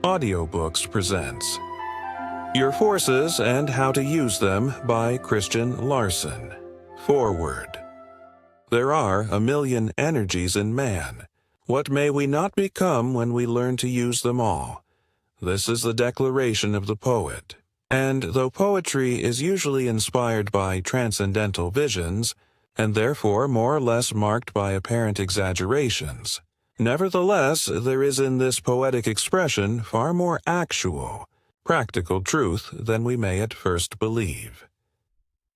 Audiobooks presents Your Forces and How to Use Them by Christian Larson. Foreword. There are a million energies in man. What may we not become when we learn to use them all? This is the declaration of the poet. And though poetry is usually inspired by transcendental visions, and therefore more or less marked by apparent exaggerations, nevertheless, there is in this poetic expression far more actual, practical truth than we may at first believe.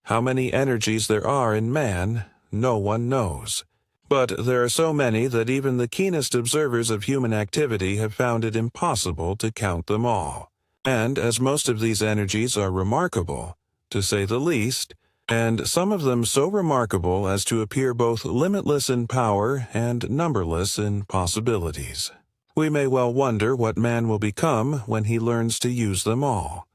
How many energies there are in man, no one knows. But there are so many that even the keenest observers of human activity have found it impossible to count them all. And as most of these energies are remarkable, to say the least, and some of them so remarkable as to appear both limitless in power and numberless in possibilities, we may well wonder what man will become when he learns to use them all.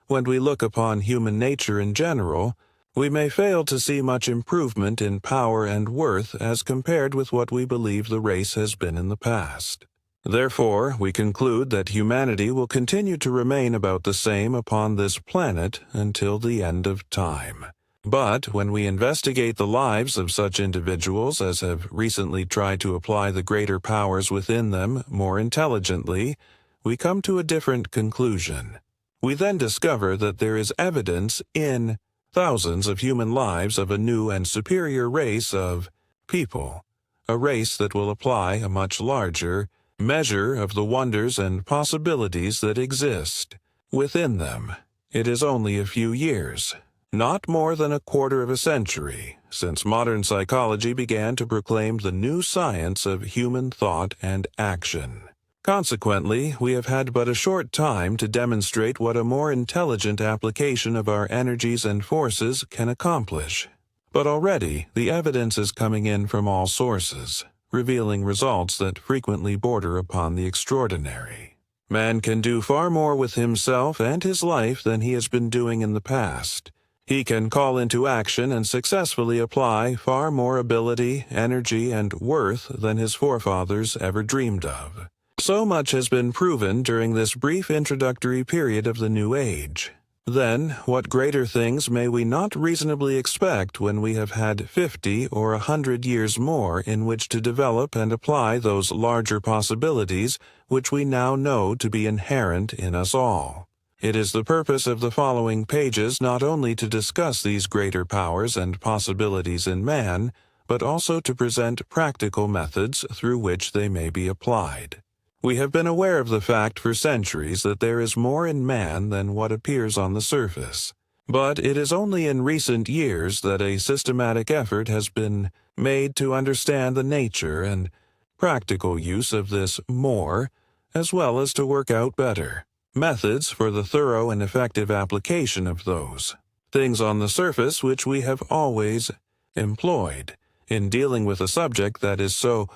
When we look upon human nature in general, we may fail to see much improvement in power and worth as compared with what we believe the race has been in the past. Therefore, we conclude that humanity will continue to remain about the same upon this planet until the end of time. But when we investigate the lives of such individuals as have recently tried to apply the greater powers within them more intelligently, we come to a different conclusion. We then discover that there is evidence in thousands of human lives of a new and superior race of people, a race that will apply a much larger measure of the wonders and possibilities that exist within them. It is only a few years, not more than a quarter of a century, since modern psychology began to proclaim the new science of human thought and action. Consequently, we have had but a short time to demonstrate what a more intelligent application of our energies and forces can accomplish. But already, the evidence is coming in from all sources, revealing results that frequently border upon the extraordinary. Man can do far more with himself and his life than he has been doing in the past. He can call into action and successfully apply far more ability, energy, and worth than his forefathers ever dreamed of. So much has been proven during this brief introductory period of the New Age. Then, what greater things may we not reasonably expect when we have had 50 or 100 years more in which to develop and apply those larger possibilities which we now know to be inherent in us all? It is the purpose of the following pages not only to discuss these greater powers and possibilities in man, but also to present practical methods through which they may be applied. We have been aware of the fact for centuries that there is more in man than what appears on the surface. But it is only in recent years that a systematic effort has been made to understand the nature and practical use of this more, as well as to work out better methods for the thorough and effective application of those things on the surface which we have always employed. In dealing with a subject that is so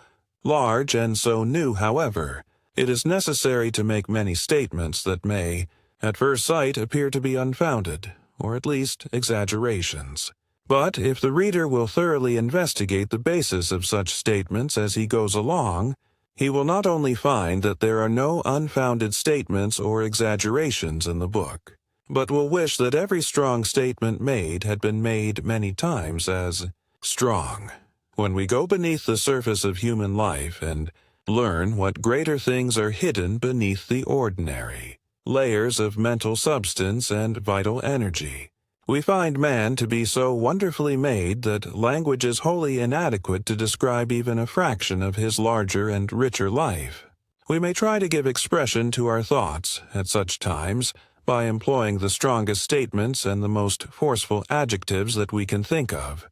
large and so new, however, it is necessary to make many statements that may, at first sight, appear to be unfounded, or at least exaggerations. But if the reader will thoroughly investigate the basis of such statements as he goes along, he will not only find that there are no unfounded statements or exaggerations in the book, but will wish that every strong statement made had been made many times as strong. When we go beneath the surface of human life and learn what greater things are hidden beneath the ordinary layers of mental substance and vital energy, we find man to be so wonderfully made that language is wholly inadequate to describe even a fraction of his larger and richer life. We may try to give expression to our thoughts at such times by employing the strongest statements and the most forceful adjectives that we can think of,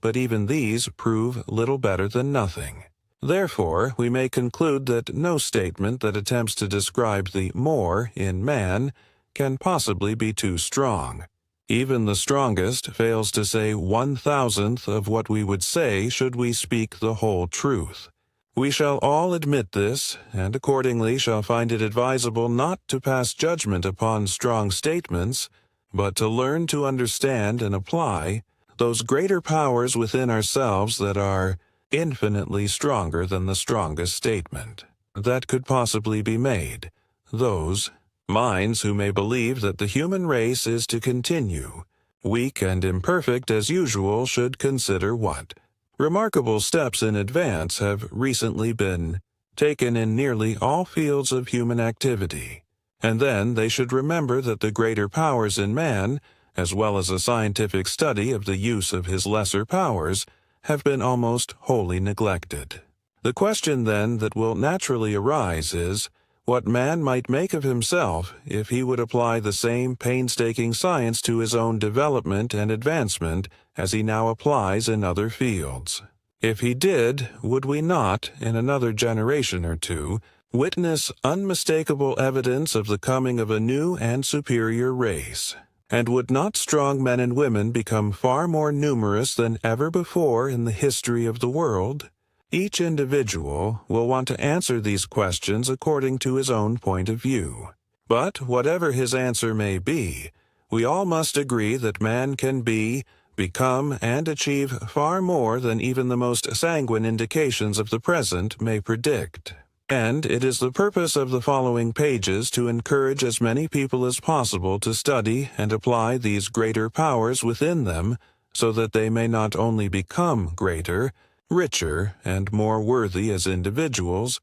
but even these prove little better than nothing. Therefore, we may conclude that no statement that attempts to describe the more in man can possibly be too strong. Even the strongest fails to say 1,000th of what we would say should we speak the whole truth. We shall all admit this, and accordingly shall find it advisable not to pass judgment upon strong statements, but to learn to understand and apply those greater powers within ourselves that are infinitely stronger than the strongest statement that could possibly be made, those minds who may believe that the human race is to continue, weak and imperfect as usual, should consider what remarkable steps in advance have recently been taken in nearly all fields of human activity, and then they should remember that the greater powers in man, as well as a scientific study of the use of his lesser powers, have been almost wholly neglected. The question then that will naturally arise is, what man might make of himself if he would apply the same painstaking science to his own development and advancement as he now applies in other fields. If he did, would we not, in another generation or two, witness unmistakable evidence of the coming of a new and superior race? And would not strong men and women become far more numerous than ever before in the history of the world? Each individual will want to answer these questions according to his own point of view. But whatever his answer may be, we all must agree that man can become, and achieve far more than even the most sanguine indications of the present may predict. And it is the purpose of the following pages to encourage as many people as possible to study and apply these greater powers within them, so that they may not only become greater, richer, and more worthy as individuals,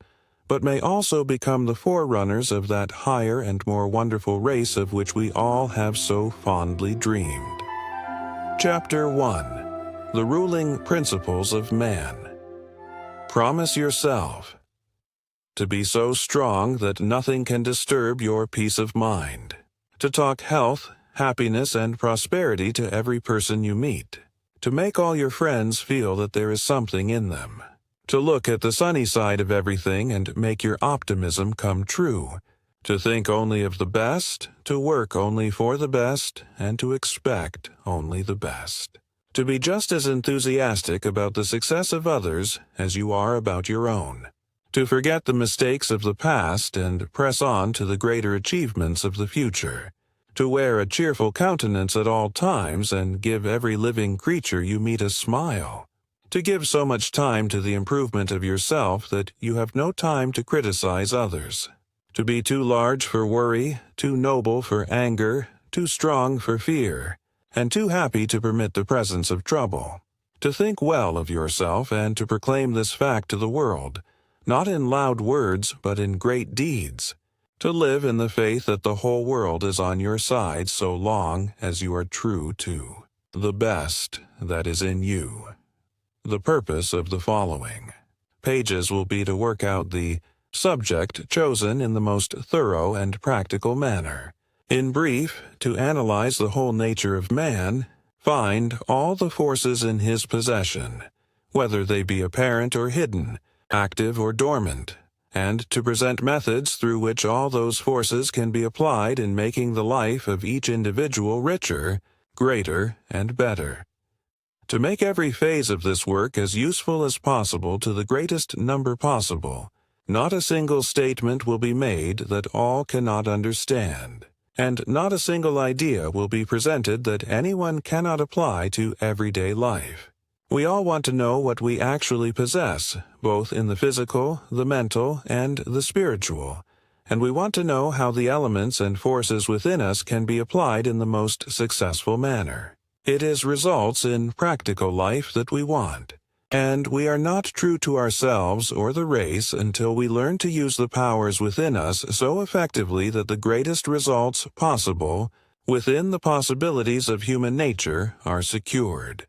but may also become the forerunners of that higher and more wonderful race of which we all have so fondly dreamed. Chapter 1. The Ruling Principles of Man. Promise yourself to be so strong that nothing can disturb your peace of mind, to talk health, happiness, and prosperity to every person you meet, to make all your friends feel that there is something in them, to look at the sunny side of everything and make your optimism come true, to think only of the best, to work only for the best, and to expect only the best, to be just as enthusiastic about the success of others as you are about your own, to forget the mistakes of the past and press on to the greater achievements of the future, to wear a cheerful countenance at all times and give every living creature you meet a smile, to give so much time to the improvement of yourself that you have no time to criticize others, to be too large for worry, too noble for anger, too strong for fear, and too happy to permit the presence of trouble, to think well of yourself and to proclaim this fact to the world, not in loud words but in great deeds, to live in the faith that the whole world is on your side so long as you are true to the best that is in you. The purpose of the following pages will be to work out the subject chosen in the most thorough and practical manner. In brief, to analyze the whole nature of man, find all the forces in his possession, whether they be apparent or hidden, active or dormant, and to present methods through which all those forces can be applied in making the life of each individual richer, greater, and better. To make every phase of this work as useful as possible to the greatest number possible, not a single statement will be made that all cannot understand, and not a single idea will be presented that anyone cannot apply to everyday life. We all want to know what we actually possess, both in the physical, the mental, and the spiritual, and we want to know how the elements and forces within us can be applied in the most successful manner. It is results in practical life that we want, and we are not true to ourselves or the race until we learn to use the powers within us so effectively that the greatest results possible, within the possibilities of human nature, are secured.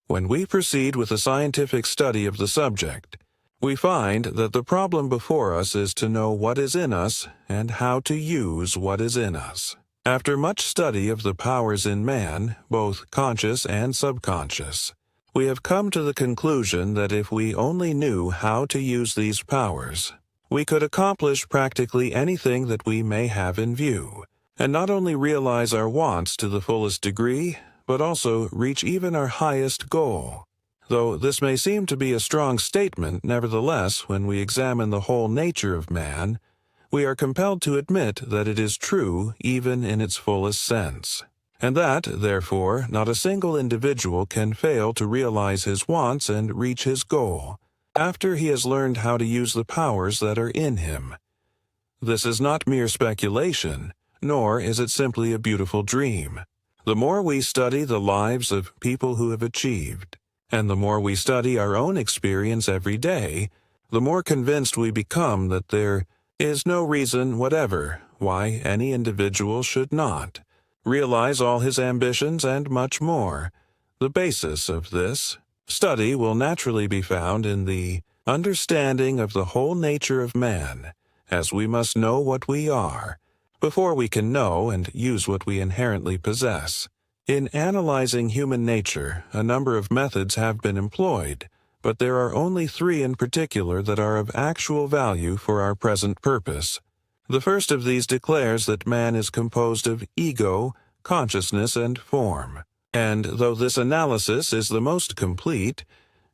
When we proceed with a scientific study of the subject, we find that the problem before us is to know what is in us and how to use what is in us. After much study of the powers in man, both conscious and subconscious, we have come to the conclusion that if we only knew how to use these powers, we could accomplish practically anything that we may have in view, and not only realize our wants to the fullest degree, but also reach even our highest goal. Though this may seem to be a strong statement, nevertheless, when we examine the whole nature of man, we are compelled to admit that it is true even in its fullest sense, and that, therefore, not a single individual can fail to realize his wants and reach his goal, after he has learned how to use the powers that are in him. This is not mere speculation, nor is it simply a beautiful dream. The more we study the lives of people who have achieved, and the more we study our own experience every day, the more convinced we become that there is no reason whatever why any individual should not realize all his ambitions and much more. The basis of this study will naturally be found in the understanding of the whole nature of man, as we must know what we are before we can know and use what we inherently possess. In analyzing human nature, a number of methods have been employed, but there are only 3 in particular that are of actual value for our present purpose. The first of these declares that man is composed of ego, consciousness, and form. And though this analysis is the most complete,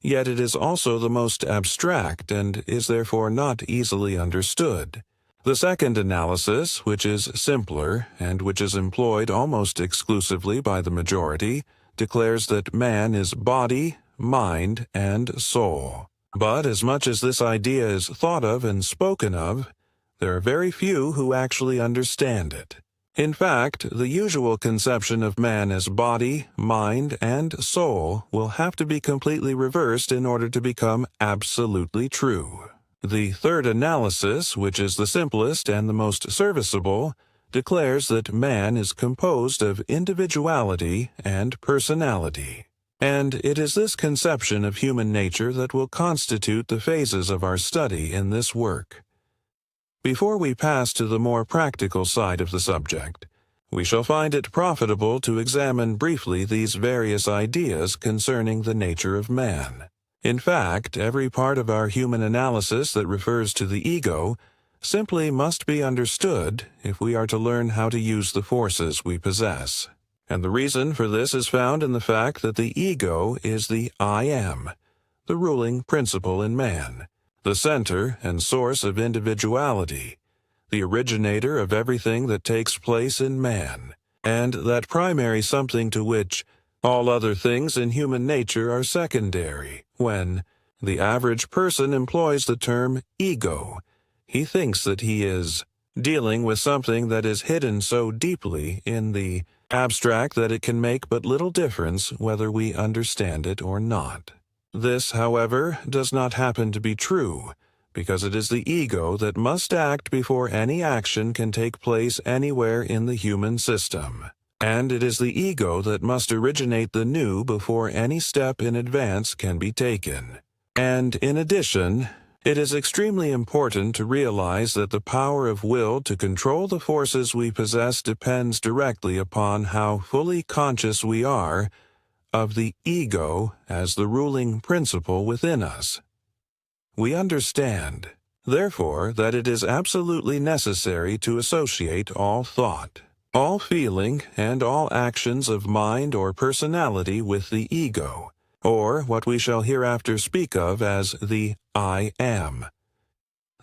yet it is also the most abstract and is therefore not easily understood. The second analysis, which is simpler and which is employed almost exclusively by the majority, declares that man is body, mind, and soul. But as much as this idea is thought of and spoken of, there are very few who actually understand it. In fact, the usual conception of man as body, mind, and soul will have to be completely reversed in order to become absolutely true. The third analysis, which is the simplest and the most serviceable, declares that man is composed of individuality and personality. And it is this conception of human nature that will constitute the phases of our study in this work. Before we pass to the more practical side of the subject, we shall find it profitable to examine briefly these various ideas concerning the nature of man. In fact, every part of our human analysis that refers to the ego simply must be understood if we are to learn how to use the forces we possess. And the reason for this is found in the fact that the ego is the I am, the ruling principle in man, the center and source of individuality, the originator of everything that takes place in man, and that primary something to which all other things in human nature are secondary. When the average person employs the term ego, he thinks that he is dealing with something that is hidden so deeply in the abstract that it can make but little difference whether we understand it or not. This, however, does not happen to be true, because it is the ego that must act before any action can take place anywhere in the human system. And it is the ego that must originate the new before any step in advance can be taken. And in addition, it is extremely important to realize that the power of will to control the forces we possess depends directly upon how fully conscious we are of the ego as the ruling principle within us. We understand, therefore, that it is absolutely necessary to associate all thought, all feeling, and all actions of mind or personality with the ego, or what we shall hereafter speak of as the I am.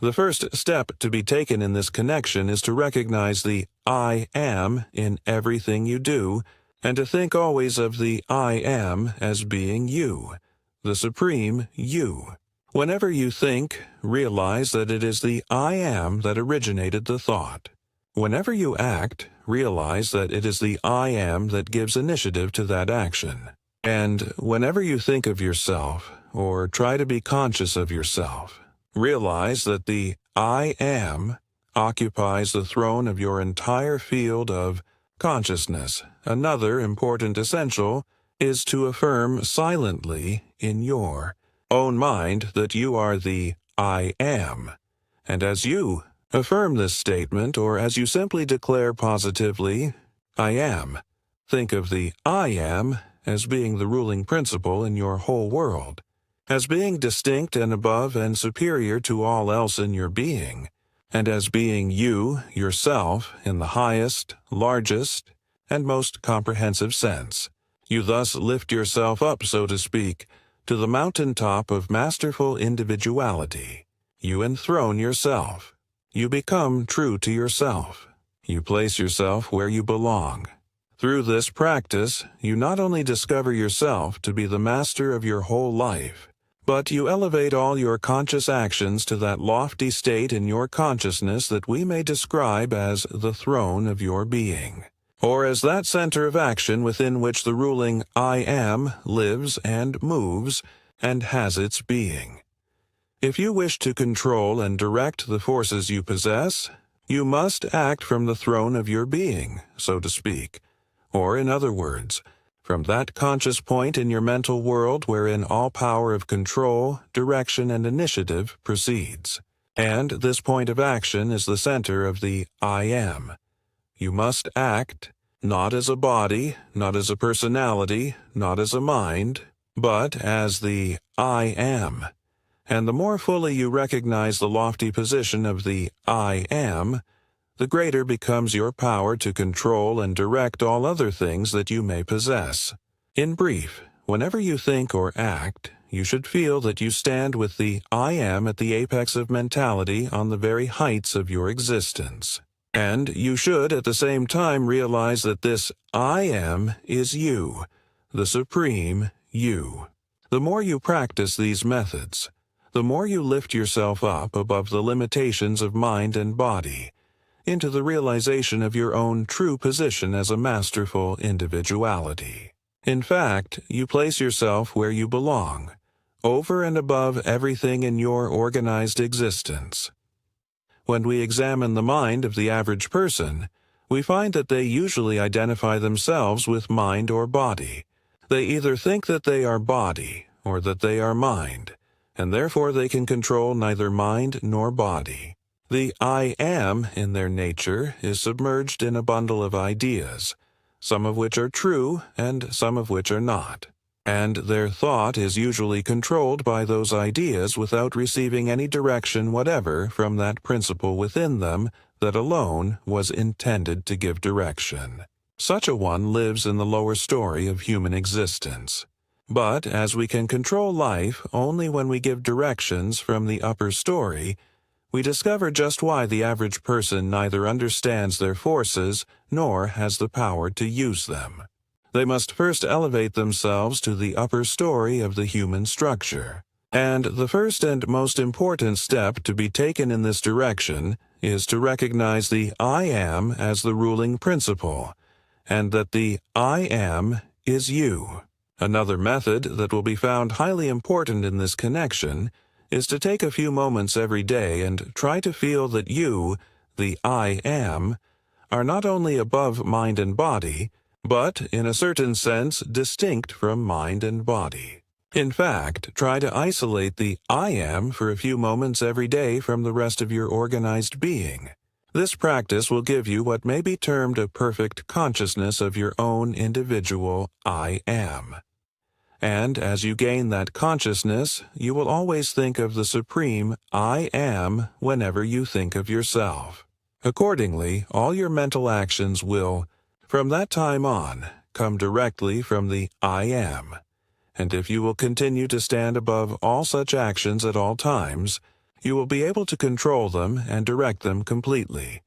The first step to be taken in this connection is to recognize the I am in everything you do, and to think always of the I am as being you, the supreme you. Whenever you think, realize that it is the I am that originated the thought. Whenever you act, realize that it is the I am that gives initiative to that action. And whenever you think of yourself, or try to be conscious of yourself, realize that the I am occupies the throne of your entire field of consciousness. Another important essential is to affirm silently in your own mind that you are the I am. And as you affirm this statement, or as you simply declare positively, I am, think of the I am as being the ruling principle in your whole world, as being distinct and above and superior to all else in your being, and as being you, yourself, in the highest, largest, and most comprehensive sense. You thus lift yourself up, so to speak, to the mountaintop of masterful individuality. You enthrone yourself. You become true to yourself. You place yourself where you belong. Through this practice, you not only discover yourself to be the master of your whole life, but you elevate all your conscious actions to that lofty state in your consciousness that we may describe as the throne of your being, or as that center of action within which the ruling I Am lives and moves and has its being. If you wish to control and direct the forces you possess, you must act from the throne of your being, so to speak, or in other words, from that conscious point in your mental world wherein all power of control, direction, and initiative proceeds. And this point of action is the center of the I Am. You must act, not as a body, not as a personality, not as a mind, but as the I Am. And the more fully you recognize the lofty position of the I Am, the greater becomes your power to control and direct all other things that you may possess. In brief, whenever you think or act, you should feel that you stand with the I Am at the apex of mentality on the very heights of your existence. And you should at the same time realize that this I Am is you, the supreme you. The more you practice these methods, the more you lift yourself up above the limitations of mind and body, into the realization of your own true position as a masterful individuality. In fact, you place yourself where you belong, over and above everything in your organized existence. When we examine the mind of the average person, we find that they usually identify themselves with mind or body. They either think that they are body or that they are mind, and therefore they can control neither mind nor body. The I Am in their nature is submerged in a bundle of ideas, some of which are true and some of which are not, and their thought is usually controlled by those ideas without receiving any direction whatever from that principle within them that alone was intended to give direction. Such a one lives in the lower story of human existence. But as we can control life only when we give directions from the upper story, we discover just why the average person neither understands their forces nor has the power to use them. They must first elevate themselves to the upper story of the human structure. And the first and most important step to be taken in this direction is to recognize the I Am as the ruling principle, and that the I Am is you. Another method that will be found highly important in this connection is to take a few moments every day and try to feel that you, the I Am, are not only above mind and body, but, in a certain sense, distinct from mind and body. In fact, try to isolate the I Am for a few moments every day from the rest of your organized being. This practice will give you what may be termed a perfect consciousness of your own individual I Am. And as you gain that consciousness, you will always think of the supreme I Am whenever you think of yourself. Accordingly, all your mental actions will, from that time on, come directly from the I Am. And if you will continue to stand above all such actions at all times, you will be able to control them and direct them completely.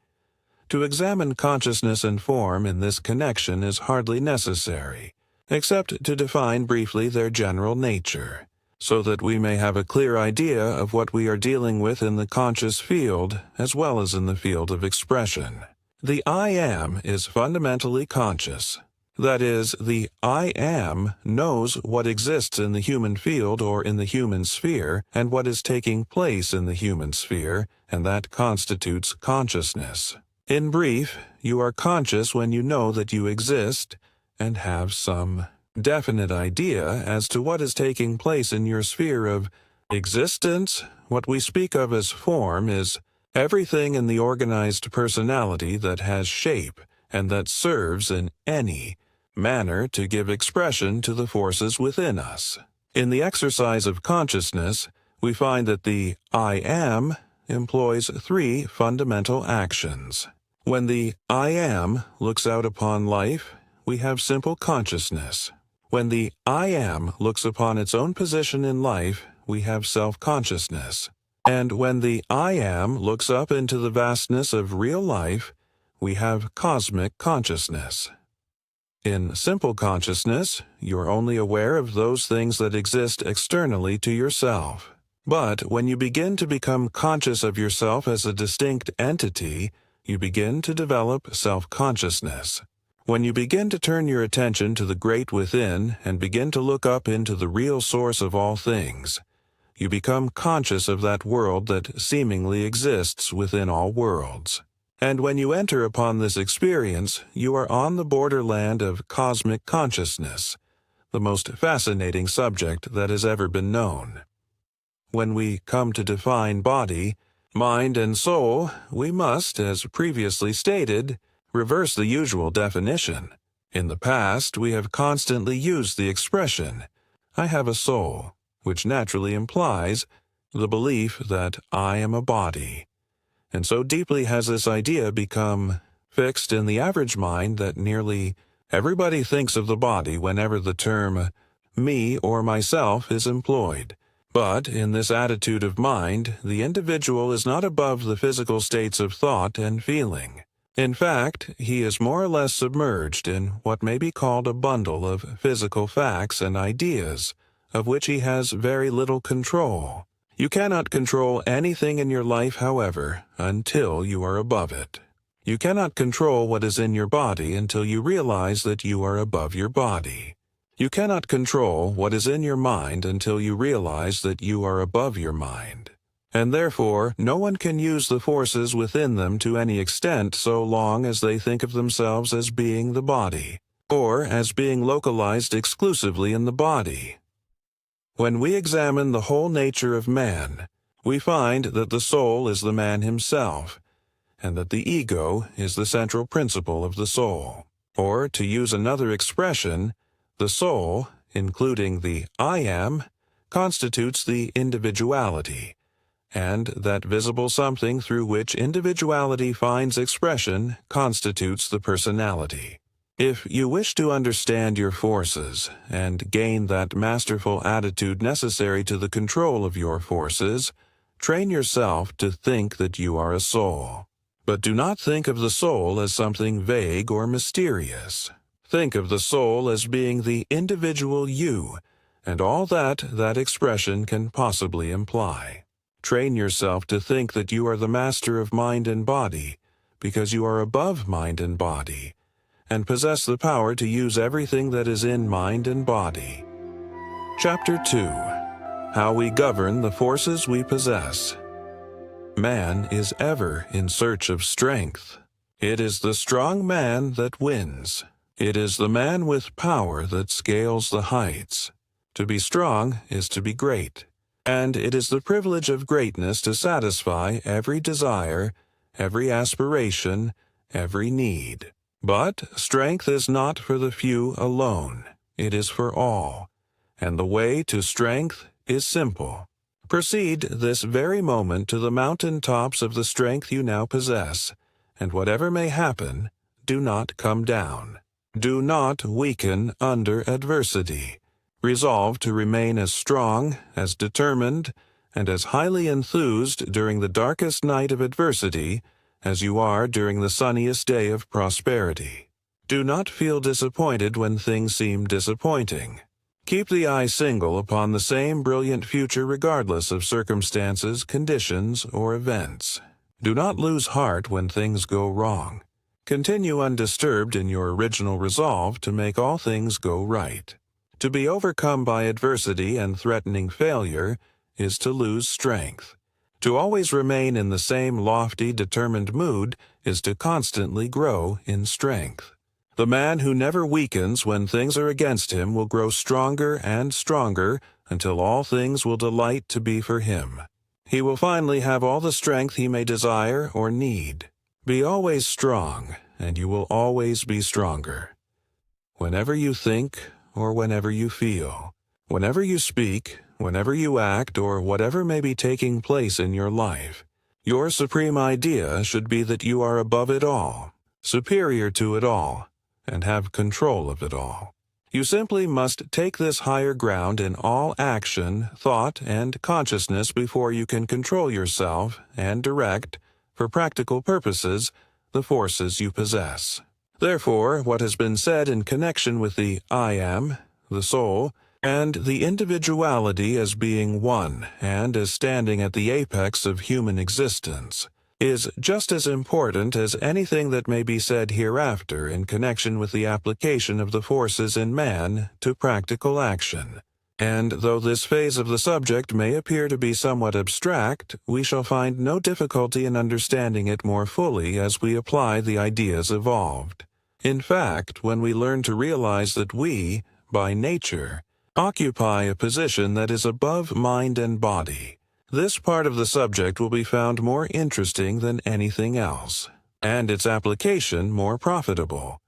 To examine consciousness and form in this connection is hardly necessary, except to define briefly their general nature, so that we may have a clear idea of what we are dealing with in the conscious field as well as in the field of expression. The I Am is fundamentally conscious. That is, the I Am knows what exists in the human field or in the human sphere and what is taking place in the human sphere, and that constitutes consciousness. In brief, you are conscious when you know that you exist and have some definite idea as to what is taking place in your sphere of existence. What we speak of as form is everything in the organized personality that has shape and that serves in any manner to give expression to the forces within us. In the exercise of consciousness, we find that the I Am employs three fundamental actions. When the I Am looks out upon life, we have simple consciousness. When the I Am looks upon its own position in life, we have self-consciousness. And when the I Am looks up into the vastness of real life, we have cosmic consciousness. In simple consciousness, you're only aware of those things that exist externally to yourself. But when you begin to become conscious of yourself as a distinct entity, you begin to develop self-consciousness. When you begin to turn your attention to the great within and begin to look up into the real source of all things, you become conscious of that world that seemingly exists within all worlds. And when you enter upon this experience, you are on the borderland of cosmic consciousness, the most fascinating subject that has ever been known. When we come to define body, mind, and soul, we must, as previously stated, reverse the usual definition. In the past, we have constantly used the expression, "I have a soul," which naturally implies the belief that I am a body. And so deeply has this idea become fixed in the average mind that nearly everybody thinks of the body whenever the term me or myself is employed. But in this attitude of mind, the individual is not above the physical states of thought and feeling. In fact, he is more or less submerged in what may be called a bundle of physical facts and ideas, of which he has very little control. You cannot control anything in your life, however, until you are above it. You cannot control what is in your body until you realize that you are above your body. You cannot control what is in your mind until you realize that you are above your mind. And therefore, no one can use the forces within them to any extent so long as they think of themselves as being the body, or as being localized exclusively in the body. When we examine the whole nature of man, we find that the soul is the man himself, and that the ego is the central principle of the soul. Or, to use another expression, the soul, including the I am, constitutes the individuality, and that visible something through which individuality finds expression constitutes the personality. If you wish to understand your forces and gain that masterful attitude necessary to the control of your forces, train yourself to think that you are a soul. But do not think of the soul as something vague or mysterious. Think of the soul as being the individual you, and all that expression can possibly imply. Train yourself to think that you are the master of mind and body, because you are above mind and body, and possess the power to use everything that is in mind and body. Chapter 2. How we govern the forces we possess. Man is ever in search of strength. It is the strong man that wins. It is the man with power that scales the heights. To be strong is to be great, and it is the privilege of greatness to satisfy every desire, every aspiration, every need. But strength is not for the few alone. It is for all, and the way to strength is simple. Proceed this very moment to the mountain tops of the strength you now possess, and whatever may happen, do not come down. Do not weaken under adversity. Resolve to remain as strong, as determined, and as highly enthused during the darkest night of adversity as you are during the sunniest day of prosperity. Do not feel disappointed when things seem disappointing. Keep the eye single upon the same brilliant future regardless of circumstances, conditions, or events. Do not lose heart when things go wrong. Continue undisturbed in your original resolve to make all things go right. To be overcome by adversity and threatening failure is to lose strength. To always remain in the same lofty, determined mood is to constantly grow in strength. The man who never weakens when things are against him will grow stronger and stronger until all things will delight to be for him. He will finally have all the strength he may desire or need. Be always strong, and you will always be stronger. Whenever you think or whenever you feel, whenever you speak, whenever you act, or whatever may be taking place in your life, your supreme idea should be that you are above it all, superior to it all, and have control of it all. You simply must take this higher ground in all action, thought, and consciousness before you can control yourself and direct, for practical purposes, the forces you possess. Therefore, what has been said in connection with the I am, the soul, and the individuality as being one and as standing at the apex of human existence is just as important as anything that may be said hereafter in connection with the application of the forces in man to practical action. And though this phase of the subject may appear to be somewhat abstract, we shall find no difficulty in understanding it more fully as we apply the ideas evolved. In fact, when we learn to realize that we, by nature, occupy a position that is above mind and body, this part of the subject will be found more interesting than anything else, and its application more profitable.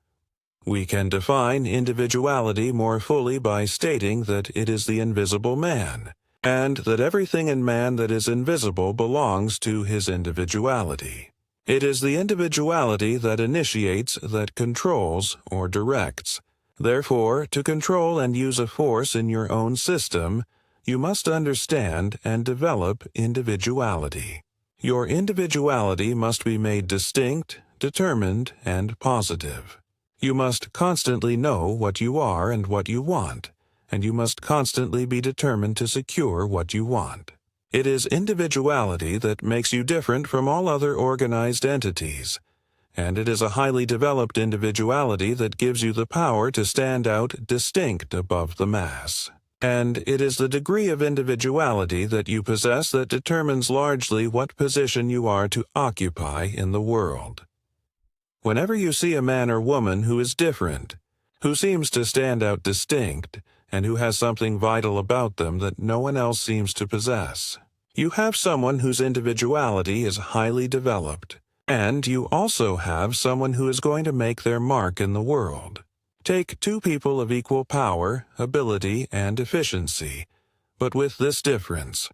We can define individuality more fully by stating that it is the invisible man, and that everything in man that is invisible belongs to his individuality. It is the individuality that initiates, that controls, or directs. Therefore, to control and use a force in your own system, you must understand and develop individuality. Your individuality must be made distinct, determined, and positive. You must constantly know what you are and what you want, and you must constantly be determined to secure what you want. It is individuality that makes you different from all other organized entities, and it is a highly developed individuality that gives you the power to stand out distinct above the mass. And it is the degree of individuality that you possess that determines largely what position you are to occupy in the world. Whenever you see a man or woman who is different, who seems to stand out distinct, and who has something vital about them that no one else seems to possess, you have someone whose individuality is highly developed, and you also have someone who is going to make their mark in the world. Take two people of equal power, ability, and efficiency, but with this difference.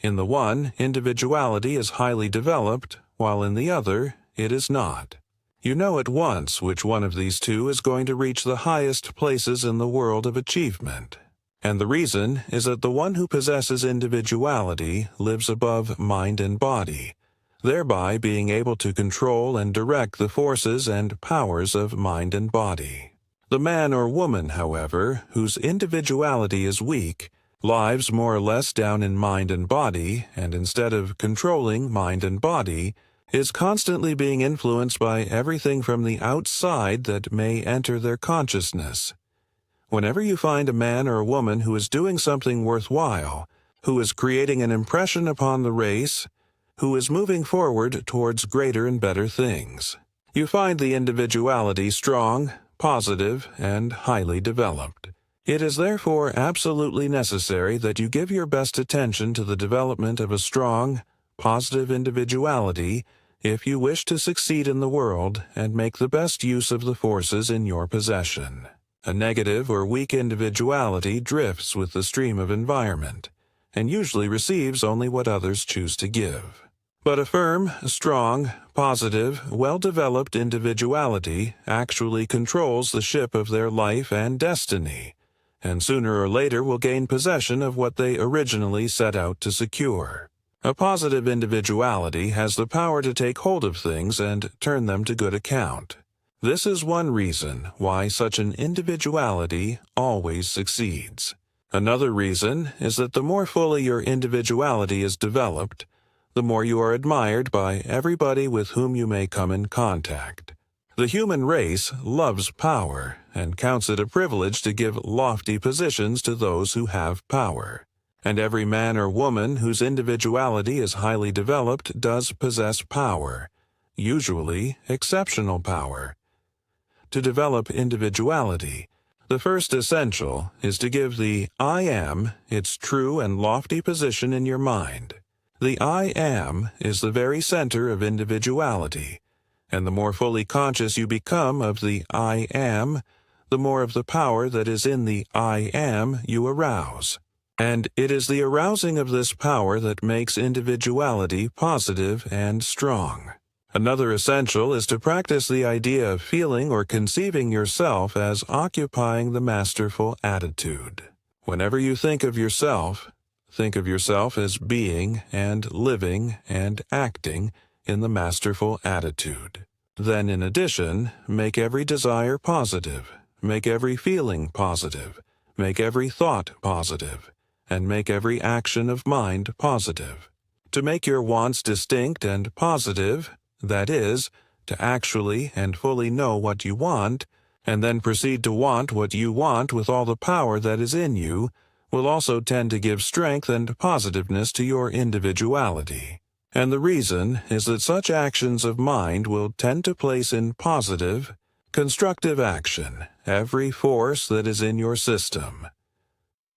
In the one, individuality is highly developed, while in the other, it is not. You know at once which one of these two is going to reach the highest places in the world of achievement. And the reason is that the one who possesses individuality lives above mind and body, thereby being able to control and direct the forces and powers of mind and body. The man or woman, however, whose individuality is weak, lives more or less down in mind and body, and instead of controlling mind and body, is constantly being influenced by everything from the outside that may enter their consciousness. Whenever you find a man or a woman who is doing something worthwhile, who is creating an impression upon the race, who is moving forward towards greater and better things, you find the individuality strong, positive, and highly developed. It is therefore absolutely necessary that you give your best attention to the development of a strong, positive individuality if you wish to succeed in the world and make the best use of the forces in your possession. A negative or weak individuality drifts with the stream of environment, and usually receives only what others choose to give. But a firm, strong, positive, well-developed individuality actually controls the ship of their life and destiny, and sooner or later will gain possession of what they originally set out to secure. A positive individuality has the power to take hold of things and turn them to good account. This is one reason why such an individuality always succeeds. Another reason is that the more fully your individuality is developed, the more you are admired by everybody with whom you may come in contact. The human race loves power and counts it a privilege to give lofty positions to those who have power. And every man or woman whose individuality is highly developed does possess power, usually exceptional power. To develop individuality, the first essential is to give the I am its true and lofty position in your mind. The I am is the very center of individuality, and the more fully conscious you become of the I am, the more of the power that is in the I am you arouse. And it is the arousing of this power that makes individuality positive and strong. Another essential is to practice the idea of feeling or conceiving yourself as occupying the masterful attitude. Whenever you think of yourself as being and living and acting in the masterful attitude. Then in addition, make every desire positive, make every feeling positive, make every thought positive, and make every action of mind positive. To make your wants distinct and positive, that is, to actually and fully know what you want, and then proceed to want what you want with all the power that is in you, will also tend to give strength and positiveness to your individuality. And the reason is that such actions of mind will tend to place in positive, constructive action every force that is in your system.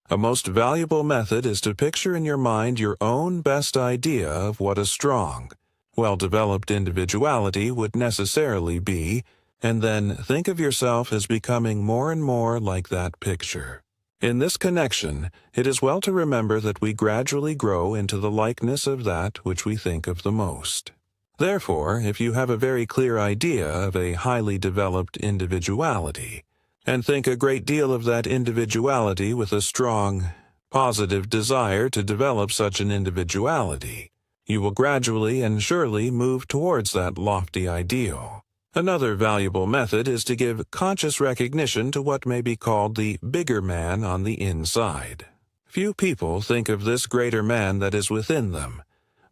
A most valuable method is to picture in your mind your own best idea of what a strong, well-developed individuality would necessarily be, and then think of yourself as becoming more and more like that picture. In this connection, it is well to remember that we gradually grow into the likeness of that which we think of the most. Therefore, if you have a very clear idea of a highly developed individuality, and think a great deal of that individuality with a strong, positive desire to develop such an individuality, you will gradually and surely move towards that lofty ideal. Another valuable method is to give conscious recognition to what may be called the bigger man on the inside. Few people think of this greater man that is within them,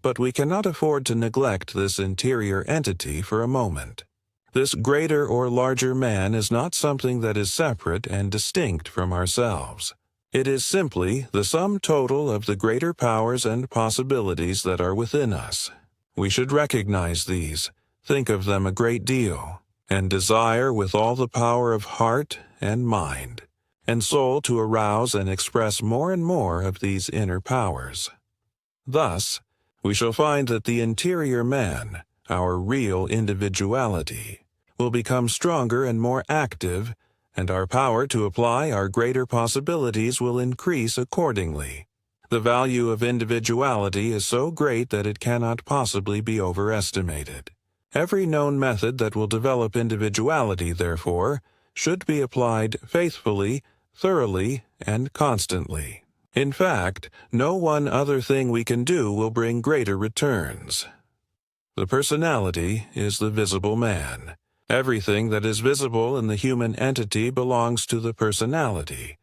but we cannot afford to neglect this interior entity for a moment. This greater or larger man is not something that is separate and distinct from ourselves. It is simply the sum total of the greater powers and possibilities that are within us. We should recognize these, think of them a great deal, and desire with all the power of heart and mind and soul to arouse and express more and more of these inner powers. Thus, we shall find that the interior man, our real individuality, will become stronger and more active, and our power to apply our greater possibilities will increase accordingly. The value of individuality is so great that it cannot possibly be overestimated. Every known method that will develop individuality, therefore, should be applied faithfully, thoroughly, and constantly. In fact, no one other thing we can do will bring greater returns. The personality is the visible man. Everything that is visible in the human entity belongs to the personality,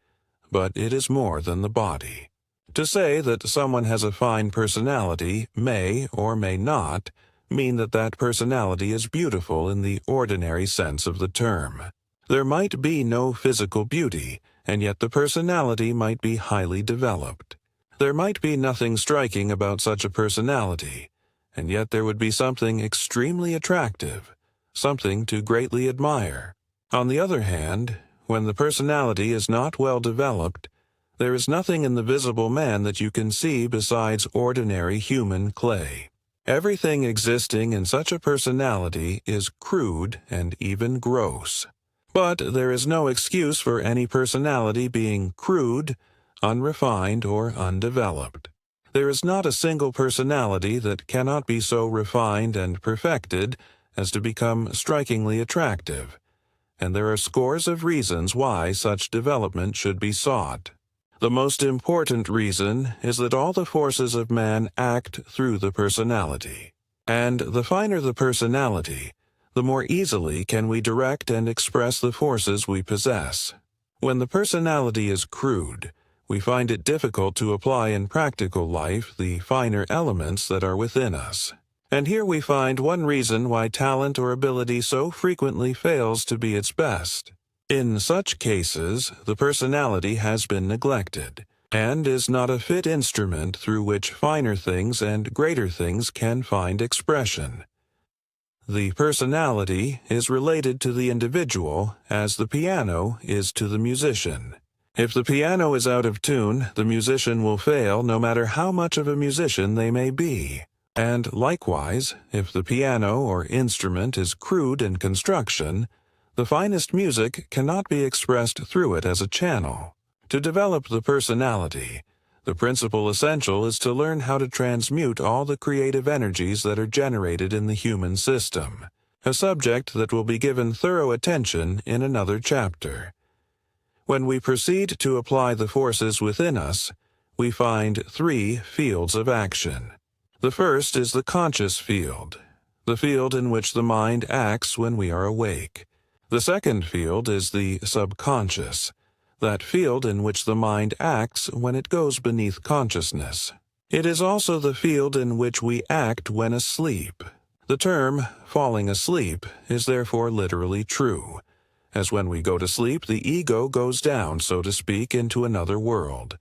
but it is more than the body. To say that someone has a fine personality may or may not mean that that personality is beautiful in the ordinary sense of the term. There might be no physical beauty, and yet the personality might be highly developed. There might be nothing striking about such a personality, and yet there would be something extremely attractive, something to greatly admire. On the other hand, when the personality is not well developed, there is nothing in the visible man that you can see besides ordinary human clay. Everything existing in such a personality is crude and even gross. But there is no excuse for any personality being crude, unrefined, or undeveloped. There is not a single personality that cannot be so refined and perfected as to become strikingly attractive, and there are scores of reasons why such development should be sought. The most important reason is that all the forces of man act through the personality, and the finer the personality, the more easily can we direct and express the forces we possess. When the personality is crude, we find it difficult to apply in practical life the finer elements that are within us. And here we find one reason why talent or ability so frequently fails to be its best. In such cases, the personality has been neglected, and is not a fit instrument through which finer things and greater things can find expression. The personality is related to the individual as the piano is to the musician. If the piano is out of tune, the musician will fail no matter how much of a musician they may be. And likewise, if the piano or instrument is crude in construction, the finest music cannot be expressed through it as a channel. To develop the personality, the principal essential is to learn how to transmute all the creative energies that are generated in the human system, a subject that will be given thorough attention in another chapter. When we proceed to apply the forces within us, we find 3 fields of action. The first is the conscious field. the field in which the mind acts when we are awake. The second field is the subconscious, that field in which the mind acts when it goes beneath consciousness. It is also the field in which we act when asleep. The term falling asleep is therefore literally true, as when we go to sleep the ego goes down, so to speak, into another world,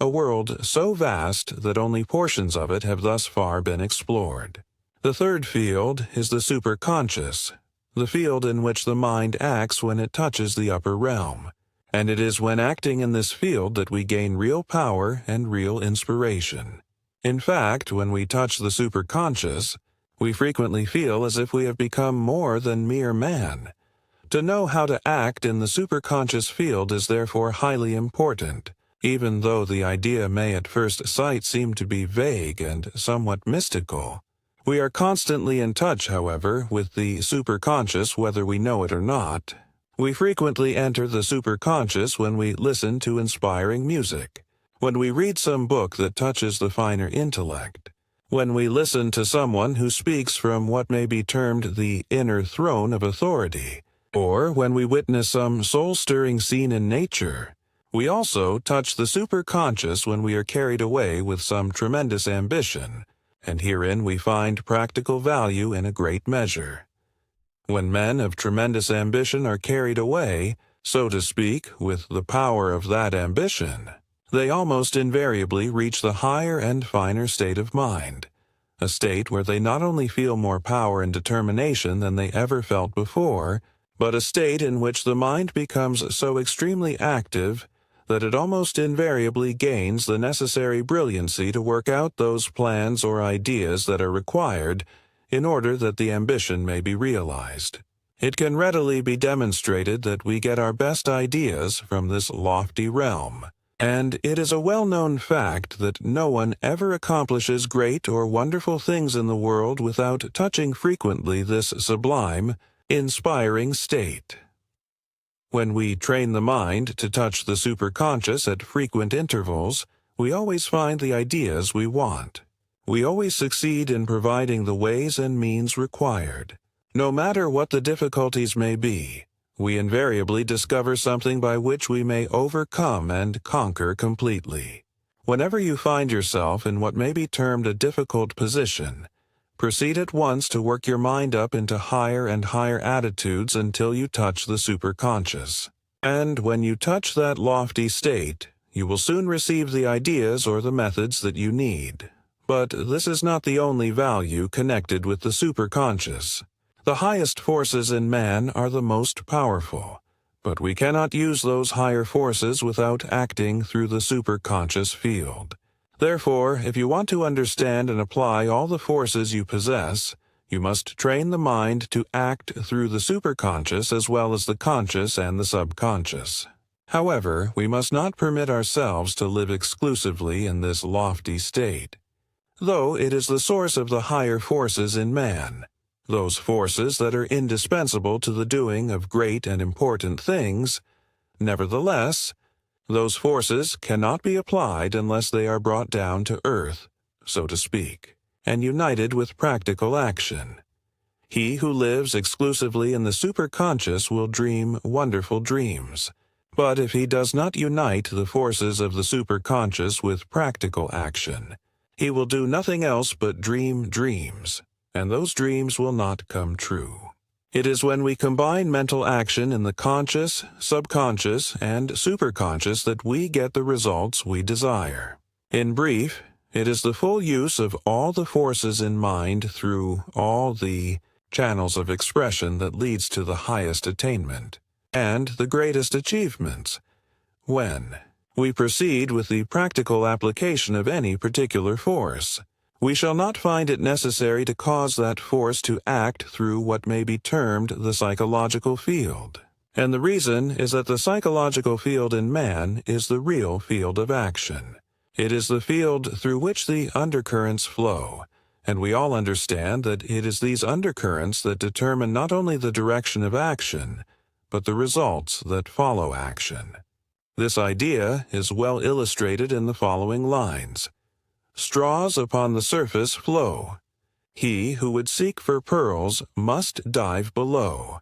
a world so vast that only portions of it have thus far been explored. The third field is the superconscious, the field in which the mind acts when it touches the upper realm, and it is when acting in this field that we gain real power and real inspiration. In fact, when we touch the superconscious, we frequently feel as if we have become more than mere man. To know how to act in the superconscious field is therefore highly important, even though the idea may at first sight seem to be vague and somewhat mystical. We are constantly in touch, however, with the superconscious whether we know it or not. We frequently enter the superconscious when we listen to inspiring music, when we read some book that touches the finer intellect, when we listen to someone who speaks from what may be termed the inner throne of authority, or when we witness some soul-stirring scene in nature. We also touch the superconscious when we are carried away with some tremendous ambition, and herein we find practical value in a great measure. When men of tremendous ambition are carried away, so to speak, with the power of that ambition, they almost invariably reach the higher and finer state of mind, a state where they not only feel more power and determination than they ever felt before, but a state in which the mind becomes so extremely active that it almost invariably gains the necessary brilliancy to work out those plans or ideas that are required in order that the ambition may be realized. It can readily be demonstrated that we get our best ideas from this lofty realm, and it is a well-known fact that no one ever accomplishes great or wonderful things in the world without touching frequently this sublime, inspiring state. When we train the mind to touch the superconscious at frequent intervals, we always find the ideas we want. We always succeed in providing the ways and means required. No matter what the difficulties may be, we invariably discover something by which we may overcome and conquer completely. Whenever you find yourself in what may be termed a difficult position, proceed at once to work your mind up into higher and higher attitudes until you touch the superconscious. And when you touch that lofty state, you will soon receive the ideas or the methods that you need. But this is not the only value connected with the superconscious. The highest forces in man are the most powerful, but we cannot use those higher forces without acting through the superconscious field. Therefore, if you want to understand and apply all the forces you possess, you must train the mind to act through the superconscious as well as the conscious and the subconscious. However, we must not permit ourselves to live exclusively in this lofty state. Though it is the source of the higher forces in man, those forces that are indispensable to the doing of great and important things, nevertheless, those forces cannot be applied unless they are brought down to earth, so to speak, and united with practical action. He who lives exclusively in the superconscious will dream wonderful dreams, but if he does not unite the forces of the superconscious with practical action, he will do nothing else but dream dreams, and those dreams will not come true. It is when we combine mental action in the conscious, subconscious, and superconscious that we get the results we desire. In brief, it is the full use of all the forces in mind through all the channels of expression that leads to the highest attainment and the greatest achievements. When we proceed with the practical application of any particular force, we shall not find it necessary to cause that force to act through what may be termed the psychological field. And the reason is that the psychological field in man is the real field of action. It is the field through which the undercurrents flow, and we all understand that it is these undercurrents that determine not only the direction of action, but the results that follow action. This idea is well illustrated in the following lines. Straws upon the surface flow. He who would seek for pearls must dive below.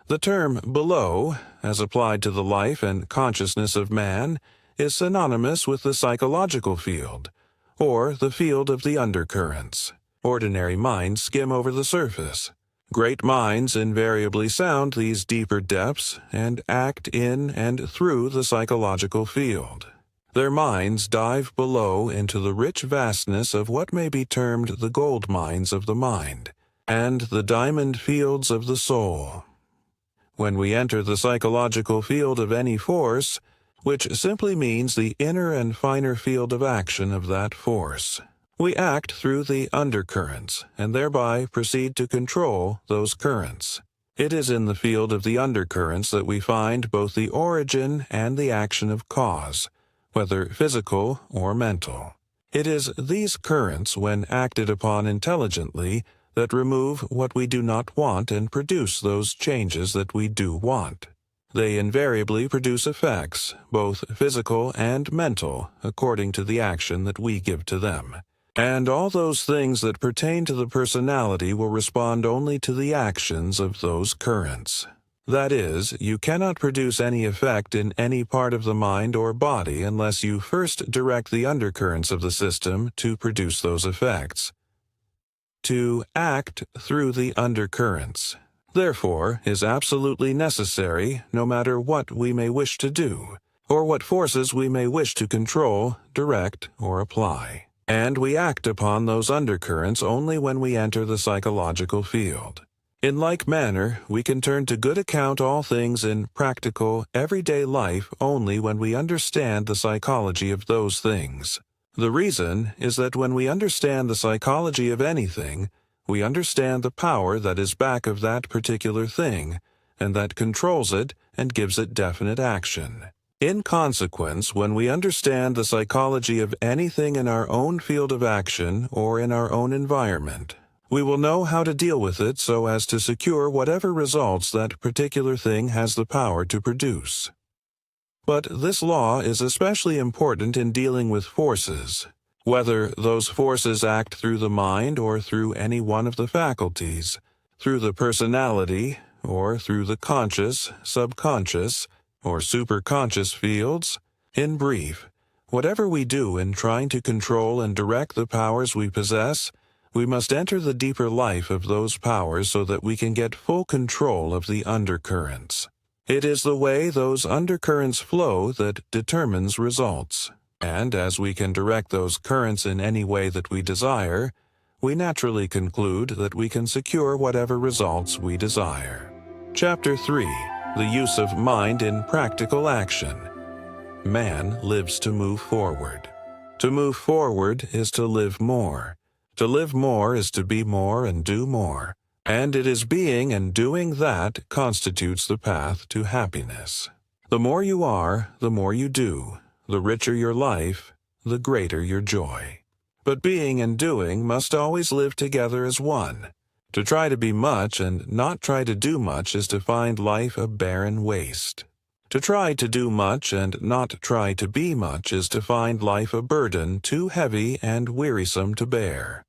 The term below, as applied to the life and consciousness of man, is synonymous with the psychological field, or the field of the undercurrents. Ordinary minds skim over the surface. Great minds invariably sound these deeper depths and act in and through the psychological field. Their minds dive below into the rich vastness of what may be termed the gold mines of the mind, and the diamond fields of the soul. When we enter the psychological field of any force, which simply means the inner and finer field of action of that force, we act through the undercurrents, and thereby proceed to control those currents. It is in the field of the undercurrents that we find both the origin and the action of cause, whether physical or mental. It is these currents, when acted upon intelligently, that remove what we do not want and produce those changes that we do want. They invariably produce effects, both physical and mental, according to the action that we give to them. And all those things that pertain to the personality will respond only to the actions of those currents. That is, you cannot produce any effect in any part of the mind or body unless you first direct the undercurrents of the system to produce those effects. To act through the undercurrents, therefore, is absolutely necessary no matter what we may wish to do, or what forces we may wish to control, direct, or apply. And we act upon those undercurrents only when we enter the psychological field. In like manner, we can turn to good account all things in practical, everyday life only when we understand the psychology of those things. The reason is that when we understand the psychology of anything, we understand the power that is back of that particular thing, and that controls it and gives it definite action. In consequence, when we understand the psychology of anything in our own field of action or in our own environment, we will know how to deal with it so as to secure whatever results that particular thing has the power to produce. But this law is especially important in dealing with forces, whether those forces act through the mind or through any one of the faculties, through the personality, or through the conscious, subconscious, or superconscious fields. In brief, whatever we do in trying to control and direct the powers we possess, we must enter the deeper life of those powers so that we can get full control of the undercurrents. It is the way those undercurrents flow that determines results, and as we can direct those currents in any way that we desire, we naturally conclude that we can secure whatever results we desire. Chapter 3. The use of mind in practical action. Man lives to move forward. To move forward is to live more. To live more is to be more and do more. And it is being and doing that constitutes the path to happiness. The more you are, the more you do. The richer your life, the greater your joy. But being and doing must always live together as one. To try to be much and not try to do much is to find life a barren waste. To try to do much and not try to be much is to find life a burden too heavy and wearisome to bear.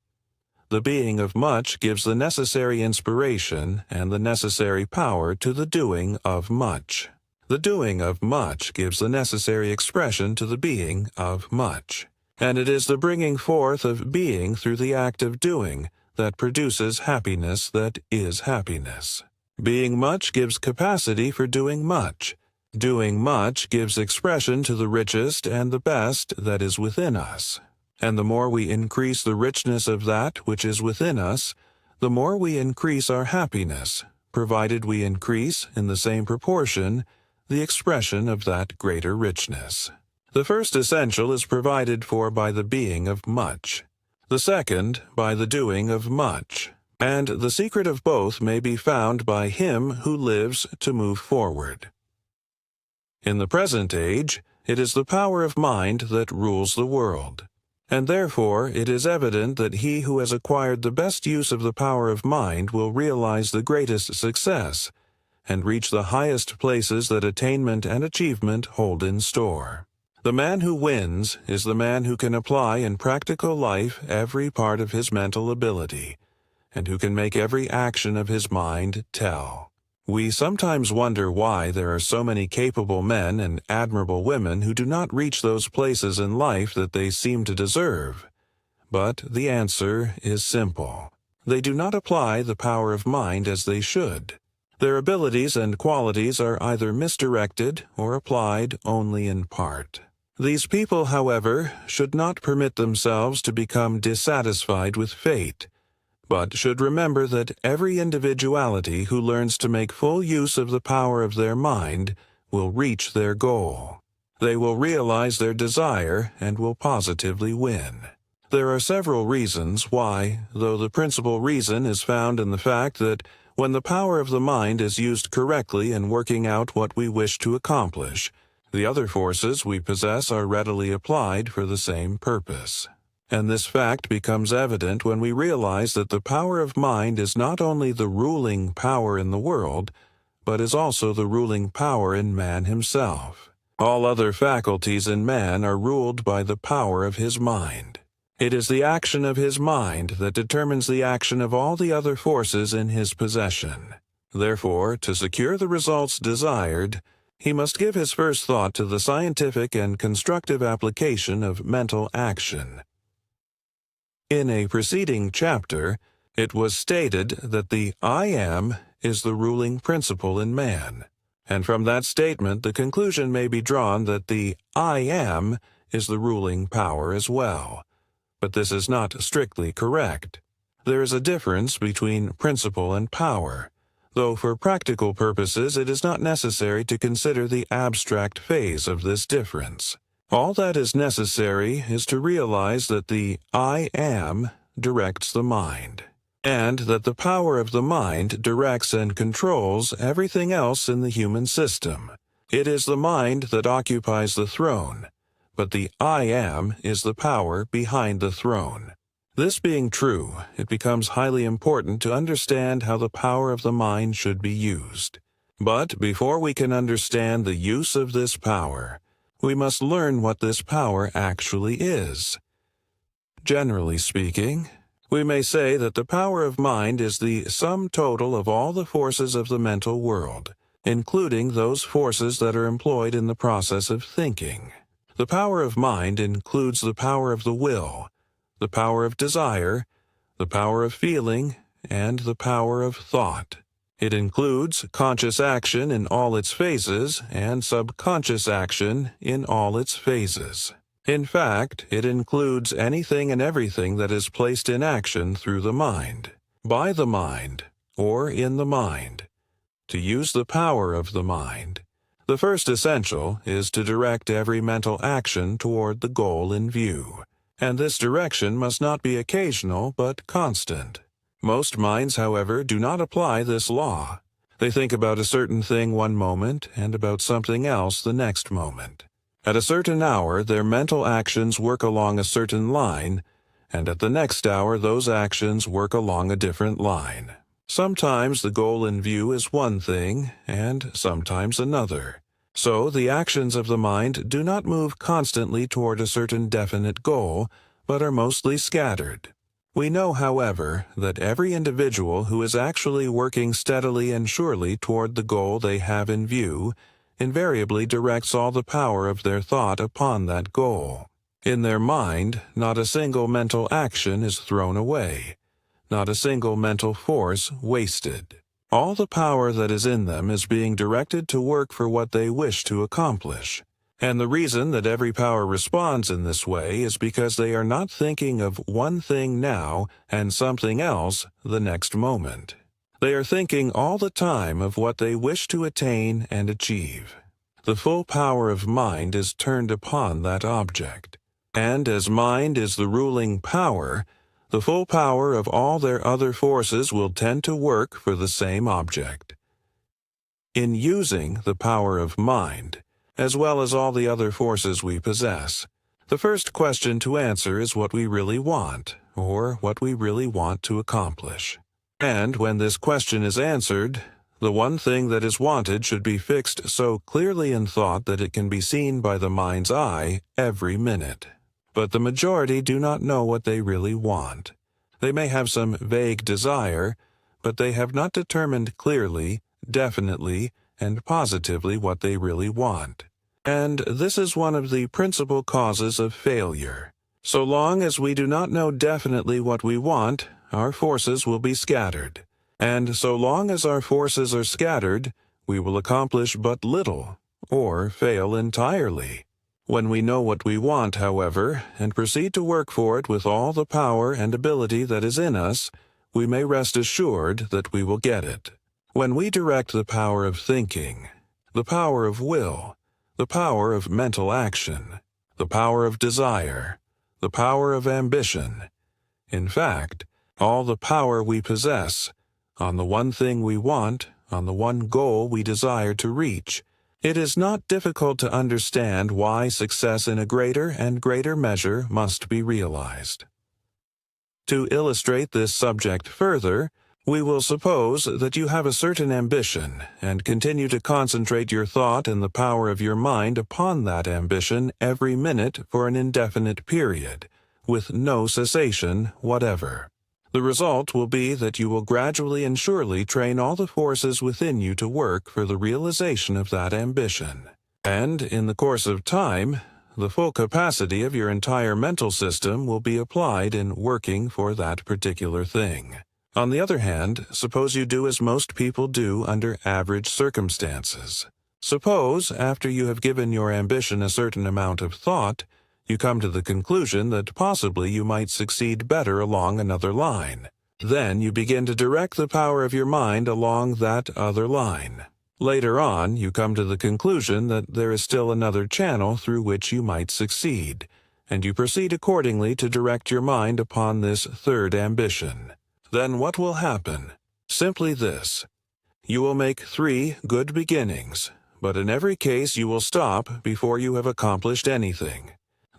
The being of much gives the necessary inspiration and the necessary power to the doing of much. The doing of much gives the necessary expression to the being of much. And it is the bringing forth of being through the act of doing that produces happiness that is happiness. Being much gives capacity for doing much. Doing much gives expression to the richest and the best that is within us. And the more we increase the richness of that which is within us, the more we increase our happiness, provided we increase, in the same proportion, the expression of that greater richness. The first essential is provided for by the being of much, the second by the doing of much, and the secret of both may be found by him who lives to move forward. In the present age, it is the power of mind that rules the world. And therefore it is evident that he who has acquired the best use of the power of mind will realize the greatest success, and reach the highest places that attainment and achievement hold in store. The man who wins is the man who can apply in practical life every part of his mental ability, and who can make every action of his mind tell. We sometimes wonder why there are so many capable men and admirable women who do not reach those places in life that they seem to deserve. But the answer is simple. They do not apply the power of mind as they should. Their abilities and qualities are either misdirected or applied only in part. These people, however, should not permit themselves to become dissatisfied with fate, but should remember that every individuality who learns to make full use of the power of their mind will reach their goal. They will realize their desire and will positively win. There are several reasons why, though the principal reason is found in the fact that when the power of the mind is used correctly in working out what we wish to accomplish, the other forces we possess are readily applied for the same purpose. And this fact becomes evident when we realize that the power of mind is not only the ruling power in the world, but is also the ruling power in man himself. All other faculties in man are ruled by the power of his mind. It is the action of his mind that determines the action of all the other forces in his possession. Therefore, to secure the results desired, he must give his first thought to the scientific and constructive application of mental action. In a preceding chapter, it was stated that the I am is the ruling principle in man, and from that statement the conclusion may be drawn that the I am is the ruling power as well. But this is not strictly correct. There is a difference between principle and power, though for practical purposes it is not necessary to consider the abstract phase of this difference. All that is necessary is to realize that the I am directs the mind, and that the power of the mind directs and controls everything else in the human system. It is the mind that occupies the throne, but the I am is the power behind the throne. This being true, it becomes highly important to understand how the power of the mind should be used. But before we can understand the use of this power, we must learn what this power actually is. Generally speaking, we may say that the power of mind is the sum total of all the forces of the mental world, including those forces that are employed in the process of thinking. The power of mind includes the power of the will, the power of desire, the power of feeling, and the power of thought. It includes conscious action in all its phases and subconscious action in all its phases. In fact, it includes anything and everything that is placed in action through the mind, by the mind, or in the mind. To use the power of the mind, the first essential is to direct every mental action toward the goal in view. And this direction must not be occasional but constant. Most minds, however, do not apply this law. They think about a certain thing one moment and about something else the next moment. At a certain hour, their mental actions work along a certain line, and at the next hour those actions work along a different line. Sometimes the goal in view is one thing, and sometimes another. So the actions of the mind do not move constantly toward a certain definite goal, but are mostly scattered. We know, however, that every individual who is actually working steadily and surely toward the goal they have in view invariably directs all the power of their thought upon that goal. In their mind, not a single mental action is thrown away, not a single mental force wasted. All the power that is in them is being directed to work for what they wish to accomplish. And the reason that every power responds in this way is because they are not thinking of one thing now and something else the next moment. They are thinking all the time of what they wish to attain and achieve. The full power of mind is turned upon that object. And as mind is the ruling power, the full power of all their other forces will tend to work for the same object. In using the power of mind, as well as all the other forces we possess, the first question to answer is what we really want, or what we really want to accomplish. And when this question is answered, The one thing that is wanted should be fixed so clearly in thought that it can be seen by the mind's eye every minute. But the majority do not know what they really want. They may have some vague desire, but they have not determined clearly, definitely, and positively what they really want. And this is one of the principal causes of failure. So long as we do not know definitely what we want, our forces will be scattered. And so long as our forces are scattered, we will accomplish but little, or fail entirely. When we know what we want, however, and proceed to work for it with all the power and ability that is in us, we may rest assured that we will get it. When we direct the power of thinking, the power of will, the power of mental action, the power of desire, the power of ambition, in fact, all the power we possess, on the one thing we want, on the one goal we desire to reach, it is not difficult to understand why success in a greater and greater measure must be realized. To illustrate this subject further, we will suppose that you have a certain ambition and continue to concentrate your thought and the power of your mind upon that ambition every minute for an indefinite period, with no cessation whatever. The result will be that you will gradually and surely train all the forces within you to work for the realization of that ambition. And, in the course of time, the full capacity of your entire mental system will be applied in working for that particular thing. On the other hand, suppose you do as most people do under average circumstances. Suppose, after you have given your ambition a certain amount of thought, you come to the conclusion that possibly you might succeed better along another line. Then you begin to direct the power of your mind along that other line. Later on, you come to the conclusion that there is still another channel through which you might succeed, and you proceed accordingly to direct your mind upon this third ambition. Then what will happen? Simply this. You will make 3 good beginnings, but in every case you will stop before you have accomplished anything.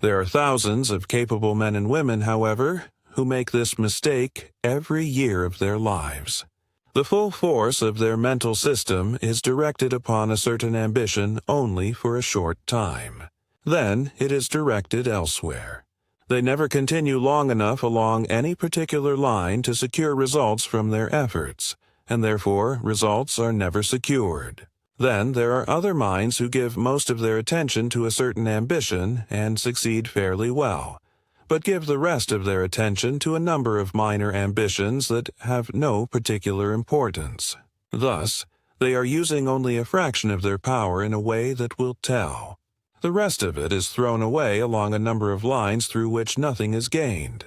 There are thousands of capable men and women, however, who make this mistake every year of their lives. The full force of their mental system is directed upon a certain ambition only for a short time. Then it is directed elsewhere. They never continue long enough along any particular line to secure results from their efforts, and therefore results are never secured. Then there are other minds who give most of their attention to a certain ambition and succeed fairly well, but give the rest of their attention to a number of minor ambitions that have no particular importance. Thus, they are using only a fraction of their power in a way that will tell. The rest of it is thrown away along a number of lines through which nothing is gained.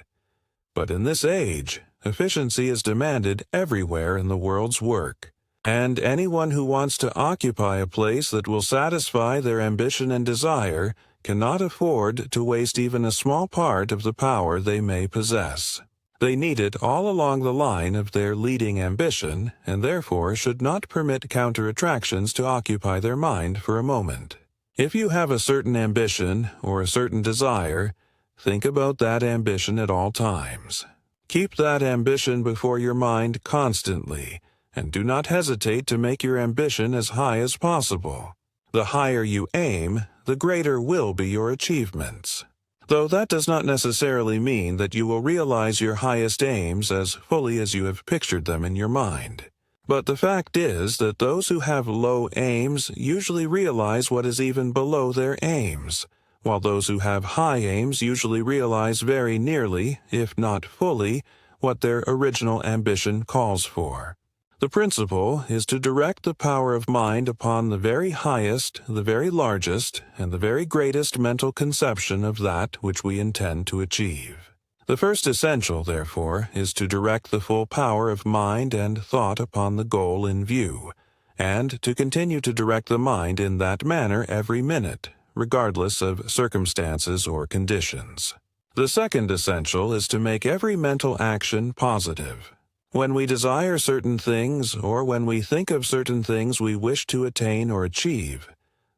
But in this age, efficiency is demanded everywhere in the world's work. And anyone who wants to occupy a place that will satisfy their ambition and desire cannot afford to waste even a small part of the power they may possess. They need it all along the line of their leading ambition, and therefore should not permit counter-attractions to occupy their mind for a moment. If you have a certain ambition or a certain desire, think about that ambition at all times. Keep that ambition before your mind constantly, and do not hesitate to make your ambition as high as possible. The higher you aim, the greater will be your achievements. Though that does not necessarily mean that you will realize your highest aims as fully as you have pictured them in your mind. But the fact is that those who have low aims usually realize what is even below their aims, while those who have high aims usually realize very nearly, if not fully, what their original ambition calls for. The principle is to direct the power of mind upon the very highest, the very largest, and the very greatest mental conception of that which we intend to achieve. The first essential, therefore, is to direct the full power of mind and thought upon the goal in view, and to continue to direct the mind in that manner every minute, regardless of circumstances or conditions. The second essential is to make every mental action positive. When we desire certain things, or when we think of certain things we wish to attain or achieve,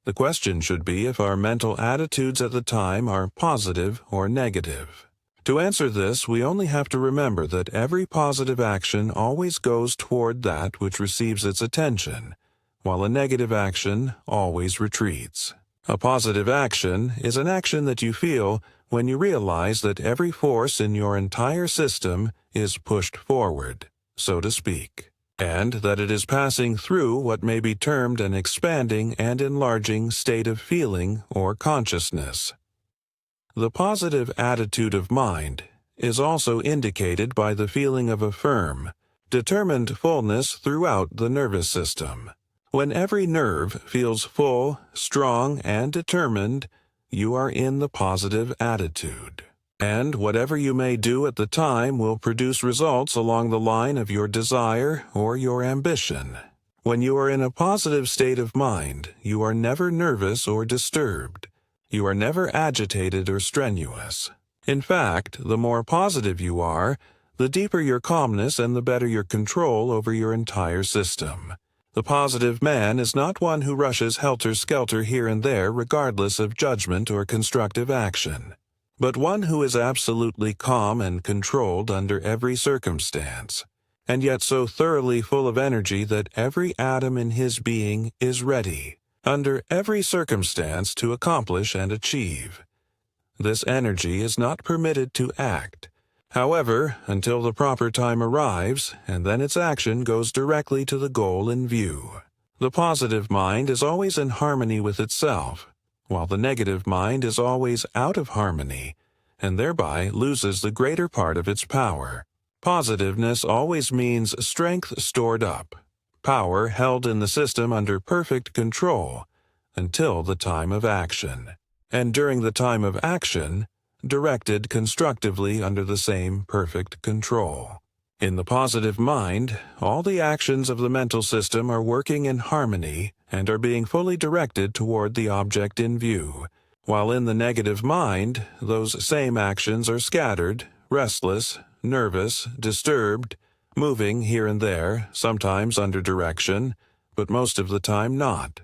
the question should be if our mental attitudes at the time are positive or negative. To answer this, we only have to remember that every positive action always goes toward that which receives its attention, while a negative action always retreats. A positive action is an action that you feel when you realize that every force in your entire system is pushed forward, so to speak, and that it is passing through what may be termed an expanding and enlarging state of feeling or consciousness. The positive attitude of mind is also indicated by the feeling of a firm, determined fullness throughout the nervous system. When every nerve feels full, strong, and determined, you are in the positive attitude. And whatever you may do at the time will produce results along the line of your desire or your ambition. When you are in a positive state of mind, you are never nervous or disturbed. You are never agitated or strenuous. In fact, the more positive you are, the deeper your calmness and the better your control over your entire system. The positive man is not one who rushes helter-skelter here and there regardless of judgment or constructive action, but one who is absolutely calm and controlled under every circumstance, and yet so thoroughly full of energy that every atom in his being is ready, under every circumstance, to accomplish and achieve. This energy is not permitted to act, however, until the proper time arrives, and then its action goes directly to the goal in view. The positive mind is always in harmony with itself, while the negative mind is always out of harmony, and thereby loses the greater part of its power. Positiveness always means strength stored up, power held in the system under perfect control until the time of action, and during the time of action, directed constructively under the same perfect control. In the positive mind, all the actions of the mental system are working in harmony and are being fully directed toward the object in view, while in the negative mind, those same actions are scattered, restless, nervous, disturbed, moving here and there, sometimes under direction, but most of the time not.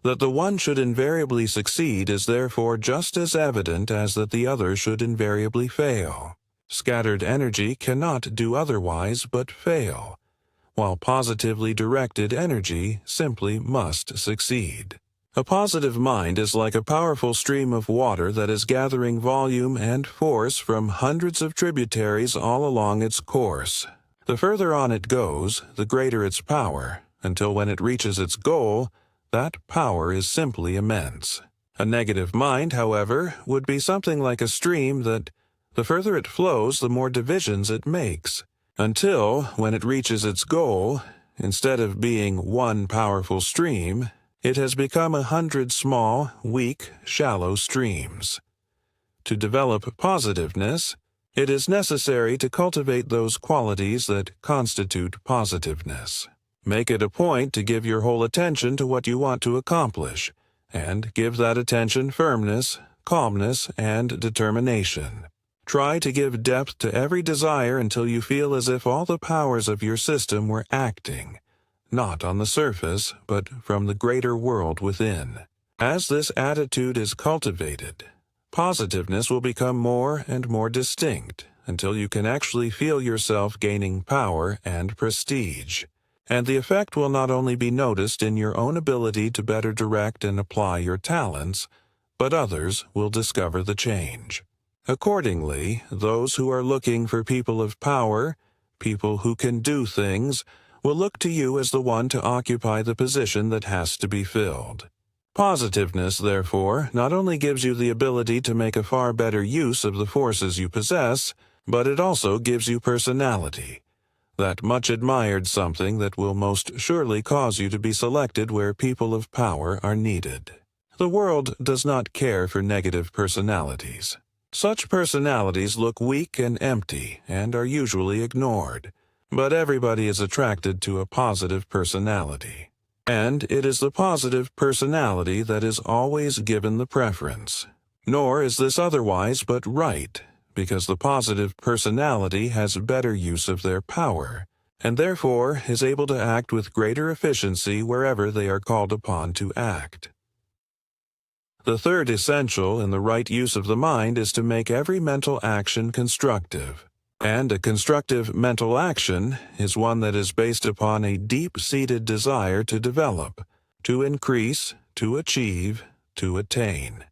That the one should invariably succeed is therefore just as evident as that the other should invariably fail. Scattered energy cannot do otherwise but fail, while positively directed energy simply must succeed. A positive mind is like a powerful stream of water that is gathering volume and force from hundreds of tributaries all along its course. The further on it goes, the greater its power, until when it reaches its goal, that power is simply immense. A negative mind, however, would be something like a stream that, the further it flows, the more divisions it makes, until, when it reaches its goal, instead of being one powerful stream, it has become 100 small, weak, shallow streams. To develop positiveness, it is necessary to cultivate those qualities that constitute positiveness. Make it a point to give your whole attention to what you want to accomplish, and give that attention firmness, calmness, and determination. Try to give depth to every desire until you feel as if all the powers of your system were acting, not on the surface, but from the greater world within. As this attitude is cultivated, positiveness will become more and more distinct until you can actually feel yourself gaining power and prestige. And the effect will not only be noticed in your own ability to better direct and apply your talents, but others will discover the change. Accordingly, those who are looking for people of power, people who can do things, will look to you as the one to occupy the position that has to be filled. Positiveness, therefore, not only gives you the ability to make a far better use of the forces you possess, but it also gives you personality, that much admired something that will most surely cause you to be selected where people of power are needed. The world does not care for negative personalities. Such personalities look weak and empty and are usually ignored, but everybody is attracted to a positive personality. And it is the positive personality that is always given the preference. Nor is this otherwise but right, because the positive personality has better use of their power, and therefore is able to act with greater efficiency wherever they are called upon to act. The third essential in the right use of the mind is to make every mental action constructive. And a constructive mental action is one that is based upon a deep-seated desire to develop, to increase, to achieve, to attain.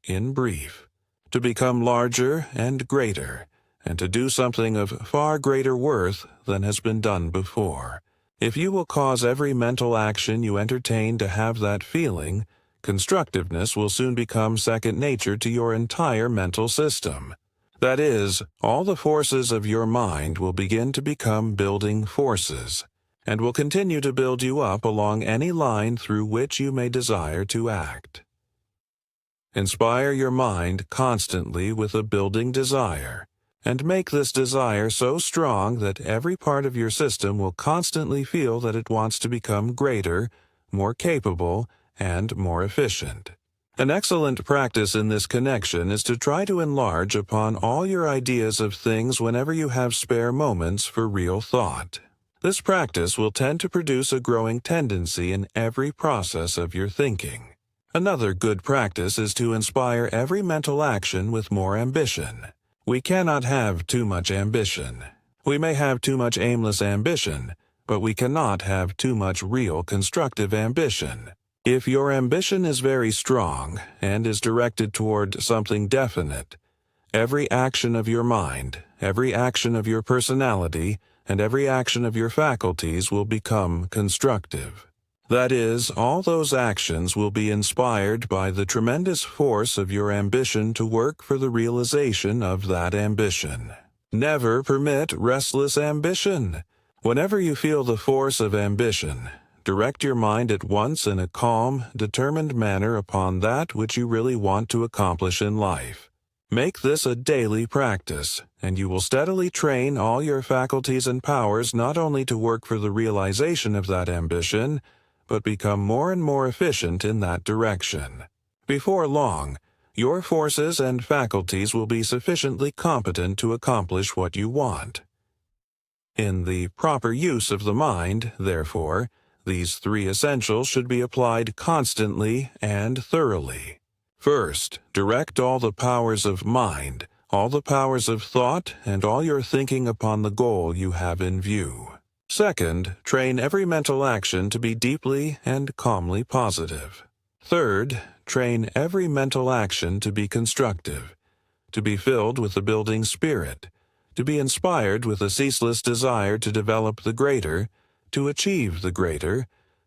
In brief, to become larger and greater, and to do something of far greater worth than has been done before. If you will cause every mental action you entertain to have that feeling, constructiveness will soon become second nature to your entire mental system. That is, all the forces of your mind will begin to become building forces, and will continue to build you up along any line through which you may desire to act. Inspire your mind constantly with a building desire, and make this desire so strong that every part of your system will constantly feel that it wants to become greater, more capable, and more efficient. An excellent practice in this connection is to try to enlarge upon all your ideas of things whenever you have spare moments for real thought. This practice will tend to produce a growing tendency in every process of your thinking. Another good practice is to inspire every mental action with more ambition. We cannot have too much ambition. We may have too much aimless ambition, but we cannot have too much real constructive ambition. If your ambition is very strong and is directed toward something definite, every action of your mind, every action of your personality, and every action of your faculties will become constructive. That is, all those actions will be inspired by the tremendous force of your ambition to work for the realization of that ambition. Never permit restless ambition. Whenever you feel the force of ambition, direct your mind at once in a calm, determined manner upon that which you really want to accomplish in life. Make this a daily practice, and you will steadily train all your faculties and powers not only to work for the realization of that ambition, but become more and more efficient in that direction. Before long, your forces and faculties will be sufficiently competent to accomplish what you want. In the proper use of the mind, therefore, these three essentials should be applied constantly and thoroughly. First, direct all the powers of mind, all the powers of thought, and all your thinking upon the goal you have in view. Second, train every mental action to be deeply and calmly positive. Third, train every mental action to be constructive, to be filled with the building spirit, to be inspired with a ceaseless desire to develop the greater, to achieve the greater,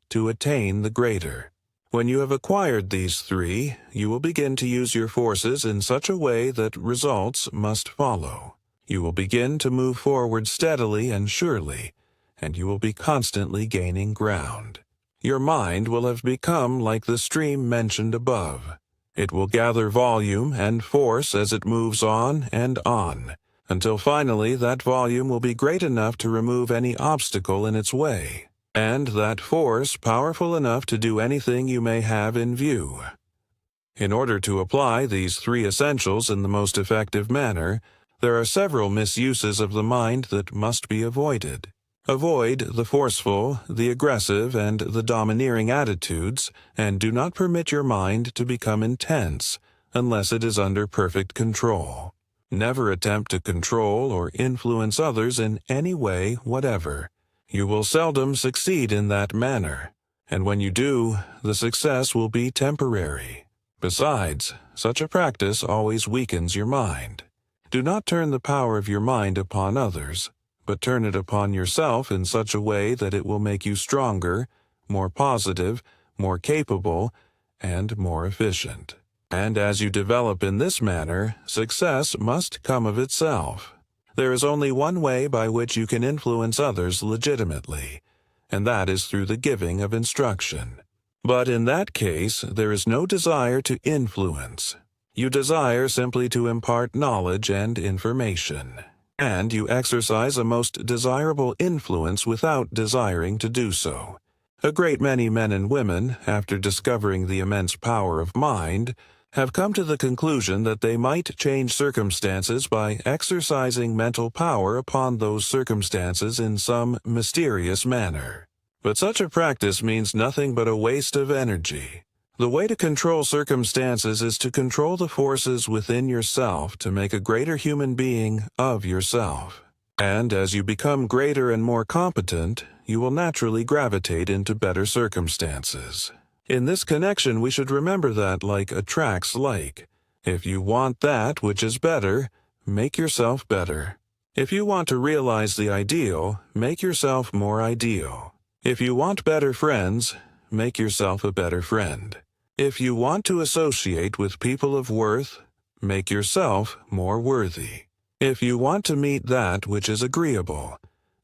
to attain the greater. When you have acquired these three, you will begin to use your forces in such a way that results must follow. You will begin to move forward steadily and surely, and you will be constantly gaining ground. Your mind will have become like the stream mentioned above. It will gather volume and force as it moves on, until finally that volume will be great enough to remove any obstacle in its way, and that force powerful enough to do anything you may have in view. In order to apply these three essentials in the most effective manner, there are several misuses of the mind that must be avoided. Avoid the forceful, the aggressive, and the domineering attitudes, and do not permit your mind to become intense unless it is under perfect control. Never attempt to control or influence others in any way whatever. You will seldom succeed in that manner, and when you do, the success will be temporary. Besides, such a practice always weakens your mind. Do not turn the power of your mind upon others, but turn it upon yourself in such a way that it will make you stronger, more positive, more capable, and more efficient. And as you develop in this manner, success must come of itself. There is only one way by which you can influence others legitimately, and that is through the giving of instruction. But in that case, there is no desire to influence. You desire simply to impart knowledge and information, and you exercise a most desirable influence without desiring to do so. A great many men and women, after discovering the immense power of mind, have come to the conclusion that they might change circumstances by exercising mental power upon those circumstances in some mysterious manner. But such a practice means nothing but a waste of energy. The way to control circumstances is to control the forces within yourself to make a greater human being of yourself. And as you become greater and more competent, you will naturally gravitate into better circumstances. In this connection, we should remember that like attracts like. If you want that which is better, make yourself better. If you want to realize the ideal, make yourself more ideal. If you want better friends, make yourself a better friend. If you want to associate with people of worth, make yourself more worthy. If you want to meet that which is agreeable,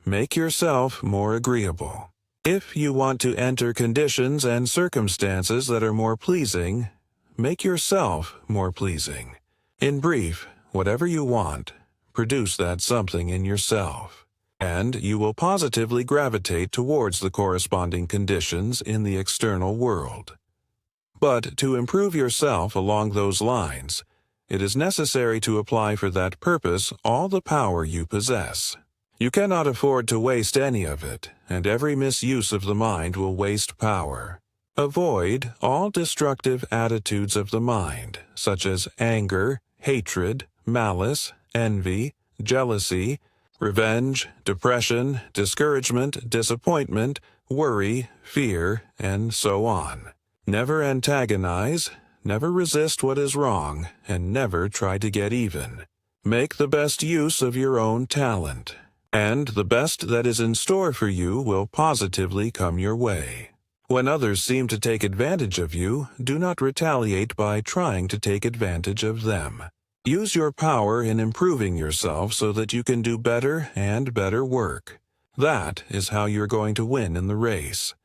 make yourself more agreeable. If you want to enter conditions and circumstances that are more pleasing, make yourself more pleasing. In brief, whatever you want, produce that something in yourself, and you will positively gravitate towards the corresponding conditions in the external world. But to improve yourself along those lines, it is necessary to apply for that purpose all the power you possess. You cannot afford to waste any of it, and every misuse of the mind will waste power. Avoid all destructive attitudes of the mind, such as anger, hatred, malice, envy, jealousy, revenge, depression, discouragement, disappointment, worry, fear, and so on. Never antagonize, never resist what is wrong, and never try to get even. Make the best use of your own talent, and the best that is in store for you will positively come your way. When others seem to take advantage of you, do not retaliate by trying to take advantage of them. Use your power in improving yourself so that you can do better and better work. That is how you're going to win in the race.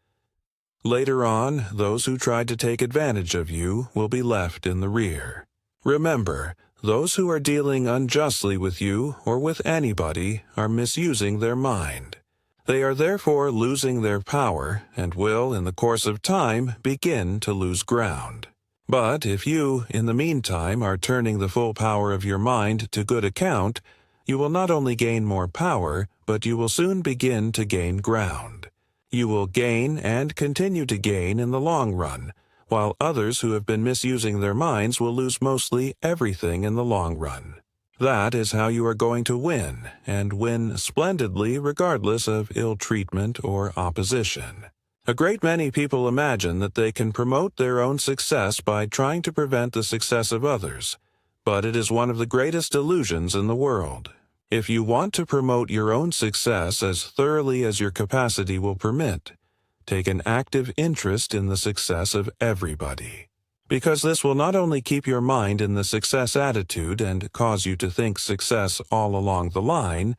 Later on, those who tried to take advantage of you will be left in the rear. Remember, those who are dealing unjustly with you or with anybody are misusing their mind. They are therefore losing their power and will, in the course of time, begin to lose ground. But if you, in the meantime, are turning the full power of your mind to good account, you will not only gain more power, but you will soon begin to gain ground. You will gain and continue to gain in the long run, while others who have been misusing their minds will lose mostly everything in the long run. That is how you are going to win, and win splendidly regardless of ill treatment or opposition. A great many people imagine that they can promote their own success by trying to prevent the success of others, but it is one of the greatest illusions in the world. If you want to promote your own success as thoroughly as your capacity will permit, take an active interest in the success of everybody. Because this will not only keep your mind in the success attitude and cause you to think success all along the line,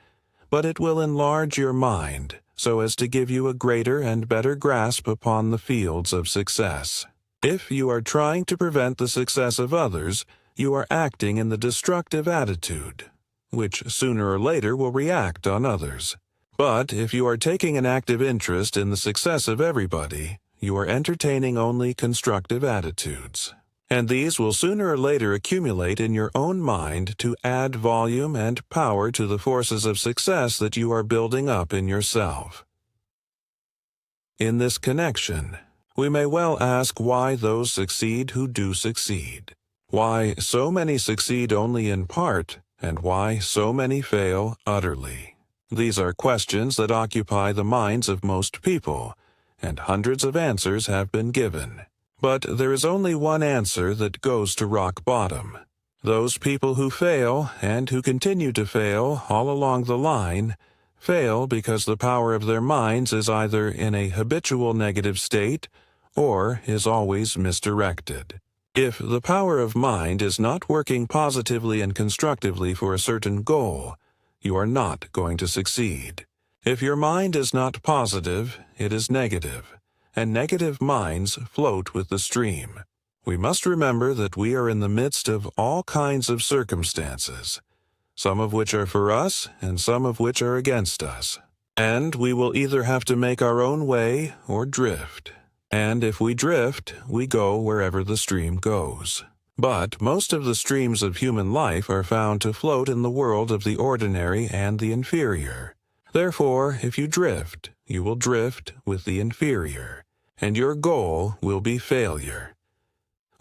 but it will enlarge your mind so as to give you a greater and better grasp upon the fields of success. If you are trying to prevent the success of others, you are acting in the destructive attitude, which sooner or later will react on others. But if you are taking an active interest in the success of everybody, you are entertaining only constructive attitudes. And these will sooner or later accumulate in your own mind to add volume and power to the forces of success that you are building up in yourself. In this connection, we may well ask why those succeed who do succeed, why so many succeed only in part, and why so many fail utterly. These are questions that occupy the minds of most people, and hundreds of answers have been given. But there is only one answer that goes to rock bottom. Those people who fail, and who continue to fail all along the line, fail because the power of their minds is either in a habitual negative state, or is always misdirected. If the power of mind is not working positively and constructively for a certain goal, you are not going to succeed. If your mind is not positive, it is negative, and negative minds float with the stream. We must remember that we are in the midst of all kinds of circumstances, some of which are for us and some of which are against us. And we will either have to make our own way or drift. And if we drift, we go wherever the stream goes. But most of the streams of human life are found to float in the world of the ordinary and the inferior. Therefore, if you drift, you will drift with the inferior, and your goal will be failure.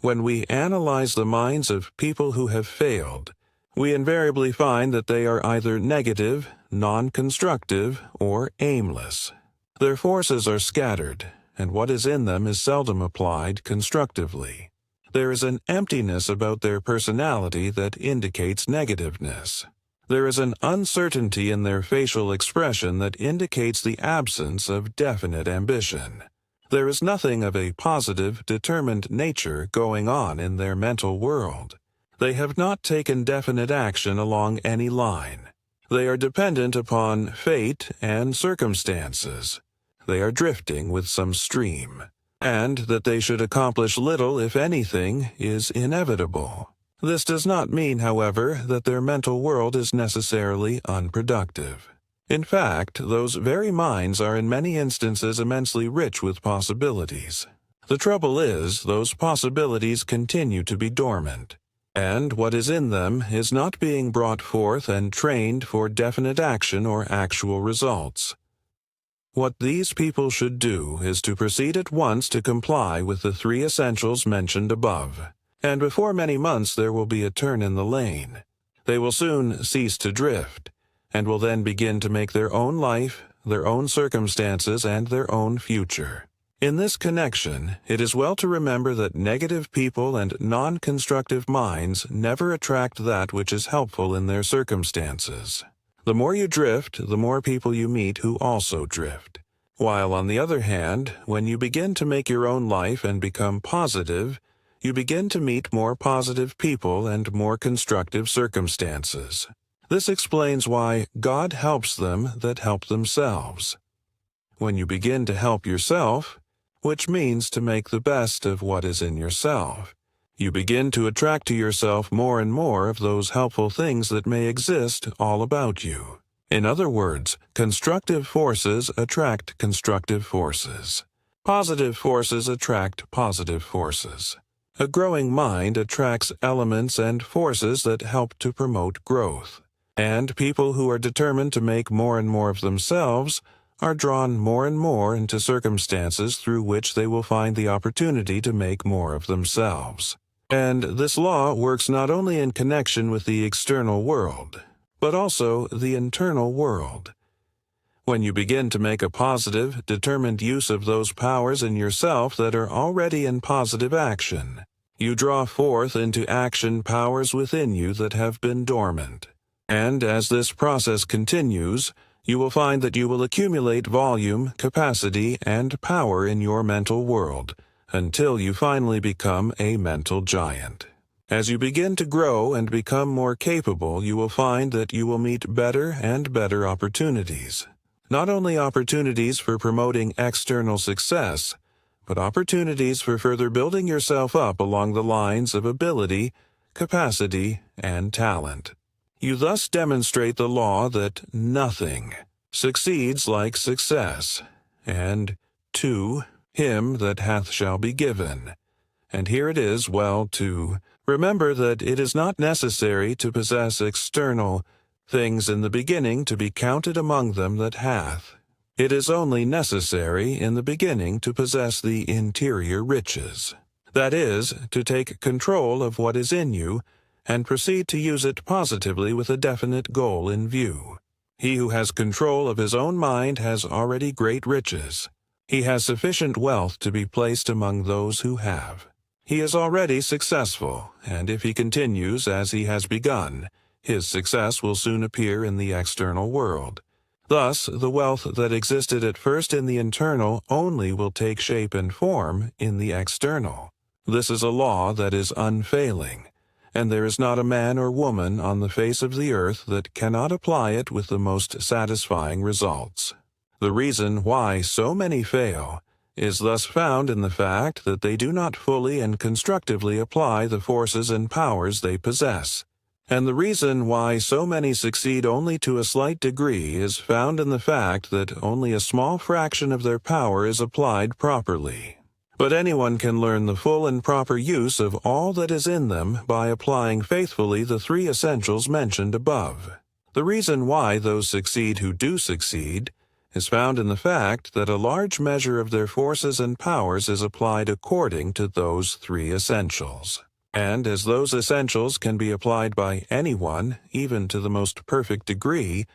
When we analyze the minds of people who have failed, we invariably find that they are either negative, non-constructive, or aimless. Their forces are scattered, and what is in them is seldom applied constructively. There is an emptiness about their personality that indicates negativeness. There is an uncertainty in their facial expression that indicates the absence of definite ambition. There is nothing of a positive, determined nature going on in their mental world. They have not taken definite action along any line. They are dependent upon fate and circumstances. They are drifting with some stream. And that they should accomplish little, if anything, is inevitable. This does not mean, however, that their mental world is necessarily unproductive. In fact, those very minds are in many instances immensely rich with possibilities. The trouble is, those possibilities continue to be dormant, and what is in them is not being brought forth and trained for definite action or actual results. What these people should do is to proceed at once to comply with the 3 essentials mentioned above. And before many months there will be a turn in the lane. They will soon cease to drift, and will then begin to make their own life, their own circumstances, and their own future. In this connection, it is well to remember that negative people and non-constructive minds never attract that which is helpful in their circumstances. The more you drift, the more people you meet who also drift. While on the other hand, when you begin to make your own life and become positive, you begin to meet more positive people and more constructive circumstances. This explains why God helps them that help themselves. When you begin to help yourself, which means to make the best of what is in yourself, you begin to attract to yourself more and more of those helpful things that may exist all about you. In other words, constructive forces attract constructive forces. Positive forces attract positive forces. A growing mind attracts elements and forces that help to promote growth. And people who are determined to make more and more of themselves are drawn more and more into circumstances through which they will find the opportunity to make more of themselves. And this law works not only in connection with the external world, but also the internal world. When you begin to make a positive, determined use of those powers in yourself that are already in positive action, you draw forth into action powers within you that have been dormant. And as this process continues, you will find that you will accumulate volume, capacity, and power in your mental world, until you finally become a mental giant. As you begin to grow and become more capable, you will find that you will meet better and better opportunities. Not only opportunities for promoting external success, but opportunities for further building yourself up along the lines of ability, capacity, and talent. You thus demonstrate the law that nothing succeeds like success, and 2. Him that hath shall be given. And here it is well to remember that it is not necessary to possess external things in the beginning to be counted among them that hath. It is only necessary in the beginning to possess the interior riches. That is, to take control of what is in you and proceed to use it positively with a definite goal in view. He who has control of his own mind has already great riches. He has sufficient wealth to be placed among those who have. He is already successful, and if he continues as he has begun, his success will soon appear in the external world. Thus, the wealth that existed at first in the internal only will take shape and form in the external. This is a law that is unfailing, and there is not a man or woman on the face of the earth that cannot apply it with the most satisfying results. The reason why so many fail is thus found in the fact that they do not fully and constructively apply the forces and powers they possess. And the reason why so many succeed only to a slight degree is found in the fact that only a small fraction of their power is applied properly. But anyone can learn the full and proper use of all that is in them by applying faithfully the 3 essentials mentioned above. The reason why those succeed who do succeed is found in the fact that a large measure of their forces and powers is applied according to those three essentials. And as those essentials can be applied by anyone, even to the most perfect degree,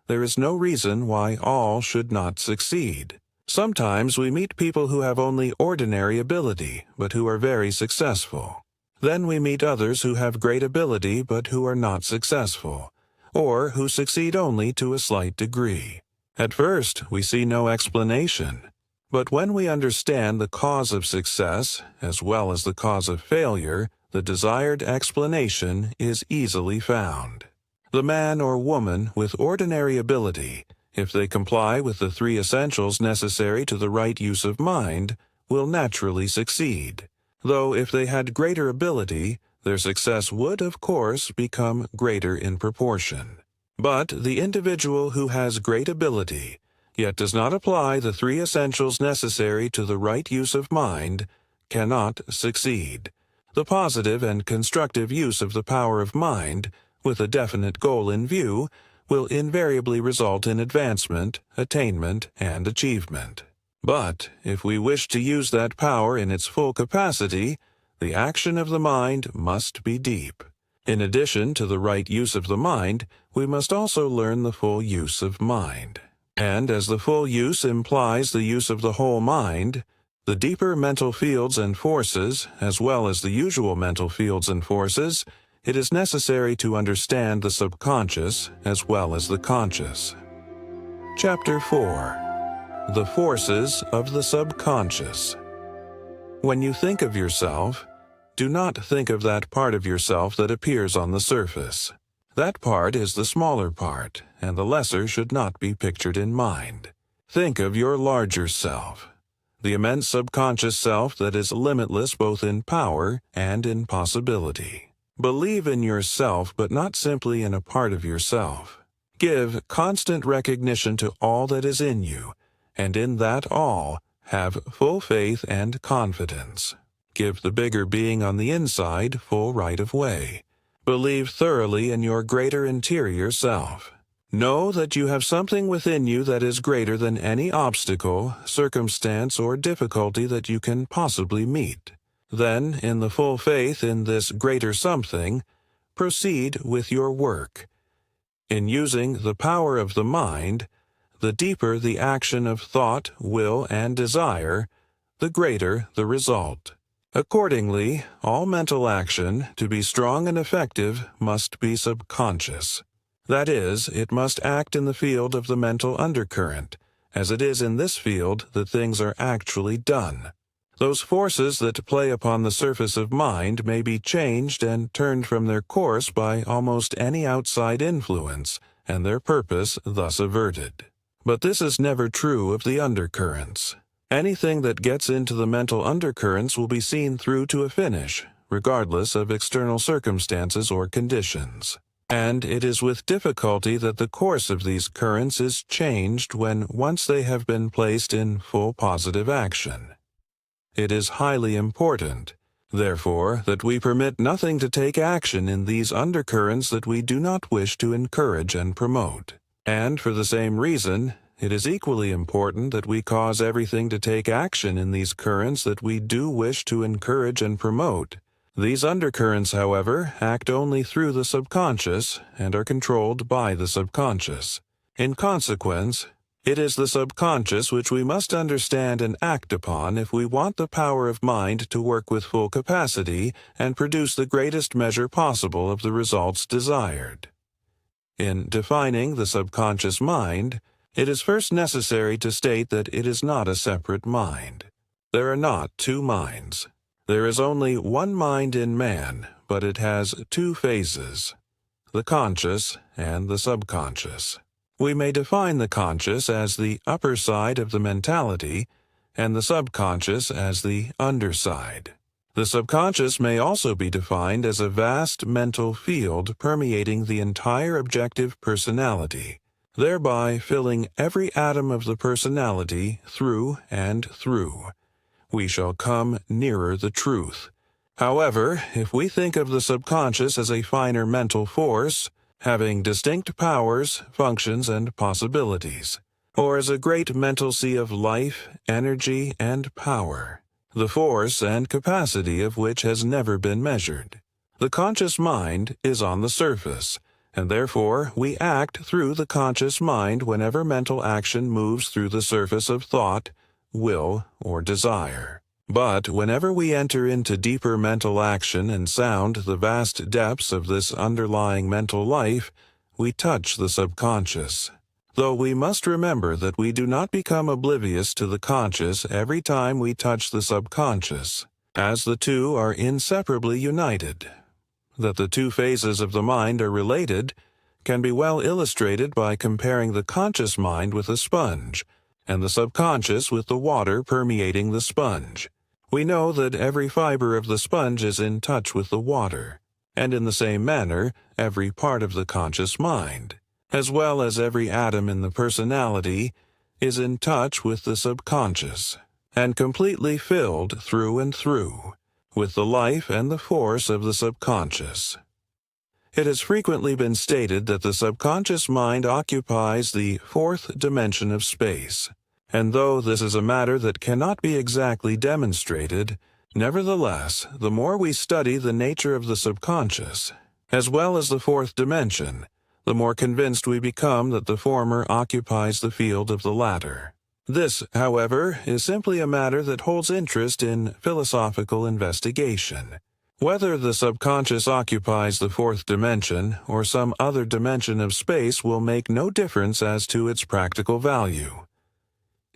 there is no reason why all should not succeed. Sometimes we meet people who have only ordinary ability, but who are very successful. Then we meet others who have great ability, but who are not successful, or who succeed only to a slight degree. At first, we see no explanation. But when we understand the cause of success, as well as the cause of failure, the desired explanation is easily found. The man or woman with ordinary ability, if they comply with the three essentials necessary to the right use of mind, will naturally succeed. Though if they had greater ability, their success would, of course, become greater in proportion. But the individual who has great ability, yet does not apply the three essentials necessary to the right use of mind, cannot succeed. The positive and constructive use of the power of mind, with a definite goal in view, will invariably result in advancement, attainment, and achievement. But if we wish to use that power in its full capacity, the action of the mind must be deep. In addition to the right use of the mind, we must also learn the full use of mind. And as the full use implies the use of the whole mind, the deeper mental fields and forces, as well as the usual mental fields and forces, it is necessary to understand the subconscious as well as the conscious. Chapter 4. The Forces of the Subconscious. When you think of yourself, do not think of that part of yourself that appears on the surface. That part is the smaller part, and the lesser should not be pictured in mind. Think of your larger self, the immense subconscious self that is limitless both in power and in possibility. Believe in yourself, but not simply in a part of yourself. Give constant recognition to all that is in you, and in that all, have full faith and confidence. Give the bigger being on the inside full right of way. Believe thoroughly in your greater interior self. Know that you have something within you that is greater than any obstacle, circumstance, or difficulty that you can possibly meet. Then, in the full faith in this greater something, proceed with your work. In using the power of the mind, the deeper the action of thought, will, and desire, the greater the result. Accordingly, all mental action, to be strong and effective, must be subconscious. That is, it must act in the field of the mental undercurrent, as it is in this field that things are actually done. Those forces that play upon the surface of mind may be changed and turned from their course by almost any outside influence, and their purpose thus averted. But this is never true of the undercurrents. Anything that gets into the mental undercurrents will be seen through to a finish, regardless of external circumstances or conditions. And it is with difficulty that the course of these currents is changed when once they have been placed in full positive action. It is highly important, therefore, that we permit nothing to take action in these undercurrents that we do not wish to encourage and promote. And for the same reason, it is equally important that we cause everything to take action in these currents that we do wish to encourage and promote. These undercurrents, however, act only through the subconscious and are controlled by the subconscious. In consequence, it is the subconscious which we must understand and act upon if we want the power of mind to work with full capacity and produce the greatest measure possible of the results desired. In defining the subconscious mind, it is first necessary to state that it is not a separate mind. There are not two minds. There is only one mind in man, but it has two phases, the conscious and the subconscious. We may define the conscious as the upper side of the mentality, and the subconscious as the underside. The subconscious may also be defined as a vast mental field permeating the entire objective personality, thereby filling every atom of the personality through and through. We shall come nearer the truth. However, if we think of the subconscious as a finer mental force, having distinct powers, functions, and possibilities, or as a great mental sea of life, energy, and power, the force and capacity of which has never been measured. The conscious mind is on the surface, and therefore we act through the conscious mind whenever mental action moves through the surface of thought, will, or desire. But whenever we enter into deeper mental action and sound the vast depths of this underlying mental life, we touch the subconscious. Though we must remember that we do not become oblivious to the conscious every time we touch the subconscious, as the two are inseparably united. That the two phases of the mind are related can be well illustrated by comparing the conscious mind with a sponge, and the subconscious with the water permeating the sponge. We know that every fiber of the sponge is in touch with the water, and in the same manner, every part of the conscious mind, as well as every atom in the personality, is in touch with the subconscious, and completely filled through and through with the life and the force of the subconscious. It has frequently been stated that the subconscious mind occupies the fourth dimension of space, and though this is a matter that cannot be exactly demonstrated, nevertheless, the more we study the nature of the subconscious, as well as the fourth dimension, the more convinced we become that the former occupies the field of the latter. This, however, is simply a matter that holds interest in philosophical investigation. Whether the subconscious occupies the fourth dimension or some other dimension of space will make no difference as to its practical value.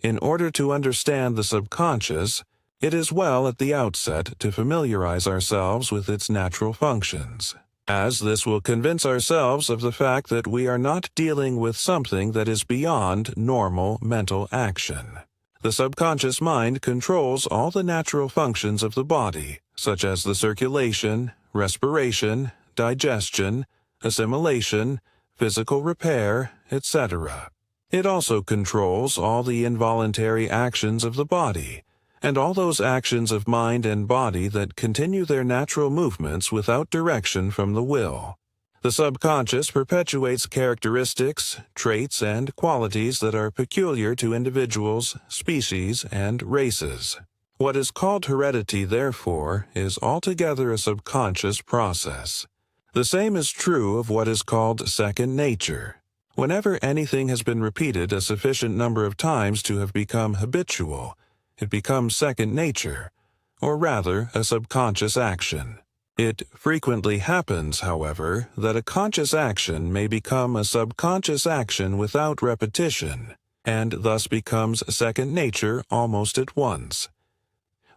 In order to understand the subconscious, it is well at the outset to familiarize ourselves with its natural functions, as this will convince ourselves of the fact that we are not dealing with something that is beyond normal mental action. The subconscious mind controls all the natural functions of the body, such as the circulation, respiration, digestion, assimilation, physical repair, etc. It also controls all the involuntary actions of the body, and all those actions of mind and body that continue their natural movements without direction from the will. The subconscious perpetuates characteristics, traits, and qualities that are peculiar to individuals, species, and races. What is called heredity, therefore, is altogether a subconscious process. The same is true of what is called second nature. Whenever anything has been repeated a sufficient number of times to have become habitual, it becomes second nature, or rather a subconscious action. It frequently happens, however, that a conscious action may become a subconscious action without repetition, and thus becomes second nature almost at once.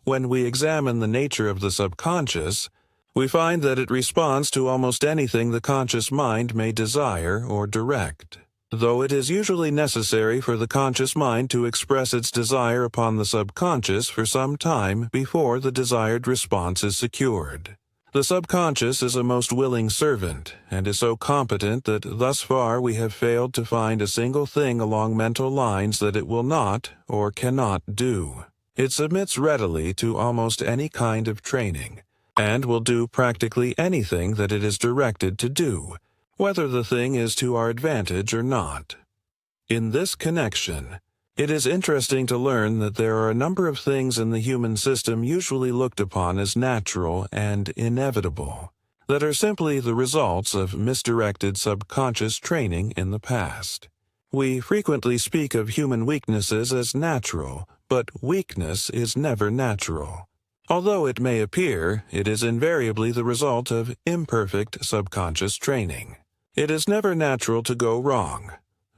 When we examine the nature of the subconscious, we find that it responds to almost anything the conscious mind may desire or direct. Though it is usually necessary for the conscious mind to express its desire upon the subconscious for some time before the desired response is secured. The subconscious is a most willing servant, and is so competent that thus far we have failed to find a single thing along mental lines that it will not or cannot do. It submits readily to almost any kind of training, and will do practically anything that it is directed to do, whether the thing is to our advantage or not. In this connection, it is interesting to learn that there are a number of things in the human system usually looked upon as natural and inevitable, that are simply the results of misdirected subconscious training in the past. We frequently speak of human weaknesses as natural, but weakness is never natural. Although it may appear, it is invariably the result of imperfect subconscious training. It is never natural to go wrong,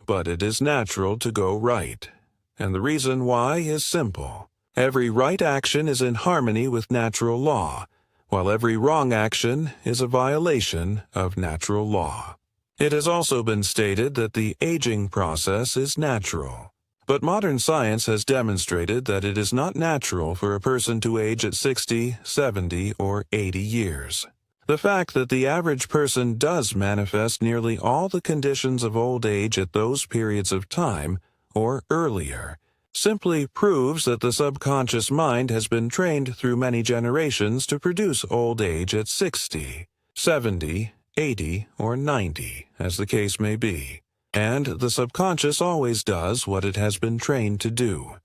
but it is natural to go right. And the reason why is simple. Every right action is in harmony with natural law, while every wrong action is a violation of natural law. It has also been stated that the aging process is natural, but modern science has demonstrated that it is not natural for a person to age at 60, 70, or 80 years. The fact that the average person does manifest nearly all the conditions of old age at those periods of time, or earlier, simply proves that the subconscious mind has been trained through many generations to produce old age at 60, 70, 80, or 90, as the case may be. And the subconscious always does what it has been trained to do.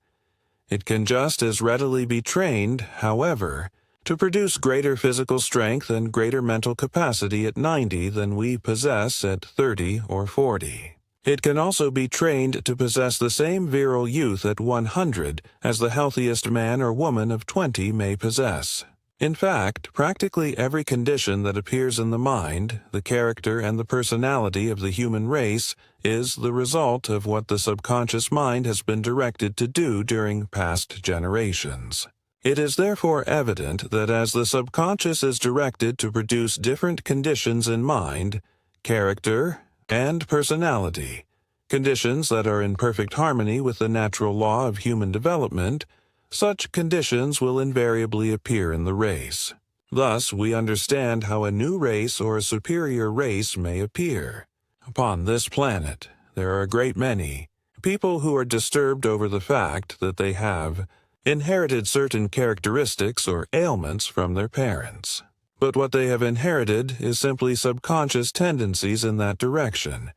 It can just as readily be trained, however, to produce greater physical strength and greater mental capacity at 90 than we possess at 30 or 40. It can also be trained to possess the same virile youth at 100 as the healthiest man or woman of 20 may possess. In fact, practically every condition that appears in the mind, the character, and the personality of the human race is the result of what the subconscious mind has been directed to do during past generations. It is therefore evident that as the subconscious is directed to produce different conditions in mind, character, and personality, conditions that are in perfect harmony with the natural law of human development, such conditions will invariably appear in the race. Thus, we understand how a new race or a superior race may appear. Upon this planet, there are a great many people who are disturbed over the fact that they have inherited certain characteristics or ailments from their parents. But what they have inherited is simply subconscious tendencies in that direction,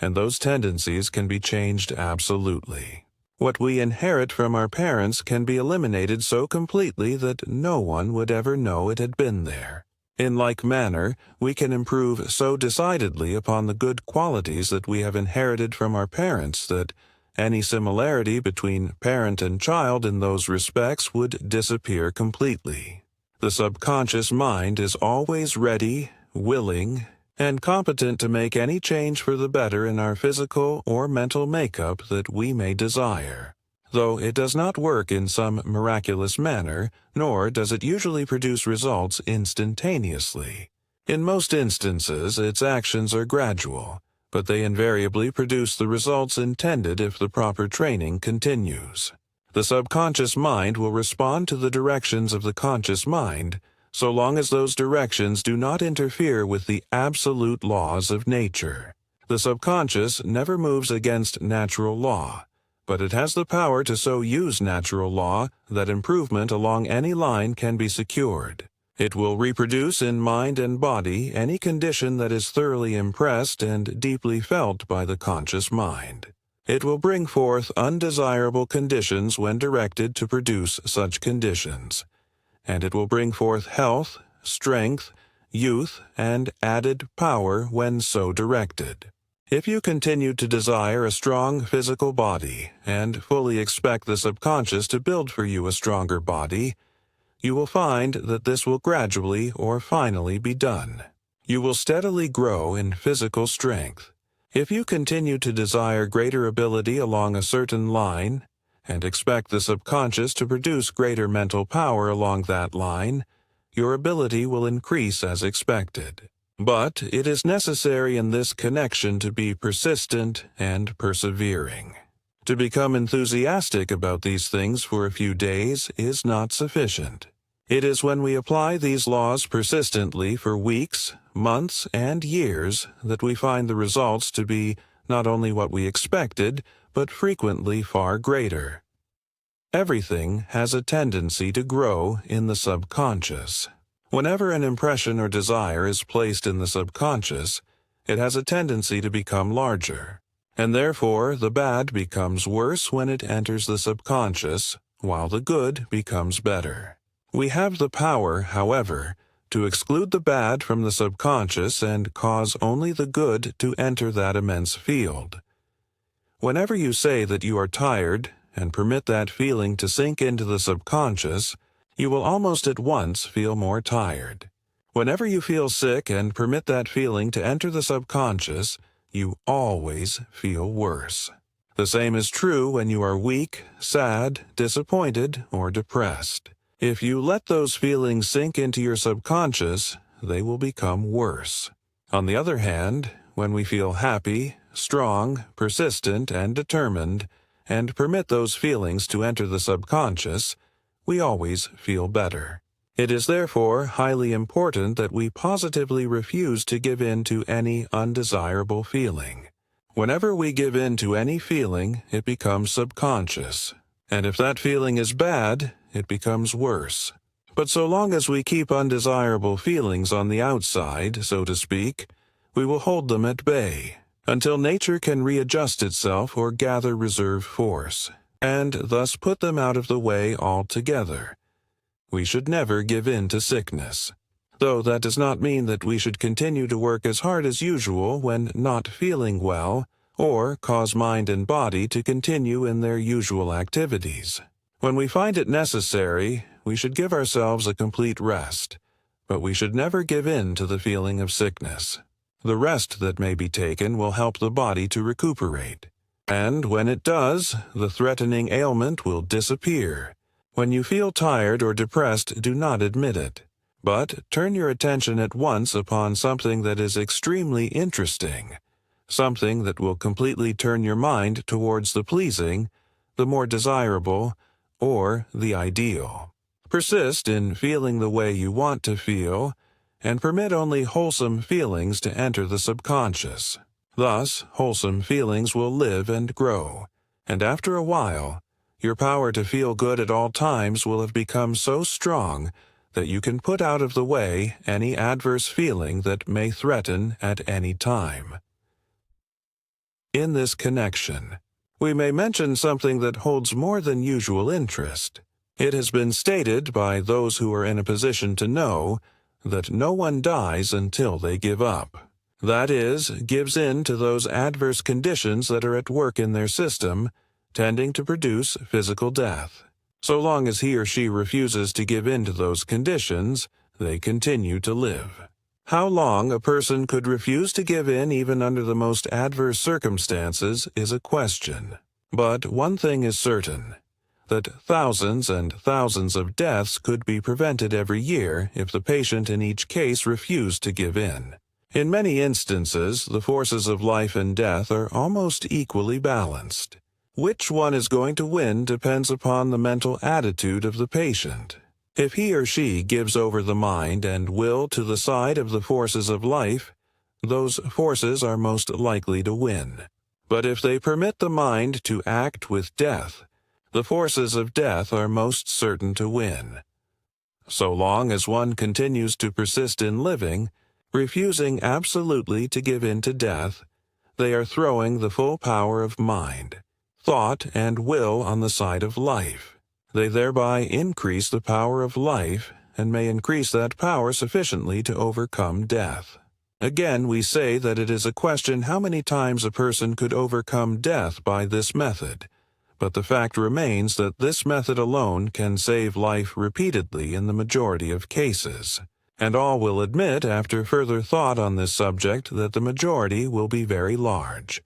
and those tendencies can be changed absolutely. What we inherit from our parents can be eliminated so completely that no one would ever know it had been there. In like manner, we can improve so decidedly upon the good qualities that we have inherited from our parents that any similarity between parent and child in those respects would disappear completely. The subconscious mind is always ready, willing, and competent to make any change for the better in our physical or mental makeup that we may desire. Though it does not work in some miraculous manner, nor does it usually produce results instantaneously. In most instances, its actions are gradual, but they invariably produce the results intended if the proper training continues. The subconscious mind will respond to the directions of the conscious mind, so long as those directions do not interfere with the absolute laws of nature. The subconscious never moves against natural law, but it has the power to so use natural law that improvement along any line can be secured. It will reproduce in mind and body any condition that is thoroughly impressed and deeply felt by the conscious mind. It will bring forth undesirable conditions when directed to produce such conditions, and it will bring forth health, strength, youth, and added power when so directed. If you continue to desire a strong physical body and fully expect the subconscious to build for you a stronger body, you will find that this will gradually or finally be done. You will steadily grow in physical strength. If you continue to desire greater ability along a certain line, and expect the subconscious to produce greater mental power along that line, your ability will increase as expected. But it is necessary in this connection to be persistent and persevering. To become enthusiastic about these things for a few days is not sufficient. It is when we apply these laws persistently for weeks, months, and years that we find the results to be not only what we expected, but frequently far greater. Everything has a tendency to grow in the subconscious. Whenever an impression or desire is placed in the subconscious, it has a tendency to become larger, and therefore the bad becomes worse when it enters the subconscious, while the good becomes better. We have the power, however, to exclude the bad from the subconscious and cause only the good to enter that immense field. Whenever you say that you are tired and permit that feeling to sink into the subconscious, you will almost at once feel more tired. Whenever you feel sick and permit that feeling to enter the subconscious, you always feel worse. The same is true when you are weak, sad, disappointed, or depressed. If you let those feelings sink into your subconscious, they will become worse. On the other hand, when we feel happy, strong, persistent, and determined, and permit those feelings to enter the subconscious, we always feel better. It is therefore highly important that we positively refuse to give in to any undesirable feeling. Whenever we give in to any feeling, it becomes subconscious, and if that feeling is bad, it becomes worse. But so long as we keep undesirable feelings on the outside, so to speak, we will hold them at bay, until nature can readjust itself or gather reserve force, and thus put them out of the way altogether. We should never give in to sickness, though that does not mean that we should continue to work as hard as usual when not feeling well, or cause mind and body to continue in their usual activities. When we find it necessary, we should give ourselves a complete rest, but we should never give in to the feeling of sickness. The rest that may be taken will help the body to recuperate, and when it does, the threatening ailment will disappear. When you feel tired or depressed, do not admit it, but turn your attention at once upon something that is extremely interesting, something that will completely turn your mind towards the pleasing, the more desirable, or the ideal. Persist in feeling the way you want to feel, and permit only wholesome feelings to enter the subconscious. Thus, wholesome feelings will live and grow, and after a while, your power to feel good at all times will have become so strong that you can put out of the way any adverse feeling that may threaten at any time. In this connection, we may mention something that holds more than usual interest. It has been stated by those who are in a position to know that no one dies until they give up. That is, gives in to those adverse conditions that are at work in their system, tending to produce physical death. So long as he or she refuses to give in to those conditions, they continue to live. How long a person could refuse to give in even under the most adverse circumstances is a question. But one thing is certain, that thousands and thousands of deaths could be prevented every year if the patient in each case refused to give in. In many instances, the forces of life and death are almost equally balanced. Which one is going to win depends upon the mental attitude of the patient. If he or she gives over the mind and will to the side of the forces of life, those forces are most likely to win. But if they permit the mind to act with death, the forces of death are most certain to win. So long as one continues to persist in living, refusing absolutely to give in to death, they are throwing the full power of mind, thought, and will on the side of life. They thereby increase the power of life and may increase that power sufficiently to overcome death. Again, we say that it is a question how many times a person could overcome death by this method, but the fact remains that this method alone can save life repeatedly in the majority of cases, and all will admit after further thought on this subject that the majority will be very large.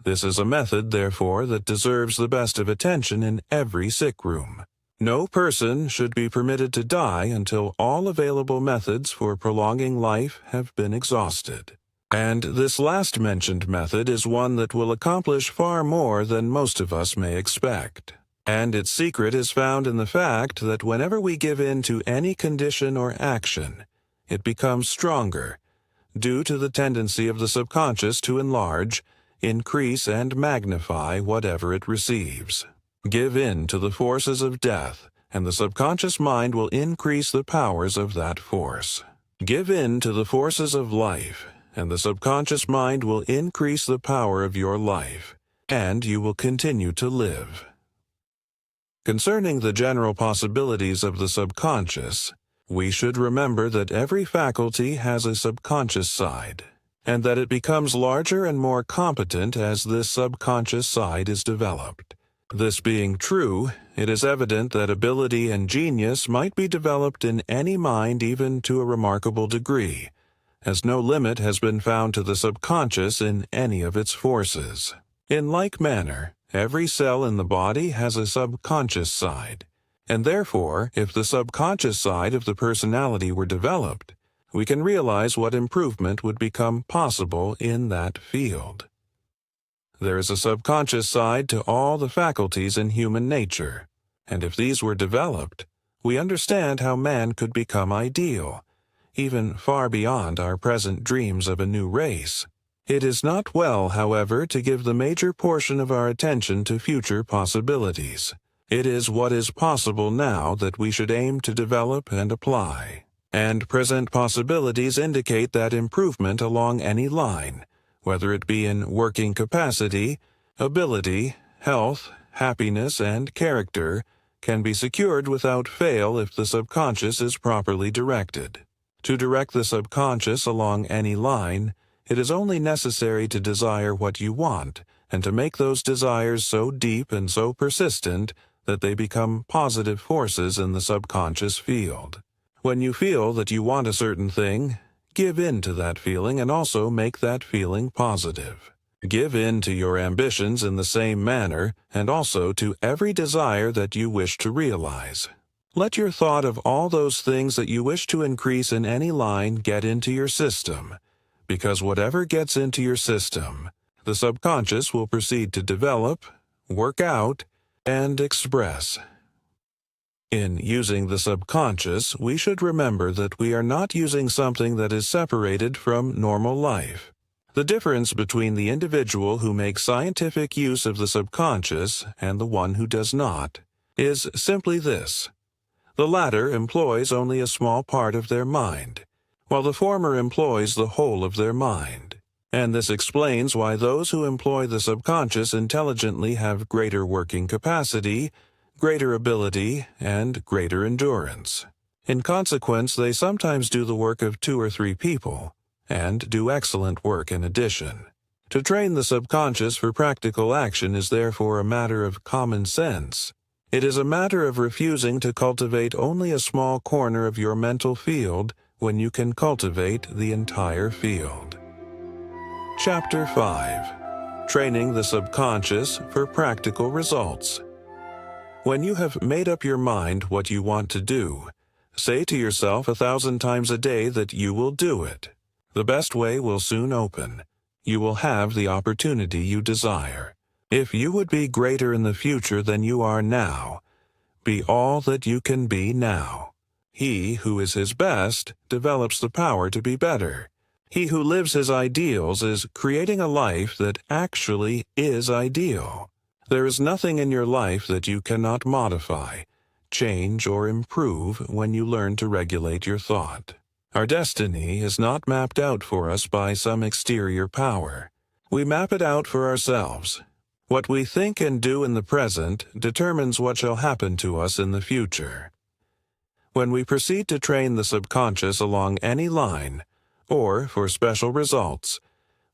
This is a method, therefore, that deserves the best of attention in every sick room. No person should be permitted to die until all available methods for prolonging life have been exhausted. And this last mentioned method is one that will accomplish far more than most of us may expect. And its secret is found in the fact that whenever we give in to any condition or action, it becomes stronger, due to the tendency of the subconscious to enlarge, increase, and magnify whatever it receives. Give in to the forces of death, and the subconscious mind will increase the powers of that force. Give in to the forces of life, and the subconscious mind will increase the power of your life, and you will continue to live. Concerning the general possibilities of the subconscious, we should remember that every faculty has a subconscious side, and that it becomes larger and more competent as this subconscious side is developed. This being true, it is evident that ability and genius might be developed in any mind even to a remarkable degree, as no limit has been found to the subconscious in any of its forces. In like manner, every cell in the body has a subconscious side, and therefore, if the subconscious side of the personality were developed, we can realize what improvement would become possible in that field. There is a subconscious side to all the faculties in human nature, and if these were developed, we understand how man could become ideal, even far beyond our present dreams of a new race. It is not well, however, to give the major portion of our attention to future possibilities. It is what is possible now that we should aim to develop and apply. And present possibilities indicate that improvement along any line, whether it be in working capacity, ability, health, happiness, and character, can be secured without fail if the subconscious is properly directed. To direct the subconscious along any line, it is only necessary to desire what you want, and to make those desires so deep and so persistent that they become positive forces in the subconscious field. When you feel that you want a certain thing, give in to that feeling and also make that feeling positive. Give in to your ambitions in the same manner and also to every desire that you wish to realize. Let your thought of all those things that you wish to increase in any line get into your system, because whatever gets into your system, the subconscious will proceed to develop, work out, and express. In using the subconscious, we should remember that we are not using something that is separated from normal life. The difference between the individual who makes scientific use of the subconscious and the one who does not is simply this. The latter employs only a small part of their mind, while the former employs the whole of their mind. And this explains why those who employ the subconscious intelligently have greater working capacity, greater ability, and greater endurance. In consequence, they sometimes do the work of 2 or 3 people, and do excellent work in addition. To train the subconscious for practical action is therefore a matter of common sense. It is a matter of refusing to cultivate only a small corner of your mental field when you can cultivate the entire field. Chapter 5. Training the Subconscious for Practical Results. When you have made up your mind what you want to do, say to yourself 1,000 times a day that you will do it. The best way will soon open. You will have the opportunity you desire. If you would be greater in the future than you are now, be all that you can be now. He who is his best develops the power to be better. He who lives his ideals is creating a life that actually is ideal. There is nothing in your life that you cannot modify, change, or improve when you learn to regulate your thought. Our destiny is not mapped out for us by some exterior power. We map it out for ourselves. What we think and do in the present determines what shall happen to us in the future. When we proceed to train the subconscious along any line, or for special results,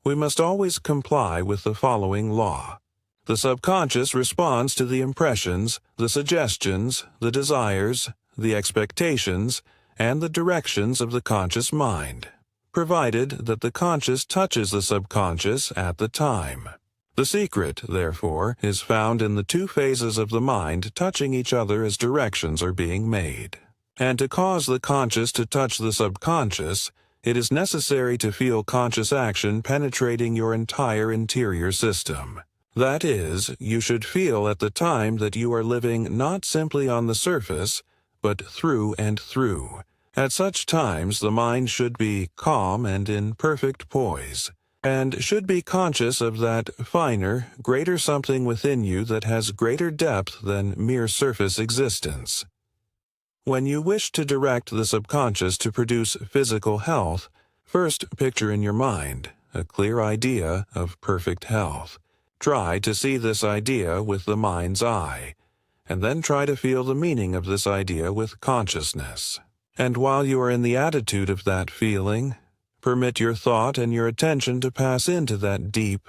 we must always comply with the following law. The subconscious responds to the impressions, the suggestions, the desires, the expectations, and the directions of the conscious mind, provided that the conscious touches the subconscious at the time. The secret, therefore, is found in the 2 phases of the mind touching each other as directions are being made. And to cause the conscious to touch the subconscious, it is necessary to feel conscious action penetrating your entire interior system. That is, you should feel at the time that you are living not simply on the surface, but through and through. At such times the mind should be calm and in perfect poise, and should be conscious of that finer, greater something within you that has greater depth than mere surface existence. When you wish to direct the subconscious to produce physical health, first picture in your mind a clear idea of perfect health. Try to see this idea with the mind's eye, and then try to feel the meaning of this idea with consciousness. And while you are in the attitude of that feeling, permit your thought and your attention to pass into that deep,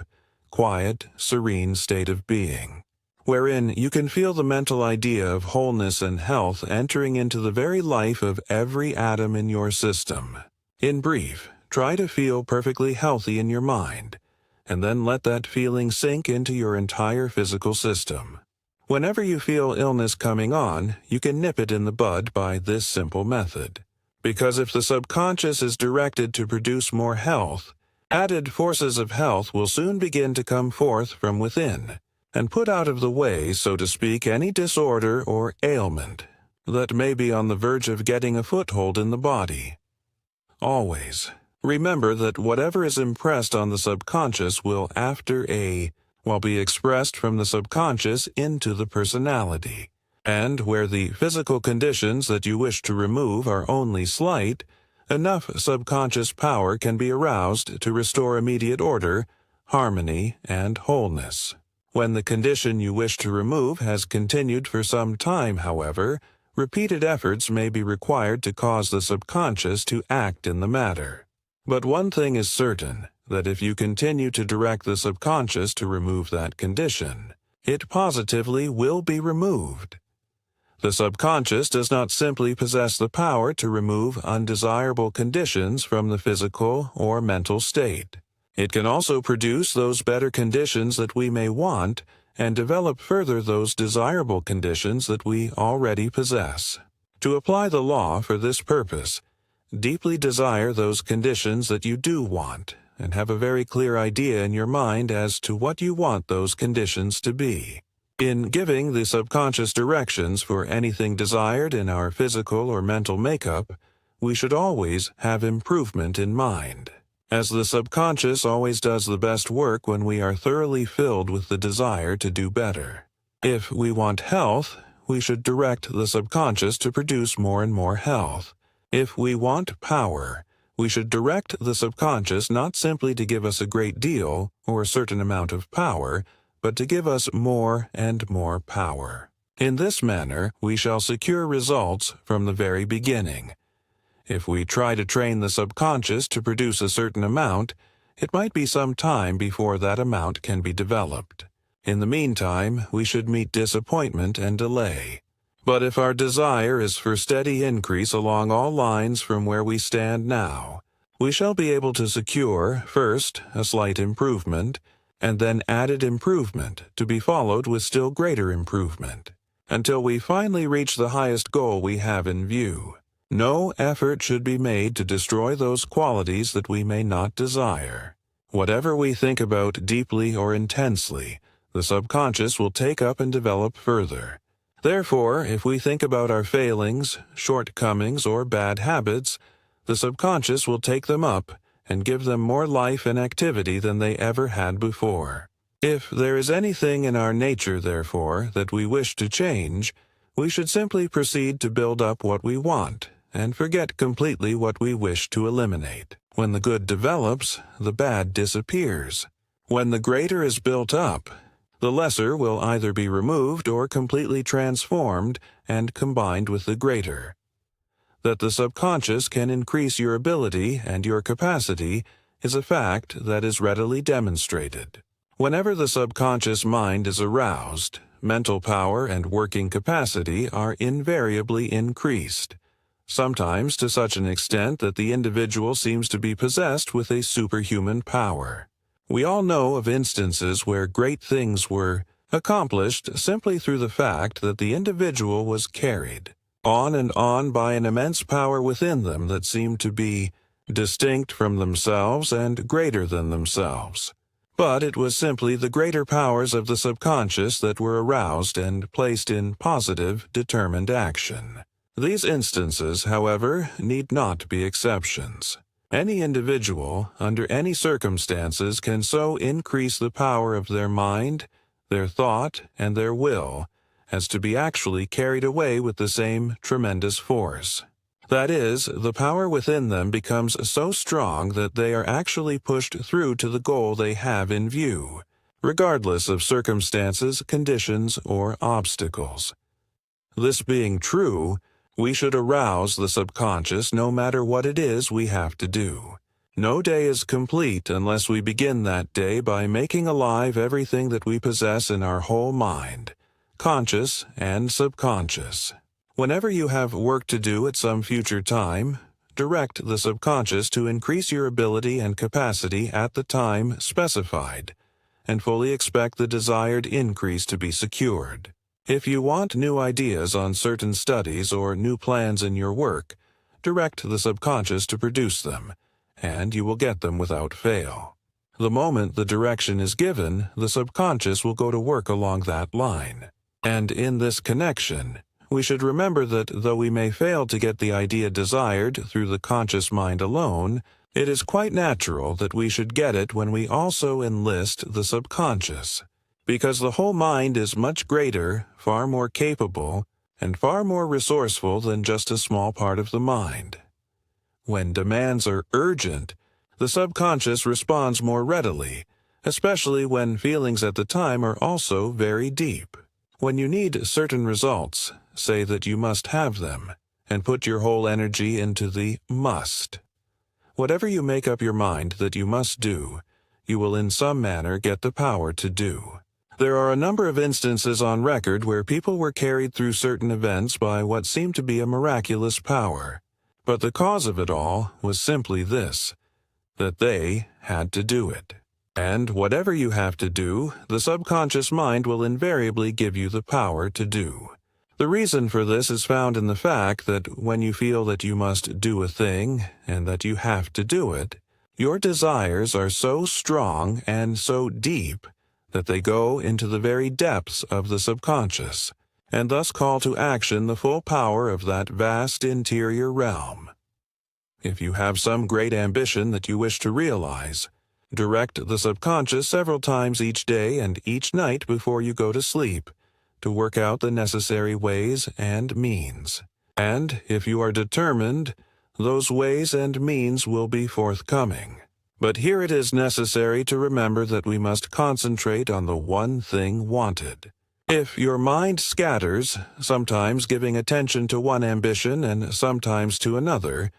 quiet, serene state of being, wherein you can feel the mental idea of wholeness and health entering into the very life of every atom in your system. In brief, try to feel perfectly healthy in your mind, and then let that feeling sink into your entire physical system. Whenever you feel illness coming on, you can nip it in the bud by this simple method. Because if the subconscious is directed to produce more health, added forces of health will soon begin to come forth from within, and put out of the way, so to speak, any disorder or ailment that may be on the verge of getting a foothold in the body. Always remember that whatever is impressed on the subconscious will be expressed from the subconscious into the personality. And where the physical conditions that you wish to remove are only slight, enough subconscious power can be aroused to restore immediate order, harmony, and wholeness. When the condition you wish to remove has continued for some time, however, repeated efforts may be required to cause the subconscious to act in the matter. But one thing is certain, that if you continue to direct the subconscious to remove that condition, it positively will be removed. The subconscious does not simply possess the power to remove undesirable conditions from the physical or mental state. It can also produce those better conditions that we may want and develop further those desirable conditions that we already possess. To apply the law for this purpose, deeply desire those conditions that you do want and have a very clear idea in your mind as to what you want those conditions to be. In giving the subconscious directions for anything desired in our physical or mental makeup, we should always have improvement in mind, as the subconscious always does the best work when we are thoroughly filled with the desire to do better. If we want health, we should direct the subconscious to produce more and more health. If we want power, we should direct the subconscious not simply to give us a great deal or a certain amount of power, but to give us more and more power. In this manner, we shall secure results from the very beginning. If we try to train the subconscious to produce a certain amount, it might be some time before that amount can be developed. In the meantime, we should meet disappointment and delay. But if our desire is for steady increase along all lines from where we stand now, we shall be able to secure, first, a slight improvement, and then added improvement to be followed with still greater improvement, until we finally reach the highest goal we have in view. No effort should be made to destroy those qualities that we may not desire. Whatever we think about deeply or intensely, the subconscious will take up and develop further. Therefore, if we think about our failings, shortcomings, or bad habits, the subconscious will take them up and give them more life and activity than they ever had before. If there is anything in our nature, therefore, that we wish to change, we should simply proceed to build up what we want and forget completely what we wish to eliminate. When the good develops, the bad disappears. When the greater is built up, the lesser will either be removed or completely transformed and combined with the greater. That the subconscious can increase your ability and your capacity is a fact that is readily demonstrated. Whenever the subconscious mind is aroused, mental power and working capacity are invariably increased, sometimes to such an extent that the individual seems to be possessed with a superhuman power. We all know of instances where great things were accomplished simply through the fact that the individual was carried on and on by an immense power within them that seemed to be distinct from themselves and greater than themselves. But it was simply the greater powers of the subconscious that were aroused and placed in positive, determined action. These instances, however, need not be exceptions. Any individual, under any circumstances, can so increase the power of their mind, their thought, and their will, as to be actually carried away with the same tremendous force. That is, the power within them becomes so strong that they are actually pushed through to the goal they have in view, regardless of circumstances, conditions, or obstacles. This being true, we should arouse the subconscious no matter what it is we have to do. No day is complete unless we begin that day by making alive everything that we possess in our whole mind, conscious and subconscious. Whenever you have work to do at some future time, direct the subconscious to increase your ability and capacity at the time specified, and fully expect the desired increase to be secured. If you want new ideas on certain studies or new plans in your work, direct the subconscious to produce them, and you will get them without fail. The moment the direction is given, the subconscious will go to work along that line. And in this connection, we should remember that though we may fail to get the idea desired through the conscious mind alone, it is quite natural that we should get it when we also enlist the subconscious, because the whole mind is much greater, far more capable, and far more resourceful than just a small part of the mind. When demands are urgent, the subconscious responds more readily, especially when feelings at the time are also very deep. When you need certain results, say that you must have them, and put your whole energy into the must. Whatever you make up your mind that you must do, you will in some manner get the power to do. There are a number of instances on record where people were carried through certain events by what seemed to be a miraculous power. But the cause of it all was simply this, that they had to do it. And whatever you have to do, the subconscious mind will invariably give you the power to do. The reason for this is found in the fact that when you feel that you must do a thing and that you have to do it, your desires are so strong and so deep that they go into the very depths of the subconscious, and thus call to action the full power of that vast interior realm. If you have some great ambition that you wish to realize, direct the subconscious several times each day and each night before you go to sleep to work out the necessary ways and means. And if you are determined, those ways and means will be forthcoming. But here it is necessary to remember that we must concentrate on the one thing wanted. If your mind scatters, sometimes giving attention to one ambition and sometimes to another,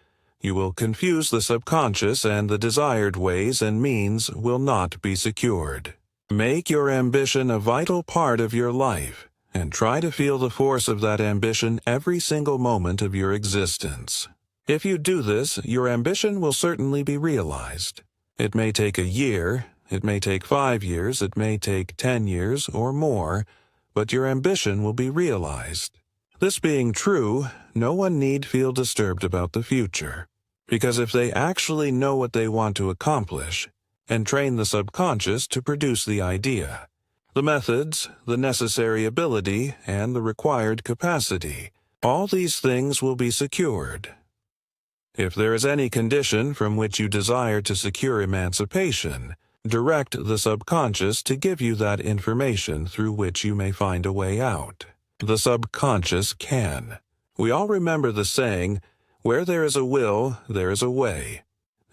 you will confuse the subconscious and the desired ways and means will not be secured. Make your ambition a vital part of your life, and try to feel the force of that ambition every single moment of your existence. If you do this, your ambition will certainly be realized. It may take a year, it may take 5 years, it may take 10 years or more, but your ambition will be realized. This being true, no one need feel disturbed about the future, because if they actually know what they want to accomplish, and train the subconscious to produce the idea, the methods, the necessary ability, and the required capacity, all these things will be secured. If there is any condition from which you desire to secure emancipation, direct the subconscious to give you that information through which you may find a way out. The subconscious can. We all remember the saying, "Where there is a will, there is a way."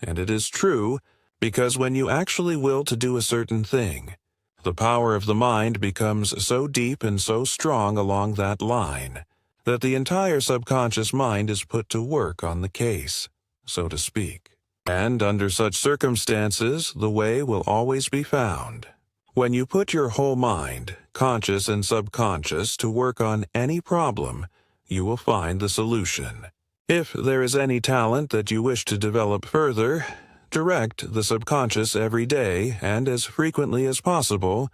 And it is true, because when you actually will to do a certain thing, the power of the mind becomes so deep and so strong along that line, that the entire subconscious mind is put to work on the case, so to speak. And under such circumstances, the way will always be found. When you put your whole mind, conscious and subconscious, to work on any problem, you will find the solution. If there is any talent that you wish to develop further, direct the subconscious every day and as frequently as possible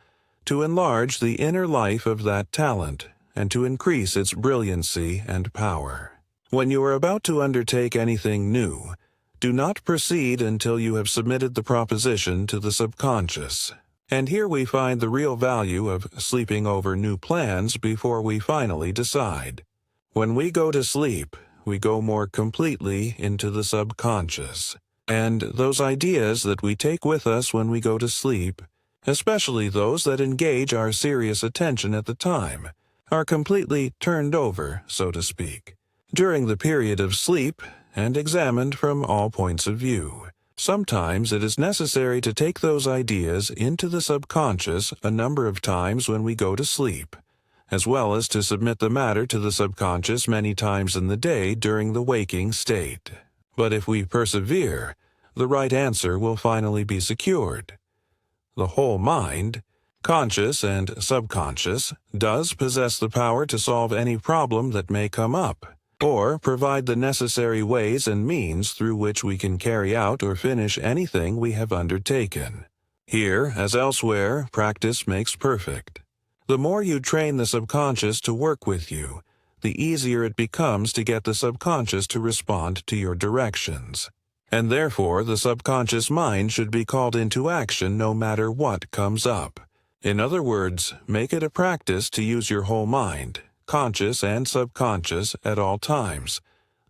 to enlarge the inner life of that talent and to increase its brilliancy and power. When you are about to undertake anything new, do not proceed until you have submitted the proposition to the subconscious. And here we find the real value of sleeping over new plans before we finally decide. When we go to sleep, we go more completely into the subconscious. And those ideas that we take with us when we go to sleep, especially those that engage our serious attention at the time, are completely turned over, so to speak, during the period of sleep and examined from all points of view. Sometimes it is necessary to take those ideas into the subconscious a number of times when we go to sleep, as well as to submit the matter to the subconscious many times in the day during the waking state. But if we persevere, the right answer will finally be secured. The whole mind, conscious and subconscious, does possess the power to solve any problem that may come up, or provide the necessary ways and means through which we can carry out or finish anything we have undertaken. Here, as elsewhere, practice makes perfect. The more you train the subconscious to work with you, the easier it becomes to get the subconscious to respond to your directions. And therefore, the subconscious mind should be called into action no matter what comes up. In other words, make it a practice to use your whole mind, conscious and subconscious, at all times,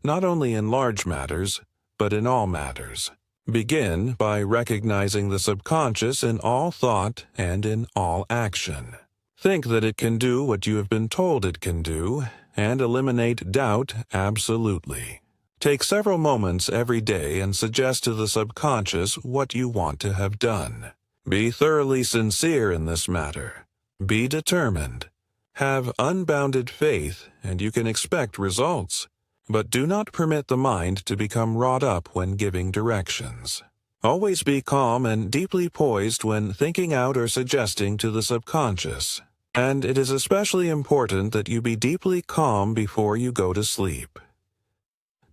not only in large matters, but in all matters. Begin by recognizing the subconscious in all thought and in all action. Think that it can do what you have been told it can do, and eliminate doubt absolutely. Take several moments every day and suggest to the subconscious what you want to have done. Be thoroughly sincere in this matter. Be determined. Have unbounded faith, and you can expect results. But do not permit the mind to become wrought up when giving directions. Always be calm and deeply poised when thinking out or suggesting to the subconscious. And it is especially important that you be deeply calm before you go to sleep.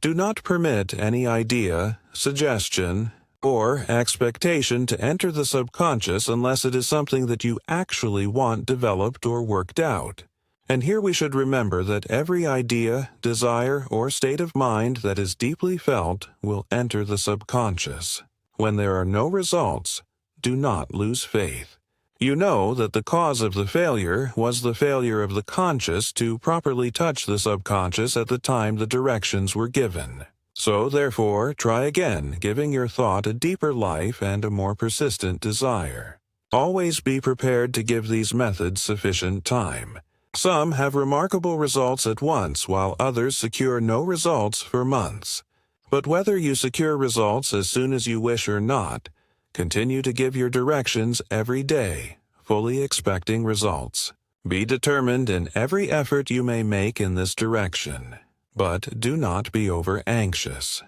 Do not permit any idea, suggestion, or expectation to enter the subconscious unless it is something that you actually want developed or worked out. And here we should remember that every idea, desire, or state of mind that is deeply felt will enter the subconscious. When there are no results, do not lose faith. You know that the cause of the failure was the failure of the conscious to properly touch the subconscious at the time the directions were given. So, therefore, try again, giving your thought a deeper life and a more persistent desire. Always be prepared to give these methods sufficient time. Some have remarkable results at once, while others secure no results for months. But whether you secure results as soon as you wish or not, continue to give your directions every day, fully expecting results. Be determined in every effort you may make in this direction, but do not be over-anxious.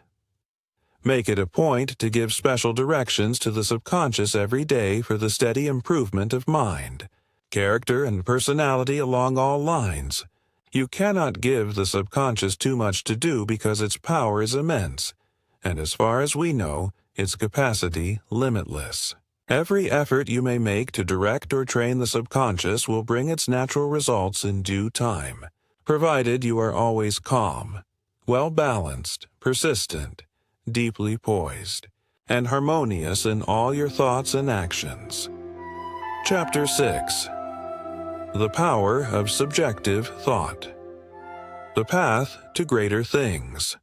Make it a point to give special directions to the subconscious every day for the steady improvement of mind, character, and personality along all lines. You cannot give the subconscious too much to do because its power is immense, and as far as we know, its capacity limitless. Every effort you may make to direct or train the subconscious will bring its natural results in due time, provided you are always calm, well-balanced, persistent, deeply poised, and harmonious in all your thoughts and actions. Chapter 6. The Power of Subjective Thought. The Path to Greater Things.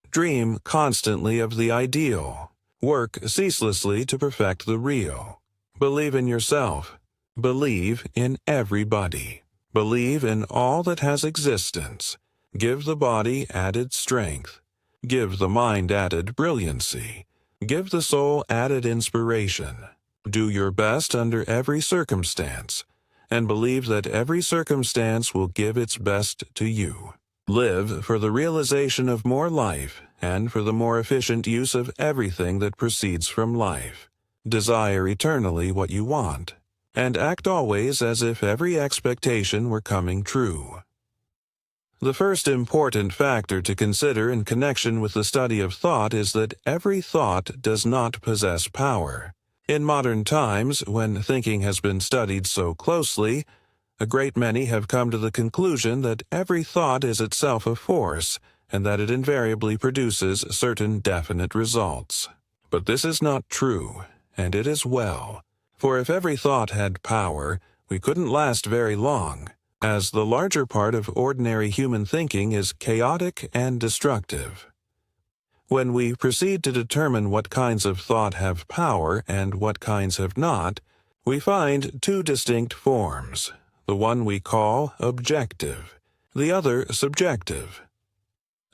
Dream constantly of the ideal. Work ceaselessly to perfect the real. Believe in yourself. Believe in everybody. Believe in all that has existence. Give the body added strength. Give the mind added brilliancy. Give the soul added inspiration. Do your best under every circumstance, and believe that every circumstance will give its best to you. Live for the realization of more life and for the more efficient use of everything that proceeds from life. Desire eternally what you want, and act always as if every expectation were coming true. The first important factor to consider in connection with the study of thought is that every thought does not possess power. In modern times, when thinking has been studied so closely, a great many have come to the conclusion that every thought is itself a force, and that it invariably produces certain definite results. But this is not true, and it is well. For if every thought had power, we couldn't last very long, as the larger part of ordinary human thinking is chaotic and destructive. When we proceed to determine what kinds of thought have power and what kinds have not, we find two distinct forms. The one we call objective, the other subjective.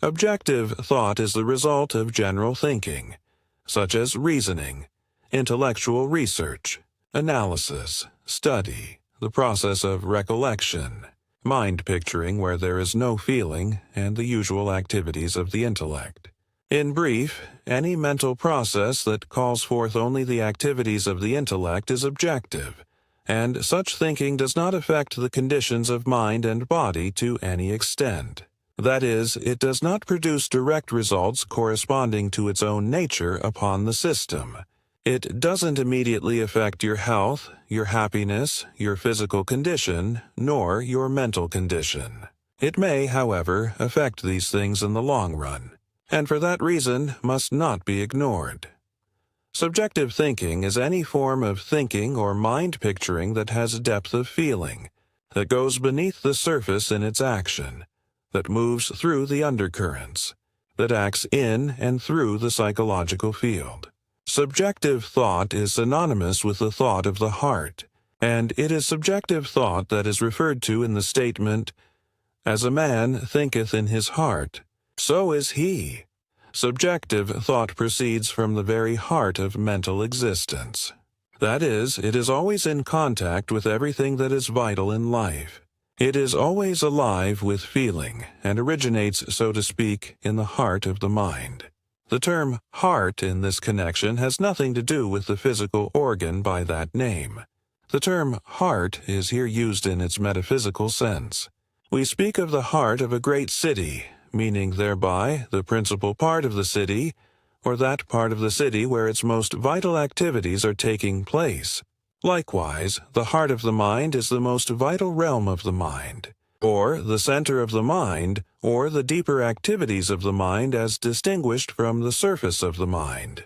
Objective thought is the result of general thinking, such as reasoning, intellectual research, analysis, study, the process of recollection, mind picturing where there is no feeling, and the usual activities of the intellect. In brief, any mental process that calls forth only the activities of the intellect is objective, and such thinking does not affect the conditions of mind and body to any extent. That is, it does not produce direct results corresponding to its own nature upon the system. It doesn't immediately affect your health, your happiness, your physical condition, nor your mental condition. It may, however, affect these things in the long run, and for that reason must not be ignored. Subjective thinking is any form of thinking or mind picturing that has depth of feeling, that goes beneath the surface in its action, that moves through the undercurrents, that acts in and through the psychological field. Subjective thought is synonymous with the thought of the heart, and it is subjective thought that is referred to in the statement, "As a man thinketh in his heart, So is he. Subjective thought proceeds from the very heart of mental existence. That is, it is always in contact with everything that is vital in life. It is always alive with feeling, and originates, so to speak, in the heart of the mind. The term heart in this connection has nothing to do with the physical organ by that name. The term heart is here used in its metaphysical sense. We speak of the heart of a great city, meaning thereby the principal part of the city, or that part of the city where its most vital activities are taking place. Likewise, the heart of the mind is the most vital realm of the mind, or the center of the mind, or the deeper activities of the mind as distinguished from the surface of the mind.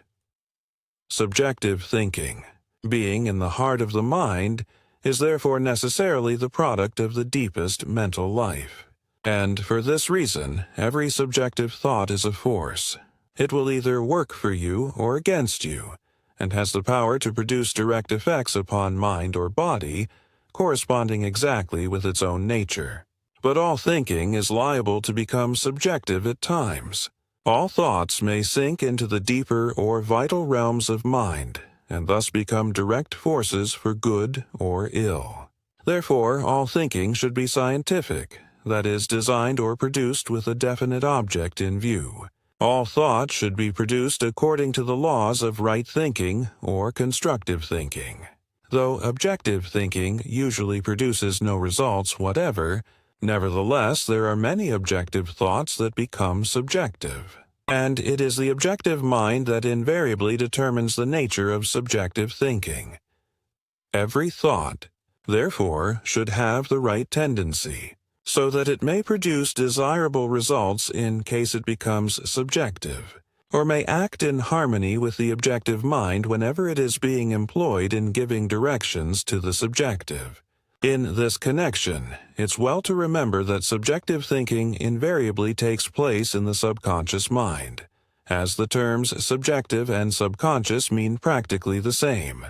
Subjective thinking, being in the heart of the mind, is therefore necessarily the product of the deepest mental life. And for this reason, every subjective thought is a force. It will either work for you or against you, and has the power to produce direct effects upon mind or body, corresponding exactly with its own nature. But all thinking is liable to become subjective at times. All thoughts may sink into the deeper or vital realms of mind, and thus become direct forces for good or ill. Therefore, all thinking should be scientific, that is, designed or produced with a definite object in view. All thought should be produced according to the laws of right thinking or constructive thinking. Though objective thinking usually produces no results whatever, nevertheless there are many objective thoughts that become subjective. And it is the objective mind that invariably determines the nature of subjective thinking. Every thought, therefore, should have the right tendency, so that it may produce desirable results in case it becomes subjective, or may act in harmony with the objective mind whenever it is being employed in giving directions to the subjective. In this connection, it's well to remember that subjective thinking invariably takes place in the subconscious mind, as the terms subjective and subconscious mean practically the same.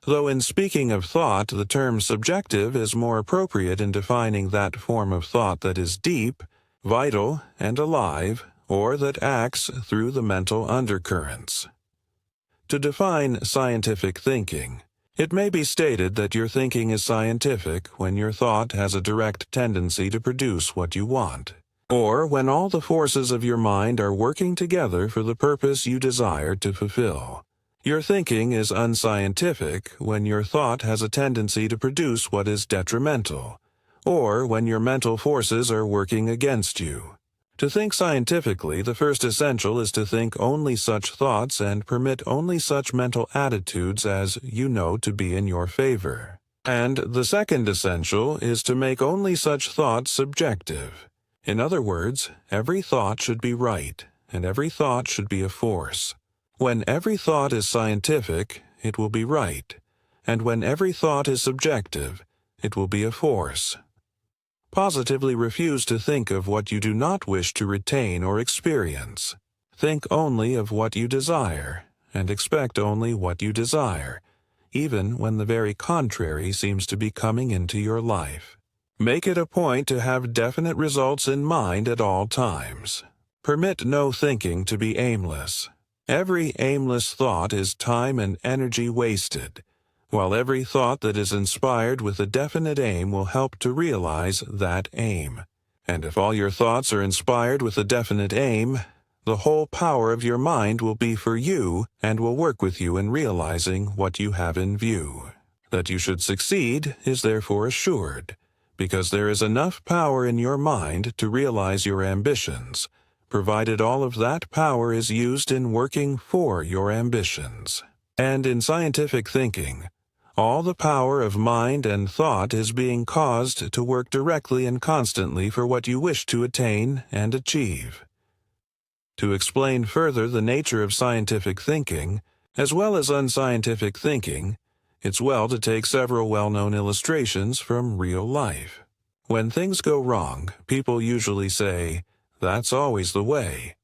Though in speaking of thought, the term subjective is more appropriate in defining that form of thought that is deep, vital, and alive, or that acts through the mental undercurrents. To define scientific thinking, it may be stated that your thinking is scientific when your thought has a direct tendency to produce what you want, or when all the forces of your mind are working together for the purpose you desire to fulfill. Your thinking is unscientific when your thought has a tendency to produce what is detrimental, or when your mental forces are working against you. To think scientifically, the first essential is to think only such thoughts and permit only such mental attitudes as you know to be in your favor. And the second essential is to make only such thoughts subjective. In other words, every thought should be right, and every thought should be a force. When every thought is scientific, it will be right, and when every thought is subjective, it will be a force. Positively refuse to think of what you do not wish to retain or experience. Think only of what you desire, and expect only what you desire, even when the very contrary seems to be coming into your life. Make it a point to have definite results in mind at all times. Permit no thinking to be aimless. Every aimless thought is time and energy wasted, while every thought that is inspired with a definite aim will help to realize that aim. And if all your thoughts are inspired with a definite aim, the whole power of your mind will be for you and will work with you in realizing what you have in view. That you should succeed is therefore assured, because there is enough power in your mind to realize your ambitions, provided all of that power is used in working for your ambitions. And in scientific thinking, all the power of mind and thought is being caused to work directly and constantly for what you wish to attain and achieve. To explain further the nature of scientific thinking, as well as unscientific thinking, it's well to take several well-known illustrations from real life. When things go wrong, people usually say, "That's always the way."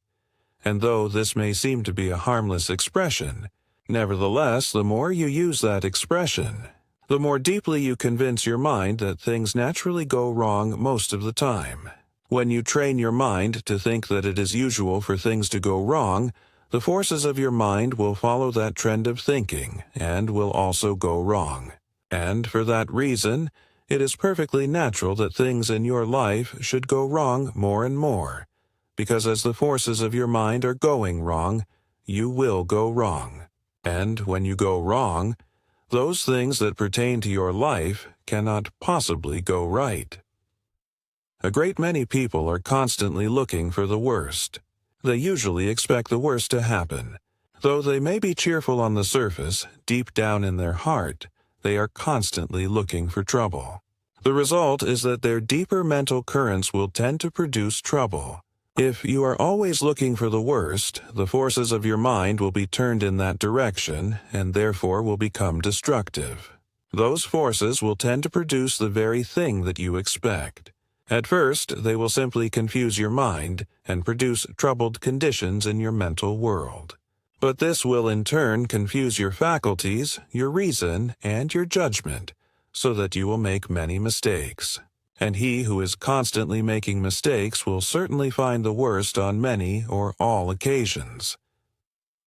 And though this may seem to be a harmless expression, nevertheless, the more you use that expression, the more deeply you convince your mind that things naturally go wrong most of the time. When you train your mind to think that it is usual for things to go wrong, the forces of your mind will follow that trend of thinking and will also go wrong. And for that reason, it is perfectly natural that things in your life should go wrong more and more, because as the forces of your mind are going wrong, you will go wrong. And when you go wrong, those things that pertain to your life cannot possibly go right. A great many people are constantly looking for the worst. They usually expect the worst to happen. Though they may be cheerful on the surface, deep down in their heart, they are constantly looking for trouble. The result is that their deeper mental currents will tend to produce trouble. If you are always looking for the worst, the forces of your mind will be turned in that direction and therefore will become destructive. Those forces will tend to produce the very thing that you expect. At first, they will simply confuse your mind and produce troubled conditions in your mental world. But this will in turn confuse your faculties, your reason, and your judgment, so that you will make many mistakes. And he who is constantly making mistakes will certainly find the worst on many or all occasions.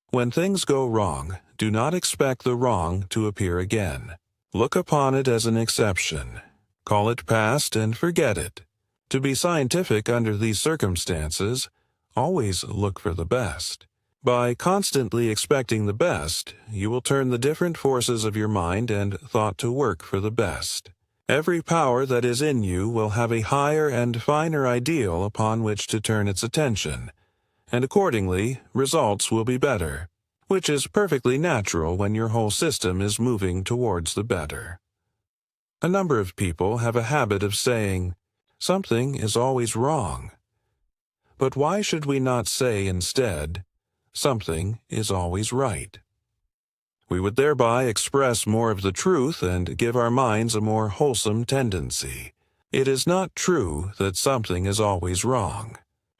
When things go wrong, do not expect the wrong to appear again. Look upon it as an exception. Call it past and forget it. To be scientific under these circumstances, always look for the best. By constantly expecting the best, you will turn the different forces of your mind and thought to work for the best. Every power that is in you will have a higher and finer ideal upon which to turn its attention, and accordingly, results will be better, which is perfectly natural when your whole system is moving towards the better. A number of people have a habit of saying, "Something is always wrong." But why should we not say instead, "Something is always right"? We would thereby express more of the truth and give our minds a more wholesome tendency. It is not true that something is always wrong.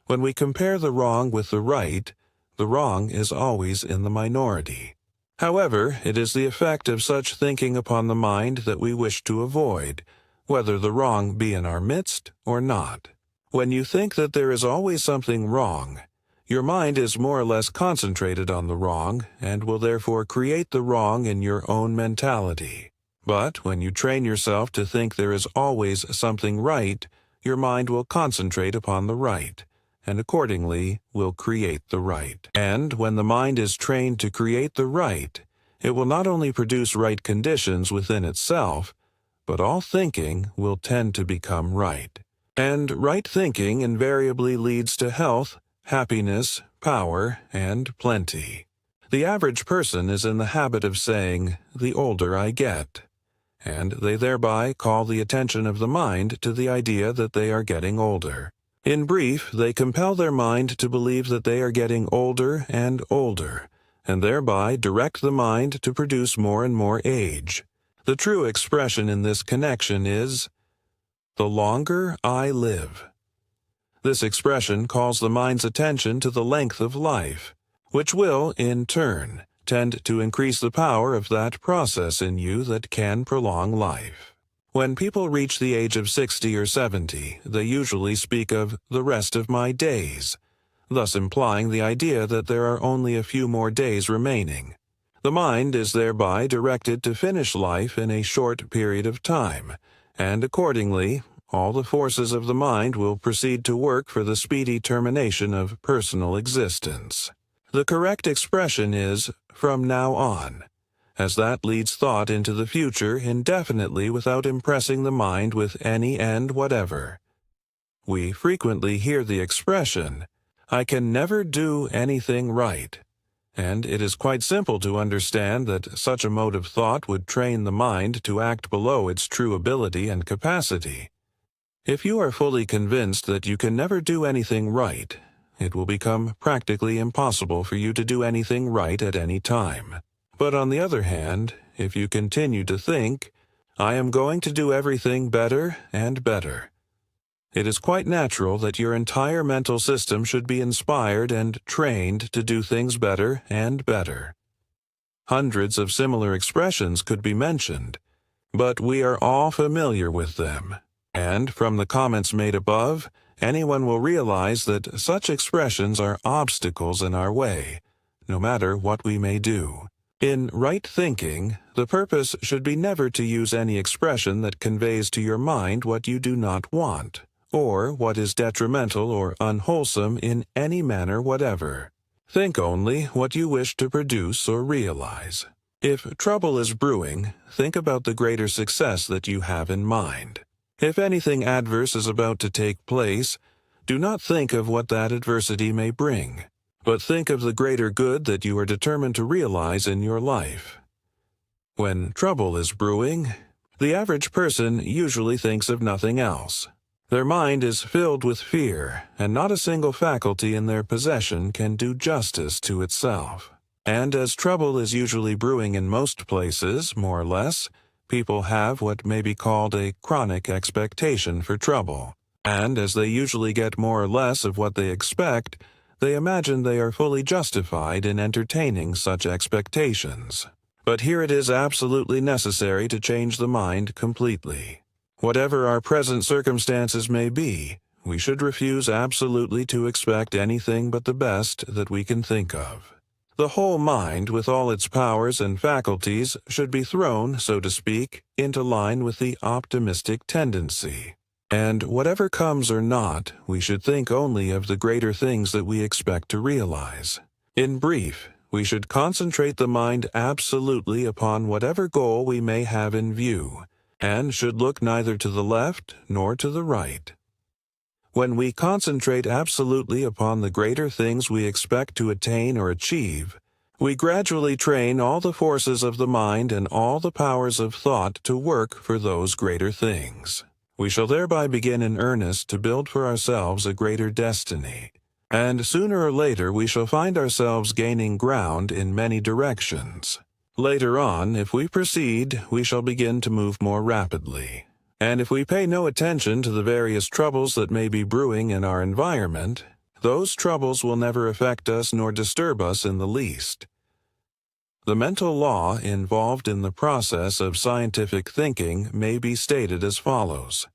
When we compare the wrong with the wrong is always in the minority. However, it is the effect of such thinking upon the mind that we wish to avoid, whether the wrong be in our midst or not. When you think that there is always something wrong, your mind is more or less concentrated on the wrong and will therefore create the wrong in your own mentality. But when you train yourself to think there is always something right, your mind will concentrate upon the right, and accordingly will create the right. And when the mind is trained to create the right, it will not only produce right conditions within itself, but all thinking will tend to become right. And right thinking invariably leads to health, happiness, power, and plenty. The average person is in the habit of saying, "The older I get," and they thereby call the attention of the mind to the idea that they are getting older. In brief, they compel their mind to believe that they are getting older and older, and thereby direct the mind to produce more and more age. The true expression in this connection is, "The longer I live." This expression calls the mind's attention to the length of life, which will, in turn, tend to increase the power of that process in you that can prolong life. When people reach the age of 60 or 70, they usually speak of "the rest of my days," thus implying the idea that there are only a few more days remaining. The mind is thereby directed to finish life in a short period of time, and accordingly, all the forces of the mind will proceed to work for the speedy termination of personal existence. The correct expression is, "from now on," as that leads thought into the future indefinitely without impressing the mind with any end whatever. We frequently hear the expression, "I can never do anything right," and it is quite simple to understand that such a mode of thought would train the mind to act below its true ability and capacity. If you are fully convinced that you can never do anything right, it will become practically impossible for you to do anything right at any time. But on the other hand, if you continue to think, "I am going to do everything better and better," it is quite natural that your entire mental system should be inspired and trained to do things better and better. Hundreds of similar expressions could be mentioned, but we are all familiar with them. And from the comments made above, anyone will realize that such expressions are obstacles in our way, no matter what we may do. In right thinking, the purpose should be never to use any expression that conveys to your mind what you do not want, or what is detrimental or unwholesome in any manner whatever. Think only what you wish to produce or realize. If trouble is brewing, think about the greater success that you have in mind. If anything adverse is about to take place, do not think of what that adversity may bring, but think of the greater good that you are determined to realize in your life. When trouble is brewing, the average person usually thinks of nothing else. Their mind is filled with fear, and not a single faculty in their possession can do justice to itself. And as trouble is usually brewing in most places, more or less, people have what may be called a chronic expectation for trouble. And as they usually get more or less of what they expect, they imagine they are fully justified in entertaining such expectations. But here it is absolutely necessary to change the mind completely. Whatever our present circumstances may be, we should refuse absolutely to expect anything but the best that we can think of. The whole mind, with all its powers and faculties, should be thrown, so to speak, into line with the optimistic tendency. And whatever comes or not, we should think only of the greater things that we expect to realize. In brief, we should concentrate the mind absolutely upon whatever goal we may have in view, and should look neither to the left nor to the right. When we concentrate absolutely upon the greater things we expect to attain or achieve, we gradually train all the forces of the mind and all the powers of thought to work for those greater things. We shall thereby begin in earnest to build for ourselves a greater destiny, and sooner or later we shall find ourselves gaining ground in many directions. Later on, if we proceed, we shall begin to move more rapidly. And if we pay no attention to the various troubles that may be brewing in our environment, those troubles will never affect us nor disturb us in the least. The mental law involved in the process of scientific thinking may be stated as follows.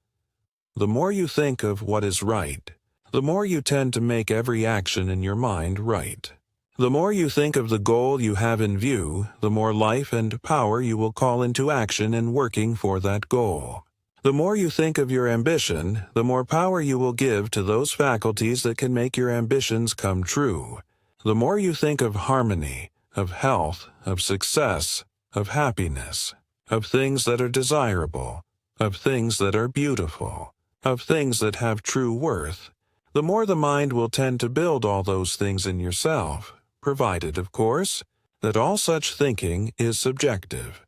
The more you think of what is right, the more you tend to make every action in your mind right. The more you think of the goal you have in view, the more life and power you will call into action in working for that goal. The more you think of your ambition, the more power you will give to those faculties that can make your ambitions come true. The more you think of harmony, of health, of success, of happiness, of things that are desirable, of things that are beautiful, of things that have true worth, the more the mind will tend to build all those things in yourself, provided, of course, that all such thinking is subjective.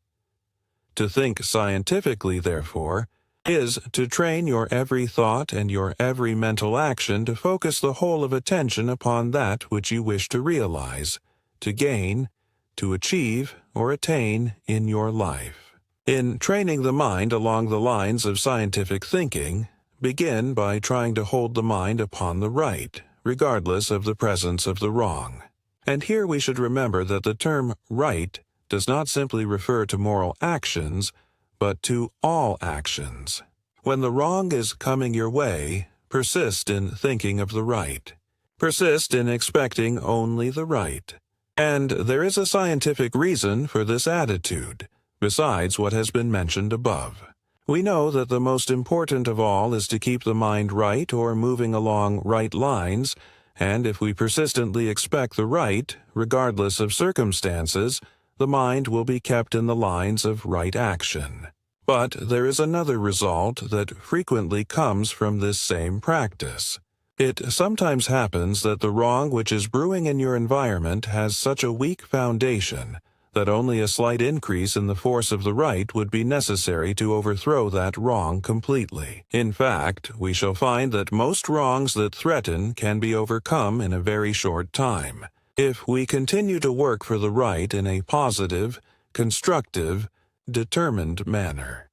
To think scientifically, therefore, is to train your every thought and your every mental action to focus the whole of attention upon that which you wish to realize, to gain, to achieve, or attain in your life. In training the mind along the lines of scientific thinking, begin by trying to hold the mind upon the right, regardless of the presence of the wrong. And here we should remember that the term right does not simply refer to moral actions, but to all actions. When the wrong is coming your way, persist in thinking of the right. Persist in expecting only the right. And there is a scientific reason for this attitude, besides what has been mentioned above. We know that the most important of all is to keep the mind right or moving along right lines, and if we persistently expect the right, regardless of circumstances, the mind will be kept in the lines of right action. But there is another result that frequently comes from this same practice. It sometimes happens that the wrong which is brewing in your environment has such a weak foundation that only a slight increase in the force of the right would be necessary to overthrow that wrong completely. In fact, we shall find that most wrongs that threaten can be overcome in a very short time, if we continue to work for the right in a positive, constructive, determined manner.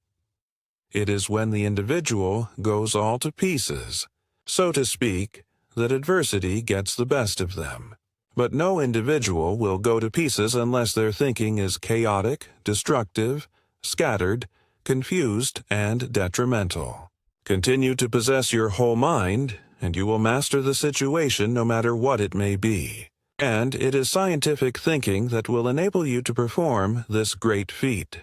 It is when the individual goes all to pieces, so to speak, that adversity gets the best of them. But no individual will go to pieces unless their thinking is chaotic, destructive, scattered, confused, and detrimental. Continue to possess your whole mind, and you will master the situation no matter what it may be. And it is scientific thinking that will enable you to perform this great feat.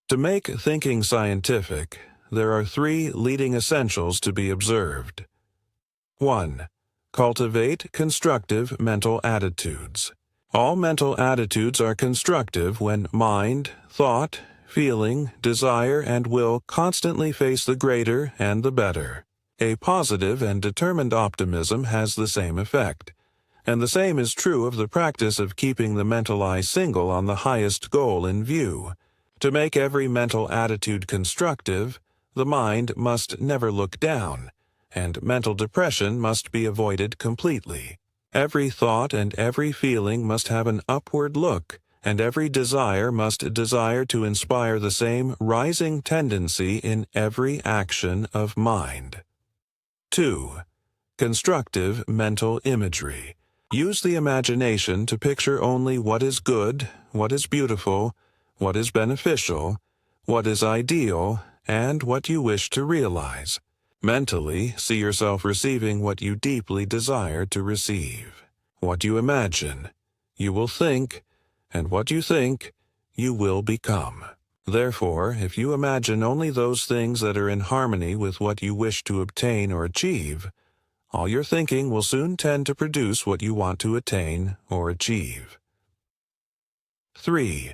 To make thinking scientific, there are 3 leading essentials to be observed. 1. Cultivate constructive mental attitudes. All mental attitudes are constructive when mind, thought, feeling, desire, and will constantly face the greater and the better. A positive and determined optimism has the same effect, and the same is true of the practice of keeping the mental eye single on the highest goal in view. To make every mental attitude constructive, the mind must never look down, and mental depression must be avoided completely. Every thought and every feeling must have an upward look, and every desire must desire to inspire the same rising tendency in every action of mind. 2. Constructive mental imagery. Use the imagination to picture only what is good, what is beautiful, what is beneficial, what is ideal, and what you wish to realize. Mentally, see yourself receiving what you deeply desire to receive. What you imagine, you will think, and what you think, you will become. Therefore, if you imagine only those things that are in harmony with what you wish to obtain or achieve, all your thinking will soon tend to produce what you want to attain or achieve. 3.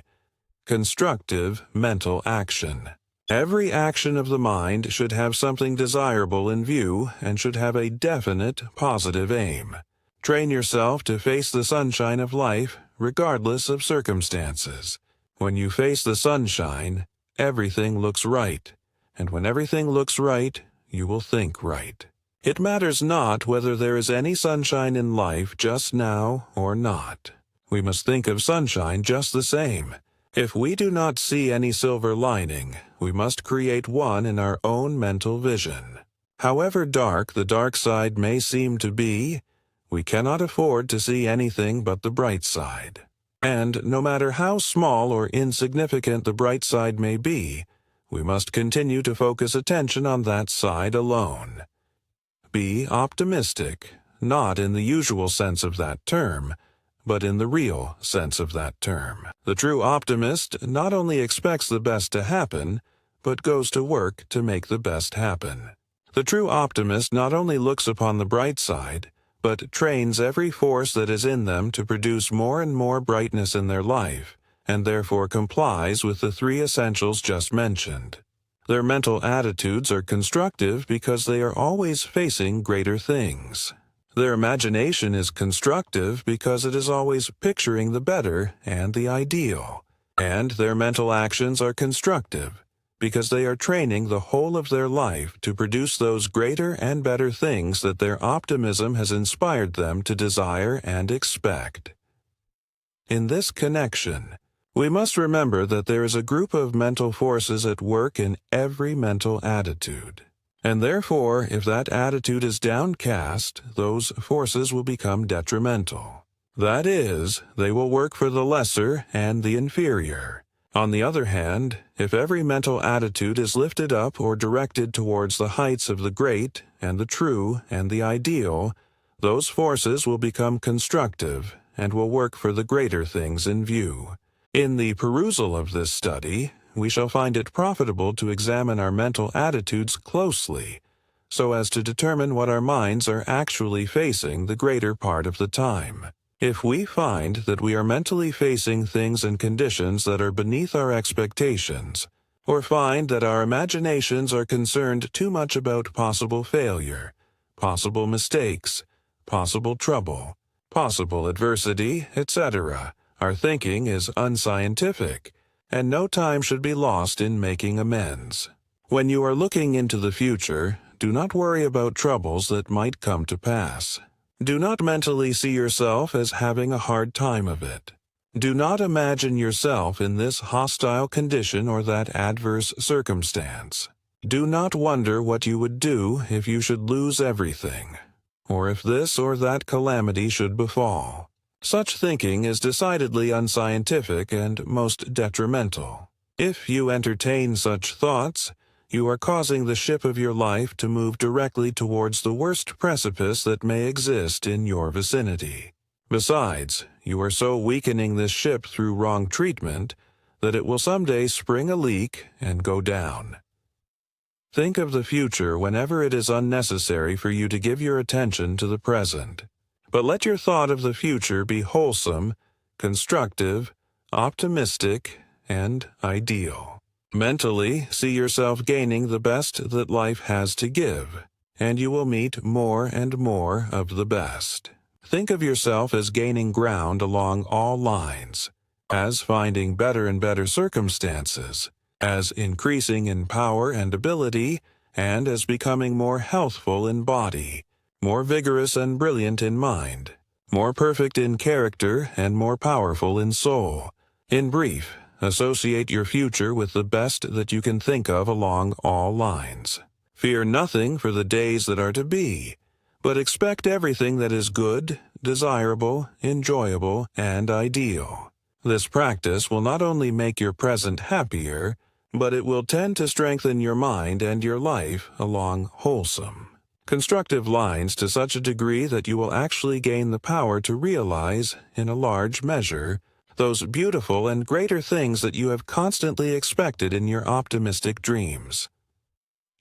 Constructive mental action. Every action of the mind should have something desirable in view and should have a definite, positive aim. Train yourself to face the sunshine of life, regardless of circumstances. When you face the sunshine, everything looks right, and when everything looks right, you will think right. It matters not whether there is any sunshine in life just now or not. We must think of sunshine just the same. If we do not see any silver lining, we must create one in our own mental vision. However dark the dark side may seem to be, we cannot afford to see anything but the bright side. And no matter how small or insignificant the bright side may be, we must continue to focus attention on that side alone. Be optimistic, not in the usual sense of that term, but in the real sense of that term. The true optimist not only expects the best to happen, but goes to work to make the best happen. The true optimist not only looks upon the bright side, but trains every force that is in them to produce more and more brightness in their life, and therefore complies with the 3 essentials just mentioned. Their mental attitudes are constructive because they are always facing greater things. Their imagination is constructive because it is always picturing the better and the ideal. And their mental actions are constructive because they are training the whole of their life to produce those greater and better things that their optimism has inspired them to desire and expect. In this connection, we must remember that there is a group of mental forces at work in every mental attitude. And therefore, if that attitude is downcast, those forces will become detrimental. That is, they will work for the lesser and the inferior. On the other hand, if every mental attitude is lifted up or directed towards the heights of the great and the true and the ideal, those forces will become constructive and will work for the greater things in view. In the perusal of this study, we shall find it profitable to examine our mental attitudes closely, so as to determine what our minds are actually facing the greater part of the time. If we find that we are mentally facing things and conditions that are beneath our expectations, or find that our imaginations are concerned too much about possible failure, possible mistakes, possible trouble, possible adversity, etc., our thinking is unscientific, and no time should be lost in making amends. When you are looking into the future, do not worry about troubles that might come to pass. Do not mentally see yourself as having a hard time of it. Do not imagine yourself in this hostile condition or that adverse circumstance. Do not wonder what you would do if you should lose everything, or if this or that calamity should befall. Such thinking is decidedly unscientific and most detrimental. If you entertain such thoughts, you are causing the ship of your life to move directly towards the worst precipice that may exist in your vicinity. Besides, you are so weakening this ship through wrong treatment that it will someday spring a leak and go down. Think of the future whenever it is unnecessary for you to give your attention to the present. But let your thought of the future be wholesome, constructive, optimistic, and ideal. Mentally, see yourself gaining the best that life has to give, and you will meet more and more of the best. Think of yourself as gaining ground along all lines, as finding better and better circumstances, as increasing in power and ability, and as becoming more healthful in body, more vigorous and brilliant in mind, more perfect in character and more powerful in soul. In brief, associate your future with the best that you can think of along all lines. Fear nothing for the days that are to be, but expect everything that is good, desirable, enjoyable, and ideal. This practice will not only make your present happier, but it will tend to strengthen your mind and your life along wholesome, constructive lines to such a degree that you will actually gain the power to realize, in a large measure, those beautiful and greater things that you have constantly expected in your optimistic dreams.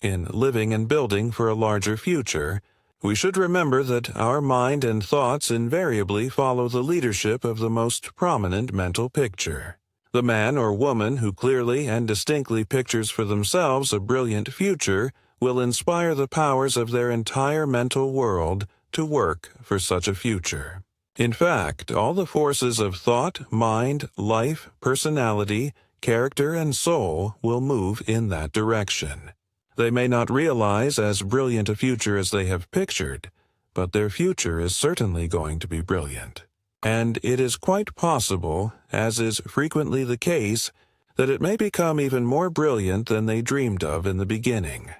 In living and building for a larger future, we should remember that our mind and thoughts invariably follow the leadership of the most prominent mental picture. The man or woman who clearly and distinctly pictures for themselves a brilliant future will inspire the powers of their entire mental world to work for such a future. In fact, all the forces of thought, mind, life, personality, character, and soul will move in that direction. They may not realize as brilliant a future as they have pictured, but their future is certainly going to be brilliant. And it is quite possible, as is frequently the case, that it may become even more brilliant than they dreamed of in the beginning.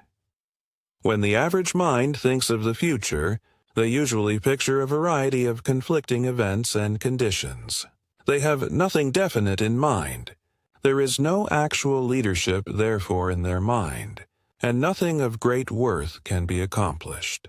When the average mind thinks of the future, they usually picture a variety of conflicting events and conditions. They have nothing definite in mind. There is no actual leadership, therefore, in their mind, and nothing of great worth can be accomplished.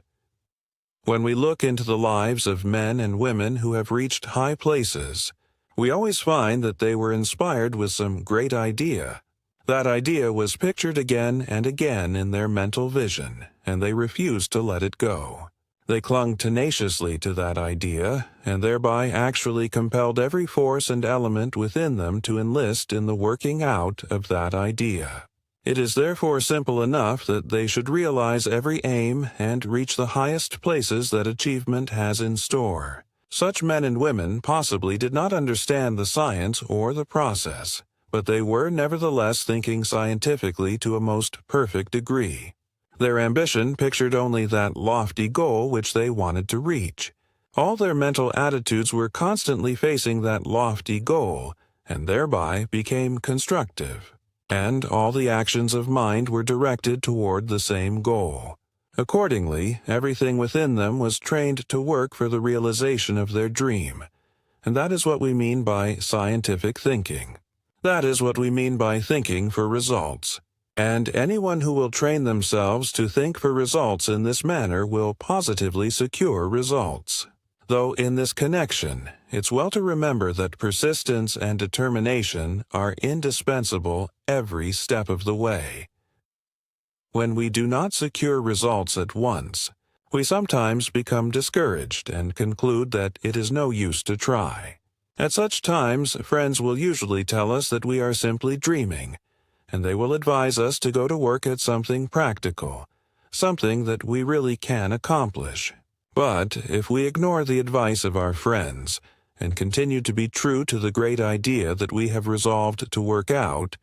When we look into the lives of men and women who have reached high places, we always find that they were inspired with some great idea. That idea was pictured again and again in their mental vision, and they refused to let it go. They clung tenaciously to that idea, and thereby actually compelled every force and element within them to enlist in the working out of that idea. It is therefore simple enough that they should realize every aim and reach the highest places that achievement has in store. Such men and women possibly did not understand the science or the process, but they were nevertheless thinking scientifically to a most perfect degree. Their ambition pictured only that lofty goal which they wanted to reach. All their mental attitudes were constantly facing that lofty goal, and thereby became constructive. And all the actions of mind were directed toward the same goal. Accordingly, everything within them was trained to work for the realization of their dream. And that is what we mean by scientific thinking. That is what we mean by thinking for results. And anyone who will train themselves to think for results in this manner will positively secure results. Though in this connection, it's well to remember that persistence and determination are indispensable every step of the way. When we do not secure results at once, we sometimes become discouraged and conclude that it is no use to try. At such times, friends will usually tell us that we are simply dreaming, and they will advise us to go to work at something practical, something that we really can accomplish. But if we ignore the advice of our friends and continue to be true to the great idea that we have resolved to work out,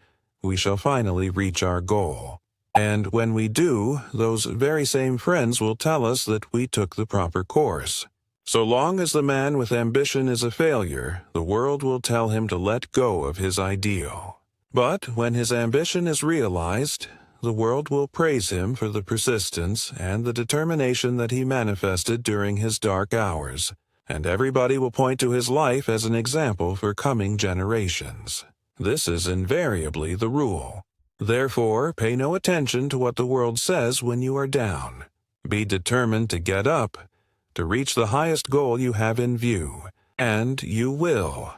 we shall finally reach our goal. And when we do, those very same friends will tell us that we took the proper course. So long as the man with ambition is a failure, the world will tell him to let go of his ideal. But when his ambition is realized, the world will praise him for the persistence and the determination that he manifested during his dark hours, and everybody will point to his life as an example for coming generations. This is invariably the rule. Therefore, pay no attention to what the world says when you are down. Be determined to get up, to reach the highest goal you have in view, and you will.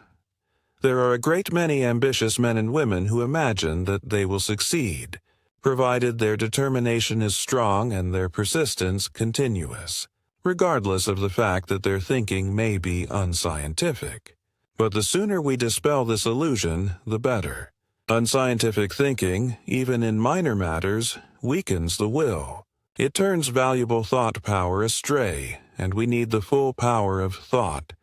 There are a great many ambitious men and women who imagine that they will succeed, provided their determination is strong and their persistence continuous, regardless of the fact that their thinking may be unscientific. But the sooner we dispel this illusion, the better. Unscientific thinking, even in minor matters, weakens the will. It turns valuable thought power astray, and we need the full power of thought,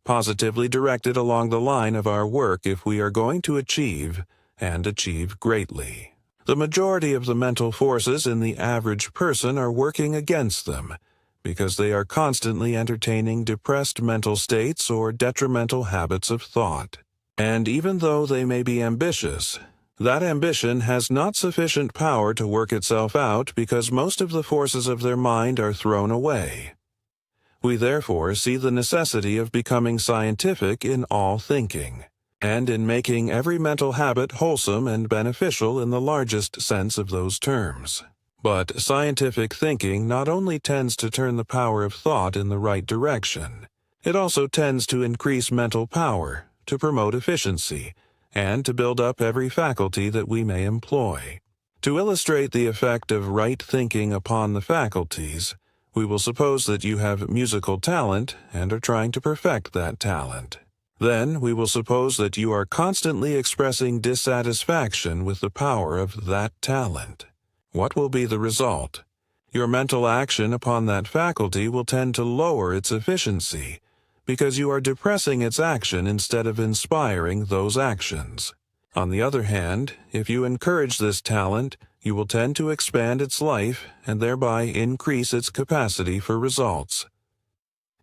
positively directed along the line of our work if we are going to achieve, and achieve greatly. The majority of the mental forces in the average person are working against them, because they are constantly entertaining depressed mental states or detrimental habits of thought. And even though they may be ambitious, that ambition has not sufficient power to work itself out because most of the forces of their mind are thrown away. We therefore see the necessity of becoming scientific in all thinking, and in making every mental habit wholesome and beneficial in the largest sense of those terms. But scientific thinking not only tends to turn the power of thought in the right direction, it also tends to increase mental power, to promote efficiency, and to build up every faculty that we may employ. To illustrate the effect of right thinking upon the faculties, we will suppose that you have musical talent and are trying to perfect that talent. Then we will suppose that you are constantly expressing dissatisfaction with the power of that talent. What will be the result? Your mental action upon that faculty will tend to lower its efficiency, because you are depressing its action instead of inspiring those actions. On the other hand, if you encourage this talent, you will tend to expand its life and thereby increase its capacity for results.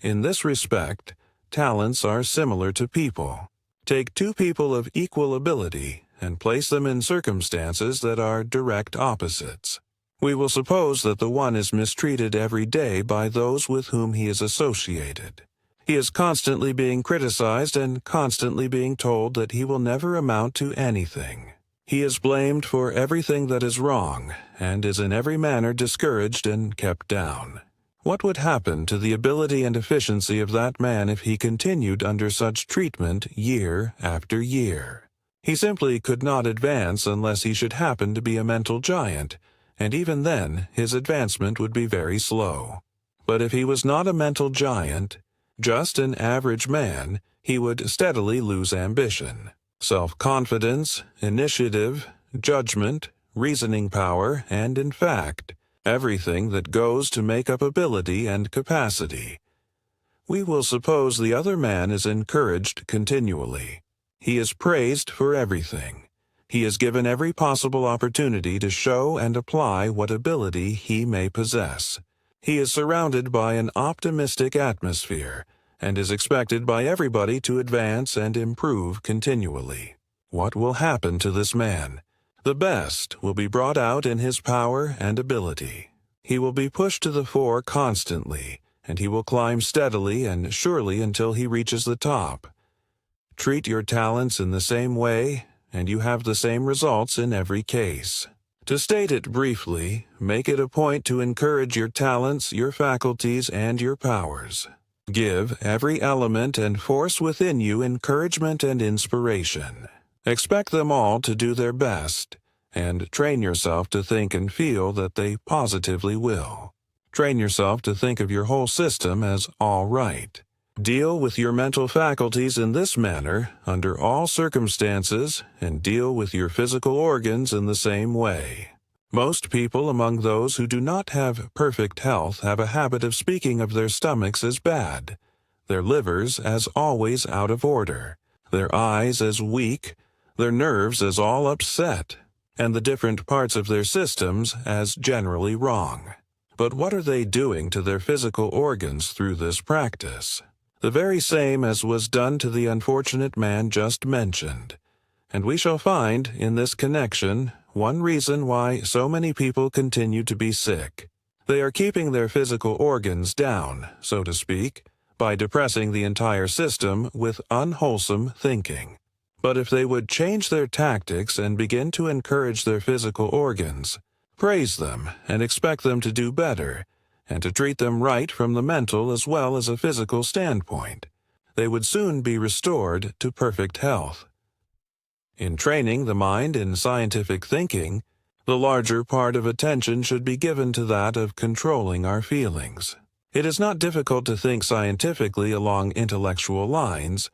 In this respect, talents are similar to people. Take two people of equal ability and place them in circumstances that are direct opposites. We will suppose that the one is mistreated every day by those with whom he is associated. He is constantly being criticized and constantly being told that he will never amount to anything. He is blamed for everything that is wrong, and is in every manner discouraged and kept down. What would happen to the ability and efficiency of that man if he continued under such treatment year after year? He simply could not advance unless he should happen to be a mental giant, and even then his advancement would be very slow. But if he was not a mental giant, just an average man, he would steadily lose ambition, self-confidence, initiative, judgment, reasoning power, and in fact, everything that goes to make up ability and capacity. We will suppose the other man is encouraged continually. He is praised for everything. He is given every possible opportunity to show and apply what ability he may possess. He is surrounded by an optimistic atmosphere, and is expected by everybody to advance and improve continually. What will happen to this man? The best will be brought out in his power and ability. He will be pushed to the fore constantly, and he will climb steadily and surely until he reaches the top. Treat your talents in the same way, and you have the same results in every case. To state it briefly, make it a point to encourage your talents, your faculties, and your powers. Give every element and force within you encouragement and inspiration. Expect them all to do their best, and train yourself to think and feel that they positively will. Train yourself to think of your whole system as all right. Deal with your mental faculties in this manner under all circumstances, and deal with your physical organs in the same way. Most people among those who do not have perfect health have a habit of speaking of their stomachs as bad, their livers as always out of order, their eyes as weak, their nerves as all upset, and the different parts of their systems as generally wrong. But what are they doing to their physical organs through this practice? The very same as was done to the unfortunate man just mentioned. And we shall find, in this connection, one reason why so many people continue to be sick. They are keeping their physical organs down, so to speak, by depressing the entire system with unwholesome thinking. But if they would change their tactics and begin to encourage their physical organs, praise them and expect them to do better, and to treat them right from the mental as well as a physical standpoint, they would soon be restored to perfect health. In training the mind in scientific thinking, the larger part of attention should be given to that of controlling our feelings. It is not difficult to think scientifically along intellectual lines,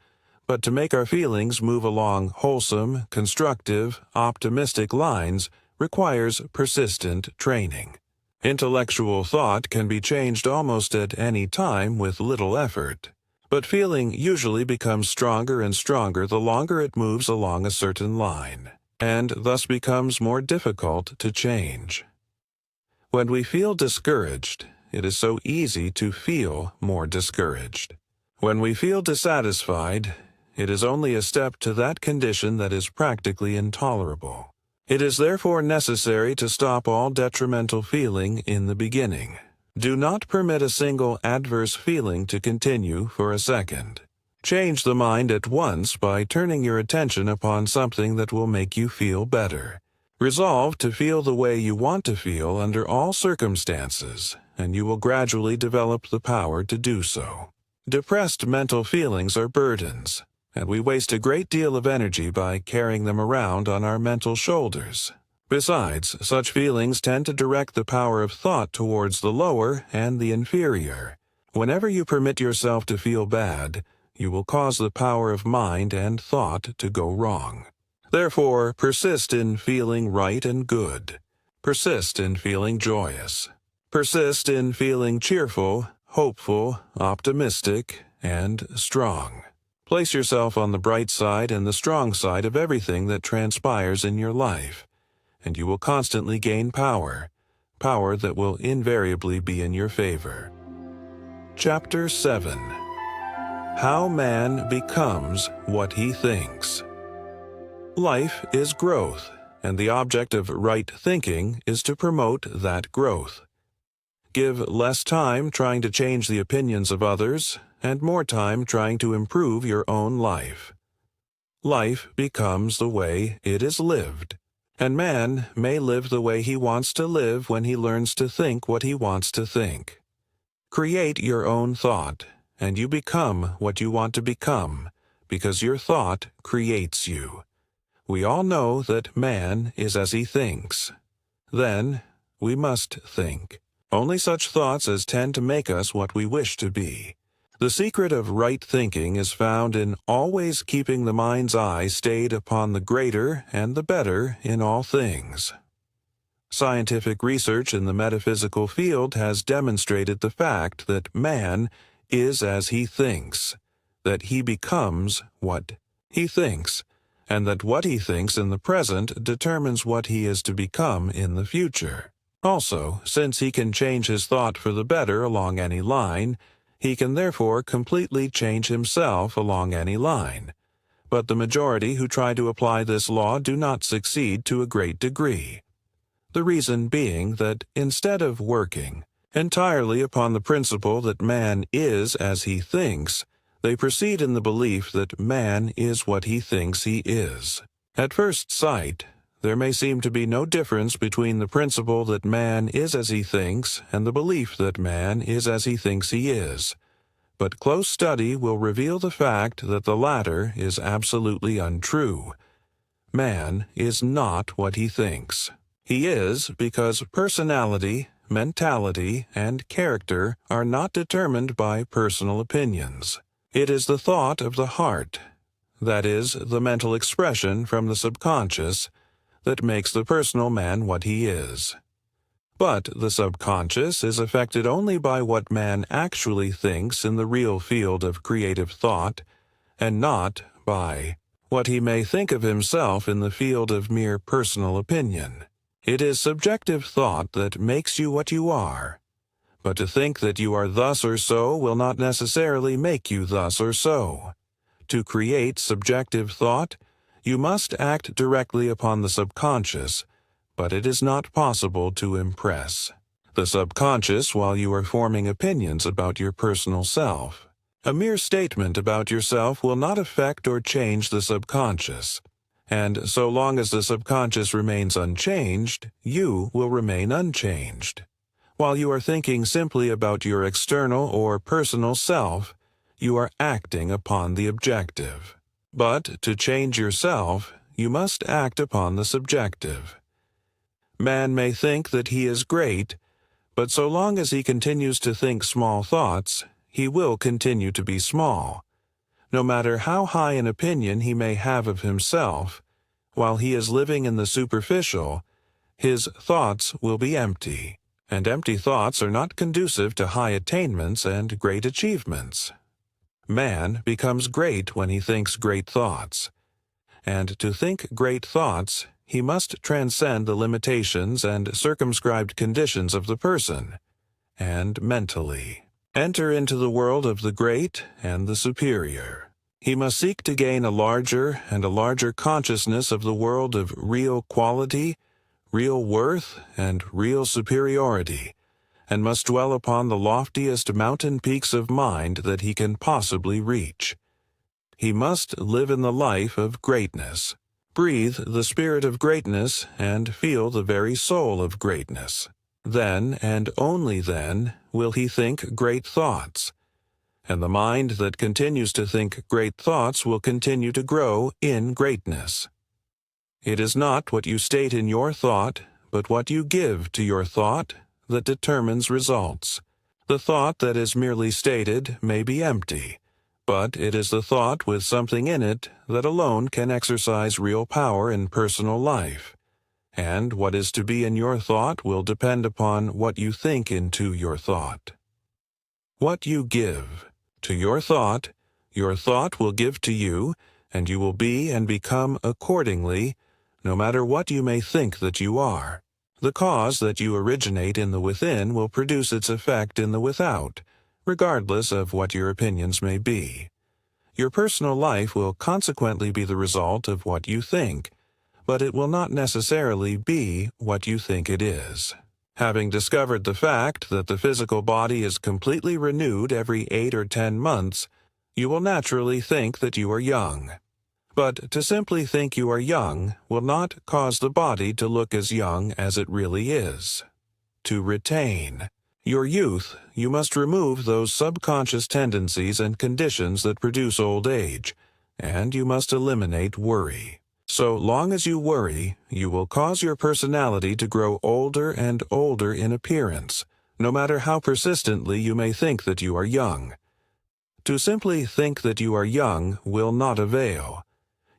but to make our feelings move along wholesome, constructive, optimistic lines requires persistent training. Intellectual thought can be changed almost at any time with little effort, but feeling usually becomes stronger and stronger the longer it moves along a certain line, and thus becomes more difficult to change. When we feel discouraged, it is so easy to feel more discouraged. When we feel dissatisfied, it is only a step to that condition that is practically intolerable. It is therefore necessary to stop all detrimental feeling in the beginning. Do not permit a single adverse feeling to continue for a second. Change the mind at once by turning your attention upon something that will make you feel better. Resolve to feel the way you want to feel under all circumstances, and you will gradually develop the power to do so. Depressed mental feelings are burdens, and we waste a great deal of energy by carrying them around on our mental shoulders. Besides, such feelings tend to direct the power of thought towards the lower and the inferior. Whenever you permit yourself to feel bad, you will cause the power of mind and thought to go wrong. Therefore, persist in feeling right and good. Persist in feeling joyous. Persist in feeling cheerful, hopeful, optimistic, and strong. Place yourself on the bright side and the strong side of everything that transpires in your life, and you will constantly gain power that will invariably be in your favor. Chapter 7. How Man Becomes What He Thinks. Life is growth, and the object of right thinking is to promote that growth. Give less time trying to change the opinions of others, and more time trying to improve your own life. Life becomes the way it is lived, and man may live the way he wants to live when he learns to think what he wants to think. Create your own thought, and you become what you want to become, because your thought creates you. We all know that man is as he thinks. Then, we must think. Only such thoughts as tend to make us what we wish to be. The secret of right thinking is found in always keeping the mind's eye stayed upon the greater and the better in all things. Scientific research in the metaphysical field has demonstrated the fact that man is as he thinks, that he becomes what he thinks, and that what he thinks in the present determines what he is to become in the future. Also, since he can change his thought for the better along any line, he can therefore completely change himself along any line. But the majority who try to apply this law do not succeed to a great degree. The reason being that instead of working entirely upon the principle that man is as he thinks, they proceed in the belief that man is what he thinks he is. At first sight, there may seem to be no difference between the principle that man is as he thinks and the belief that man is as he thinks he is, but close study will reveal the fact that the latter is absolutely untrue. Man is not what he thinks. He is because personality, mentality, and character are not determined by personal opinions. It is the thought of the heart, that is, the mental expression from the subconscious, that makes the personal man what he is. But the subconscious is affected only by what man actually thinks in the real field of creative thought, and not by what he may think of himself in the field of mere personal opinion. It is subjective thought that makes you what you are. But to think that you are thus or so will not necessarily make you thus or so. To create subjective thought, you must act directly upon the subconscious, but it is not possible to impress the subconscious while you are forming opinions about your personal self. A mere statement about yourself will not affect or change the subconscious, and so long as the subconscious remains unchanged, you will remain unchanged. While you are thinking simply about your external or personal self, you are acting upon the objective. But to change yourself, you must act upon the subjective. Man may think that he is great, but so long as he continues to think small thoughts, he will continue to be small. No matter how high an opinion he may have of himself, while he is living in the superficial, his thoughts will be empty, and empty thoughts are not conducive to high attainments and great achievements. Man becomes great when he thinks great thoughts. And to think great thoughts, he must transcend the limitations and circumscribed conditions of the person, and mentally enter into the world of the great and the superior. He must seek to gain a larger and a larger consciousness of the world of real quality, real worth, and real superiority, and must dwell upon the loftiest mountain peaks of mind that he can possibly reach. He must live in the life of greatness, breathe the spirit of greatness, and feel the very soul of greatness. Then, and only then, will he think great thoughts. And the mind that continues to think great thoughts will continue to grow in greatness. It is not what you state in your thought, but what you give to your thought, that determines results. The thought that is merely stated may be empty, but it is the thought with something in it that alone can exercise real power in personal life. And what is to be in your thought will depend upon what you think into your thought. What you give to your thought will give to you, and you will be and become accordingly, no matter what you may think that you are. The cause that you originate in the within will produce its effect in the without, regardless of what your opinions may be. Your personal life will consequently be the result of what you think, but it will not necessarily be what you think it is. Having discovered the fact that the physical body is completely renewed every 8 or 10 months, you will naturally think that you are young. But to simply think you are young will not cause the body to look as young as it really is. To retain your youth, you must remove those subconscious tendencies and conditions that produce old age, and you must eliminate worry. So long as you worry, you will cause your personality to grow older and older in appearance, no matter how persistently you may think that you are young. To simply think that you are young will not avail.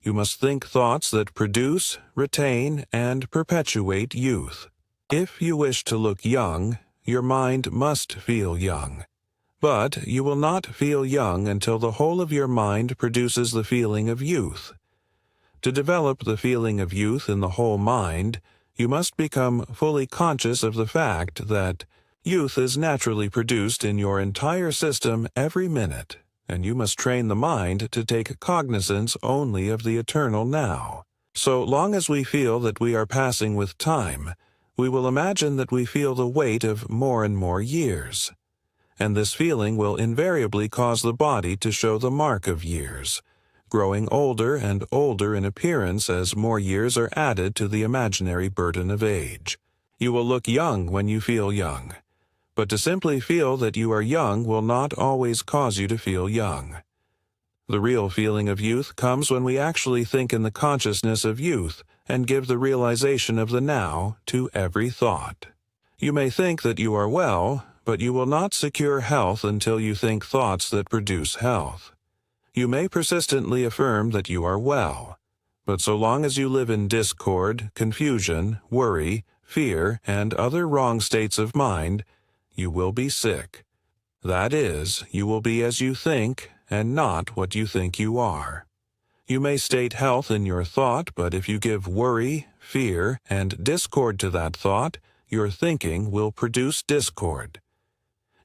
You must think thoughts that produce, retain, and perpetuate youth. If you wish to look young, your mind must feel young. But you will not feel young until the whole of your mind produces the feeling of youth. To develop the feeling of youth in the whole mind, you must become fully conscious of the fact that youth is naturally produced in your entire system every minute, and you must train the mind to take cognizance only of the eternal now. So long as we feel that we are passing with time, we will imagine that we feel the weight of more and more years. And this feeling will invariably cause the body to show the mark of years, growing older and older in appearance as more years are added to the imaginary burden of age. You will look young when you feel young. But to simply feel that you are young will not always cause you to feel young. The real feeling of youth comes when we actually think in the consciousness of youth and give the realization of the now to every thought. You may think that you are well, but you will not secure health until you think thoughts that produce health. You may persistently affirm that you are well, but so long as you live in discord, confusion, worry, fear, and other wrong states of mind, you will be sick. That is, you will be as you think, and not what you think you are. You may state health in your thought, but if you give worry, fear, and discord to that thought, your thinking will produce discord.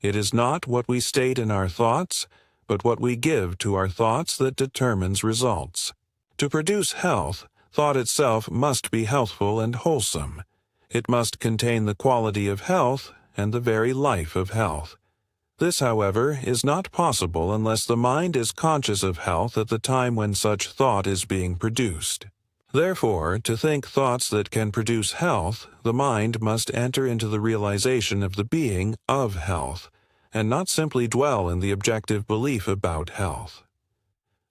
It is not what we state in our thoughts, but what we give to our thoughts that determines results. To produce health, thought itself must be healthful and wholesome. It must contain the quality of health and the very life of health. This, however, is not possible unless the mind is conscious of health at the time when such thought is being produced. Therefore, to think thoughts that can produce health, the mind must enter into the realization of the being of health, and not simply dwell in the objective belief about health.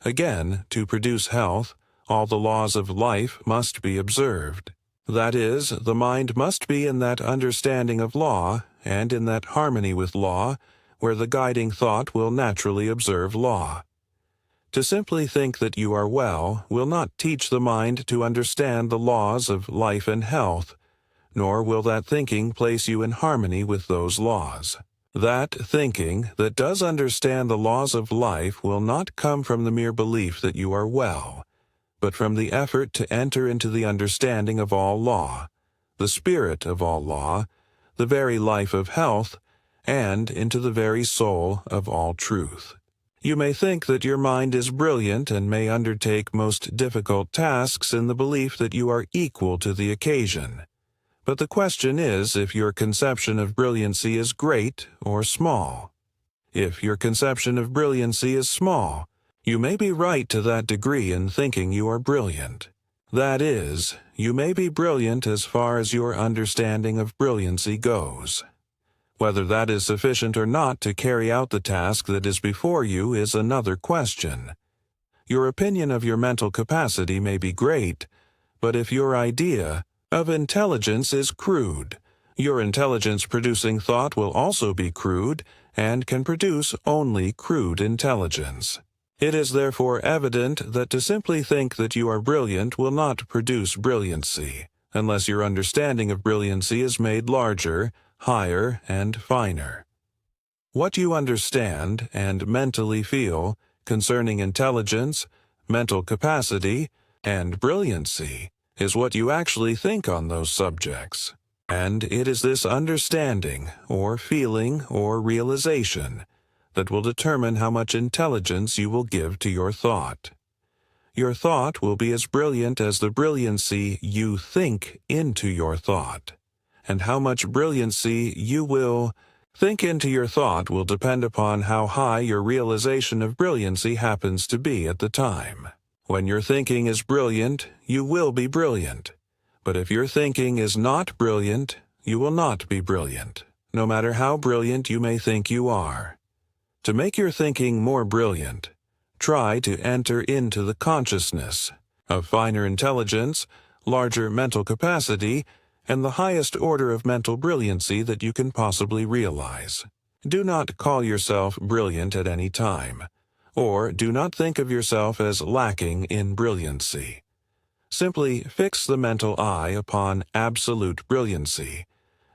Again, to produce health, all the laws of life must be observed. That is, the mind must be in that understanding of law, and in that harmony with law, where the guiding thought will naturally observe law. To simply think that you are well will not teach the mind to understand the laws of life and health, nor will that thinking place you in harmony with those laws. That thinking that does understand the laws of life will not come from the mere belief that you are well, but from the effort to enter into the understanding of all law, the spirit of all law, the very life of health, and into the very soul of all truth. You may think that your mind is brilliant and may undertake most difficult tasks in the belief that you are equal to the occasion. But the question is if your conception of brilliancy is great or small. If your conception of brilliancy is small, you may be right to that degree in thinking you are brilliant. That is, you may be brilliant as far as your understanding of brilliancy goes. Whether that is sufficient or not to carry out the task that is before you is another question. Your opinion of your mental capacity may be great, but if your idea of intelligence is crude, your intelligence-producing thought will also be crude and can produce only crude intelligence. It is therefore evident that to simply think that you are brilliant will not produce brilliancy, unless your understanding of brilliancy is made larger, higher, and finer. What you understand and mentally feel concerning intelligence, mental capacity, and brilliancy is what you actually think on those subjects. And it is this understanding, or feeling, or realization that will determine how much intelligence you will give to your thought. Your thought will be as brilliant as the brilliancy you think into your thought. And how much brilliancy you will think into your thought will depend upon how high your realization of brilliancy happens to be at the time. When your thinking is brilliant, you will be brilliant. But if your thinking is not brilliant, you will not be brilliant, no matter how brilliant you may think you are. To make your thinking more brilliant, try to enter into the consciousness of finer intelligence, larger mental capacity, and the highest order of mental brilliancy that you can possibly realize. Do not call yourself brilliant at any time, or do not think of yourself as lacking in brilliancy. Simply fix the mental eye upon absolute brilliancy,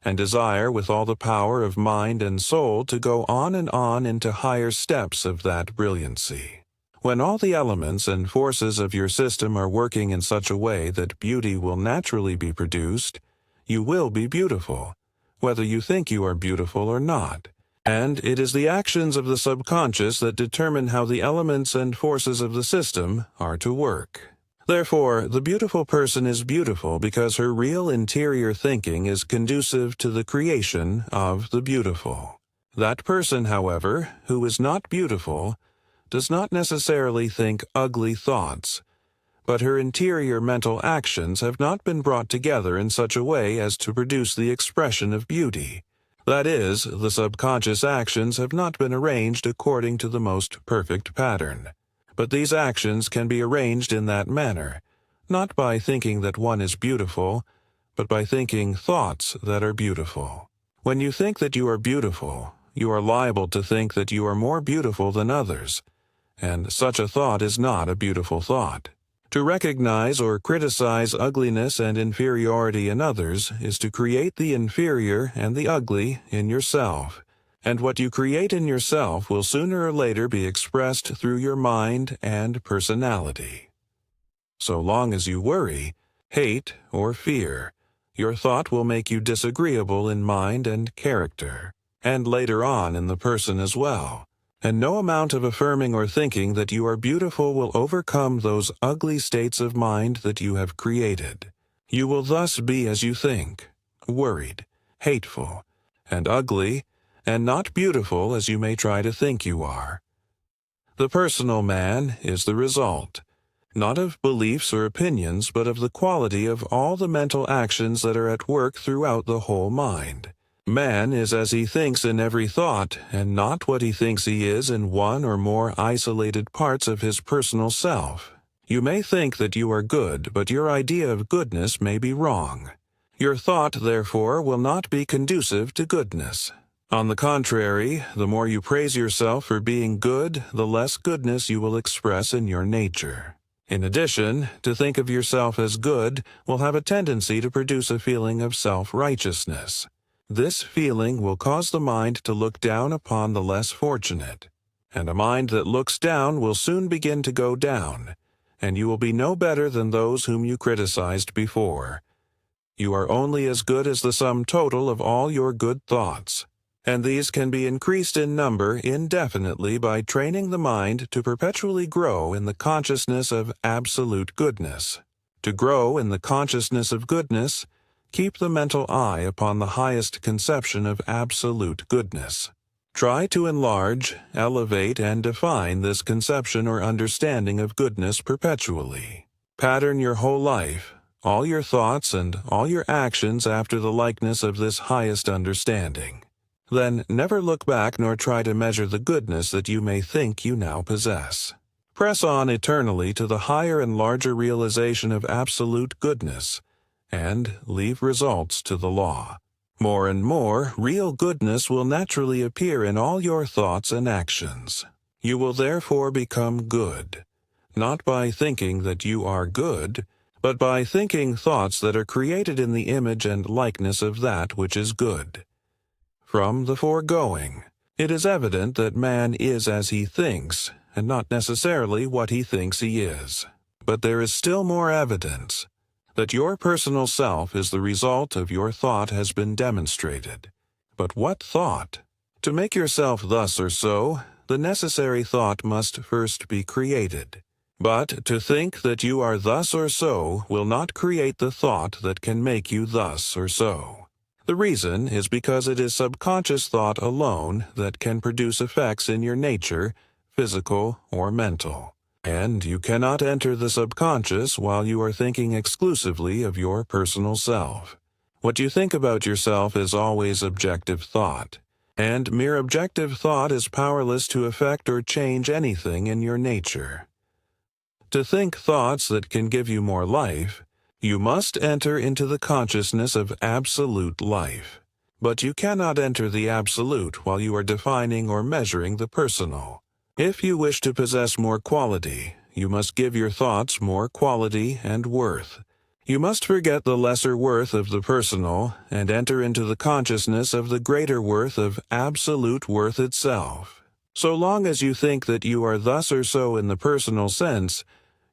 and desire with all the power of mind and soul to go on and on into higher steps of that brilliancy. When all the elements and forces of your system are working in such a way that beauty will naturally be produced, you will be beautiful, whether you think you are beautiful or not. And it is the actions of the subconscious that determine how the elements and forces of the system are to work. Therefore, the beautiful person is beautiful because her real interior thinking is conducive to the creation of the beautiful. That person, however, who is not beautiful, does not necessarily think ugly thoughts, but her interior mental actions have not been brought together in such a way as to produce the expression of beauty. That is, the subconscious actions have not been arranged according to the most perfect pattern. But these actions can be arranged in that manner, not by thinking that one is beautiful, but by thinking thoughts that are beautiful. When you think that you are beautiful, you are liable to think that you are more beautiful than others, and such a thought is not a beautiful thought. To recognize or criticize ugliness and inferiority in others is to create the inferior and the ugly in yourself, and what you create in yourself will sooner or later be expressed through your mind and personality. So long as you worry, hate, or fear, your thought will make you disagreeable in mind and character, and later on in the person as well. And no amount of affirming or thinking that you are beautiful will overcome those ugly states of mind that you have created. You will thus be as you think, worried, hateful, and ugly, and not beautiful as you may try to think you are. The personal man is the result, not of beliefs or opinions, but of the quality of all the mental actions that are at work throughout the whole mind. Man is as he thinks in every thought, and not what he thinks he is in one or more isolated parts of his personal self. You may think that you are good, but your idea of goodness may be wrong. Your thought, therefore, will not be conducive to goodness. On the contrary, the more you praise yourself for being good, the less goodness you will express in your nature. In addition, to think of yourself as good will have a tendency to produce a feeling of self-righteousness. This feeling will cause the mind to look down upon the less fortunate, and a mind that looks down will soon begin to go down, and you will be no better than those whom you criticized before. You are only as good as the sum total of all your good thoughts, and these can be increased in number indefinitely by training the mind to perpetually grow in the consciousness of absolute goodness. To grow in the consciousness of goodness, keep the mental eye upon the highest conception of absolute goodness. Try to enlarge, elevate, and define this conception or understanding of goodness perpetually. Pattern your whole life, all your thoughts and all your actions after the likeness of this highest understanding. Then never look back nor try to measure the goodness that you may think you now possess. Press on eternally to the higher and larger realization of absolute goodness, and leave results to the law. More and more, real goodness will naturally appear in all your thoughts and actions. You will therefore become good, not by thinking that you are good, but by thinking thoughts that are created in the image and likeness of that which is good. From the foregoing, it is evident that man is as he thinks, and not necessarily what he thinks he is. But there is still more evidence that your personal self is the result of your thought has been demonstrated. But what thought? To make yourself thus or so, the necessary thought must first be created. But to think that you are thus or so will not create the thought that can make you thus or so. The reason is because it is subconscious thought alone that can produce effects in your nature, physical or mental. And you cannot enter the subconscious while you are thinking exclusively of your personal self. What you think about yourself is always objective thought, and mere objective thought is powerless to affect or change anything in your nature. To think thoughts that can give you more life, you must enter into the consciousness of absolute life. But you cannot enter the absolute while you are defining or measuring the personal. If you wish to possess more quality, you must give your thoughts more quality and worth. You must forget the lesser worth of the personal and enter into the consciousness of the greater worth of absolute worth itself. So long as you think that you are thus or so in the personal sense,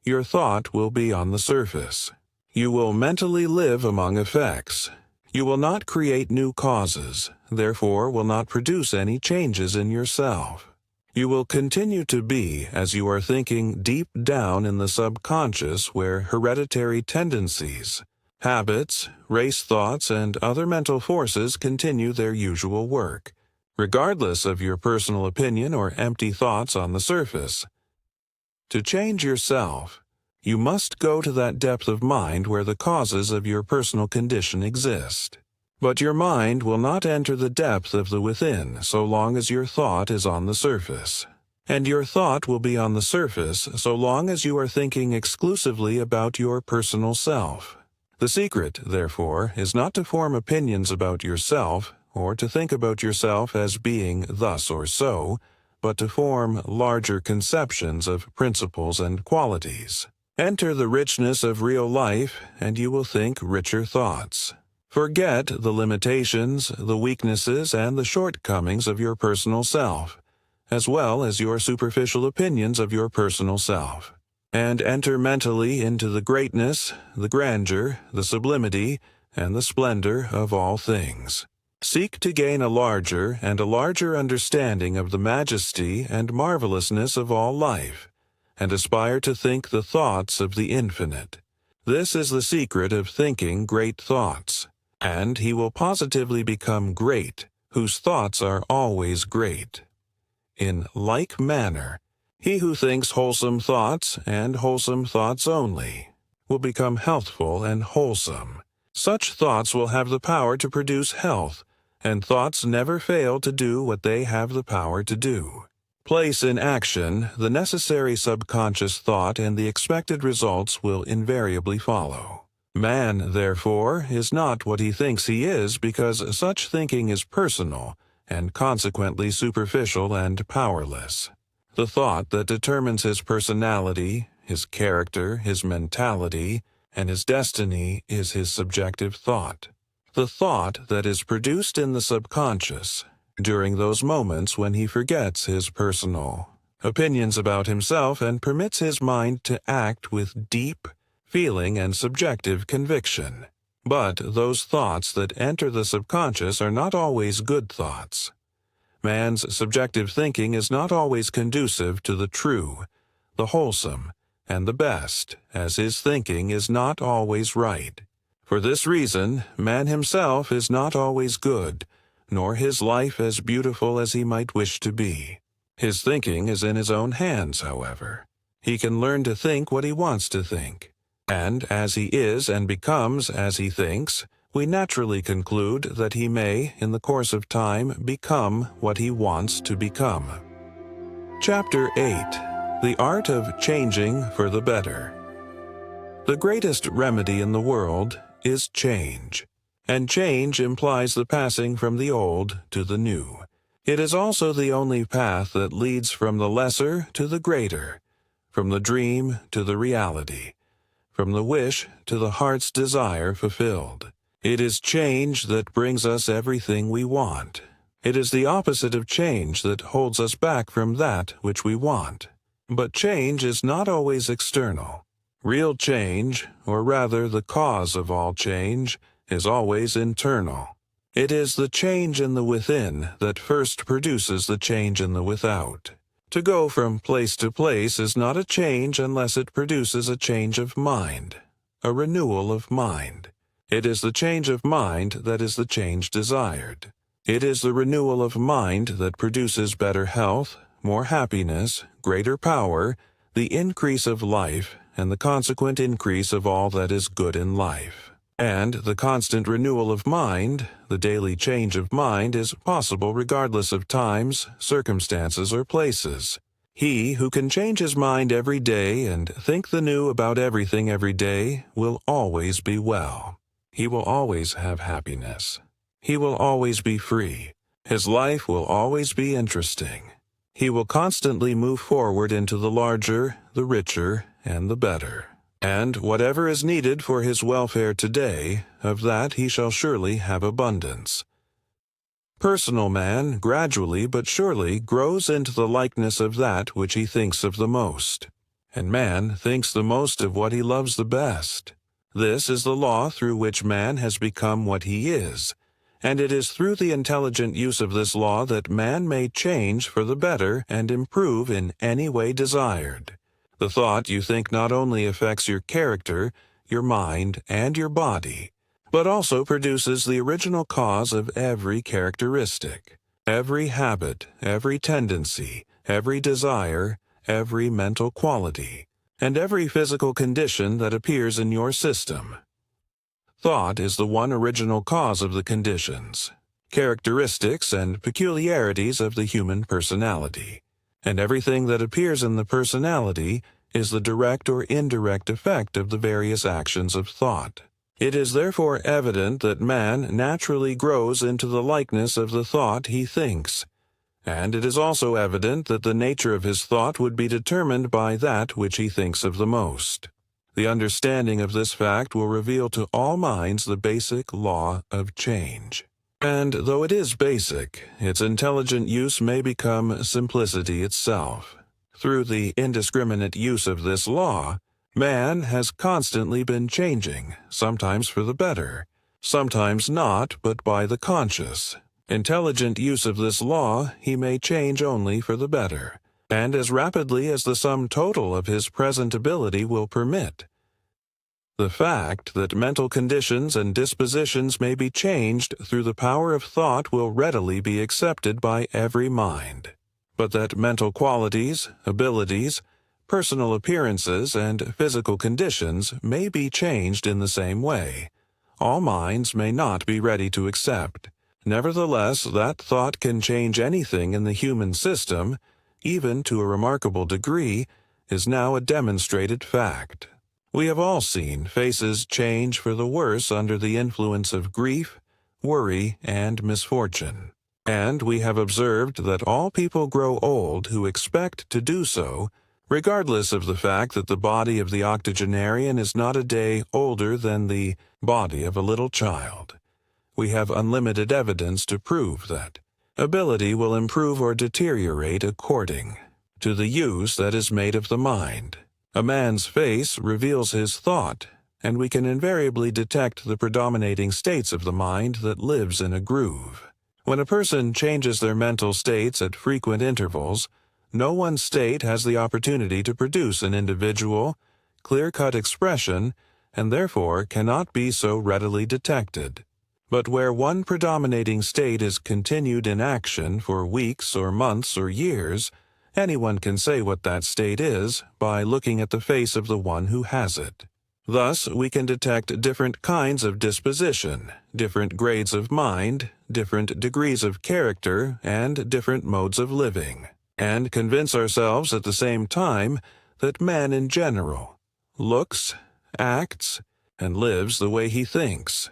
your thought will be on the surface. You will mentally live among effects. You will not create new causes, therefore will not produce any changes in yourself. You will continue to be as you are thinking deep down in the subconscious where hereditary tendencies, habits, race thoughts, and other mental forces continue their usual work, regardless of your personal opinion or empty thoughts on the surface. To change yourself, you must go to that depth of mind where the causes of your personal condition exist. But your mind will not enter the depth of the within so long as your thought is on the surface. And your thought will be on the surface so long as you are thinking exclusively about your personal self. The secret, therefore, is not to form opinions about yourself or to think about yourself as being thus or so, but to form larger conceptions of principles and qualities. Enter the richness of real life, and you will think richer thoughts. Forget the limitations, the weaknesses, and the shortcomings of your personal self, as well as your superficial opinions of your personal self, and enter mentally into the greatness, the grandeur, the sublimity, and the splendor of all things. Seek to gain a larger and a larger understanding of the majesty and marvelousness of all life, and aspire to think the thoughts of the infinite. This is the secret of thinking great thoughts, and he will positively become great whose thoughts are always great. In like manner, he who thinks wholesome thoughts and wholesome thoughts only will become healthful and wholesome. Such thoughts will have the power to produce health, and thoughts never fail to do what they have the power to do. Place in action the necessary subconscious thought, and the expected results will invariably follow. Man, therefore, is not what he thinks he is, because such thinking is personal and consequently superficial and powerless. The thought that determines his personality, his character, his mentality, and his destiny is his subjective thought. The thought that is produced in the subconscious during those moments when he forgets his personal opinions about himself and permits his mind to act with deep feeling and subjective conviction. But those thoughts that enter the subconscious are not always good thoughts. Man's subjective thinking is not always conducive to the true, the wholesome, and the best, as his thinking is not always right. For this reason, man himself is not always good, nor his life as beautiful as he might wish to be. His thinking is in his own hands, however. He can learn to think what he wants to think. And as he is and becomes as he thinks, we naturally conclude that he may, in the course of time, become what he wants to become. Chapter 8. The Art of Changing for the Better. The greatest remedy in the world is change, and change implies the passing from the old to the new. It is also the only path that leads from the lesser to the greater, from the dream to the reality, from the wish to the heart's desire fulfilled. It is change that brings us everything we want. It is the opposite of change that holds us back from that which we want. But change is not always external. Real change, or rather the cause of all change, is always internal. It is the change in the within that first produces the change in the without. To go from place to place is not a change unless it produces a change of mind, a renewal of mind. It is the change of mind that is the change desired. It is the renewal of mind that produces better health, more happiness, greater power, the increase of life, and the consequent increase of all that is good in life. And the constant renewal of mind, the daily change of mind, is possible regardless of times, circumstances, or places. He who can change his mind every day and think the new about everything every day will always be well. He will always have happiness. He will always be free. His life will always be interesting. He will constantly move forward into the larger, the richer, and the better. And whatever is needed for his welfare today, of that he shall surely have abundance. Personal man gradually but surely grows into the likeness of that which he thinks of the most, and man thinks the most of what he loves the best. This is the law through which man has become what he is, and it is through the intelligent use of this law that man may change for the better and improve in any way desired. The thought you think not only affects your character, your mind, and your body, but also produces the original cause of every characteristic, every habit, every tendency, every desire, every mental quality, and every physical condition that appears in your system. Thought is the one original cause of the conditions, characteristics, and peculiarities of the human personality. And everything that appears in the personality is the direct or indirect effect of the various actions of thought. It is therefore evident that man naturally grows into the likeness of the thought he thinks, and it is also evident that the nature of his thought would be determined by that which he thinks of the most. The understanding of this fact will reveal to all minds the basic law of change. And though it is basic, its intelligent use may become simplicity itself. Through the indiscriminate use of this law, man has constantly been changing, sometimes for the better, sometimes not, but by the conscious, intelligent use of this law he may change only for the better, and as rapidly as the sum total of his present ability will permit. The fact that mental conditions and dispositions may be changed through the power of thought will readily be accepted by every mind. But that mental qualities, abilities, personal appearances, and physical conditions may be changed in the same way, all minds may not be ready to accept. Nevertheless, that thought can change anything in the human system, even to a remarkable degree, is now a demonstrated fact. We have all seen faces change for the worse under the influence of grief, worry, and misfortune. And we have observed that all people grow old who expect to do so, regardless of the fact that the body of the octogenarian is not a day older than the body of a little child. We have unlimited evidence to prove that ability will improve or deteriorate according to the use that is made of the mind. A man's face reveals his thought, and we can invariably detect the predominating states of the mind that lives in a groove. When a person changes their mental states at frequent intervals, no one state has the opportunity to produce an individual, clear-cut expression, and therefore cannot be so readily detected. But where one predominating state is continued in action for weeks or months or years, anyone can say what that state is by looking at the face of the one who has it. Thus, we can detect different kinds of disposition, different grades of mind, different degrees of character, and different modes of living, and convince ourselves at the same time that man in general looks, acts, and lives the way he thinks.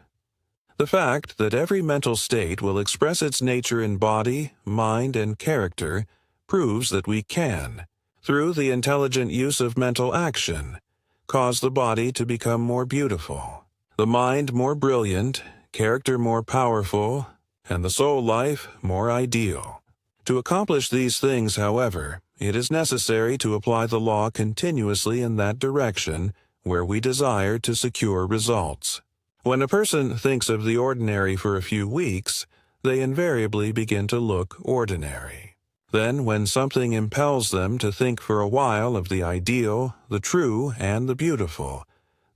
The fact that every mental state will express its nature in body, mind, and character proves that we can, through the intelligent use of mental action, cause the body to become more beautiful, the mind more brilliant, character more powerful, and the soul life more ideal. To accomplish these things, however, it is necessary to apply the law continuously in that direction where we desire to secure results. When a person thinks of the ordinary for a few weeks, they invariably begin to look ordinary. Then, when something impels them to think for a while of the ideal, the true, and the beautiful,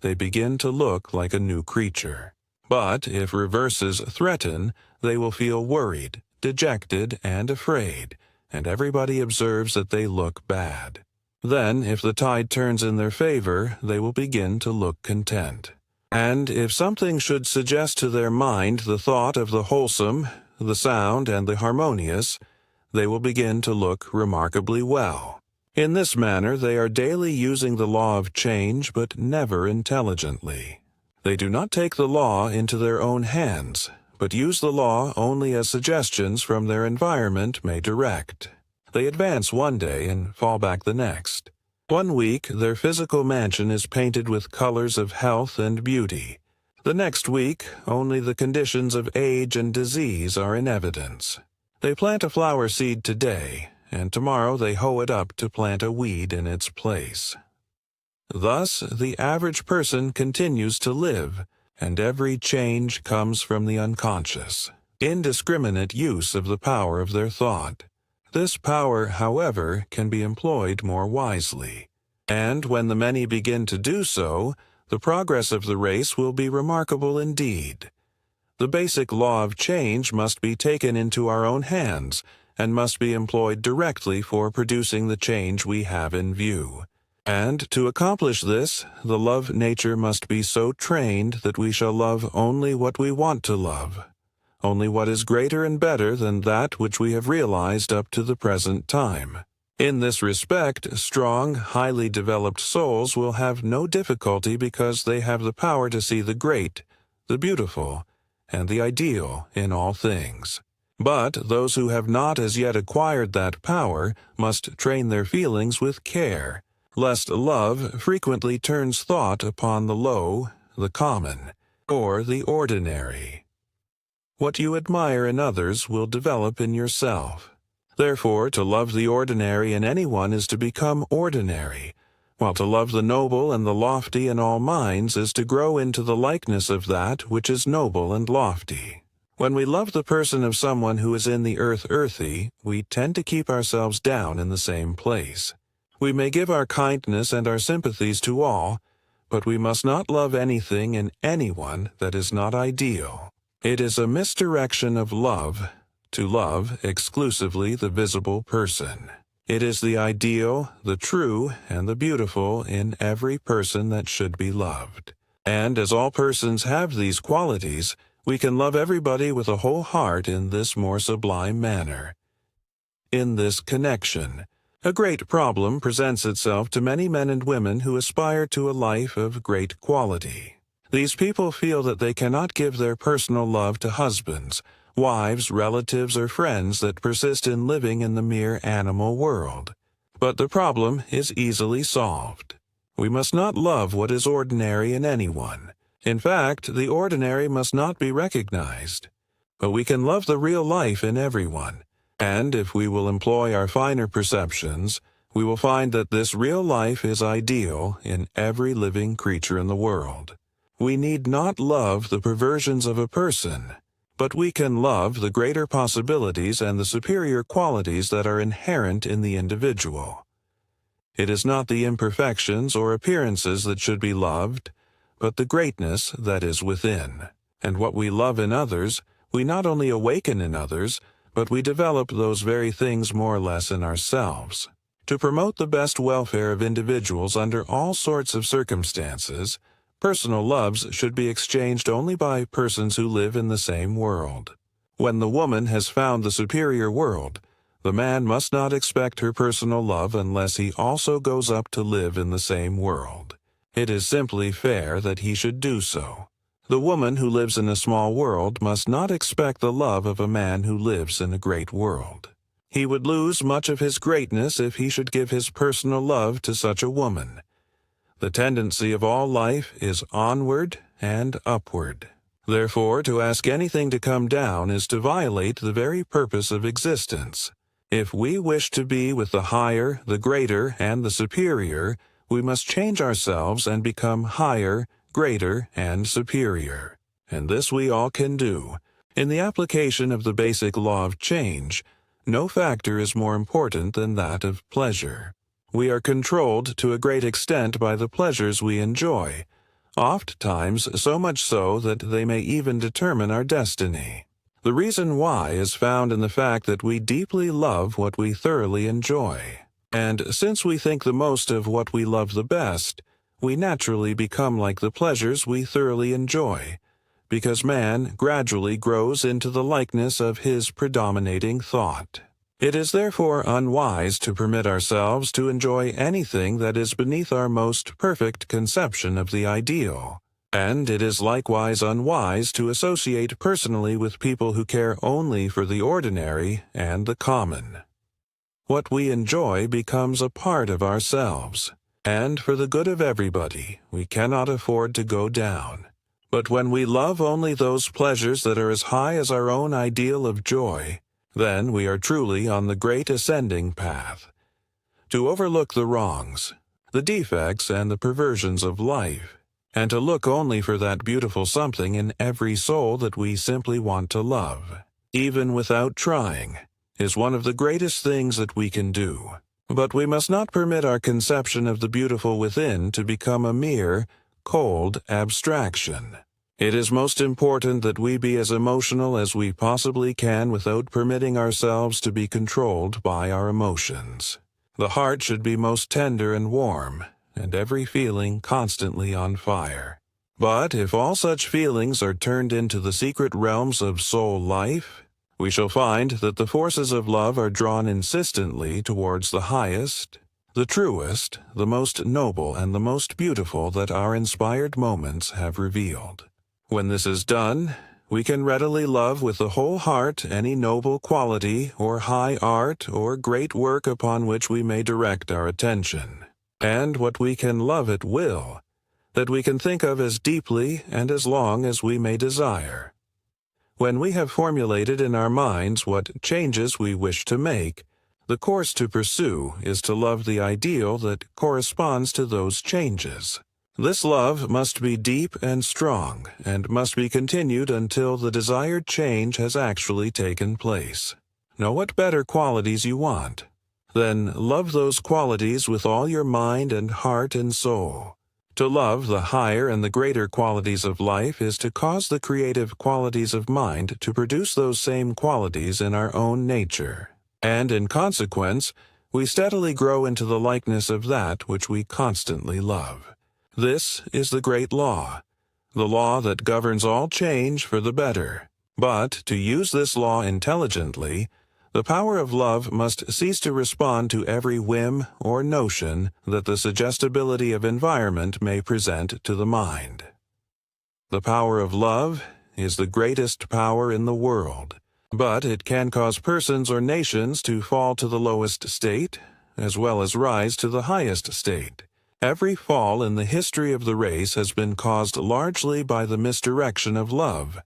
they begin to look like a new creature. But if reverses threaten, they will feel worried, dejected, and afraid, and everybody observes that they look bad. Then, if the tide turns in their favor, they will begin to look content. And if something should suggest to their mind the thought of the wholesome, the sound, and the harmonious, they will begin to look remarkably well. In this manner, they are daily using the law of change, but never intelligently. They do not take the law into their own hands, but use the law only as suggestions from their environment may direct. They advance one day and fall back the next. One week, their physical mansion is painted with colors of health and beauty. The next week, only the conditions of age and disease are in evidence. They plant a flower seed today, and tomorrow they hoe it up to plant a weed in its place. Thus, the average person continues to live, and every change comes from the unconscious, indiscriminate use of the power of their thought. This power, however, can be employed more wisely, and when the many begin to do so, the progress of the race will be remarkable indeed. The basic law of change must be taken into our own hands, and must be employed directly for producing the change we have in view. And to accomplish this, the love nature must be so trained that we shall love only what we want to love, only what is greater and better than that which we have realized up to the present time. In this respect, strong, highly developed souls will have no difficulty because they have the power to see the great, the beautiful, and the ideal in all things. But those who have not as yet acquired that power must train their feelings with care, lest love frequently turns thought upon the low, the common, or the ordinary. What you admire in others will develop in yourself. Therefore, to love the ordinary in anyone is to become ordinary, while to love the noble and the lofty in all minds is to grow into the likeness of that which is noble and lofty. When we love the person of someone who is in the earth earthy, we tend to keep ourselves down in the same place. We may give our kindness and our sympathies to all, but we must not love anything and anyone that is not ideal. It is a misdirection of love to love exclusively the visible person. It is the ideal, the true, and the beautiful in every person that should be loved. And as all persons have these qualities, we can love everybody with a whole heart in this more sublime manner. In this connection, a great problem presents itself to many men and women who aspire to a life of great quality. These people feel that they cannot give their personal love to husbands, wives, relatives, or friends that persist in living in the mere animal world. But the problem is easily solved. We must not love what is ordinary in anyone. In fact, the ordinary must not be recognized. But we can love the real life in everyone. And if we will employ our finer perceptions, we will find that this real life is ideal in every living creature in the world. We need not love the perversions of a person, but we can love the greater possibilities and the superior qualities that are inherent in the individual. It is not the imperfections or appearances that should be loved, but the greatness that is within. And what we love in others, we not only awaken in others, but we develop those very things more or less in ourselves. To promote the best welfare of individuals under all sorts of circumstances, personal loves should be exchanged only by persons who live in the same world. When the woman has found the superior world, the man must not expect her personal love unless he also goes up to live in the same world. It is simply fair that he should do so. The woman who lives in a small world must not expect the love of a man who lives in a great world. He would lose much of his greatness if he should give his personal love to such a woman. The tendency of all life is onward and upward. Therefore, to ask anything to come down is to violate the very purpose of existence. If we wish to be with the higher, the greater, and the superior, we must change ourselves and become higher, greater, and superior. And this we all can do. In the application of the basic law of change, no factor is more important than that of pleasure. We are controlled to a great extent by the pleasures we enjoy, oft-times so much so that they may even determine our destiny. The reason why is found in the fact that we deeply love what we thoroughly enjoy. And since we think the most of what we love the best, we naturally become like the pleasures we thoroughly enjoy, because man gradually grows into the likeness of his predominating thought. It is therefore unwise to permit ourselves to enjoy anything that is beneath our most perfect conception of the ideal, and it is likewise unwise to associate personally with people who care only for the ordinary and the common. What we enjoy becomes a part of ourselves, and for the good of everybody, we cannot afford to go down. But when we love only those pleasures that are as high as our own ideal of joy, then we are truly on the great ascending path. To overlook the wrongs, the defects, and the perversions of life, and to look only for that beautiful something in every soul that we simply want to love, even without trying, is one of the greatest things that we can do. But we must not permit our conception of the beautiful within to become a mere, cold abstraction. It is most important that we be as emotional as we possibly can without permitting ourselves to be controlled by our emotions. The heart should be most tender and warm, and every feeling constantly on fire. But if all such feelings are turned into the secret realms of soul life, we shall find that the forces of love are drawn insistently towards the highest, the truest, the most noble, and the most beautiful that our inspired moments have revealed. When this is done, we can readily love with the whole heart any noble quality or high art or great work upon which we may direct our attention, and what we can love at will, that we can think of as deeply and as long as we may desire. When we have formulated in our minds what changes we wish to make, the course to pursue is to love the ideal that corresponds to those changes. This love must be deep and strong, and must be continued until the desired change has actually taken place. Know what better qualities you want. Then love those qualities with all your mind and heart and soul. To love the higher and the greater qualities of life is to cause the creative qualities of mind to produce those same qualities in our own nature, and in consequence, we steadily grow into the likeness of that which we constantly love. This is the great law, the law that governs all change for the better. But to use this law intelligently, the power of love must cease to respond to every whim or notion that the suggestibility of environment may present to the mind. The power of love is the greatest power in the world, but it can cause persons or nations to fall to the lowest state, as well as rise to the highest state. Every fall in the history of the race has been caused largely by the misdirection of love,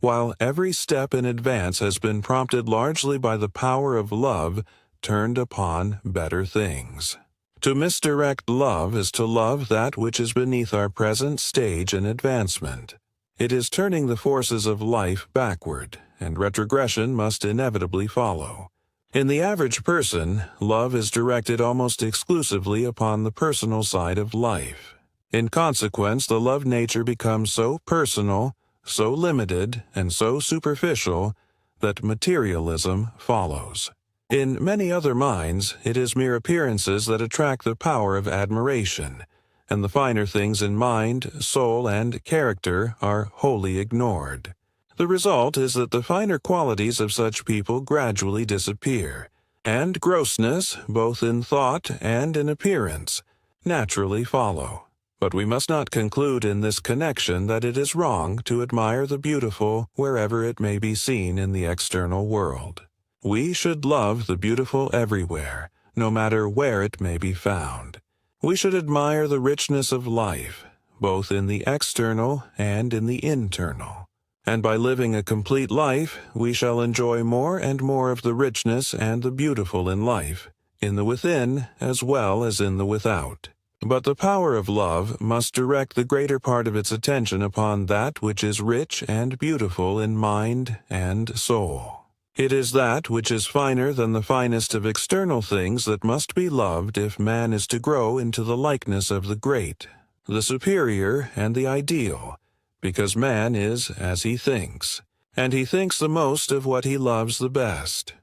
while every step in advance has been prompted largely by the power of love turned upon better things. To misdirect love is to love that which is beneath our present stage in advancement. It is turning the forces of life backward, and retrogression must inevitably follow. In the average person, love is directed almost exclusively upon the personal side of life. In consequence, the love nature becomes so personal, so limited, and so superficial that materialism follows. In many other minds, it is mere appearances that attract the power of admiration, and the finer things in mind, soul, and character are wholly ignored. The result is that the finer qualities of such people gradually disappear, and grossness, both in thought and in appearance, naturally follow. But we must not conclude in this connection that it is wrong to admire the beautiful wherever it may be seen in the external world. We should love the beautiful everywhere, no matter where it may be found. We should admire the richness of life, both in the external and in the internal. And by living a complete life, we shall enjoy more and more of the richness and the beautiful in life, in the within as well as in the without. But the power of love must direct the greater part of its attention upon that which is rich and beautiful in mind and soul. It is that which is finer than the finest of external things that must be loved if man is to grow into the likeness of the great, the superior, and the ideal, because man is as he thinks, and he thinks the most of what he loves the best.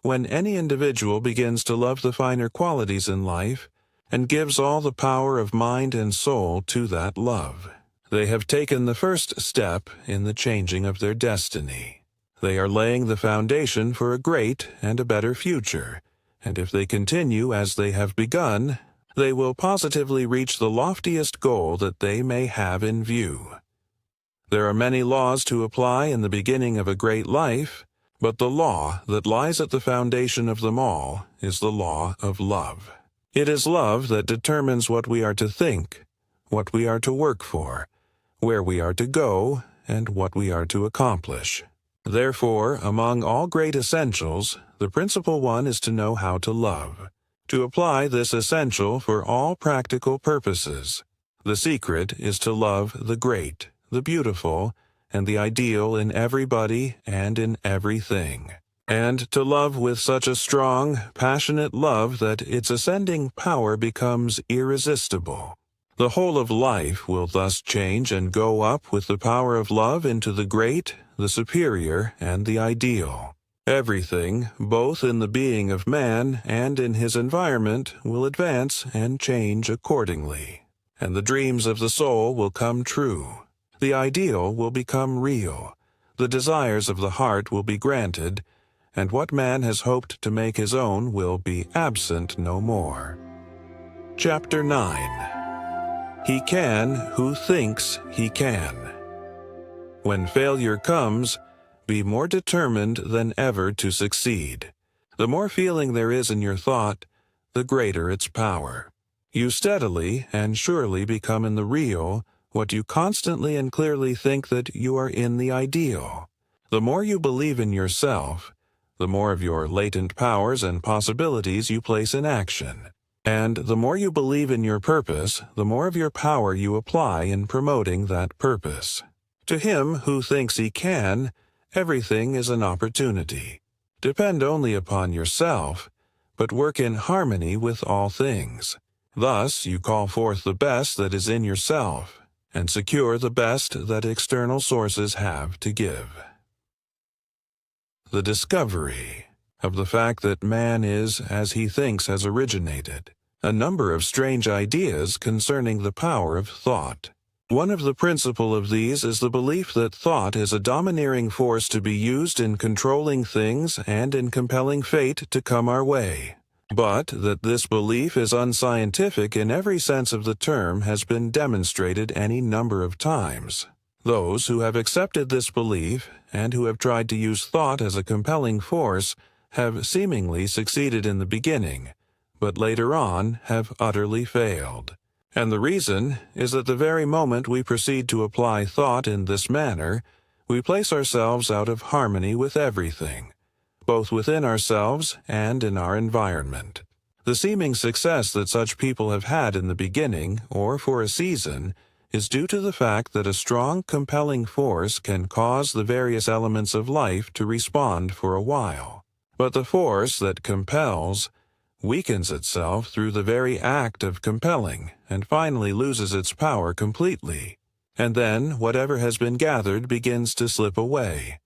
When any individual begins to love the finer qualities in life, and gives all the power of mind and soul to that love, they have taken the first step in the changing of their destiny. They are laying the foundation for a great and a better future, and if they continue as they have begun, they will positively reach the loftiest goal that they may have in view. There are many laws to apply in the beginning of a great life, but the law that lies at the foundation of them all is the law of love. It is love that determines what we are to think, what we are to work for, where we are to go, and what we are to accomplish. Therefore, among all great essentials, the principal one is to know how to love, to apply this essential for all practical purposes. The secret is to love the great, the beautiful, and the ideal in everybody and in everything, and to love with such a strong, passionate love that its ascending power becomes irresistible. The whole of life will thus change and go up with the power of love into the great, the superior, and the ideal. Everything, both in the being of man and in his environment, will advance and change accordingly, and the dreams of the soul will come true. The ideal will become real, the desires of the heart will be granted, and what man has hoped to make his own will be absent no more. Chapter 9. He can who thinks he can. When failure comes, be more determined than ever to succeed. The more feeling there is in your thought, the greater its power. You steadily and surely become in the real what you constantly and clearly think that you are in the ideal. The more you believe in yourself, the more of your latent powers and possibilities you place in action. And the more you believe in your purpose, the more of your power you apply in promoting that purpose. To him who thinks he can, everything is an opportunity. Depend only upon yourself, but work in harmony with all things. Thus, you call forth the best that is in yourself, and secure the best that external sources have to give. The discovery of the fact that man is as he thinks has originated a number of strange ideas concerning the power of thought. One of the principal of these is the belief that thought is a domineering force to be used in controlling things and in compelling fate to come our way. But that this belief is unscientific in every sense of the term has been demonstrated any number of times. Those who have accepted this belief and who have tried to use thought as a compelling force have seemingly succeeded in the beginning, but later on have utterly failed. And the reason is that the very moment we proceed to apply thought in this manner, we place ourselves out of harmony with everything, both within ourselves and in our environment. The seeming success that such people have had in the beginning, or for a season, is due to the fact that a strong, compelling force can cause the various elements of life to respond for a while. But the force that compels weakens itself through the very act of compelling, and finally loses its power completely. And then whatever has been gathered begins to slip away.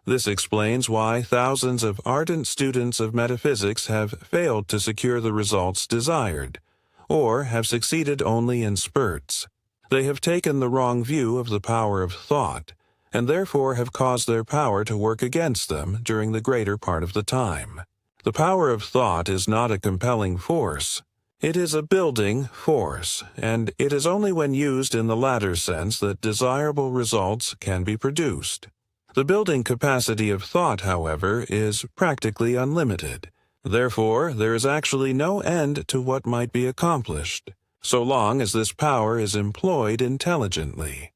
This explains why thousands of ardent students of metaphysics have failed to secure the results desired, or have succeeded only in spurts. They have taken the wrong view of the power of thought, and therefore have caused their power to work against them during the greater part of the time. The power of thought is not a compelling force. It is a building force, and it is only when used in the latter sense that desirable results can be produced. The building capacity of thought, however, is practically unlimited. Therefore, there is actually no end to what might be accomplished, so long as this power is employed intelligently.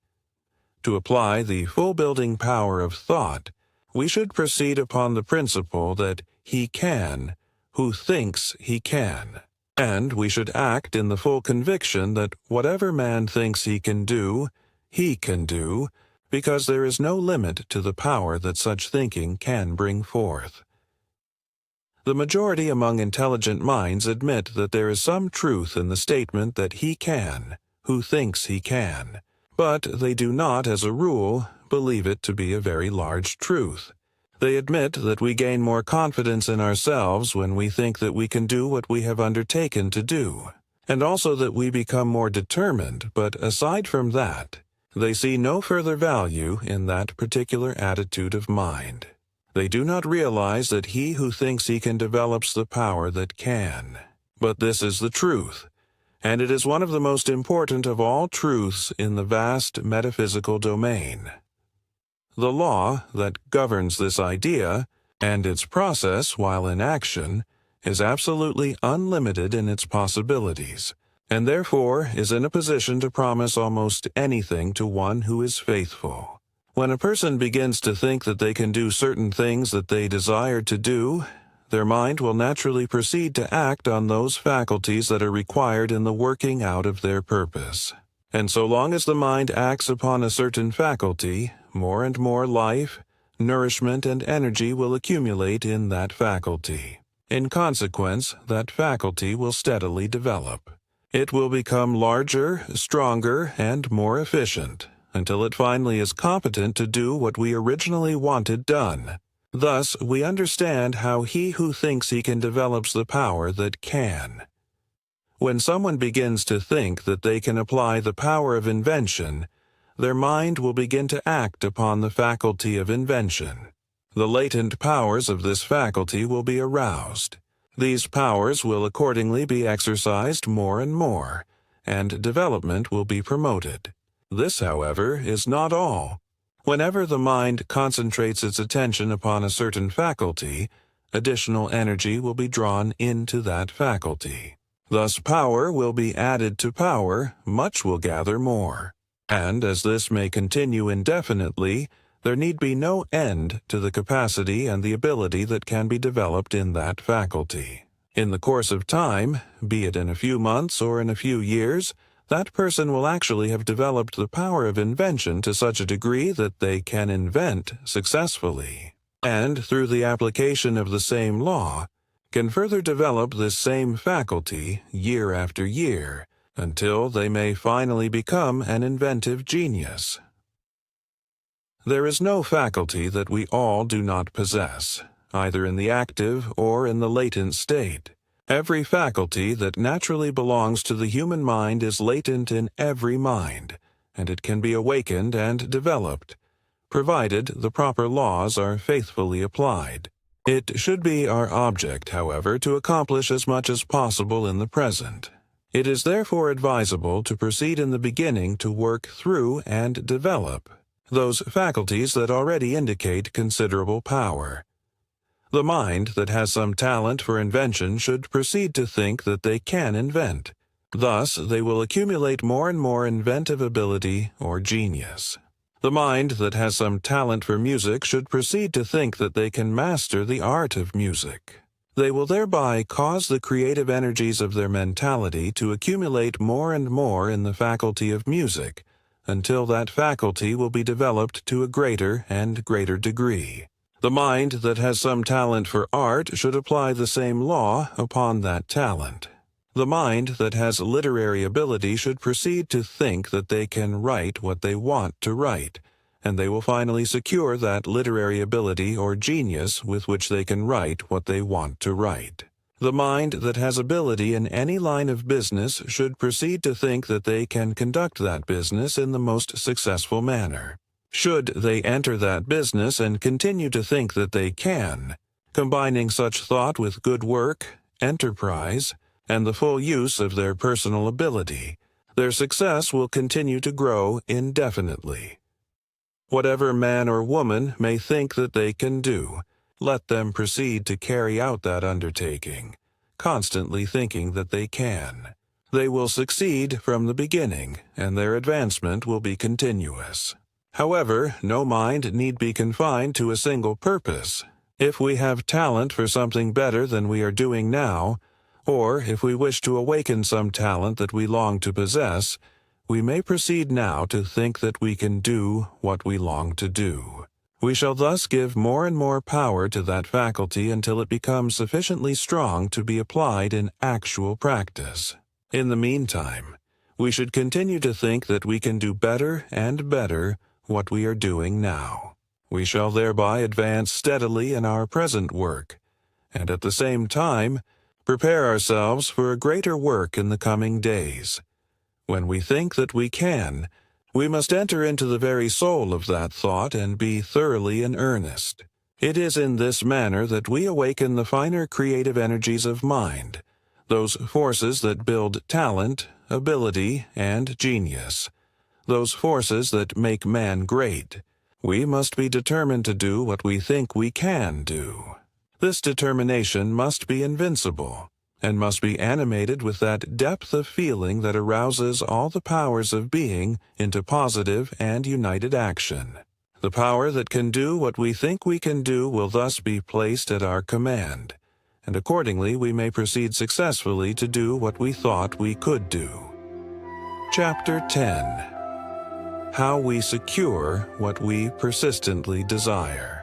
To apply the full building power of thought, we should proceed upon the principle that he can, who thinks he can. And we should act in the full conviction that whatever man thinks he can do, because there is no limit to the power that such thinking can bring forth. The majority among intelligent minds admit that there is some truth in the statement that he can, who thinks he can, but they do not, as a rule, believe it to be a very large truth. They admit that we gain more confidence in ourselves when we think that we can do what we have undertaken to do, and also that we become more determined, but aside from that, they see no further value in that particular attitude of mind. They do not realize that he who thinks he can develops the power that can. But this is the truth, and it is one of the most important of all truths in the vast metaphysical domain. The law that governs this idea, and its process while in action, is absolutely unlimited in its possibilities, and therefore is in a position to promise almost anything to one who is faithful. When a person begins to think that they can do certain things that they desire to do, their mind will naturally proceed to act on those faculties that are required in the working out of their purpose. And so long as the mind acts upon a certain faculty, more and more life, nourishment, and energy will accumulate in that faculty. In consequence, that faculty will steadily develop. It will become larger, stronger, and more efficient, until it finally is competent to do what we originally wanted done. Thus, we understand how he who thinks he can develops the power that can. When someone begins to think that they can apply the power of invention, their mind will begin to act upon the faculty of invention. The latent powers of this faculty will be aroused. These powers will accordingly be exercised more and more, and development will be promoted. This, however, is not all. Whenever the mind concentrates its attention upon a certain faculty, additional energy will be drawn into that faculty. Thus power will be added to power, much will gather more. And as this may continue indefinitely, there need be no end to the capacity and the ability that can be developed in that faculty. In the course of time, be it in a few months or in a few years, that person will actually have developed the power of invention to such a degree that they can invent successfully, and through the application of the same law, can further develop this same faculty year after year until they may finally become an inventive genius. There is no faculty that we all do not possess, either in the active or in the latent state. Every faculty that naturally belongs to the human mind is latent in every mind, and it can be awakened and developed, provided the proper laws are faithfully applied. It should be our object, however, to accomplish as much as possible in the present. It is therefore advisable to proceed in the beginning to work through and develop those faculties that already indicate considerable power. The mind that has some talent for invention should proceed to think that they can invent. Thus, they will accumulate more and more inventive ability or genius. The mind that has some talent for music should proceed to think that they can master the art of music. They will thereby cause the creative energies of their mentality to accumulate more and more in the faculty of music, until that faculty will be developed to a greater and greater degree. The mind that has some talent for art should apply the same law upon that talent. The mind that has literary ability should proceed to think that they can write what they want to write, and they will finally secure that literary ability or genius with which they can write what they want to write. The mind that has ability in any line of business should proceed to think that they can conduct that business in the most successful manner. Should they enter that business and continue to think that they can, combining such thought with good work, enterprise, and the full use of their personal ability, their success will continue to grow indefinitely. Whatever man or woman may think that they can do, let them proceed to carry out that undertaking, constantly thinking that they can. They will succeed from the beginning, and their advancement will be continuous. However, no mind need be confined to a single purpose. If we have talent for something better than we are doing now, or if we wish to awaken some talent that we long to possess, we may proceed now to think that we can do what we long to do. We shall thus give more and more power to that faculty until it becomes sufficiently strong to be applied in actual practice. In the meantime, we should continue to think that we can do better and better what we are doing now. We shall thereby advance steadily in our present work, and at the same time prepare ourselves for a greater work in the coming days. When we think that we can, we must enter into the very soul of that thought and be thoroughly in earnest. It is in this manner that we awaken the finer creative energies of mind, those forces that build talent, ability, and genius, those forces that make man great. We must be determined to do what we think we can do. This determination must be invincible, and must be animated with that depth of feeling that arouses all the powers of being into positive and united action. The power that can do what we think we can do will thus be placed at our command, and accordingly we may proceed successfully to do what we thought we could do. Chapter 10. How we secure what we persistently desire.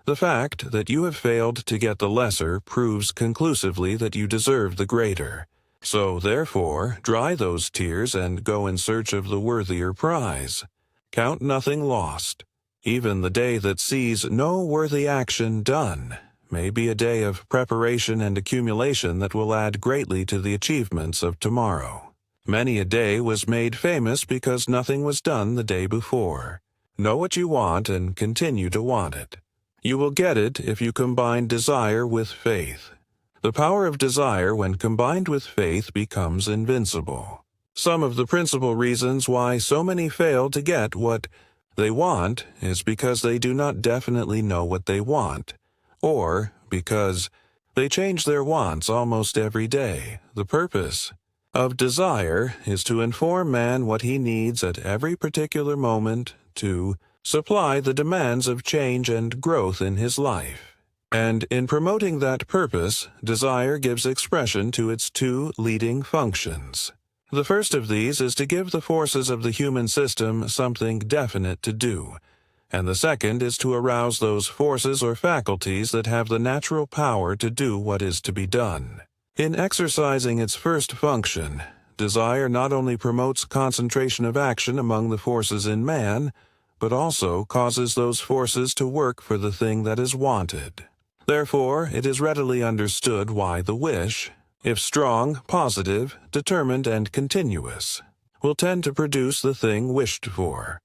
The fact that you have failed to get the lesser proves conclusively that you deserve the greater. So, therefore, dry those tears and go in search of the worthier prize. Count nothing lost. Even the day that sees no worthy action done may be a day of preparation and accumulation that will add greatly to the achievements of tomorrow. Many a day was made famous because nothing was done the day before. Know what you want and continue to want it. You will get it if you combine desire with faith. The power of desire, when combined with faith, becomes invincible. Some of the principal reasons why so many fail to get what they want is because they do not definitely know what they want, or because they change their wants almost every day. The purpose of desire is to inform man what he needs at every particular moment to supply the demands of change and growth in his life. And in promoting that purpose, desire gives expression to its two leading functions. The first of these is to give the forces of the human system something definite to do, and the second is to arouse those forces or faculties that have the natural power to do what is to be done. In exercising its first function, desire not only promotes concentration of action among the forces in man, but also causes those forces to work for the thing that is wanted. Therefore, it is readily understood why the wish, if strong, positive, determined, and continuous, will tend to produce the thing wished for.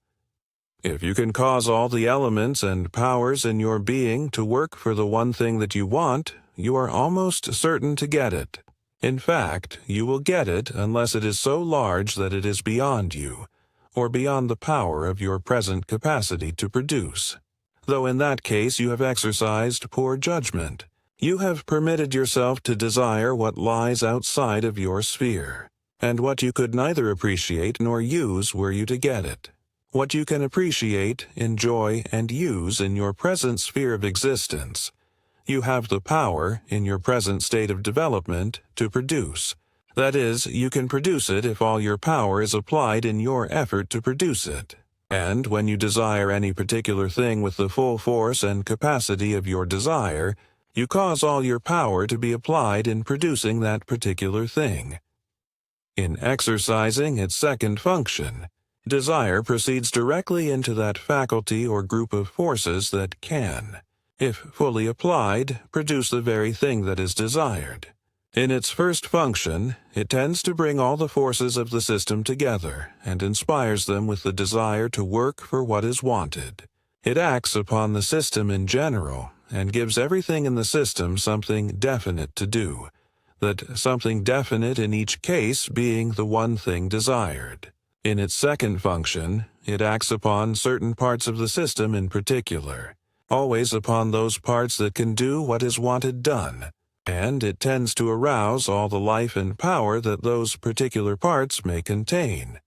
If you can cause all the elements and powers in your being to work for the one thing that you want, you are almost certain to get it. In fact, you will get it unless it is so large that it is beyond you, or beyond the power of your present capacity to produce. Though in that case you have exercised poor judgment. You have permitted yourself to desire what lies outside of your sphere, and what you could neither appreciate nor use were you to get it. What you can appreciate, enjoy, and use in your present sphere of existence, you have the power, in your present state of development, to produce. That is, you can produce it if all your power is applied in your effort to produce it. And when you desire any particular thing with the full force and capacity of your desire, you cause all your power to be applied in producing that particular thing. In exercising its second function, desire proceeds directly into that faculty or group of forces that can, if fully applied, produce the very thing that is desired. In its first function, it tends to bring all the forces of the system together and inspires them with the desire to work for what is wanted. It acts upon the system in general and gives everything in the system something definite to do, that something definite in each case being the one thing desired. In its second function, it acts upon certain parts of the system in particular, always upon those parts that can do what is wanted done, and it tends to arouse all the life and power that those particular parts may contain.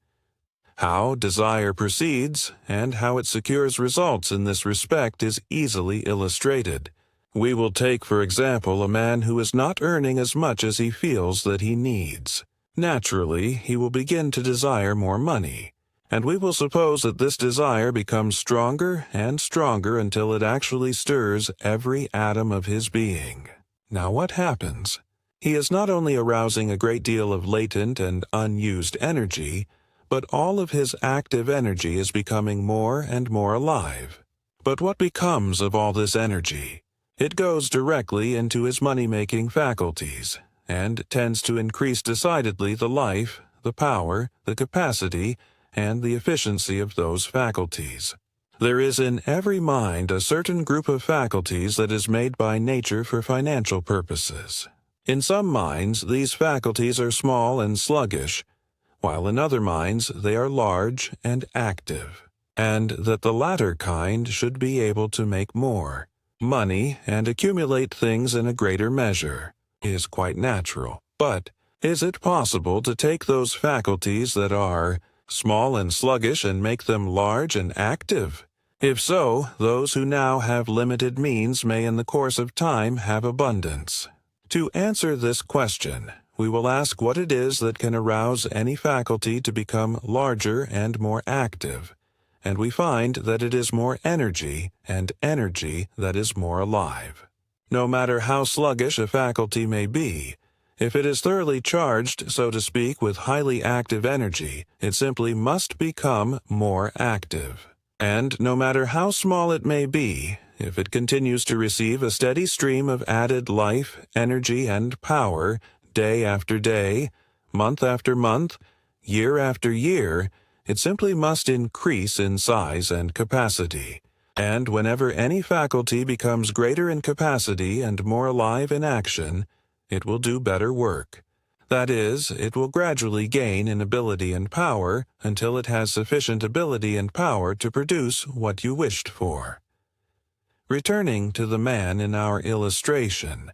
How desire proceeds, and how it secures results in this respect is easily illustrated. We will take, for example, a man who is not earning as much as he feels that he needs. Naturally, he will begin to desire more money, and we will suppose that this desire becomes stronger and stronger until it actually stirs every atom of his being. Now what happens? He is not only arousing a great deal of latent and unused energy, but all of his active energy is becoming more and more alive. But what becomes of all this energy? It goes directly into his money-making faculties, and tends to increase decidedly the life, the power, the capacity, and the efficiency of those faculties. There is in every mind a certain group of faculties that is made by nature for financial purposes. In some minds, these faculties are small and sluggish, while in other minds they are large and active, and that the latter kind should be able to make more money and accumulate things in a greater measure is quite natural. But is it possible to take those faculties that are small and sluggish and make them large and active? If so, those who now have limited means may in the course of time have abundance. To answer this question, we will ask what it is that can arouse any faculty to become larger and more active, and we find that it is more energy, and energy that is more alive. No matter how sluggish a faculty may be, if it is thoroughly charged, so to speak, with highly active energy, it simply must become more active. And no matter how small it may be, if it continues to receive a steady stream of added life, energy, and power, day after day, month after month, year after year, it simply must increase in size and capacity. And whenever any faculty becomes greater in capacity and more alive in action, it will do better work. That is, it will gradually gain in ability and power until it has sufficient ability and power to produce what you wished for. Returning to the man in our illustration,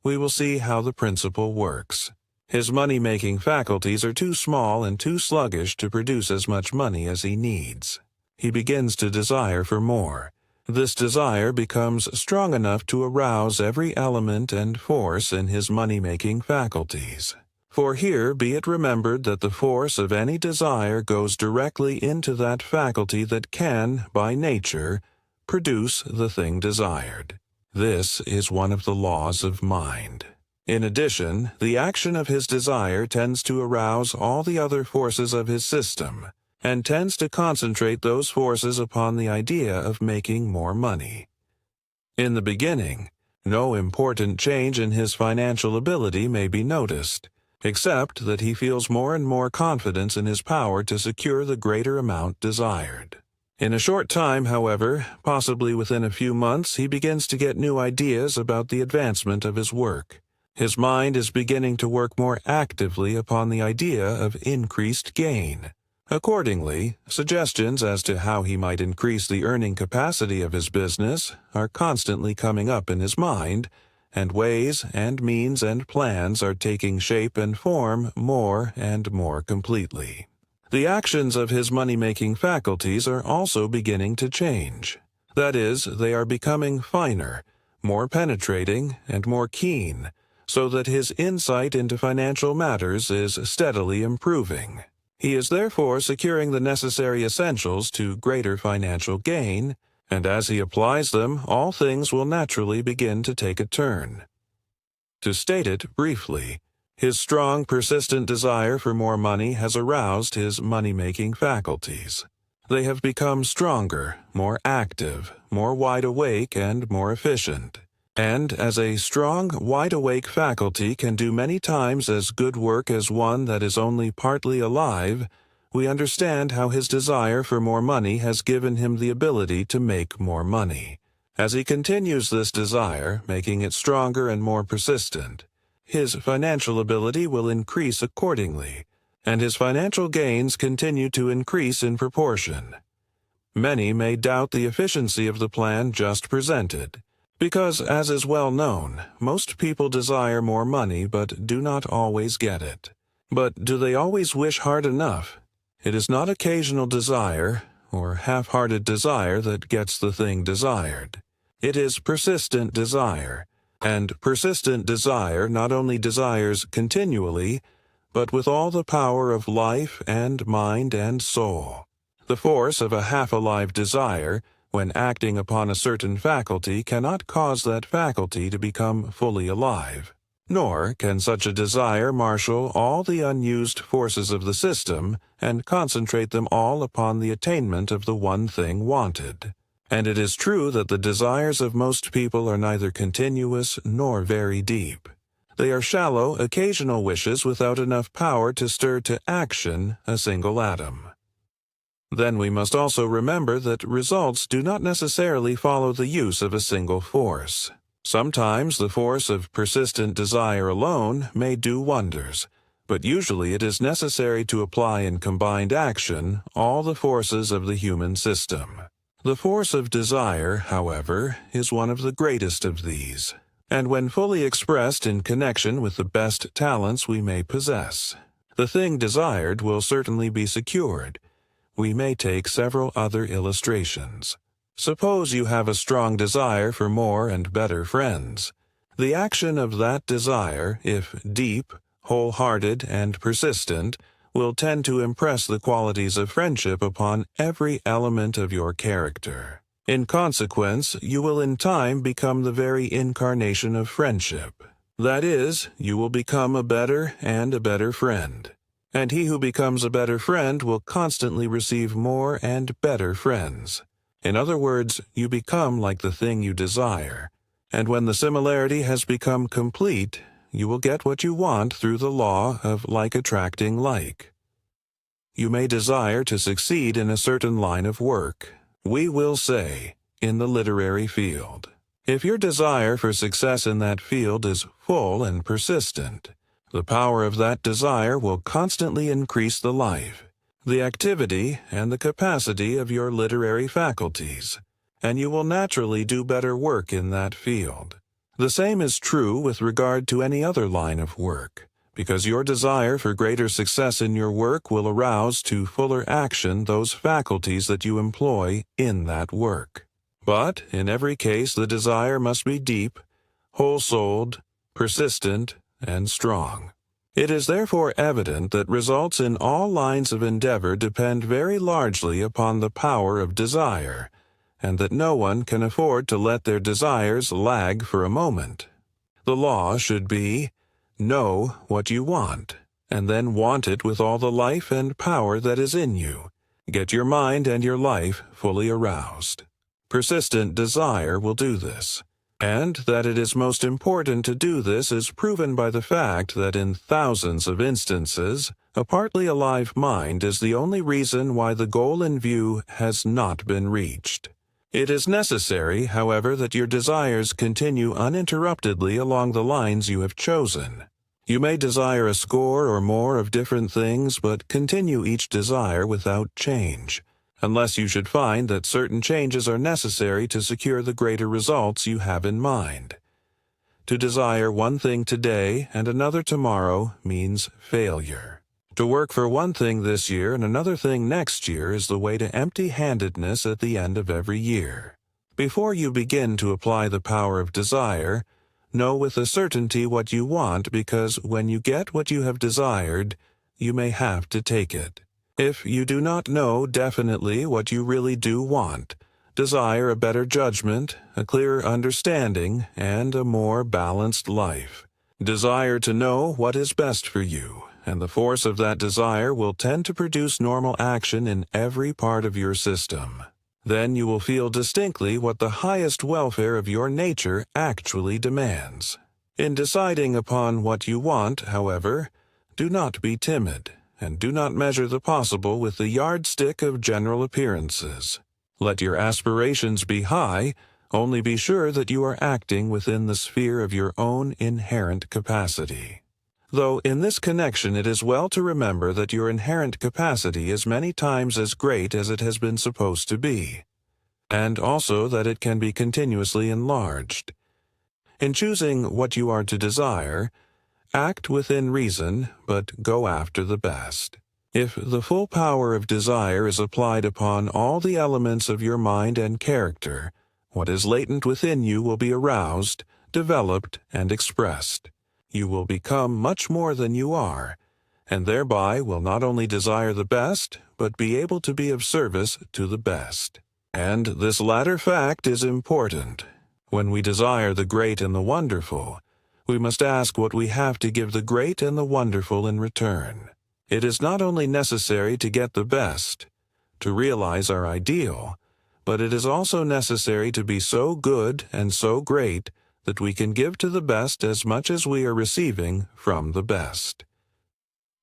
we will see how the principle works. His money-making faculties are too small and too sluggish to produce as much money as he needs. He begins to desire for more. This desire becomes strong enough to arouse every element and force in his money-making faculties. For here be it remembered that the force of any desire goes directly into that faculty that can, by nature, produce the thing desired. This is one of the laws of mind. In addition, the action of his desire tends to arouse all the other forces of his system, and tends to concentrate those forces upon the idea of making more money. In the beginning, no important change in his financial ability may be noticed, except that he feels more and more confidence in his power to secure the greater amount desired. In a short time, however, possibly within a few months, he begins to get new ideas about the advancement of his work. His mind is beginning to work more actively upon the idea of increased gain. Accordingly, suggestions as to how he might increase the earning capacity of his business are constantly coming up in his mind, and ways and means and plans are taking shape and form more and more completely. The actions of his money-making faculties are also beginning to change. That is, they are becoming finer, more penetrating, and more keen, so that his insight into financial matters is steadily improving. He is therefore securing the necessary essentials to greater financial gain, and as he applies them, all things will naturally begin to take a turn. To state it briefly, his strong, persistent desire for more money has aroused his money-making faculties. They have become stronger, more active, more wide-awake, and more efficient. And as a strong, wide-awake faculty can do many times as good work as one that is only partly alive, we understand how his desire for more money has given him the ability to make more money. As he continues this desire, making it stronger and more persistent, his financial ability will increase accordingly, and his financial gains continue to increase in proportion. Many may doubt the efficiency of the plan just presented, because, as is well known, most people desire more money but do not always get it. But do they always wish hard enough? It is not occasional desire, or half-hearted desire that gets the thing desired. It is persistent desire, and persistent desire not only desires continually, but with all the power of life and mind and soul. The force of a half-alive desire, when acting upon a certain faculty, cannot cause that faculty to become fully alive. Nor can such a desire marshal all the unused forces of the system and concentrate them all upon the attainment of the one thing wanted. And it is true that the desires of most people are neither continuous nor very deep. They are shallow, occasional wishes without enough power to stir to action a single atom. Then we must also remember that results do not necessarily follow the use of a single force. Sometimes the force of persistent desire alone may do wonders, but usually it is necessary to apply in combined action all the forces of the human system. The force of desire, however, is one of the greatest of these, and when fully expressed in connection with the best talents we may possess, the thing desired will certainly be secured. We may take several other illustrations. Suppose you have a strong desire for more and better friends. The action of that desire, if deep, wholehearted, and persistent, will tend to impress the qualities of friendship upon every element of your character. In consequence, you will in time become the very incarnation of friendship. That is, you will become a better and a better friend. And he who becomes a better friend will constantly receive more and better friends. In other words, you become like the thing you desire, and when the similarity has become complete, you will get what you want through the law of like attracting like. You may desire to succeed in a certain line of work, we will say, in the literary field. If your desire for success in that field is full and persistent, the power of that desire will constantly increase the life, the activity, and the capacity of your literary faculties, and you will naturally do better work in that field. The same is true with regard to any other line of work, because your desire for greater success in your work will arouse to fuller action those faculties that you employ in that work. But, in every case, the desire must be deep, whole-souled, persistent, and strong. It is therefore evident that results in all lines of endeavor depend very largely upon the power of desire, and that no one can afford to let their desires lag for a moment. The law should be, know what you want, and then want it with all the life and power that is in you. Get your mind and your life fully aroused. Persistent desire will do this. And that it is most important to do this is proven by the fact that in thousands of instances, a partly alive mind is the only reason why the goal in view has not been reached. It is necessary, however, that your desires continue uninterruptedly along the lines you have chosen. You may desire a score or more of different things, but continue each desire without change, unless you should find that certain changes are necessary to secure the greater results you have in mind. To desire one thing today and another tomorrow means failure. To work for one thing this year and another thing next year is the way to empty-handedness at the end of every year. Before you begin to apply the power of desire, know with a certainty what you want, because when you get what you have desired, you may have to take it. If you do not know definitely what you really do want, desire a better judgment, a clearer understanding, and a more balanced life. Desire to know what is best for you, and the force of that desire will tend to produce normal action in every part of your system. Then you will feel distinctly what the highest welfare of your nature actually demands. In deciding upon what you want, however, do not be timid, and do not measure the possible with the yardstick of general appearances. Let your aspirations be high, only be sure that you are acting within the sphere of your own inherent capacity. Though in this connection it is well to remember that your inherent capacity is many times as great as it has been supposed to be, and also that it can be continuously enlarged. In choosing what you are to desire, act within reason, but go after the best. If the full power of desire is applied upon all the elements of your mind and character, what is latent within you will be aroused, developed, and expressed. You will become much more than you are, and thereby will not only desire the best, but be able to be of service to the best. And this latter fact is important. When we desire the great and the wonderful, we must ask what we have to give the great and the wonderful in return. It is not only necessary to get the best, to realize our ideal, but it is also necessary to be so good and so great that we can give to the best as much as we are receiving from the best.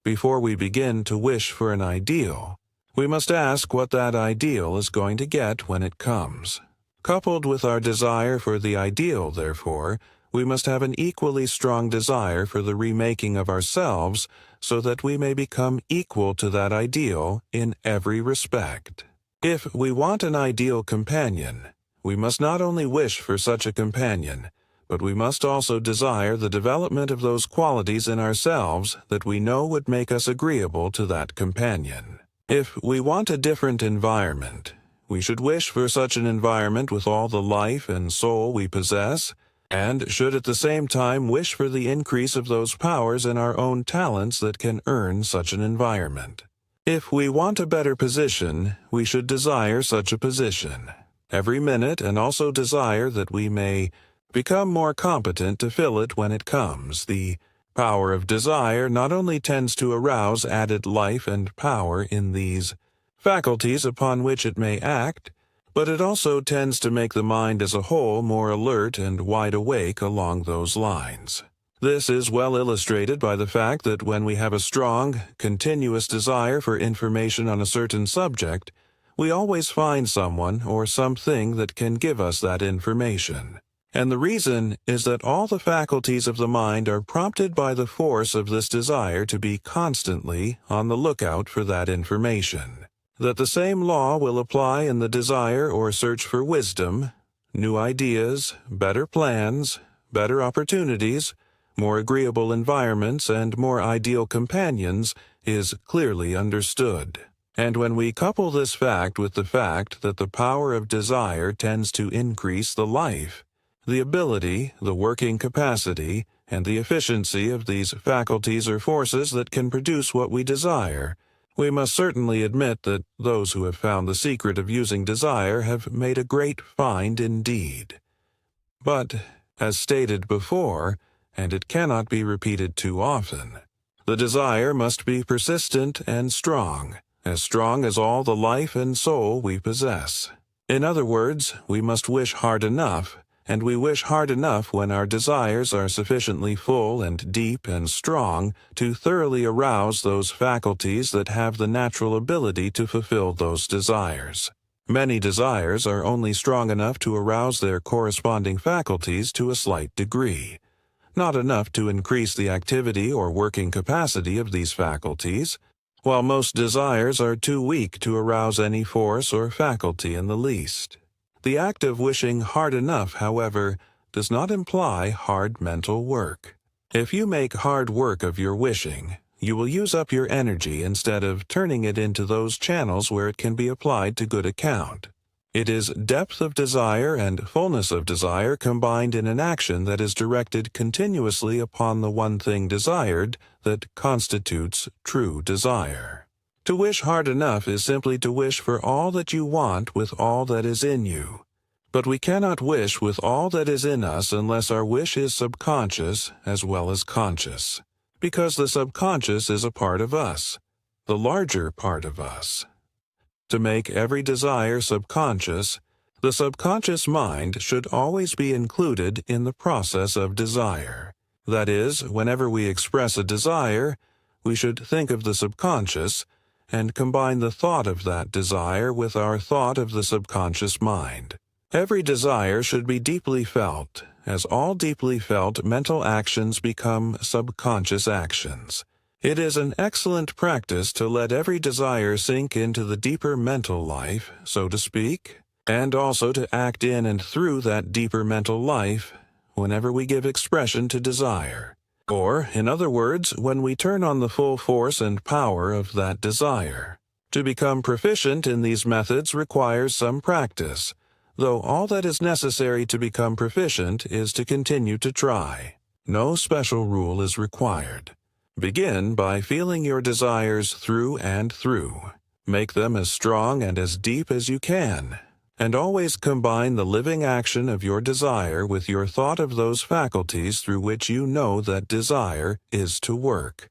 Before we begin to wish for an ideal, we must ask what that ideal is going to get when it comes. Coupled with our desire for the ideal, therefore, we must have an equally strong desire for the remaking of ourselves so that we may become equal to that ideal in every respect. If we want an ideal companion, we must not only wish for such a companion, but we must also desire the development of those qualities in ourselves that we know would make us agreeable to that companion. If we want a different environment, we should wish for such an environment with all the life and soul we possess, and should at the same time wish for the increase of those powers in our own talents that can earn such an environment. If we want a better position, we should desire such a position every minute, and also desire that we may become more competent to fill it when it comes. The power of desire not only tends to arouse added life and power in these faculties upon which it may act, but it also tends to make the mind as a whole more alert and wide awake along those lines. This is well illustrated by the fact that when we have a strong, continuous desire for information on a certain subject, we always find someone or something that can give us that information. And the reason is that all the faculties of the mind are prompted by the force of this desire to be constantly on the lookout for that information. That the same law will apply in the desire or search for wisdom, new ideas, better plans, better opportunities, more agreeable environments, and more ideal companions is clearly understood. And when we couple this fact with the fact that the power of desire tends to increase the life, the ability, the working capacity, and the efficiency of these faculties or forces that can produce what we desire, we must certainly admit that those who have found the secret of using desire have made a great find indeed. But, as stated before, and it cannot be repeated too often, the desire must be persistent and strong as all the life and soul we possess. In other words, we must wish hard enough, and we wish hard enough when our desires are sufficiently full and deep and strong to thoroughly arouse those faculties that have the natural ability to fulfill those desires. Many desires are only strong enough to arouse their corresponding faculties to a slight degree, not enough to increase the activity or working capacity of these faculties, while most desires are too weak to arouse any force or faculty in the least. The act of wishing hard enough, however, does not imply hard mental work. If you make hard work of your wishing, you will use up your energy instead of turning it into those channels where it can be applied to good account. It is depth of desire and fullness of desire combined in an action that is directed continuously upon the one thing desired that constitutes true desire. To wish hard enough is simply to wish for all that you want with all that is in you. But we cannot wish with all that is in us unless our wish is subconscious as well as conscious, because the subconscious is a part of us, the larger part of us. To make every desire subconscious, the subconscious mind should always be included in the process of desire. That is, whenever we express a desire, we should think of the subconscious and combine the thought of that desire with our thought of the subconscious mind. Every desire should be deeply felt, as all deeply felt mental actions become subconscious actions. It is an excellent practice to let every desire sink into the deeper mental life, so to speak, and also to act in and through that deeper mental life whenever we give expression to desire. Or, in other words, when we turn on the full force and power of that desire. To become proficient in these methods requires some practice, though all that is necessary to become proficient is to continue to try. No special rule is required. Begin by feeling your desires through and through. Make them as strong and as deep as you can, and always combine the living action of your desire with your thought of those faculties through which you know that desire is to work.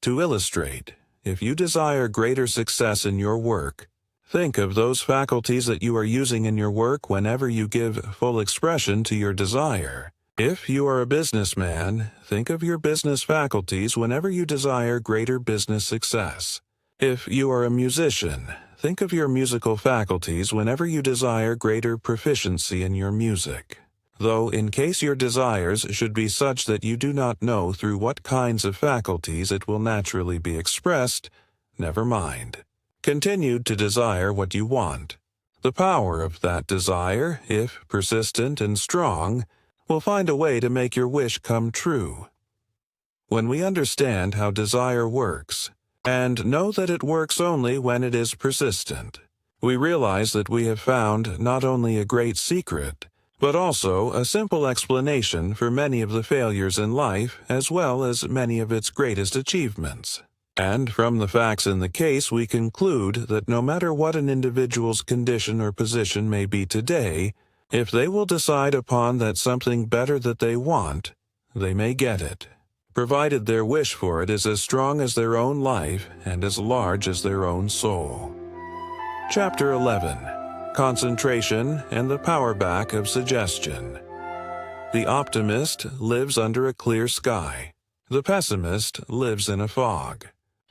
To illustrate, if you desire greater success in your work, think of those faculties that you are using in your work whenever you give full expression to your desire. If you are a businessman, think of your business faculties whenever you desire greater business success. If you are a musician, think of your musical faculties whenever you desire greater proficiency in your music. Though in case your desires should be such that you do not know through what kinds of faculties it will naturally be expressed, never mind. Continue to desire what you want. The power of that desire, if persistent and strong, will find a way to make your wish come true. When we understand how desire works, and know that it works only when it is persistent, we realize that we have found not only a great secret, but also a simple explanation for many of the failures in life as well as many of its greatest achievements. And from the facts in the case, we conclude that no matter what an individual's condition or position may be today, if they will decide upon that something better that they want, they may get it, provided their wish for it is as strong as their own life and as large as their own soul. Chapter 11. Concentration and the Power Back of Suggestion. The optimist lives under a clear sky. The pessimist lives in a fog.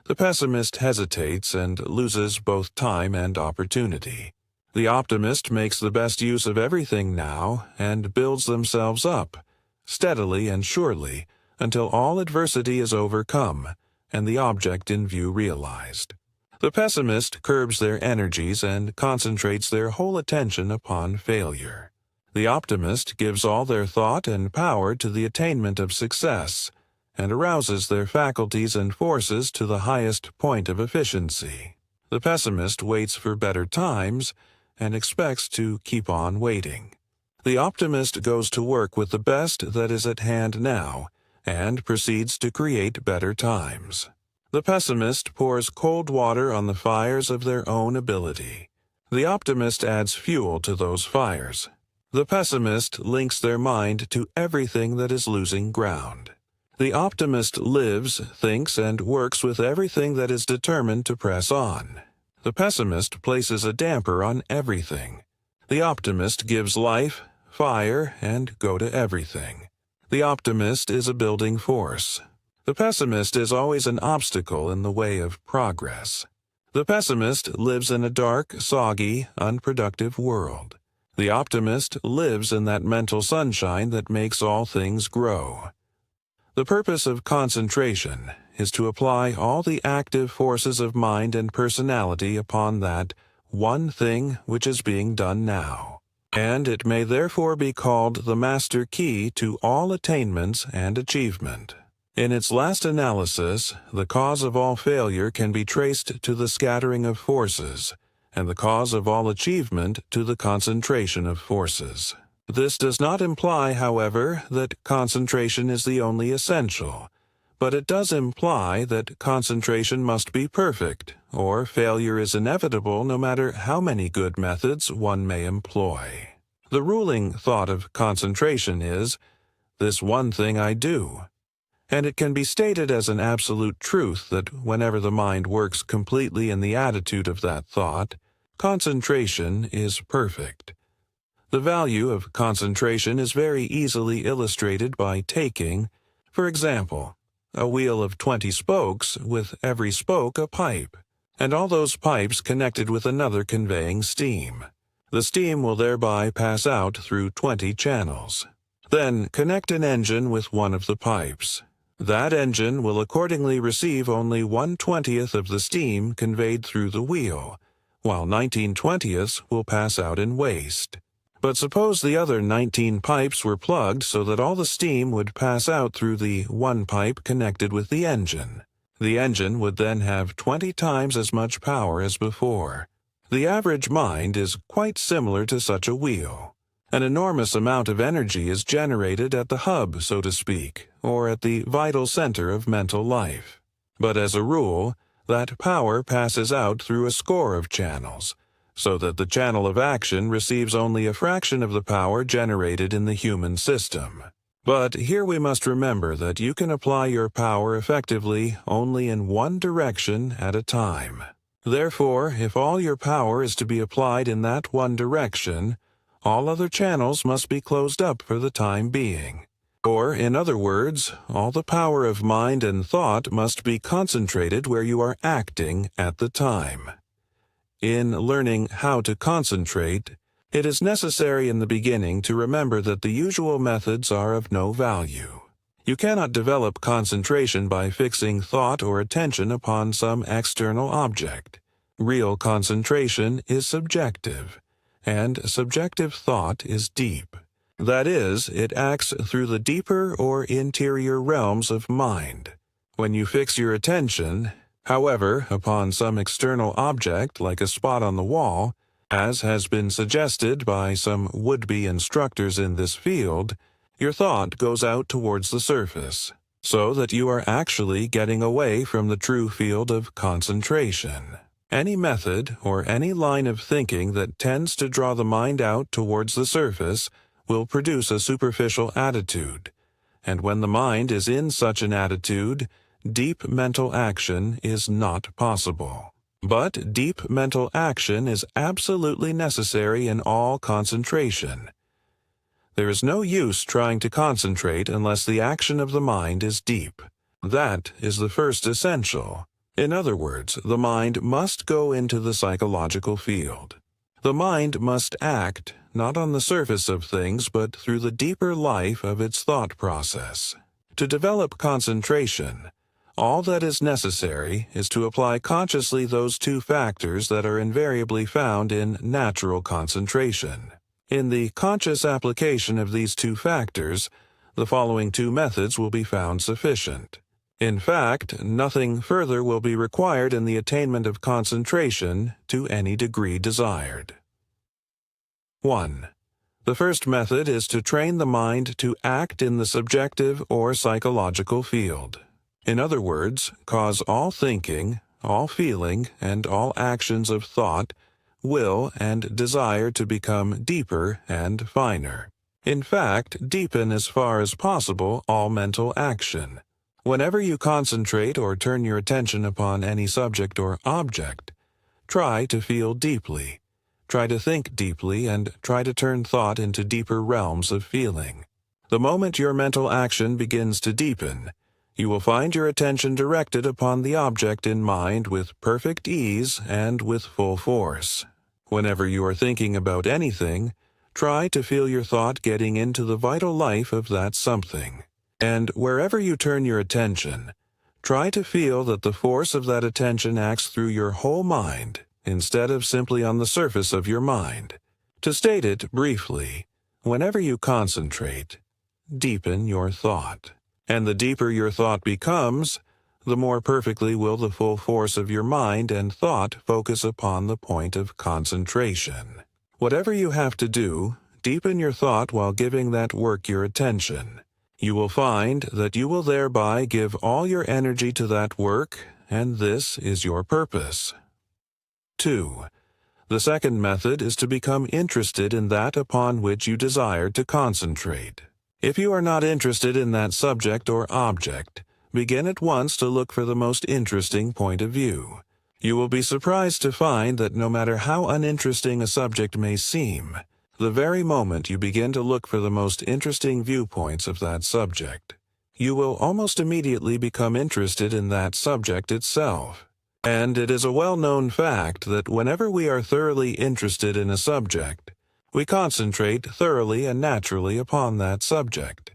The pessimist hesitates and loses both time and opportunity. The optimist makes the best use of everything now and builds themselves up, steadily and surely, until all adversity is overcome and the object in view realized. The pessimist curbs their energies and concentrates their whole attention upon failure. The optimist gives all their thought and power to the attainment of success and arouses their faculties and forces to the highest point of efficiency. The pessimist waits for better times and expects to keep on waiting. The optimist goes to work with the best that is at hand now and proceeds to create better times. The pessimist pours cold water on the fires of their own ability. The optimist adds fuel to those fires. The pessimist links their mind to everything that is losing ground. The optimist lives, thinks, and works with everything that is determined to press on. The pessimist places a damper on everything. The optimist gives life, fire, and go to everything. The optimist is a building force. The pessimist is always an obstacle in the way of progress. The pessimist lives in a dark, soggy, unproductive world. The optimist lives in that mental sunshine that makes all things grow. The purpose of concentration is to apply all the active forces of mind and personality upon that one thing which is being done now, and it may therefore be called the master key to all attainments and achievement. In its last analysis, the cause of all failure can be traced to the scattering of forces, and the cause of all achievement to the concentration of forces. This does not imply, however, that concentration is the only essential, but it does imply that concentration must be perfect, or failure is inevitable no matter how many good methods one may employ. The ruling thought of concentration is, "This one thing I do," and it can be stated as an absolute truth that whenever the mind works completely in the attitude of that thought, concentration is perfect. The value of concentration is very easily illustrated by taking, for example, a wheel of 20 spokes with every spoke a pipe, and all those pipes connected with another conveying steam. The steam will thereby pass out through 20 channels. Then connect an engine with one of the pipes. That engine will accordingly receive only 1/20th of the steam conveyed through the wheel, while 19/20ths will pass out in waste. But suppose the other 19 pipes were plugged so that all the steam would pass out through the one pipe connected with the engine. The engine would then have 20 times as much power as before. The average mind is quite similar to such a wheel. An enormous amount of energy is generated at the hub, so to speak, or at the vital center of mental life. But as a rule, that power passes out through a score of channels, so that the channel of action receives only a fraction of the power generated in the human system. But here we must remember that you can apply your power effectively only in one direction at a time. Therefore, if all your power is to be applied in that one direction, all other channels must be closed up for the time being. Or, in other words, all the power of mind and thought must be concentrated where you are acting at the time. In learning how to concentrate, it is necessary in the beginning to remember that the usual methods are of no value. You cannot develop concentration by fixing thought or attention upon some external object. Real concentration is subjective, and subjective thought is deep. That is, it acts through the deeper or interior realms of mind. When you fix your attention, however, upon some external object like a spot on the wall, as has been suggested by some would-be instructors in this field, your thought goes out towards the surface, so that you are actually getting away from the true field of concentration. Any method or any line of thinking that tends to draw the mind out towards the surface will produce a superficial attitude, and when the mind is in such an attitude, deep mental action is not possible. But deep mental action is absolutely necessary in all concentration. There is no use trying to concentrate unless the action of the mind is deep. That is the first essential. In other words, the mind must go into the psychological field. The mind must act, not on the surface of things, but through the deeper life of its thought process. To develop concentration, all that is necessary is to apply consciously those two factors that are invariably found in natural concentration. In the conscious application of these two factors, the following two methods will be found sufficient. In fact, nothing further will be required in the attainment of concentration to any degree desired. 1. The first method is to train the mind to act in the subjective or psychological field. In other words, cause all thinking, all feeling, and all actions of thought, will, and desire to become deeper and finer. In fact, deepen as far as possible all mental action. Whenever you concentrate or turn your attention upon any subject or object, try to feel deeply. Try to think deeply and try to turn thought into deeper realms of feeling. The moment your mental action begins to deepen, you will find your attention directed upon the object in mind with perfect ease and with full force. Whenever you are thinking about anything, try to feel your thought getting into the vital life of that something. And wherever you turn your attention, try to feel that the force of that attention acts through your whole mind, instead of simply on the surface of your mind. To state it briefly, whenever you concentrate, deepen your thought. And the deeper your thought becomes, the more perfectly will the full force of your mind and thought focus upon the point of concentration. Whatever you have to do, deepen your thought while giving that work your attention. You will find that you will thereby give all your energy to that work, and this is your purpose. 2. The second method is to become interested in that upon which you desire to concentrate. If you are not interested in that subject or object, begin at once to look for the most interesting point of view. You will be surprised to find that no matter how uninteresting a subject may seem, the very moment you begin to look for the most interesting viewpoints of that subject, you will almost immediately become interested in that subject itself. And it is a well-known fact that whenever we are thoroughly interested in a subject, we concentrate thoroughly and naturally upon that subject.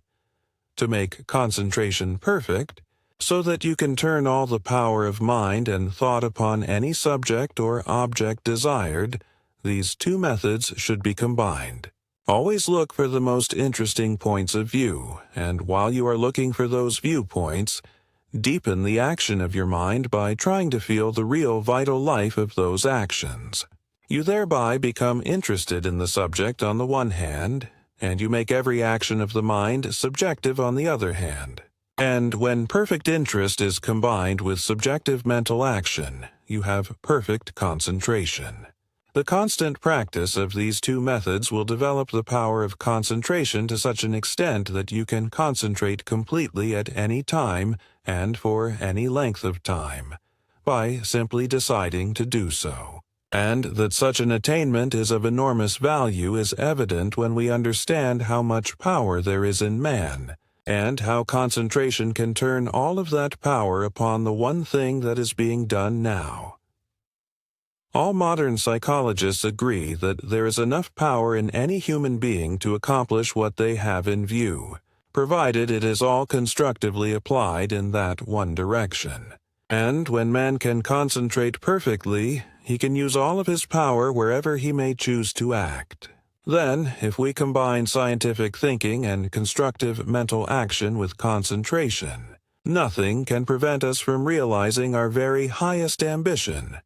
To make concentration perfect, so that you can turn all the power of mind and thought upon any subject or object desired, these two methods should be combined. Always look for the most interesting points of view, and while you are looking for those viewpoints, deepen the action of your mind by trying to feel the real vital life of those actions. You thereby become interested in the subject on the one hand, and you make every action of the mind subjective on the other hand. And when perfect interest is combined with subjective mental action, you have perfect concentration. The constant practice of these two methods will develop the power of concentration to such an extent that you can concentrate completely at any time and for any length of time, by simply deciding to do so. And that such an attainment is of enormous value is evident when we understand how much power there is in man, and how concentration can turn all of that power upon the one thing that is being done now. All modern psychologists agree that there is enough power in any human being to accomplish what they have in view, provided it is all constructively applied in that one direction. And when man can concentrate perfectly, he can use all of his power wherever he may choose to act. Then, if we combine scientific thinking and constructive mental action with concentration, nothing can prevent us from realizing our very highest ambition.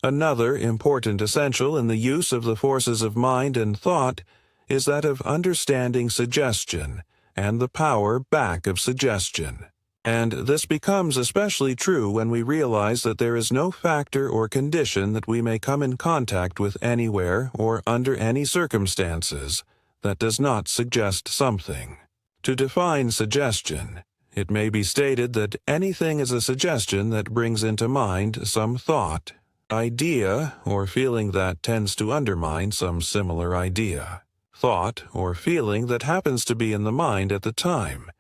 Another important essential in the use of the forces of mind and thought is that of understanding suggestion and the power back of suggestion. And this becomes especially true when we realize that there is no factor or condition that we may come in contact with anywhere or under any circumstances that does not suggest something. To define suggestion, it may be stated that anything is a suggestion that brings into mind some thought, idea, or feeling that tends to undermine some similar idea, thought or feeling that happens to be in the mind at the time.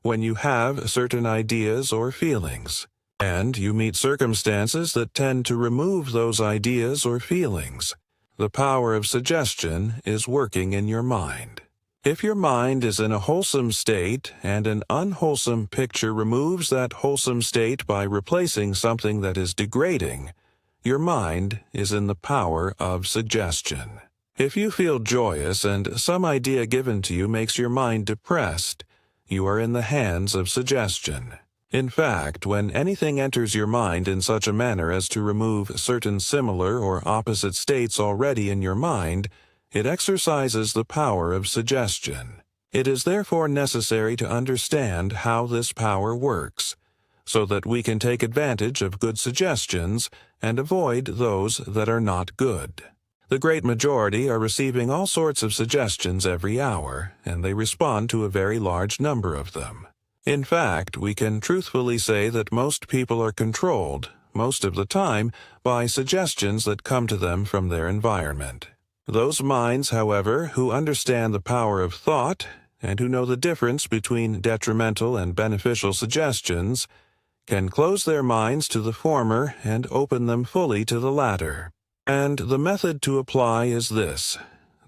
When you have certain ideas or feelings, and you meet circumstances that tend to remove those ideas or feelings, the power of suggestion is working in your mind. If your mind is in a wholesome state and an unwholesome picture removes that wholesome state by replacing something that is degrading, your mind is in the power of suggestion. If you feel joyous and some idea given to you makes your mind depressed, you are in the hands of suggestion. In fact, when anything enters your mind in such a manner as to remove certain similar or opposite states already in your mind, It exercises the power of suggestion. It is therefore necessary to understand how this power works, so that we can take advantage of good suggestions and avoid those that are not good. The great majority are receiving all sorts of suggestions every hour, and they respond to a very large number of them. In fact, we can truthfully say that most people are controlled, most of the time, by suggestions that come to them from their environment. Those minds, however, who understand the power of thought, and who know the difference between detrimental and beneficial suggestions, can close their minds to the former and open them fully to the latter. And the method to apply is this,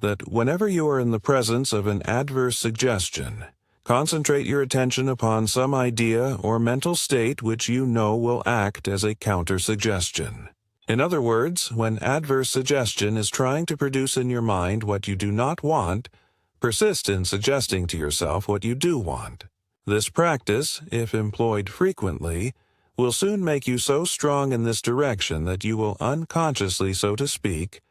that whenever you are in the presence of an adverse suggestion, concentrate your attention upon some idea or mental state which you know will act as a counter-suggestion. In other words, when adverse suggestion is trying to produce in your mind what you do not want, persist in suggesting to yourself what you do want. This practice, if employed frequently, will soon make you so strong in this direction that you will unconsciously, so to speak,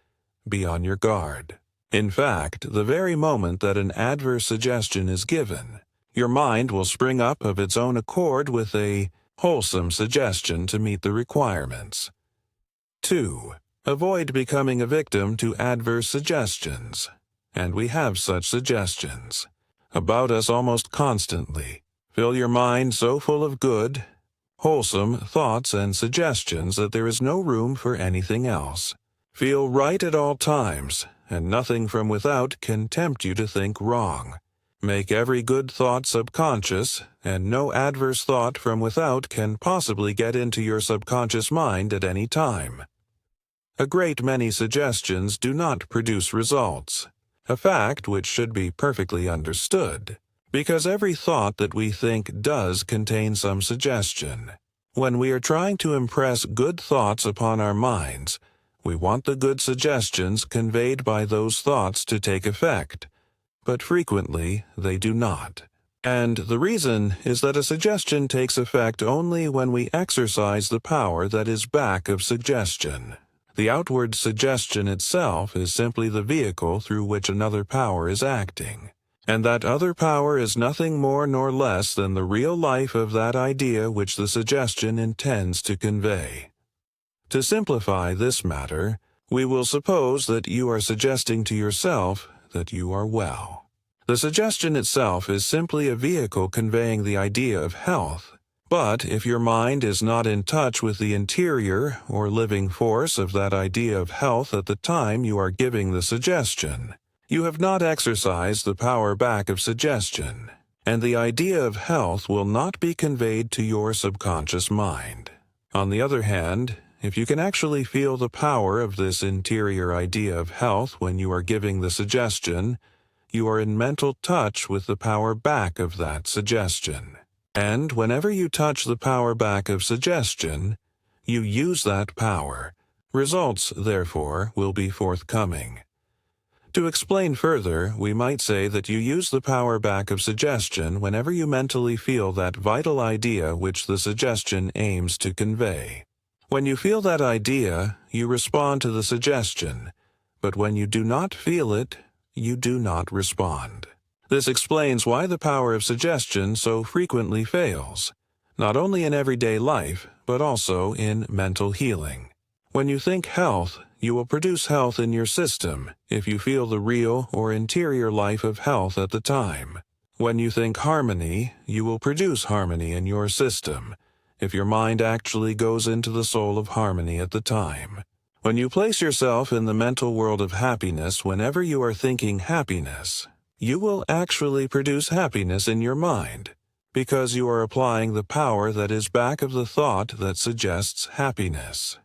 be on your guard. In fact, the very moment that an adverse suggestion is given, your mind will spring up of its own accord with a wholesome suggestion to meet the requirements. 2. Avoid becoming a victim to adverse suggestions. And we have such suggestions about us almost constantly. Fill your mind so full of good, wholesome thoughts and suggestions that there is no room for anything else. Feel right at all times, and nothing from without can tempt you to think wrong. Make every good thought subconscious, and no adverse thought from without can possibly get into your subconscious mind at any time. A great many suggestions do not produce results, a fact which should be perfectly understood, because every thought that we think does contain some suggestion. When we are trying to impress good thoughts upon our minds, we want the good suggestions conveyed by those thoughts to take effect, but frequently they do not. And the reason is that a suggestion takes effect only when we exercise the power that is back of suggestion. The outward suggestion itself is simply the vehicle through which another power is acting, and that other power is nothing more nor less than the real life of that idea which the suggestion intends to convey. To simplify this matter, we will suppose that you are suggesting to yourself that you are well. The suggestion itself is simply a vehicle conveying the idea of health, but if your mind is not in touch with the interior or living force of that idea of health at the time you are giving the suggestion, you have not exercised the power back of suggestion, and the idea of health will not be conveyed to your subconscious mind. On the other hand, if you can actually feel the power of this interior idea of health when you are giving the suggestion, you are in mental touch with the power back of that suggestion. And whenever you touch the power back of suggestion, you use that power. Results, therefore, will be forthcoming. To explain further, we might say that you use the power back of suggestion whenever you mentally feel that vital idea which the suggestion aims to convey. When you feel that idea, you respond to the suggestion, but when you do not feel it, you do not respond. This explains why the power of suggestion so frequently fails, not only in everyday life, but also in mental healing. When you think health, you will produce health in your system if you feel the real or interior life of health at the time. When you think harmony, you will produce harmony in your system if your mind actually goes into the soul of harmony at the time. When you place yourself in the mental world of happiness whenever you are thinking happiness, you will actually produce happiness in your mind, because you are applying the power that is back of the thought that suggests happiness.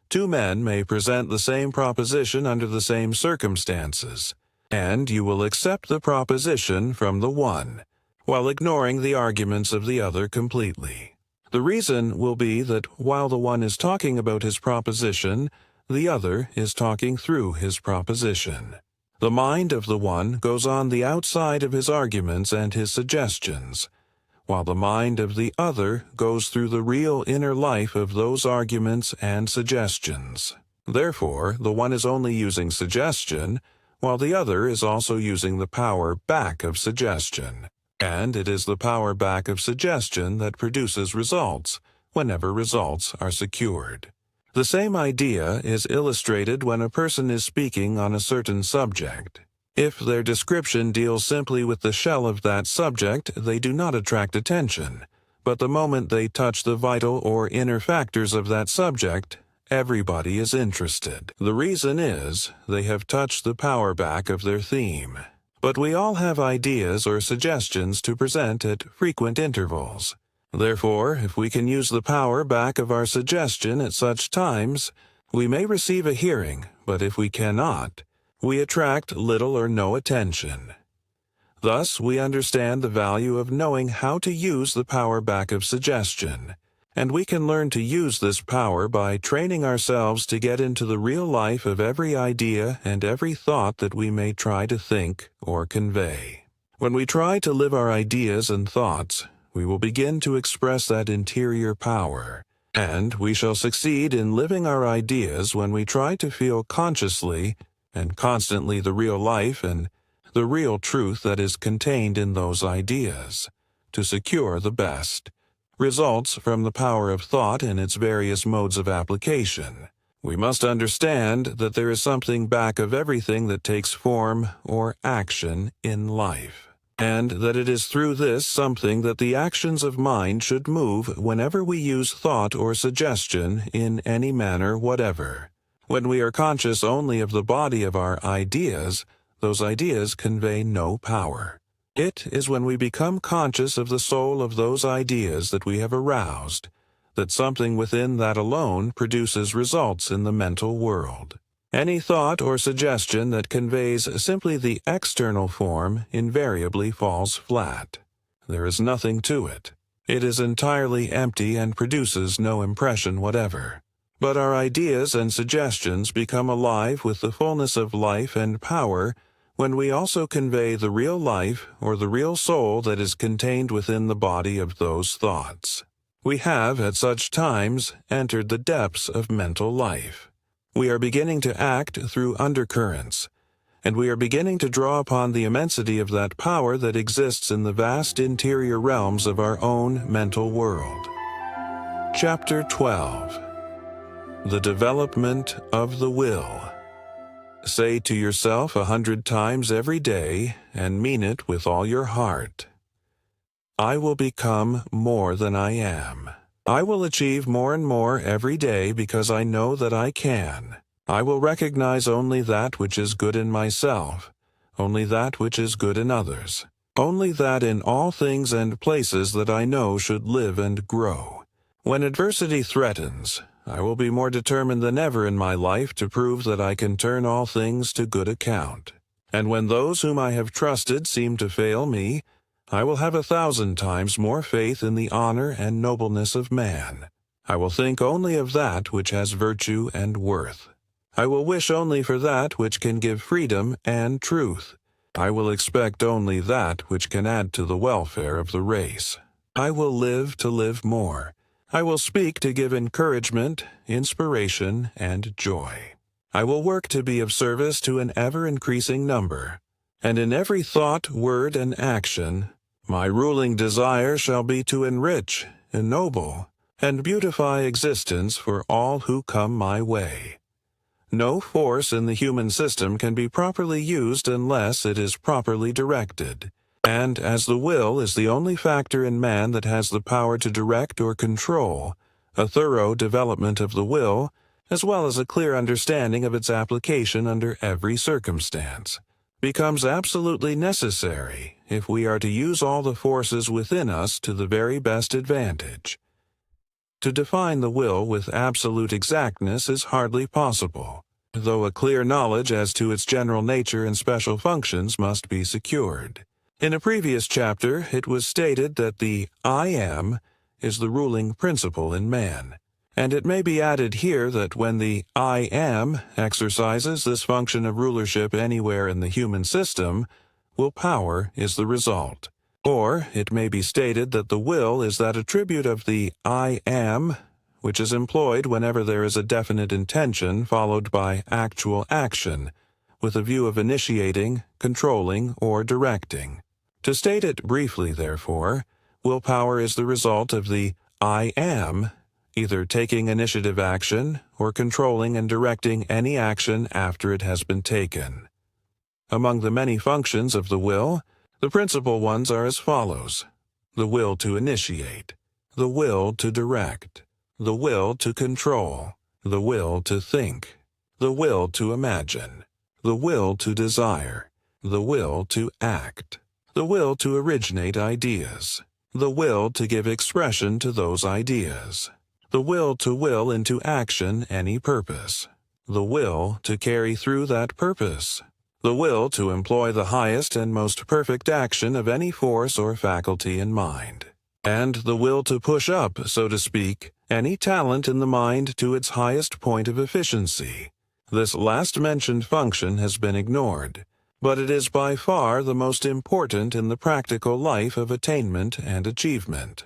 Two men may present the same proposition under the same circumstances, and you will accept the proposition from the one, while ignoring the arguments of the other completely. The reason will be that while the one is talking about his proposition, the other is talking through his proposition. The mind of the one goes on the outside of his arguments and his suggestions, while the mind of the other goes through the real inner life of those arguments and suggestions. Therefore, the one is only using suggestion, while the other is also using the power back of suggestion. And it is the power back of suggestion that produces results, whenever results are secured. The same idea is illustrated when a person is speaking on a certain subject. If their description deals simply with the shell of that subject, they do not attract attention. But the moment they touch the vital or inner factors of that subject, everybody is interested. The reason is they have touched the power back of their theme. But we all have ideas or suggestions to present at frequent intervals. Therefore, if we can use the power back of our suggestion at such times, we may receive a hearing, but if we cannot, we attract little or no attention. Thus, we understand the value of knowing how to use the power back of suggestion, and we can learn to use this power by training ourselves to get into the real life of every idea and every thought that we may try to think or convey. When we try to live our ideas and thoughts, we will begin to express that interior power, and we shall succeed in living our ideas when we try to feel consciously and constantly the real life and the real truth that is contained in those ideas, to secure the best results from the power of thought in its various modes of application. We must understand that there is something back of everything that takes form or action in life, and that it is through this something that the actions of mind should move whenever we use thought or suggestion in any manner whatever. When we are conscious only of the body of our ideas, those ideas convey no power. It is when we become conscious of the soul of those ideas that we have aroused, that something within that alone produces results in the mental world. Any thought or suggestion that conveys simply the external form invariably falls flat. There is nothing to it. It is entirely empty and produces no impression whatever. But our ideas and suggestions become alive with the fullness of life and power when we also convey the real life or the real soul that is contained within the body of those thoughts. We have, at such times, entered the depths of mental life. We are beginning to act through undercurrents, and we are beginning to draw upon the immensity of that power that exists in the vast interior realms of our own mental world. Chapter 12. The Development of the Will. Say to yourself 100 times every day, and mean it with all your heart, I will become more than I am. I will achieve more and more every day because I know that I can. I will recognize only that which is good in myself, only that which is good in others, only that in all things and places that I know should live and grow. When adversity threatens, I will be more determined than ever in my life to prove that I can turn all things to good account. And when those whom I have trusted seem to fail me, I will have 1,000 times more faith in the honor and nobleness of man. I will think only of that which has virtue and worth. I will wish only for that which can give freedom and truth. I will expect only that which can add to the welfare of the race. I will live to live more. I will speak to give encouragement, inspiration, and joy. I will work to be of service to an ever-increasing number. And in every thought, word, and action, my ruling desire shall be to enrich, ennoble, and beautify existence for all who come my way. No force in the human system can be properly used unless it is properly directed. And as the will is the only factor in man that has the power to direct or control, a thorough development of the will, as well as a clear understanding of its application under every circumstance, becomes absolutely necessary if we are to use all the forces within us to the very best advantage. To define the will with absolute exactness is hardly possible, though a clear knowledge as to its general nature and special functions must be secured. In a previous chapter, it was stated that the I am is the ruling principle in man, and it may be added here that when the I am exercises this function of rulership anywhere in the human system, willpower is the result. Or it may be stated that the will is that attribute of the I am, which is employed whenever there is a definite intention followed by actual action, with a view of initiating, controlling, or directing. To state it briefly, therefore, willpower is the result of the I am, either taking initiative action or controlling and directing any action after it has been taken. Among the many functions of the will, the principal ones are as follows: the will to initiate, the will to direct, the will to control, the will to think, the will to imagine, the will to desire, the will to act, the will to originate ideas, the will to give expression to those ideas, the will to will into action any purpose, the will to carry through that purpose, the will to employ the highest and most perfect action of any force or faculty in mind, and the will to push up, so to speak, any talent in the mind to its highest point of efficiency. This last mentioned function has been ignored, but it is by far the most important in the practical life of attainment and achievement.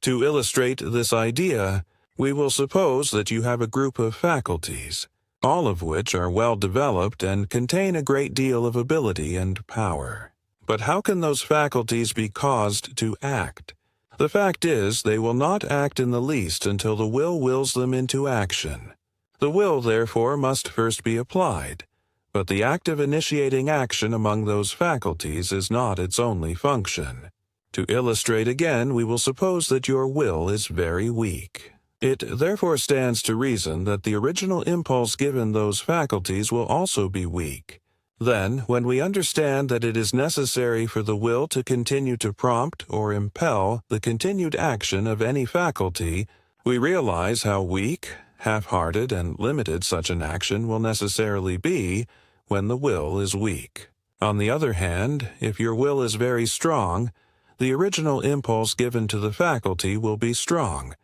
To illustrate this idea, we will suppose that you have a group of faculties, all of which are well developed and contain a great deal of ability and power. But how can those faculties be caused to act? The fact is, they will not act in the least until the will wills them into action. The will, therefore, must first be applied, but the act of initiating action among those faculties is not its only function. To illustrate again, we will suppose that your will is very weak. It therefore stands to reason that the original impulse given those faculties will also be weak. Then, when we understand that it is necessary for the will to continue to prompt or impel the continued action of any faculty, we realize how weak, half-hearted, and limited such an action will necessarily be when the will is weak. On the other hand, if your will is very strong, the original impulse given to the faculty will be strong,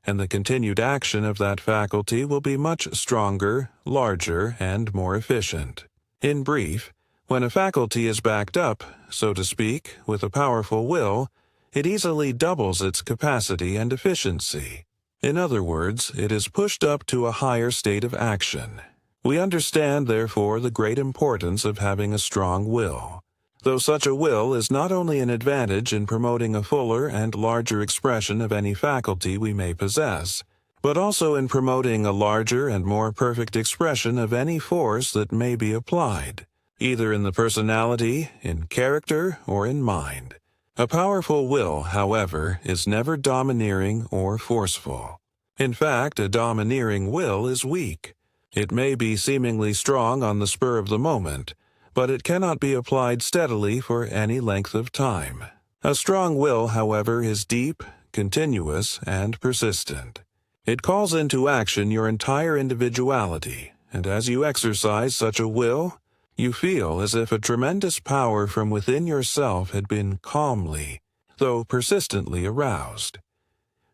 and the continued action of that faculty will be much stronger, larger, and more efficient. In brief, when a faculty is backed up, so to speak, with a powerful will, it easily doubles its capacity and efficiency. In other words, it is pushed up to a higher state of action. We understand, therefore, the great importance of having a strong will. Though such a will is not only an advantage in promoting a fuller and larger expression of any faculty we may possess, but also in promoting a larger and more perfect expression of any force that may be applied, either in the personality, in character, or in mind. A powerful will, however, is never domineering or forceful. In fact, a domineering will is weak. It may be seemingly strong on the spur of the moment, but it cannot be applied steadily for any length of time. A strong will, however, is deep, continuous, and persistent. It calls into action your entire individuality, and as you exercise such a will, you feel as if a tremendous power from within yourself had been calmly, though persistently aroused.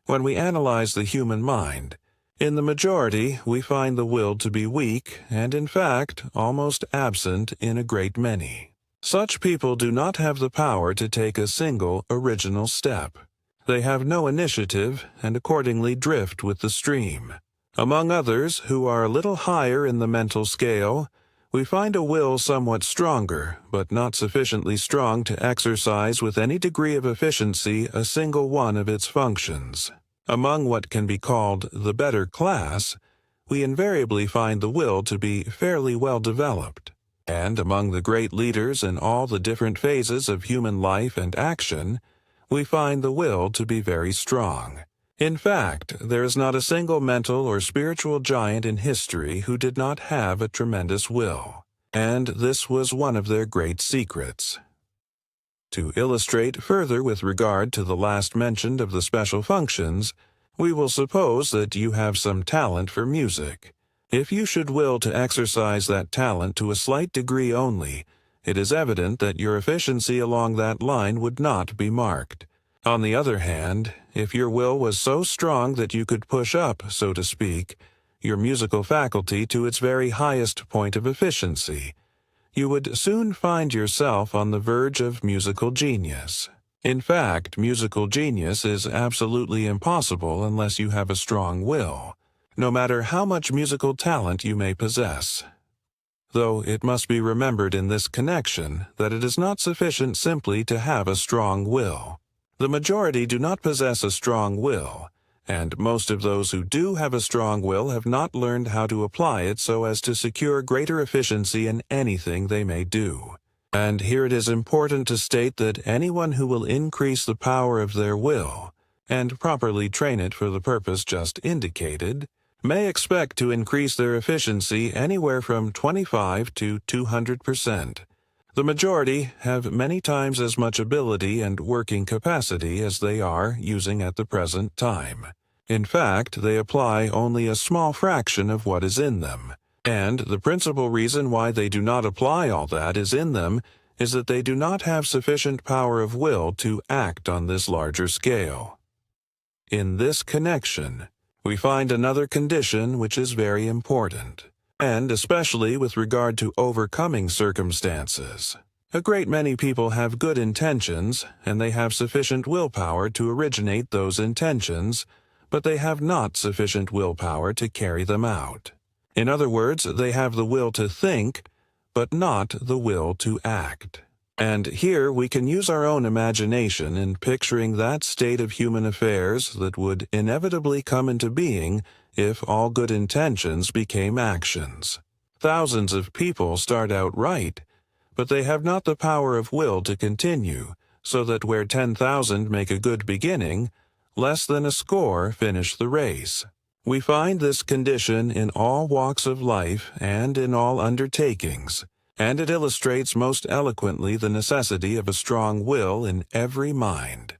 When we analyze the human mind, in the majority we find the will to be weak and, in fact, almost absent in a great many. Such people do not have the power to take a single original step. They have no initiative and accordingly drift with the stream. Among others, who are a little higher in the mental scale, we find a will somewhat stronger, but not sufficiently strong to exercise with any degree of efficiency a single one of its functions. Among what can be called the better class, we invariably find the will to be fairly well developed. And among the great leaders in all the different phases of human life and action, we find the will to be very strong. In fact, there is not a single mental or spiritual giant in history who did not have a tremendous will, and this was one of their great secrets. To illustrate further with regard to the last mentioned of the special functions, we will suppose that you have some talent for music. If you should will to exercise that talent to a slight degree only, it is evident that your efficiency along that line would not be marked. On the other hand, if your will was so strong that you could push up, so to speak, your musical faculty to its very highest point of efficiency, you would soon find yourself on the verge of musical genius. In fact, musical genius is absolutely impossible unless you have a strong will, no matter how much musical talent you may possess. though it must be remembered in this connection that it is not sufficient simply to have a strong will. The majority do not possess a strong will, and most of those who do have a strong will have not learned how to apply it so as to secure greater efficiency in anything they may do. And here it is important to state that anyone who will increase the power of their will, and properly train it for the purpose just indicated, may expect to increase their efficiency anywhere from 25 to 200%. The majority have many times as much ability and working capacity as they are using at the present time. In fact, they apply only a small fraction of what is in them, and the principal reason why they do not apply all that is in them is that they do not have sufficient power of will to act on this larger scale. In this connection, we find another condition which is very important, and especially with regard to overcoming circumstances. A great many people have good intentions, and they have sufficient willpower to originate those intentions, but they have not sufficient willpower to carry them out. In other words, they have the will to think, but not the will to act. And here we can use our own imagination in picturing that state of human affairs that would inevitably come into being if all good intentions became actions. Thousands of people start out right, but they have not the power of will to continue, so that where 10,000 make a good beginning, less than a score finish the race. We find this condition in all walks of life and in all undertakings, and it illustrates most eloquently the necessity of a strong will in every mind.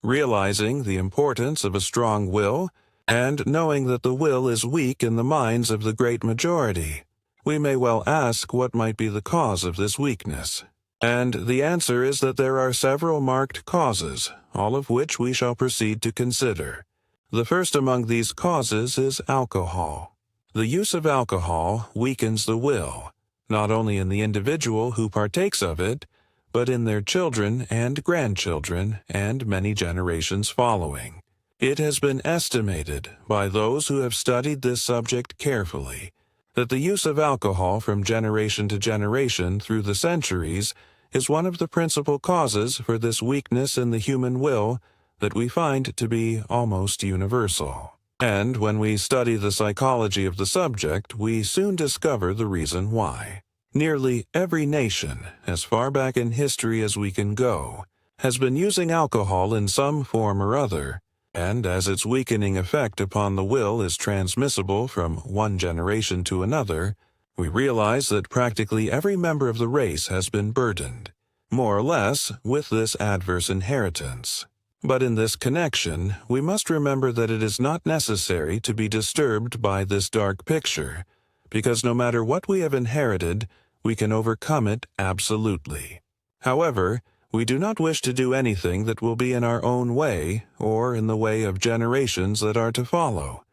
Realizing the importance of a strong will, and knowing that the will is weak in the minds of the great majority, we may well ask what might be the cause of this weakness. And the answer is that there are several marked causes, all of which we shall proceed to consider. The first among these causes is alcohol. The use of alcohol weakens the will, not only in the individual who partakes of it, but in their children and grandchildren and many generations following. It has been estimated by those who have studied this subject carefully that the use of alcohol from generation to generation through the centuries is one of the principal causes for this weakness in the human will that we find to be almost universal. And when we study the psychology of the subject, we soon discover the reason why. Nearly every nation, as far back in history as we can go, has been using alcohol in some form or other, and as its weakening effect upon the will is transmissible from one generation to another, we realize that practically every member of the race has been burdened, more or less, with this adverse inheritance. But in this connection, we must remember that it is not necessary to be disturbed by this dark picture, because no matter what we have inherited, we can overcome it absolutely. However, we do not wish to do anything that will be in our own way or in the way of generations that are to follow.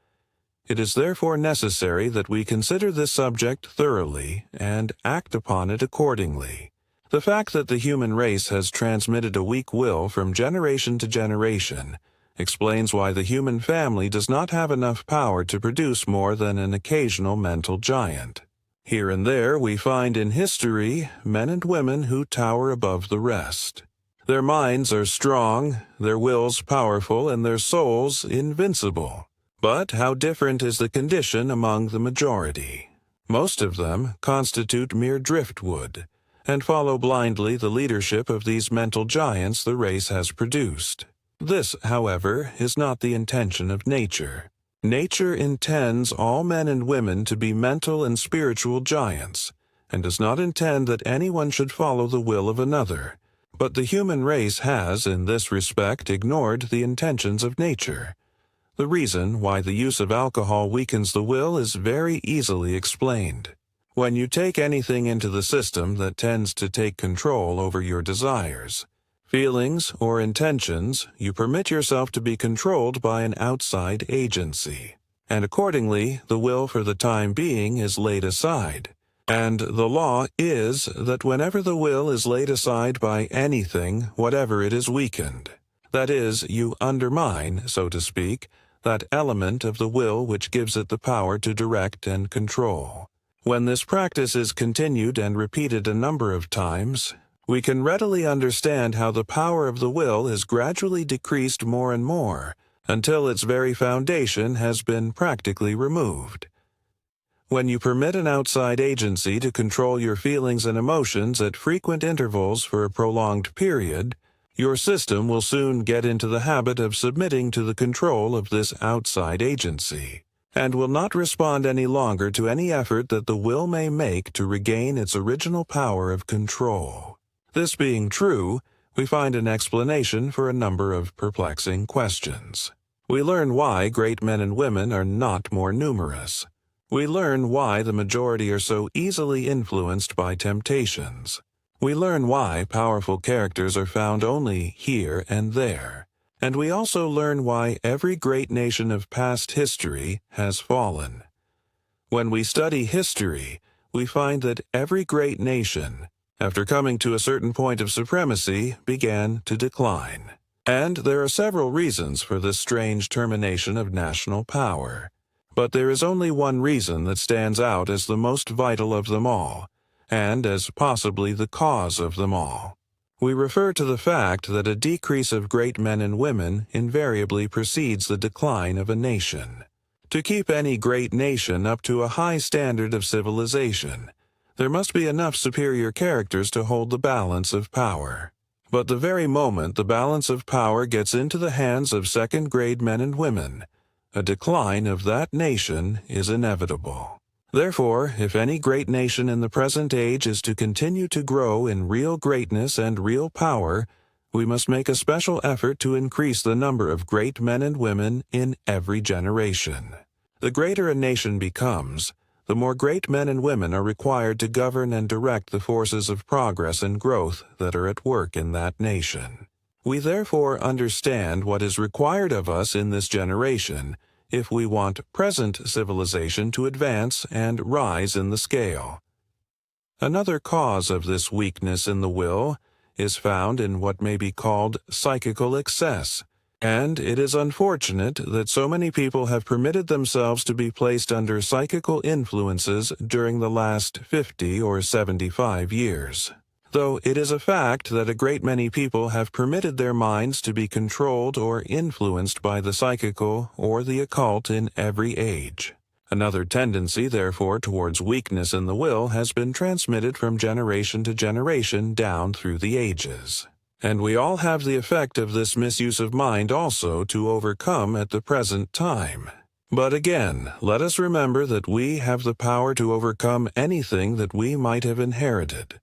It is therefore necessary that we consider this subject thoroughly and act upon it accordingly. The fact that the human race has transmitted a weak will from generation to generation explains why the human family does not have enough power to produce more than an occasional mental giant. Here and there we find in history men and women who tower above the rest. Their minds are strong, their wills powerful, and their souls invincible. But how different is the condition among the majority? Most of them constitute mere driftwood, and follow blindly the leadership of these mental giants the race has produced. This, however, is not the intention of nature. Nature intends all men and women to be mental and spiritual giants, and does not intend that anyone should follow the will of another. But the human race has, in this respect, ignored the intentions of nature. The reason why the use of alcohol weakens the will is very easily explained. When you take anything into the system that tends to take control over your desires, feelings, or intentions, you permit yourself to be controlled by an outside agency, and accordingly the will for the time being is laid aside. And the law is that whenever the will is laid aside by anything, whatever it is weakened, that is, you undermine, so to speak, that element of the will which gives it the power to direct and control. When this practice is continued and repeated a number of times, we can readily understand how the power of the will is gradually decreased more and more, until its very foundation has been practically removed. When you permit an outside agency to control your feelings and emotions at frequent intervals for a prolonged period, your system will soon get into the habit of submitting to the control of this outside agency, and will not respond any longer to any effort that the will may make to regain its original power of control. This being true, we find an explanation for a number of perplexing questions. We learn why great men and women are not more numerous. We learn why the majority are so easily influenced by temptations. We learn why powerful characters are found only here and there. And we also learn why every great nation of past history has fallen. When we study history, we find that every great nation, after coming to a certain point of supremacy, began to decline. And there are several reasons for this strange termination of national power. But there is only one reason that stands out as the most vital of them all, and as possibly the cause of them all. We refer to the fact that a decrease of great men and women invariably precedes the decline of a nation. To keep any great nation up to a high standard of civilization, there must be enough superior characters to hold the balance of power. But the very moment the balance of power gets into the hands of second-grade men and women, a decline of that nation is inevitable. Therefore, if any great nation in the present age is to continue to grow in real greatness and real power, we must make a special effort to increase the number of great men and women in every generation. The greater a nation becomes, the more great men and women are required to govern and direct the forces of progress and growth that are at work in that nation. We therefore understand what is required of us in this generation if we want present civilization to advance and rise in the scale. Another cause of this weakness in the will is found in what may be called psychical excess, and it is unfortunate that so many people have permitted themselves to be placed under psychical influences during the last 50 or 75 years. Though it is a fact that a great many people have permitted their minds to be controlled or influenced by the psychical or the occult in every age. Another tendency, therefore, towards weakness in the will has been transmitted from generation to generation down through the ages. And we all have the effect of this misuse of mind also to overcome at the present time. But again, let us remember that we have the power to overcome anything that we might have inherited.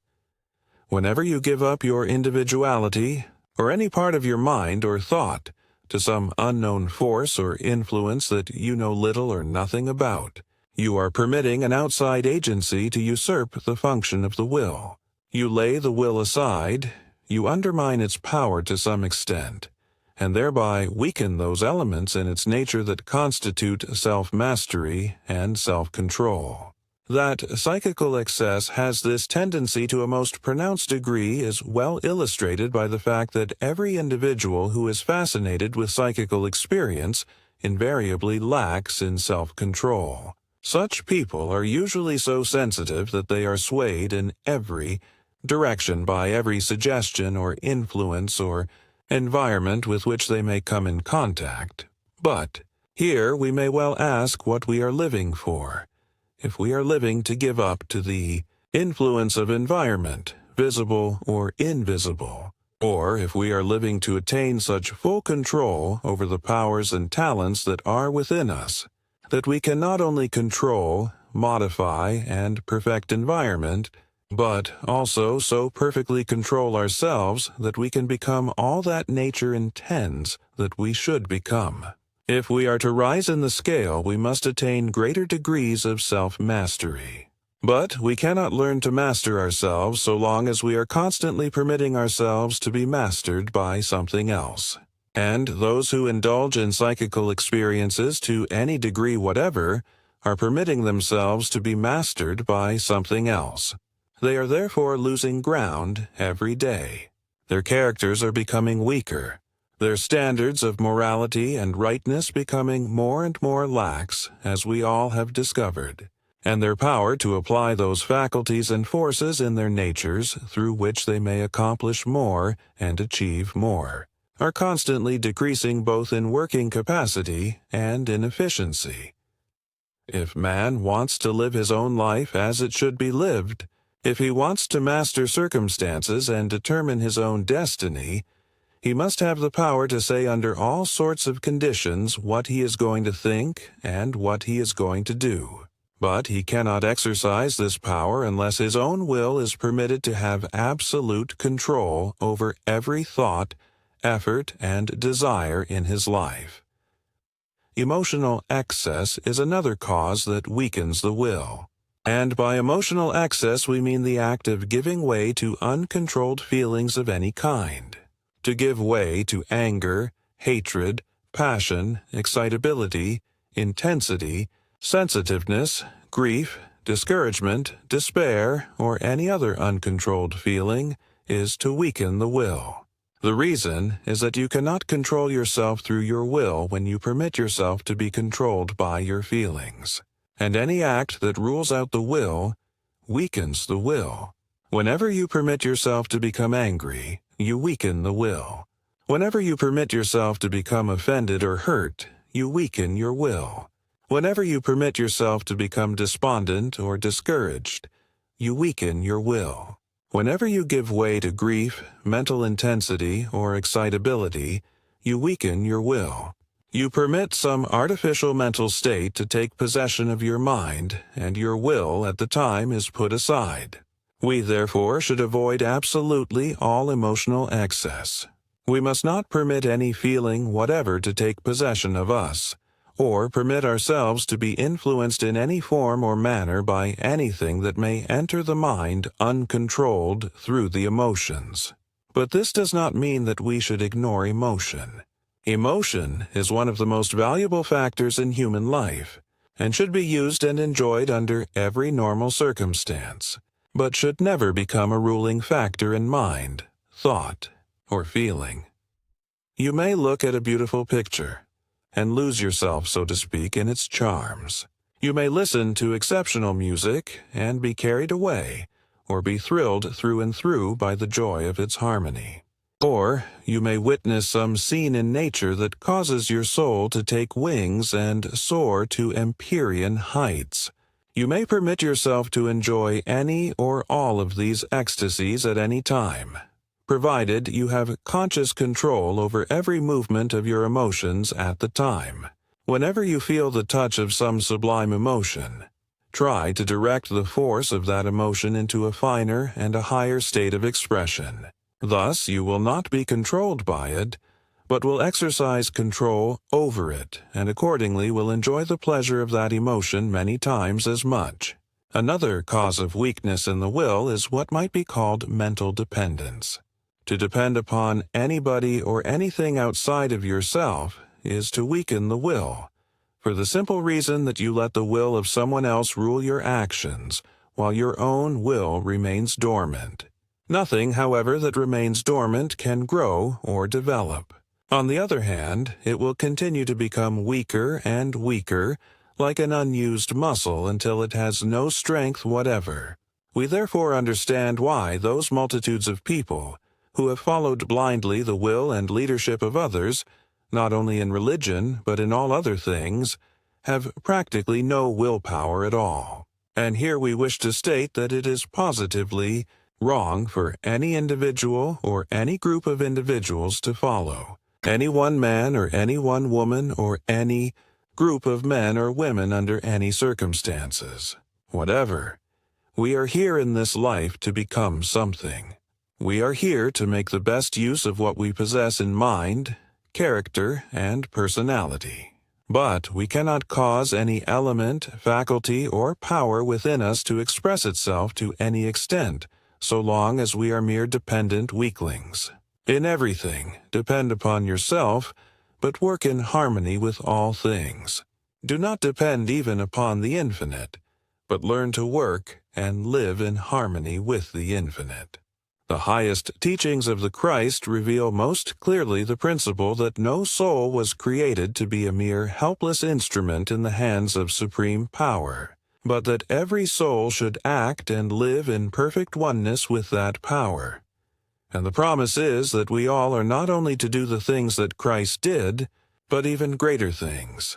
Whenever you give up your individuality, or any part of your mind or thought, to some unknown force or influence that you know little or nothing about, you are permitting an outside agency to usurp the function of the will. You lay the will aside, you undermine its power to some extent, and thereby weaken those elements in its nature that constitute self-mastery and self-control. That psychical excess has this tendency to a most pronounced degree is well illustrated by the fact that every individual who is fascinated with psychical experience invariably lacks in self-control. Such people are usually so sensitive that they are swayed in every direction by every suggestion or influence or environment with which they may come in contact. But here we may well ask what we are living for. If we are living to give up to the influence of environment, visible or invisible, or if we are living to attain such full control over the powers and talents that are within us, that we can not only control, modify, and perfect environment, but also so perfectly control ourselves that we can become all that nature intends that we should become. If we are to rise in the scale, we must attain greater degrees of self-mastery. But we cannot learn to master ourselves so long as we are constantly permitting ourselves to be mastered by something else. And those who indulge in psychical experiences to any degree whatever are permitting themselves to be mastered by something else. They are therefore losing ground every day. Their characters are becoming weaker. Their standards of morality and rightness becoming more and more lax, as we all have discovered, and their power to apply those faculties and forces in their natures through which they may accomplish more and achieve more, are constantly decreasing both in working capacity and in efficiency. If man wants to live his own life as it should be lived, if he wants to master circumstances and determine his own destiny, he must have the power to say under all sorts of conditions what he is going to think and what he is going to do. But he cannot exercise this power unless his own will is permitted to have absolute control over every thought, effort, and desire in his life. Emotional excess is another cause that weakens the will. And by emotional excess we mean the act of giving way to uncontrolled feelings of any kind. To give way to anger, hatred, passion, excitability, intensity, sensitiveness, grief, discouragement, despair, or any other uncontrolled feeling is to weaken the will. The reason is that you cannot control yourself through your will when you permit yourself to be controlled by your feelings. And any act that rules out the will weakens the will. Whenever you permit yourself to become angry, you weaken the will. Whenever you permit yourself to become offended or hurt, you weaken your will. Whenever you permit yourself to become despondent or discouraged, you weaken your will. Whenever you give way to grief, mental intensity, or excitability, you weaken your will. You permit some artificial mental state to take possession of your mind, and your will at the time is put aside. We therefore should avoid absolutely all emotional excess. We must not permit any feeling whatever to take possession of us, or permit ourselves to be influenced in any form or manner by anything that may enter the mind uncontrolled through the emotions. But this does not mean that we should ignore emotion. Emotion is one of the most valuable factors in human life, and should be used and enjoyed under every normal circumstance, but should never become a ruling factor in mind, thought, or feeling. You may look at a beautiful picture and lose yourself, so to speak, in its charms. You may listen to exceptional music and be carried away, or be thrilled through and through by the joy of its harmony. Or you may witness some scene in nature that causes your soul to take wings and soar to empyrean heights. You may permit yourself to enjoy any or all of these ecstasies at any time, provided you have conscious control over every movement of your emotions at the time. Whenever you feel the touch of some sublime emotion, try to direct the force of that emotion into a finer and a higher state of expression. Thus, you will not be controlled by it, but will exercise control over it, and accordingly will enjoy the pleasure of that emotion many times as much. Another cause of weakness in the will is what might be called mental dependence. To depend upon anybody or anything outside of yourself is to weaken the will, for the simple reason that you let the will of someone else rule your actions, while your own will remains dormant. Nothing, however, that remains dormant can grow or develop. On the other hand, it will continue to become weaker and weaker, like an unused muscle, until it has no strength whatever. We therefore understand why those multitudes of people who have followed blindly the will and leadership of others, not only in religion but in all other things, have practically no willpower at all. And here we wish to state that it is positively wrong for any individual or any group of individuals to follow any one man or any one woman or any group of men or women under any circumstances. Whatever. We are here in this life to become something. We are here to make the best use of what we possess in mind, character, and personality. But we cannot cause any element, faculty, or power within us to express itself to any extent, so long as we are mere dependent weaklings. In everything, depend upon yourself, but work in harmony with all things. Do not depend even upon the infinite, but learn to work and live in harmony with the infinite. The highest teachings of the Christ reveal most clearly the principle that no soul was created to be a mere helpless instrument in the hands of supreme power, but that every soul should act and live in perfect oneness with that power. And the promise is that we all are not only to do the things that Christ did, but even greater things.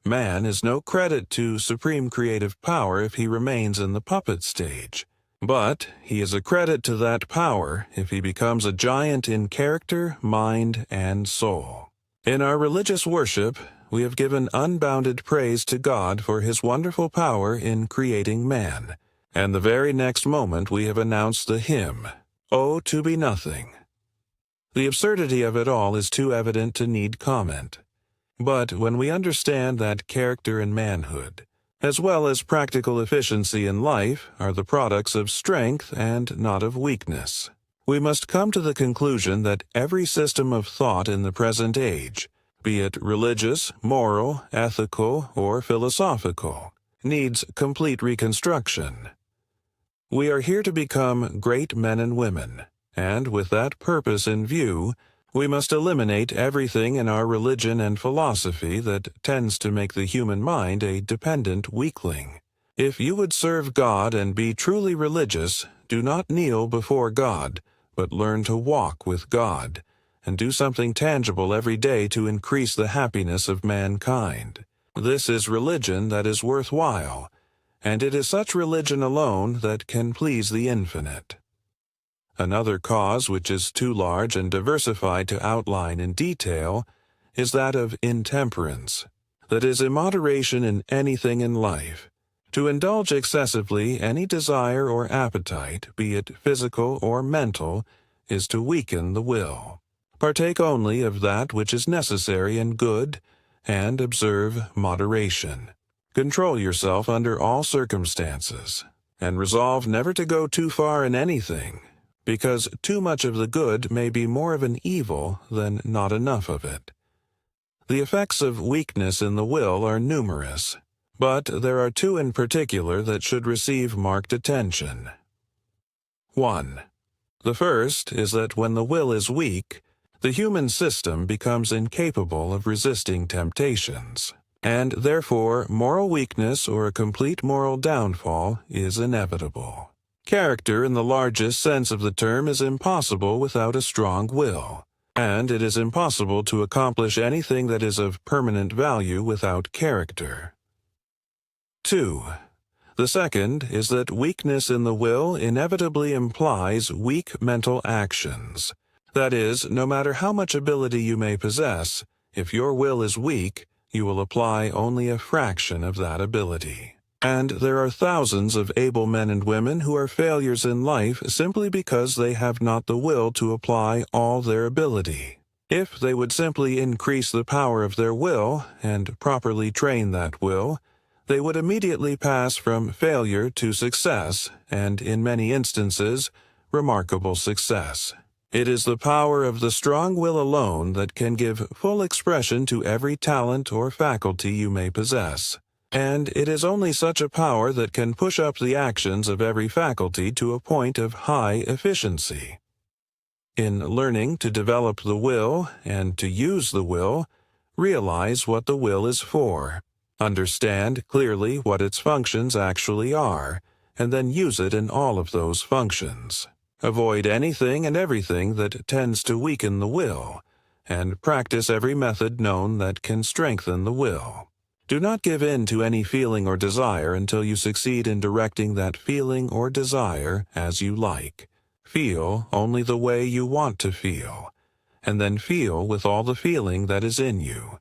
Man is no credit to supreme creative power if he remains in the puppet stage, but he is a credit to that power if he becomes a giant in character, mind, and soul. In our religious worship, we have given unbounded praise to God for His wonderful power in creating man, and the very next moment we have announced the hymn, "Oh, to be nothing." The absurdity of it all is too evident to need comment. But when we understand that character and manhood, as well as practical efficiency in life, are the products of strength and not of weakness, we must come to the conclusion that every system of thought in the present age, be it religious, moral, ethical, or philosophical, needs complete reconstruction. We are here to become great men and women, and with that purpose in view, we must eliminate everything in our religion and philosophy that tends to make the human mind a dependent weakling. If you would serve God and be truly religious, do not kneel before God, but learn to walk with God, and do something tangible every day to increase the happiness of mankind. This is religion that is worthwhile, and it is such religion alone that can please the infinite. Another cause which is too large and diversified to outline in detail is that of intemperance, that is, immoderation in anything in life. To indulge excessively any desire or appetite, be it physical or mental, is to weaken the will. Partake only of that which is necessary and good, and observe moderation. Control yourself under all circumstances, and resolve never to go too far in anything, because too much of the good may be more of an evil than not enough of it. The effects of weakness in the will are numerous, but there are two in particular that should receive marked attention. 1. The first is that when the will is weak, the human system becomes incapable of resisting temptations, and therefore moral weakness or a complete moral downfall is inevitable. Character in the largest sense of the term is impossible without a strong will, and it is impossible to accomplish anything that is of permanent value without character. 2. The second is that weakness in the will inevitably implies weak mental actions. That is, no matter how much ability you may possess, if your will is weak, you will apply only a fraction of that ability. And there are thousands of able men and women who are failures in life simply because they have not the will to apply all their ability. If they would simply increase the power of their will and properly train that will, they would immediately pass from failure to success, and in many instances, remarkable success. It is the power of the strong will alone that can give full expression to every talent or faculty you may possess, and it is only such a power that can push up the actions of every faculty to a point of high efficiency. In learning to develop the will and to use the will, realize what the will is for. Understand clearly what its functions actually are, and then use it in all of those functions. Avoid anything and everything that tends to weaken the will, and practice every method known that can strengthen the will. Do not give in to any feeling or desire until you succeed in directing that feeling or desire as you like. Feel only the way you want to feel, and then feel with all the feeling that is in you.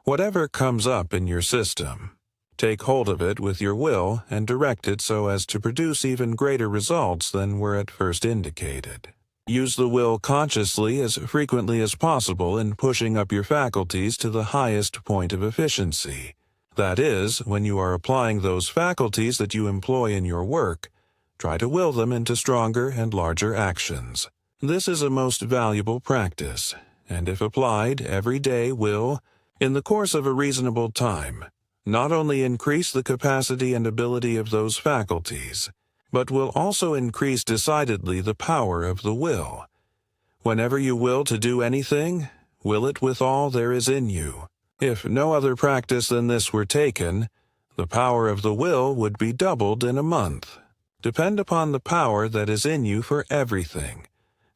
Whatever comes up in your system, take hold of it with your will and direct it so as to produce even greater results than were at first indicated. Use the will consciously as frequently as possible in pushing up your faculties to the highest point of efficiency. That is, when you are applying those faculties that you employ in your work, try to will them into stronger and larger actions. This is a most valuable practice, and if applied every day will, in the course of a reasonable time, not only increase the capacity and ability of those faculties, but will also increase decidedly the power of the will. Whenever you will to do anything, will it with all there is in you. If no other practice than this were taken, The power of the will would be doubled in a month. Depend upon the power that is in you for everything,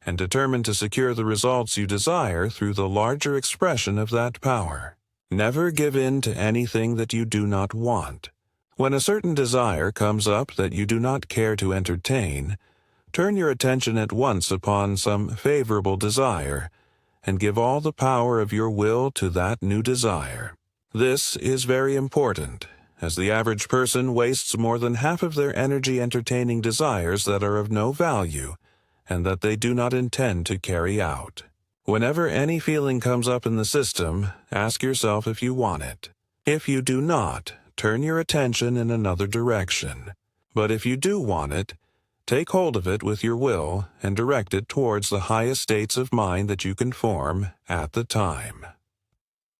and determine to secure the results you desire through the larger expression of that power. Never give in to anything that you do not want. When a certain desire comes up that you do not care to entertain, turn your attention at once upon some favorable desire, and give all the power of your will to that new desire. This is very important, as the average person wastes more than half of their energy entertaining desires that are of no value and that they do not intend to carry out. Whenever any feeling comes up in the system, ask yourself if you want it. If you do not, turn your attention in another direction. But if you do want it, take hold of it with your will and direct it towards the highest states of mind that you can form at the time.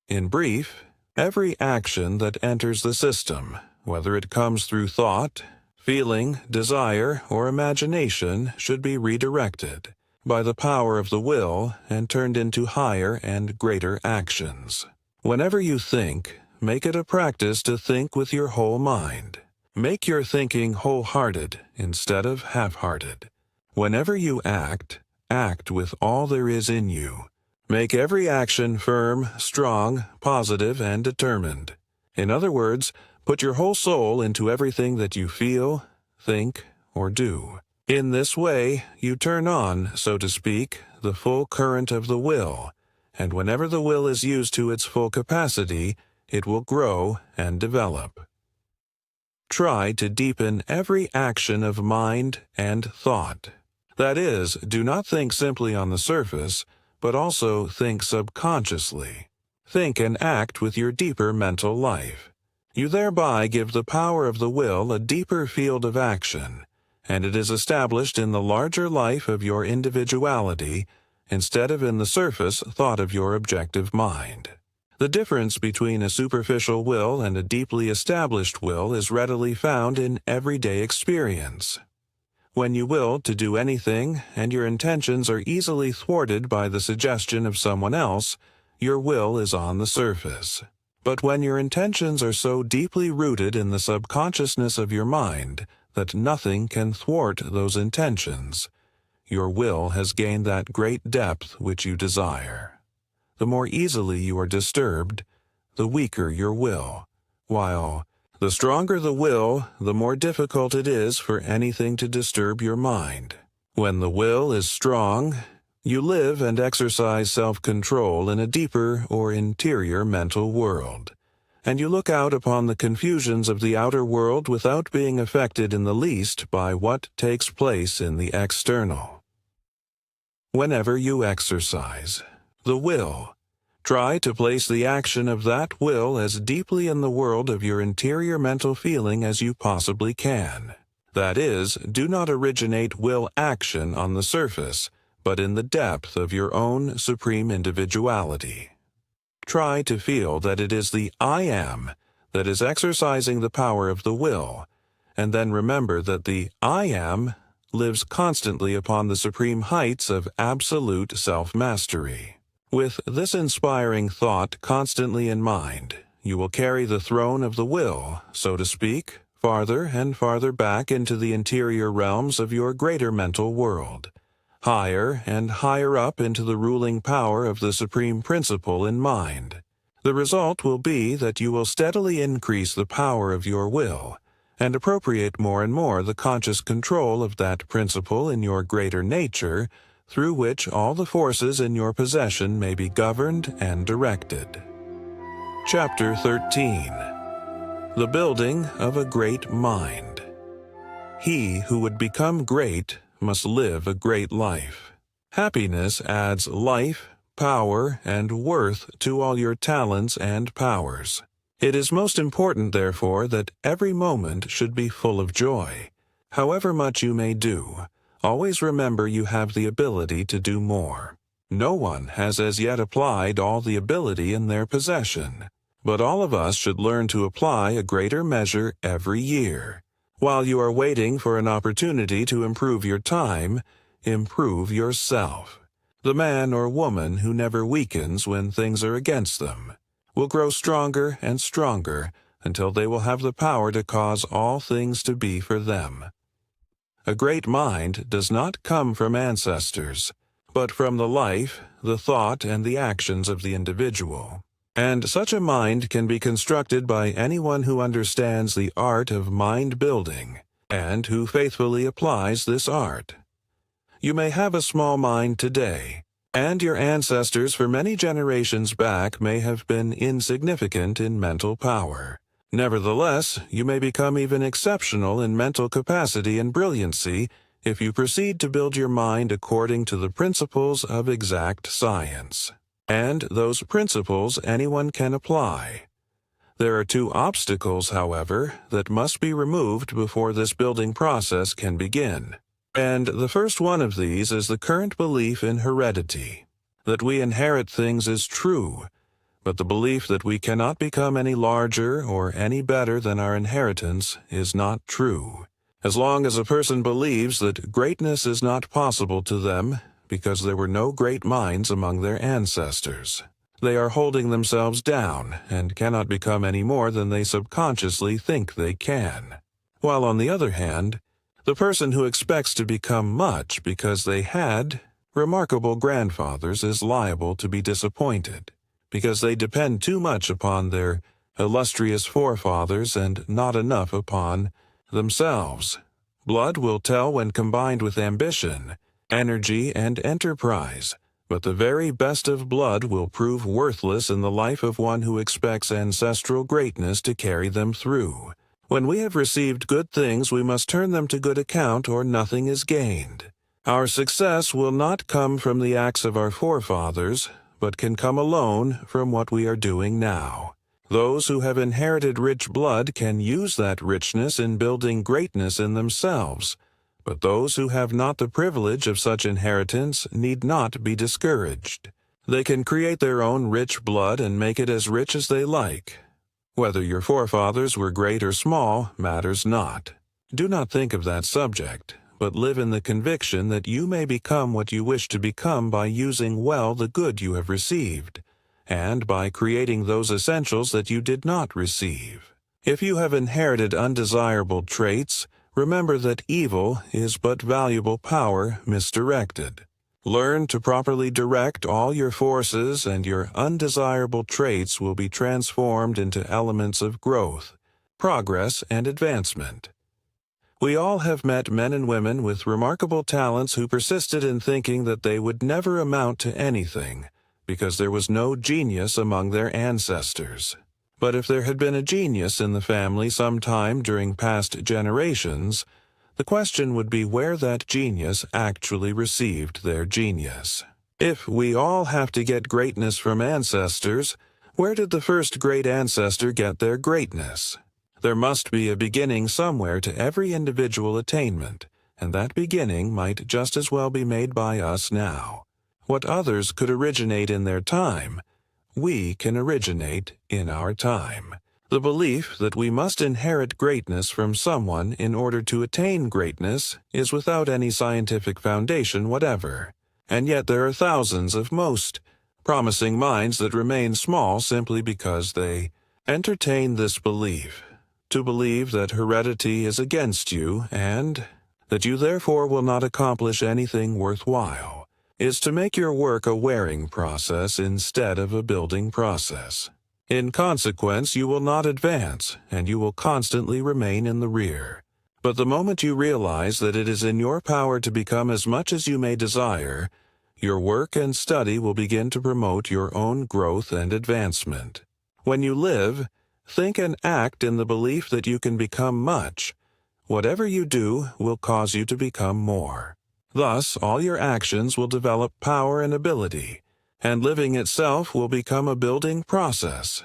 In brief, every action that enters the system, whether it comes through thought, feeling, desire, or imagination, should be redirected by the power of the will and turned into higher and greater actions. Whenever you think, make it a practice to think with your whole mind. Make your thinking wholehearted instead of half-hearted. Whenever you act, act with all there is in you. Make every action firm, strong, positive, and determined. In other words, put your whole soul into everything that you feel, think, or do. In this way, you turn on, so to speak, the full current of the will, and whenever the will is used to its full capacity, it will grow and develop. Try to deepen every action of mind and thought. That is, do not think simply on the surface, but also think subconsciously. Think and act with your deeper mental life. You thereby give the power of the will a deeper field of action, and it is established in the larger life of your individuality instead of in the surface thought of your objective mind. The difference between a superficial will and a deeply established will is readily found in everyday experience. When you will to do anything and your intentions are easily thwarted by the suggestion of someone else, your will is on the surface. But when your intentions are so deeply rooted in the subconsciousness of your mind that nothing can thwart those intentions, your will has gained that great depth which you desire. The more easily you are disturbed, the weaker your will, while the stronger the will, the more difficult it is for anything to disturb your mind. When the will is strong, you live and exercise self-control in a deeper or interior mental world, and you look out upon the confusions of the outer world without being affected in the least by what takes place in the external. Whenever you exercise the will, try to place the action of that will as deeply in the world of your interior mental feeling as you possibly can. That is, do not originate will action on the surface, but in the depth of your own supreme individuality. Try to feel that it is the I am that is exercising the power of the will, and then remember that the I am lives constantly upon the supreme heights of absolute self-mastery. With this inspiring thought constantly in mind, you will carry the throne of the will, so to speak, farther and farther back into the interior realms of your greater mental world, higher and higher up into the ruling power of the supreme principle in mind. The result will be that you will steadily increase the power of your will and appropriate more and more the conscious control of that principle in your greater nature, through which all the forces in your possession may be governed and directed. Chapter 13. The Building of a Great Mind. He who would become great must live a great life. Happiness adds life, power, and worth to all your talents and powers. It is most important, therefore, that every moment should be full of joy. However much you may do, always remember you have the ability to do more. No one has as yet applied all the ability in their possession, but all of us should learn to apply a greater measure every year. While you are waiting for an opportunity to improve your time, improve yourself. The man or woman who never weakens when things are against them will grow stronger and stronger until they will have the power to cause all things to be for them. A great mind does not come from ancestors, but from the life, the thought, and the actions of the individual. And such a mind can be constructed by anyone who understands the art of mind building, and who faithfully applies this art. You may have a small mind today, and your ancestors for many generations back may have been insignificant in mental power. Nevertheless, you may become even exceptional in mental capacity and brilliancy if you proceed to build your mind according to the principles of exact science. And those principles anyone can apply. There are two obstacles, however, that must be removed before this building process can begin. And the first one of these is the current belief in heredity. That we inherit things is true, but the belief that we cannot become any larger or any better than our inheritance is not true. As long as a person believes that greatness is not possible to them because there were no great minds among their ancestors, they are holding themselves down and cannot become any more than they subconsciously think they can. While on the other hand, the person who expects to become much because they had remarkable grandfathers is liable to be disappointed, because they depend too much upon their illustrious forefathers and not enough upon themselves. Blood will tell when combined with ambition, energy, and enterprise, but the very best of blood will prove worthless in the life of one who expects ancestral greatness to carry them through. When we have received good things, we must turn them to good account, or nothing is gained. Our success will not come from the acts of our forefathers, but can come alone from what we are doing now. Those who have inherited rich blood can use that richness in building greatness in themselves, but those who have not the privilege of such inheritance need not be discouraged. They can create their own rich blood and make it as rich as they like. Whether your forefathers were great or small matters not. Do not think of that subject, but live in the conviction that you may become what you wish to become by using well the good you have received, and by creating those essentials that you did not receive. If you have inherited undesirable traits, remember that evil is but valuable power misdirected. Learn to properly direct all your forces, and your undesirable traits will be transformed into elements of growth, progress, and advancement. We all have met men and women with remarkable talents who persisted in thinking that they would never amount to anything, because there was no genius among their ancestors. But if there had been a genius in the family sometime during past generations, the question would be where that genius actually received their genius. If we all have to get greatness from ancestors, where did the first great ancestor get their greatness? There must be a beginning somewhere to every individual attainment, and that beginning might just as well be made by us now. What others could originate in their time, we can originate in our time. The belief that we must inherit greatness from someone in order to attain greatness is without any scientific foundation whatever, and yet there are thousands of most promising minds that remain small simply because they entertain this belief. To believe that heredity is against you and that you therefore will not accomplish anything worthwhile is to make your work a wearing process instead of a building process. In consequence, you will not advance, and you will constantly remain in the rear. But the moment you realize that it is in your power to become as much as you may desire, your work and study will begin to promote your own growth and advancement. When you live, think and act in the belief that you can become much. Whatever you do will cause you to become more. Thus, all your actions will develop power and ability, and living itself will become a building process.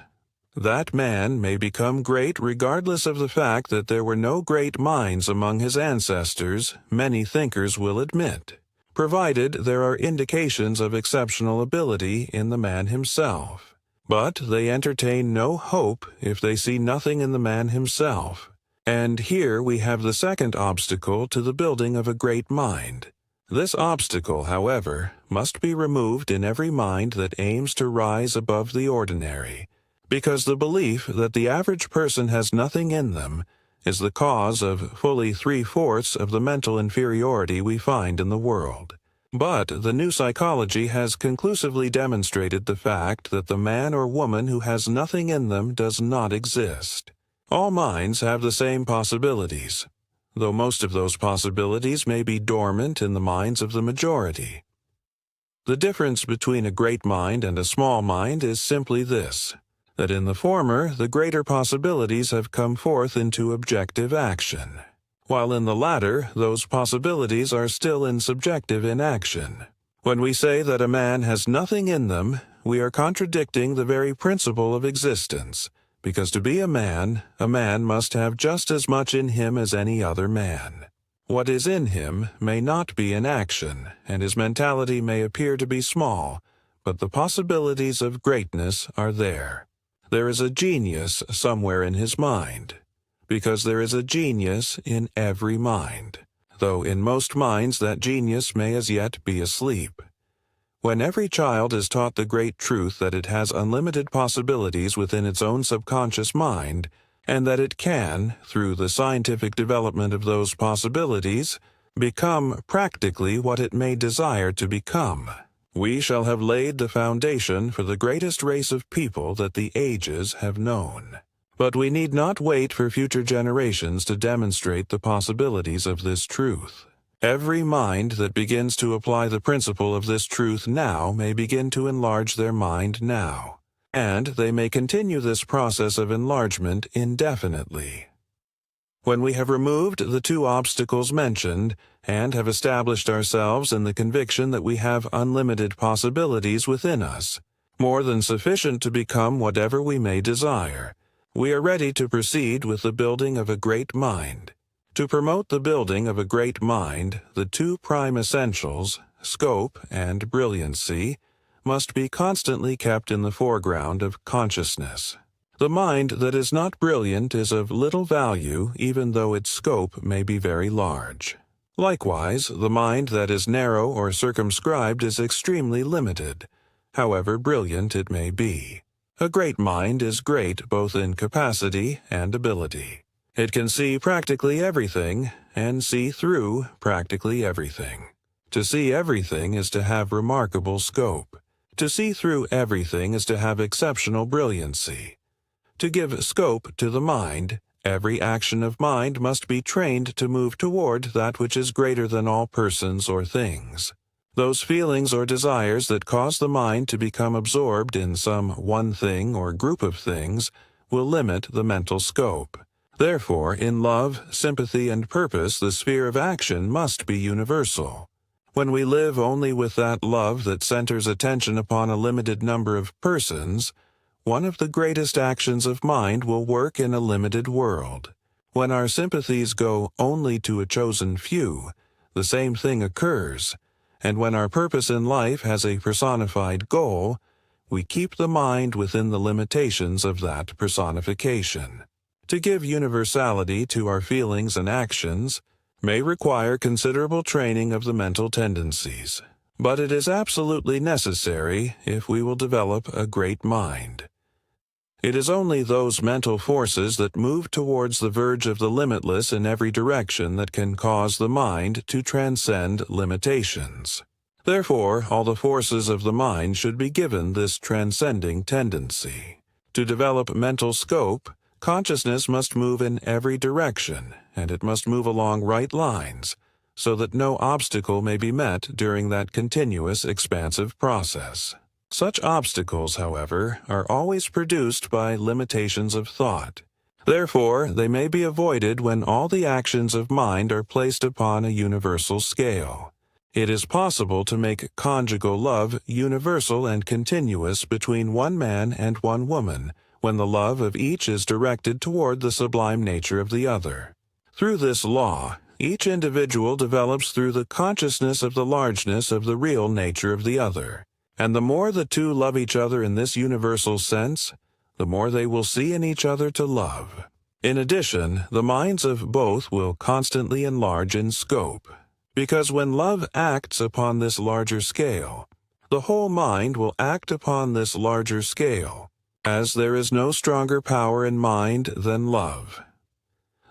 That man may become great regardless of the fact that there were no great minds among his ancestors, many thinkers will admit, provided there are indications of exceptional ability in the man himself. But they entertain no hope if they see nothing in the man himself. And here we have the second obstacle to the building of a great mind. This obstacle, however, must be removed in every mind that aims to rise above the ordinary, because the belief that the average person has nothing in them is the cause of fully 3/4 of the mental inferiority we find in the world. But the new psychology has conclusively demonstrated the fact that the man or woman who has nothing in them does not exist. All minds have the same possibilities, though most of those possibilities may be dormant in the minds of the majority. The difference between a great mind and a small mind is simply this, that in the former, the greater possibilities have come forth into objective action, while in the latter, those possibilities are still in subjective inaction. When we say that a man has nothing in them, we are contradicting the very principle of existence, because to be a man must have just as much in him as any other man. What is in him may not be in action, and his mentality may appear to be small, but the possibilities of greatness are there. There is a genius somewhere in his mind, because there is a genius in every mind, though in most minds that genius may as yet be asleep. When every child is taught the great truth that it has unlimited possibilities within its own subconscious mind, and that it can, through the scientific development of those possibilities, become practically what it may desire to become, we shall have laid the foundation for the greatest race of people that the ages have known. But we need not wait for future generations to demonstrate the possibilities of this truth. Every mind that begins to apply the principle of this truth now may begin to enlarge their mind now, and they may continue this process of enlargement indefinitely. When we have removed the two obstacles mentioned, and have established ourselves in the conviction that we have unlimited possibilities within us, more than sufficient to become whatever we may desire, we are ready to proceed with the building of a great mind. To promote the building of a great mind, the two prime essentials, scope and brilliancy, must be constantly kept in the foreground of consciousness. The mind that is not brilliant is of little value, even though its scope may be very large. Likewise, the mind that is narrow or circumscribed is extremely limited, however brilliant it may be. A great mind is great both in capacity and ability. It can see practically everything and see through practically everything. To see everything is to have remarkable scope. To see through everything is to have exceptional brilliancy. To give scope to the mind, every action of mind must be trained to move toward that which is greater than all persons or things. Those feelings or desires that cause the mind to become absorbed in some one thing or group of things will limit the mental scope. Therefore, in love, sympathy, and purpose, the sphere of action must be universal. When we live only with that love that centers attention upon a limited number of persons, one of the greatest actions of mind will work in a limited world. When our sympathies go only to a chosen few, the same thing occurs, and when our purpose in life has a personified goal, we keep the mind within the limitations of that personification. To give universality to our feelings and actions may require considerable training of the mental tendencies, but it is absolutely necessary if we will develop a great mind. It is only those mental forces that move towards the verge of the limitless in every direction that can cause the mind to transcend limitations. Therefore, all the forces of the mind should be given this transcending tendency. To develop mental scope, consciousness must move in every direction, and it must move along right lines, so that no obstacle may be met during that continuous expansive process. Such obstacles, however, are always produced by limitations of thought. Therefore, they may be avoided when all the actions of mind are placed upon a universal scale. It is possible to make conjugal love universal and continuous between one man and one woman, when the love of each is directed toward the sublime nature of the other. Through this law, each individual develops through the consciousness of the largeness of the real nature of the other, and the more the two love each other in this universal sense, the more they will see in each other to love. In addition, the minds of both will constantly enlarge in scope, because when love acts upon this larger scale, the whole mind will act upon this larger scale, as there is no stronger power in mind than love.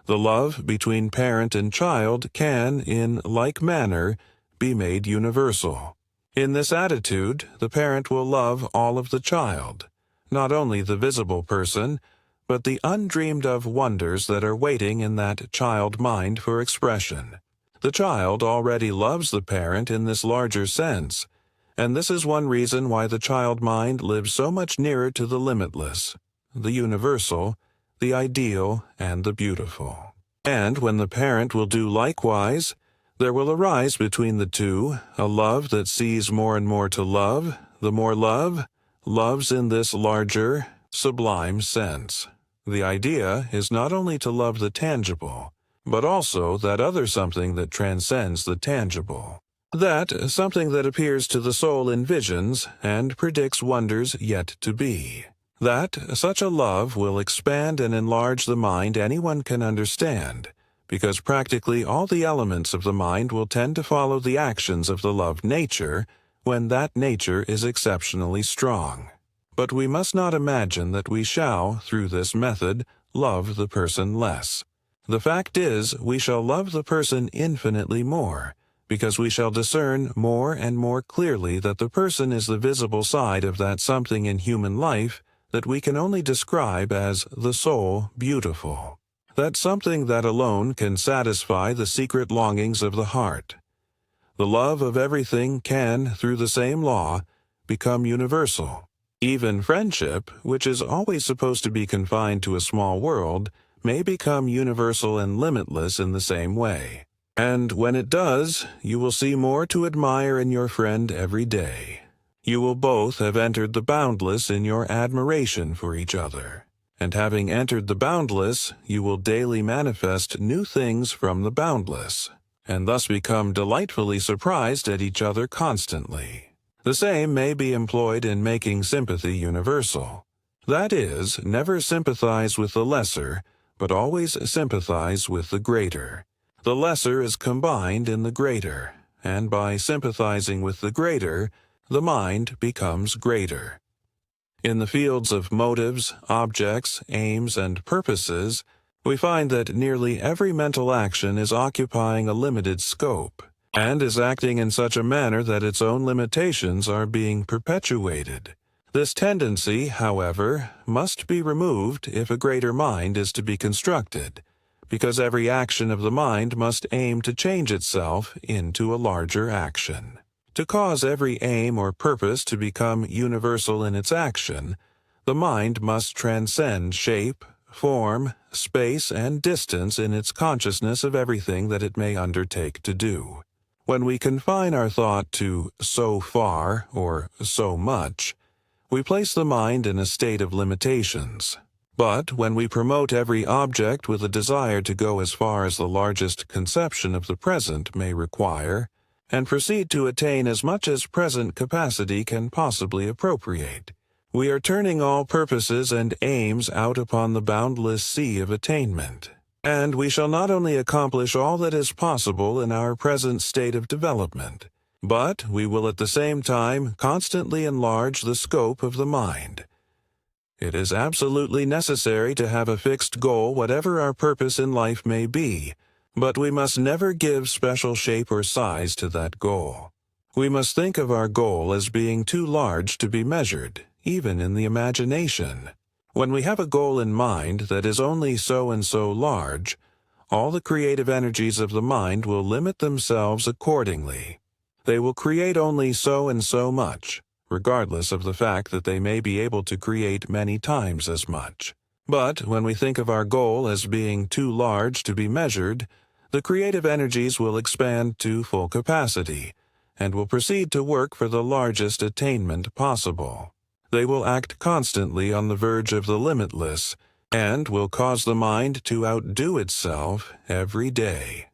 The love between parent and child can, in like manner, be made universal. In this attitude, the parent will love all of the child, not only the visible person, but the undreamed-of wonders that are waiting in that child mind for expression. The child already loves the parent in this larger sense, and this is one reason why the child mind lives so much nearer to the limitless, the universal, the ideal, and the beautiful. And when the parent will do likewise, there will arise between the two a love that sees more and more to love, the more love loves in this larger, sublime sense. The idea is not only to love the tangible, but also that other something that transcends the tangible. That something that appears to the soul in visions and predicts wonders yet to be. That such a love will expand and enlarge the mind anyone can understand, because practically all the elements of the mind will tend to follow the actions of the loved nature when that nature is exceptionally strong. But we must not imagine that we shall, through this method, love the person less. The fact is, we shall love the person infinitely more, because we shall discern more and more clearly that the person is the visible side of that something in human life that we can only describe as the soul beautiful. That something that alone can satisfy the secret longings of the heart. The love of everything can, through the same law, become universal. Even friendship, which is always supposed to be confined to a small world, may become universal and limitless in the same way. And when it does, you will see more to admire in your friend every day. You will both have entered the boundless in your admiration for each other. And having entered the boundless, you will daily manifest new things from the boundless, and thus become delightfully surprised at each other constantly. The same may be employed in making sympathy universal. That is, never sympathize with the lesser, but always sympathize with the greater. The lesser is combined in the greater, and by sympathizing with the greater, the mind becomes greater. In the fields of motives, objects, aims, and purposes, we find that nearly every mental action is occupying a limited scope, and is acting in such a manner that its own limitations are being perpetuated. This tendency, however, must be removed if a greater mind is to be constructed, because every action of the mind must aim to change itself into a larger action. To cause every aim or purpose to become universal in its action, the mind must transcend shape, form, space, and distance in its consciousness of everything that it may undertake to do. When we confine our thought to so far or so much, we place the mind in a state of limitations. But when we promote every object with a desire to go as far as the largest conception of the present may require, and proceed to attain as much as present capacity can possibly appropriate, we are turning all purposes and aims out upon the boundless sea of attainment. And we shall not only accomplish all that is possible in our present state of development, but we will at the same time constantly enlarge the scope of the mind. It is absolutely necessary to have a fixed goal whatever our purpose in life may be, but we must never give special shape or size to that goal. We must think of our goal as being too large to be measured, even in the imagination. When we have a goal in mind that is only so and so large, all the creative energies of the mind will limit themselves accordingly. They will create only so and so much, regardless of the fact that they may be able to create many times as much. But when we think of our goal as being too large to be measured, the creative energies will expand to full capacity, and will proceed to work for the largest attainment possible. They will act constantly on the verge of the limitless, and will cause the mind to outdo itself every day.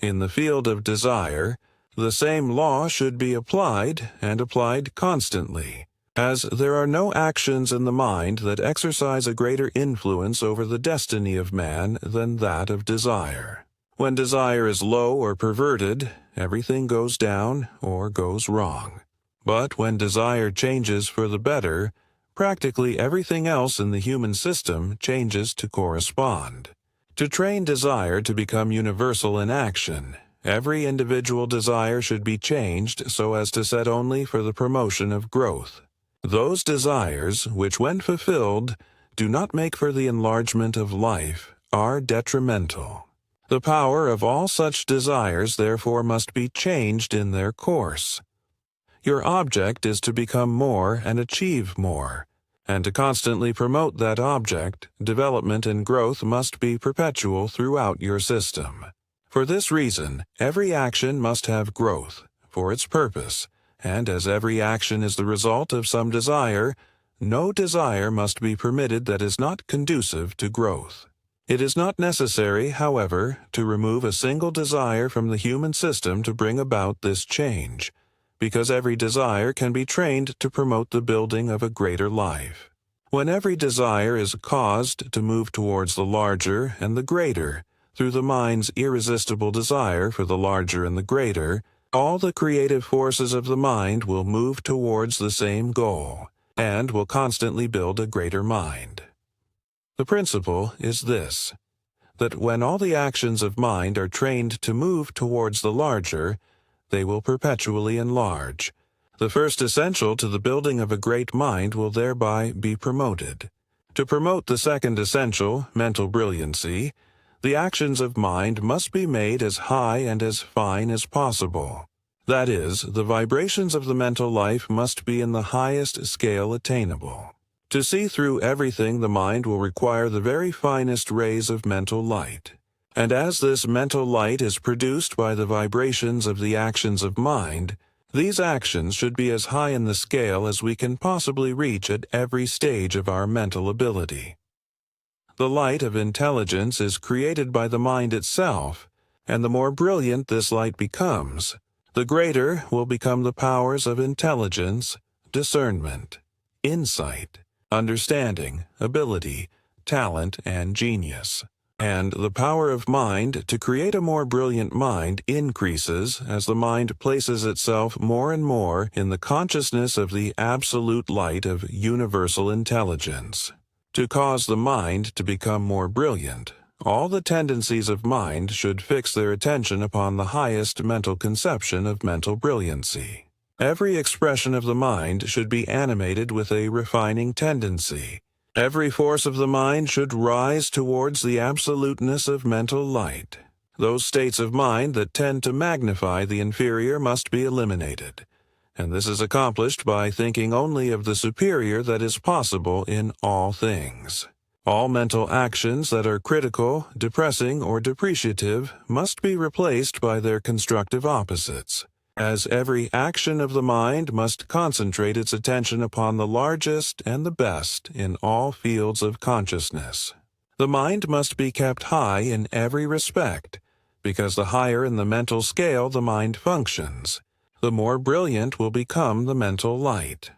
In the field of desire, the same law should be applied, and applied constantly, as there are no actions in the mind that exercise a greater influence over the destiny of man than that of desire. When desire is low or perverted, everything goes down or goes wrong. But when desire changes for the better, practically everything else in the human system changes to correspond. To train desire to become universal in action, every individual desire should be changed so as to set only for the promotion of growth. Those desires, which when fulfilled, do not make for the enlargement of life, are detrimental. The power of all such desires therefore must be changed in their course. Your object is to become more and achieve more, and to constantly promote that object, development and growth must be perpetual throughout your system. For this reason, every action must have growth for its purpose, and as every action is the result of some desire, no desire must be permitted that is not conducive to growth. It is not necessary, however, to remove a single desire from the human system to bring about this change, because every desire can be trained to promote the building of a greater life. When every desire is caused to move towards the larger and the greater, through the mind's irresistible desire for the larger and the greater, all the creative forces of the mind will move towards the same goal, and will constantly build a greater mind. The principle is this, that when all the actions of mind are trained to move towards the larger, they will perpetually enlarge. The first essential to the building of a great mind will thereby be promoted. To promote the second essential, mental brilliancy, the actions of mind must be made as high and as fine as possible. That is, the vibrations of the mental life must be in the highest scale attainable. To see through everything, the mind will require the very finest rays of mental light. And as this mental light is produced by the vibrations of the actions of mind, these actions should be as high in the scale as we can possibly reach at every stage of our mental ability. The light of intelligence is created by the mind itself, and the more brilliant this light becomes, the greater will become the powers of intelligence, discernment, insight, understanding, ability, talent, and genius. And the power of mind to create a more brilliant mind increases as the mind places itself more and more in the consciousness of the absolute light of universal intelligence. To cause the mind to become more brilliant, all the tendencies of mind should fix their attention upon the highest mental conception of mental brilliancy. Every expression of the mind should be animated with a refining tendency. Every force of the mind should rise towards the absoluteness of mental light. Those states of mind that tend to magnify the inferior must be eliminated, and this is accomplished by thinking only of the superior that is possible in all things. All mental actions that are critical, depressing, or depreciative must be replaced by their constructive opposites, as every action of the mind must concentrate its attention upon the largest and the best in all fields of consciousness. The mind must be kept high in every respect, because the higher in the mental scale the mind functions, the more brilliant will become the mental light.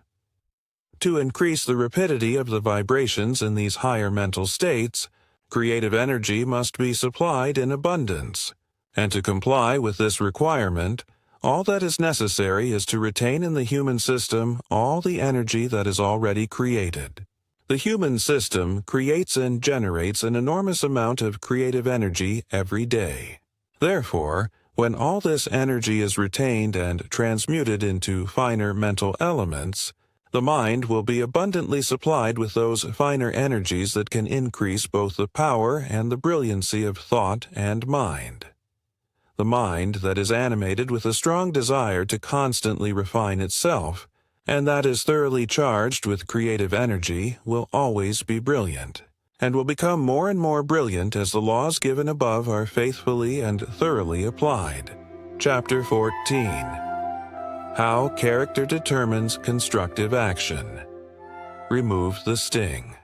To increase the rapidity of the vibrations in these higher mental states, creative energy must be supplied in abundance, and to comply with this requirement, all that is necessary is to retain in the human system all the energy that is already created. The human system creates and generates an enormous amount of creative energy every day. Therefore, when all this energy is retained and transmuted into finer mental elements, the mind will be abundantly supplied with those finer energies that can increase both the power and the brilliancy of thought and mind. The mind that is animated with a strong desire to constantly refine itself, and that is thoroughly charged with creative energy, will always be brilliant, and will become more and more brilliant as the laws given above are faithfully and thoroughly applied. Chapter 14. How Character Determines Constructive Action. Remove the sting.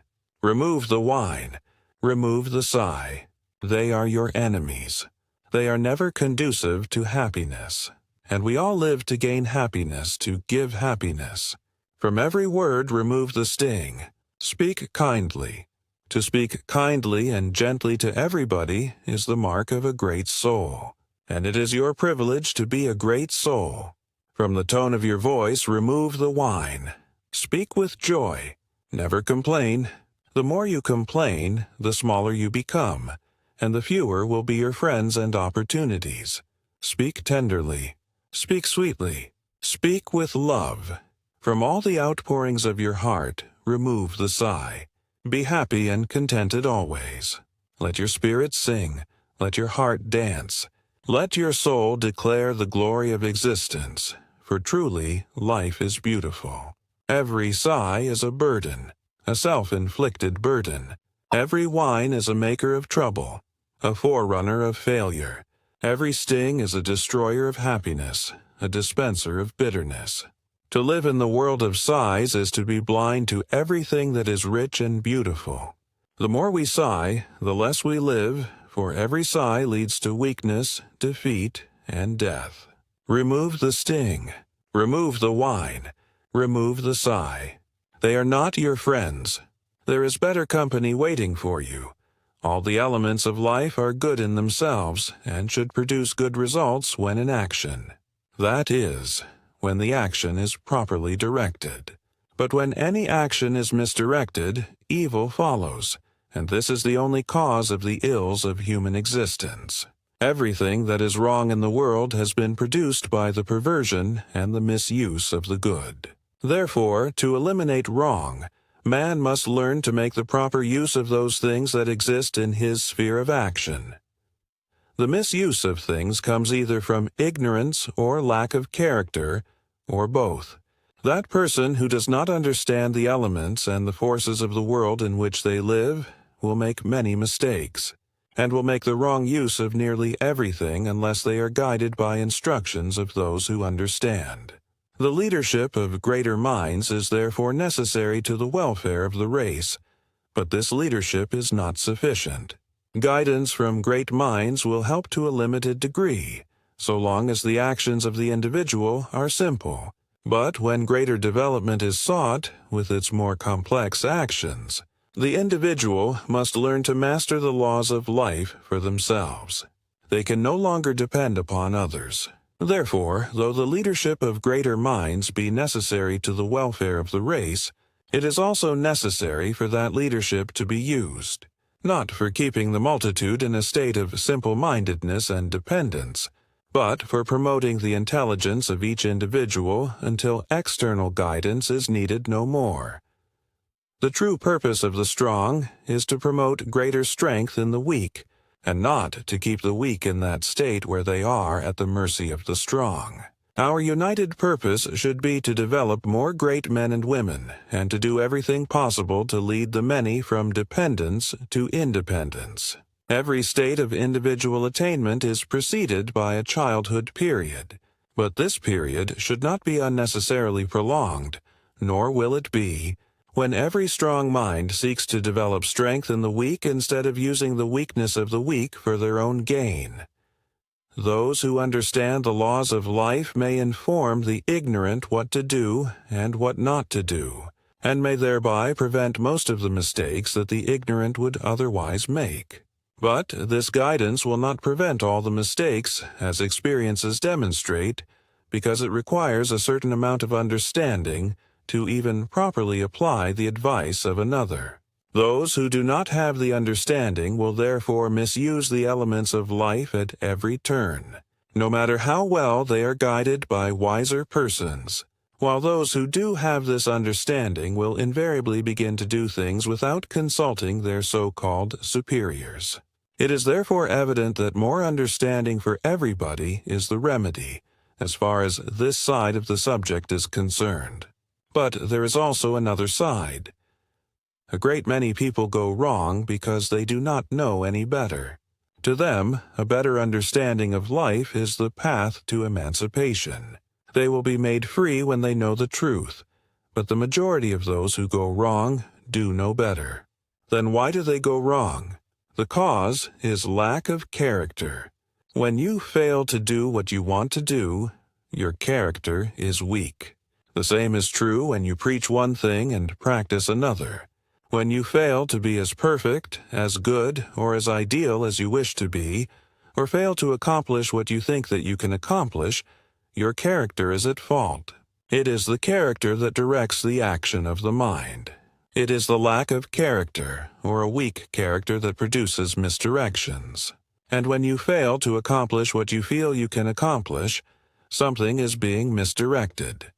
Remove the whine. Remove the sigh. They are your enemies. They are never conducive to happiness, and we all live to gain happiness, to give happiness. From every word remove the sting. Speak kindly. To speak kindly and gently to everybody is the mark of a great soul, and it is your privilege to be a great soul. From the tone of your voice remove the whine. Speak with joy. Never complain. The more you complain, the smaller you become, and the fewer will be your friends and opportunities. Speak tenderly. Speak sweetly. Speak with love. From all the outpourings of your heart, remove the sigh. Be happy and contented always. Let your spirit sing. Let your heart dance. Let your soul declare the glory of existence, for truly life is beautiful. Every sigh is a burden, a self-inflicted burden. Every whine is a maker of trouble, a forerunner of failure. Every sting is a destroyer of happiness, a dispenser of bitterness. To live in the world of sighs is to be blind to everything that is rich and beautiful. The more we sigh, the less we live, for every sigh leads to weakness, defeat, and death. Remove the sting. Remove the whine. Remove the sigh. They are not your friends. There is better company waiting for you. All the elements of life are good in themselves and should produce good results when in action. That is, when the action is properly directed. But when any action is misdirected, evil follows, and this is the only cause of the ills of human existence. Everything that is wrong in the world has been produced by the perversion and the misuse of the good. Therefore, to eliminate wrong, man must learn to make the proper use of those things that exist in his sphere of action. The misuse of things comes either from ignorance or lack of character, or both. That person who does not understand the elements and the forces of the world in which they live will make many mistakes, and will make the wrong use of nearly everything unless they are guided by instructions of those who understand. The leadership of greater minds is therefore necessary to the welfare of the race, but this leadership is not sufficient. Guidance from great minds will help to a limited degree, so long as the actions of the individual are simple. But when greater development is sought, with its more complex actions, the individual must learn to master the laws of life for themselves. They can no longer depend upon others. Therefore, though the leadership of greater minds be necessary to the welfare of the race, it is also necessary for that leadership to be used, not for keeping the multitude in a state of simple-mindedness and dependence, but for promoting the intelligence of each individual until external guidance is needed no more. The true purpose of the strong is to promote greater strength in the weak, and not to keep the weak in that state where they are at the mercy of the strong. Our united purpose should be to develop more great men and women, and to do everything possible to lead the many from dependence to independence. Every state of individual attainment is preceded by a childhood period, but this period should not be unnecessarily prolonged, nor will it be, when every strong mind seeks to develop strength in the weak instead of using the weakness of the weak for their own gain. Those who understand the laws of life may inform the ignorant what to do and what not to do, and may thereby prevent most of the mistakes that the ignorant would otherwise make. But this guidance will not prevent all the mistakes, as experiences demonstrate, because it requires a certain amount of understanding to even properly apply the advice of another. Those who do not have the understanding will therefore misuse the elements of life at every turn, no matter how well they are guided by wiser persons, while those who do have this understanding will invariably begin to do things without consulting their so-called superiors. It is therefore evident that more understanding for everybody is the remedy, as far as this side of the subject is concerned. But there is also another side. A great many people go wrong because they do not know any better. To them, a better understanding of life is the path to emancipation. They will be made free when they know the truth, but the majority of those who go wrong do know better. Then why do they go wrong? The cause is lack of character. When you fail to do what you want to do, your character is weak. The same is true when you preach one thing and practice another. When you fail to be as perfect, as good, or as ideal as you wish to be, or fail to accomplish what you think that you can accomplish, your character is at fault. It is the character that directs the action of the mind. It is the lack of character, or a weak character, that produces misdirections. And when you fail to accomplish what you feel you can accomplish, something is being misdirected.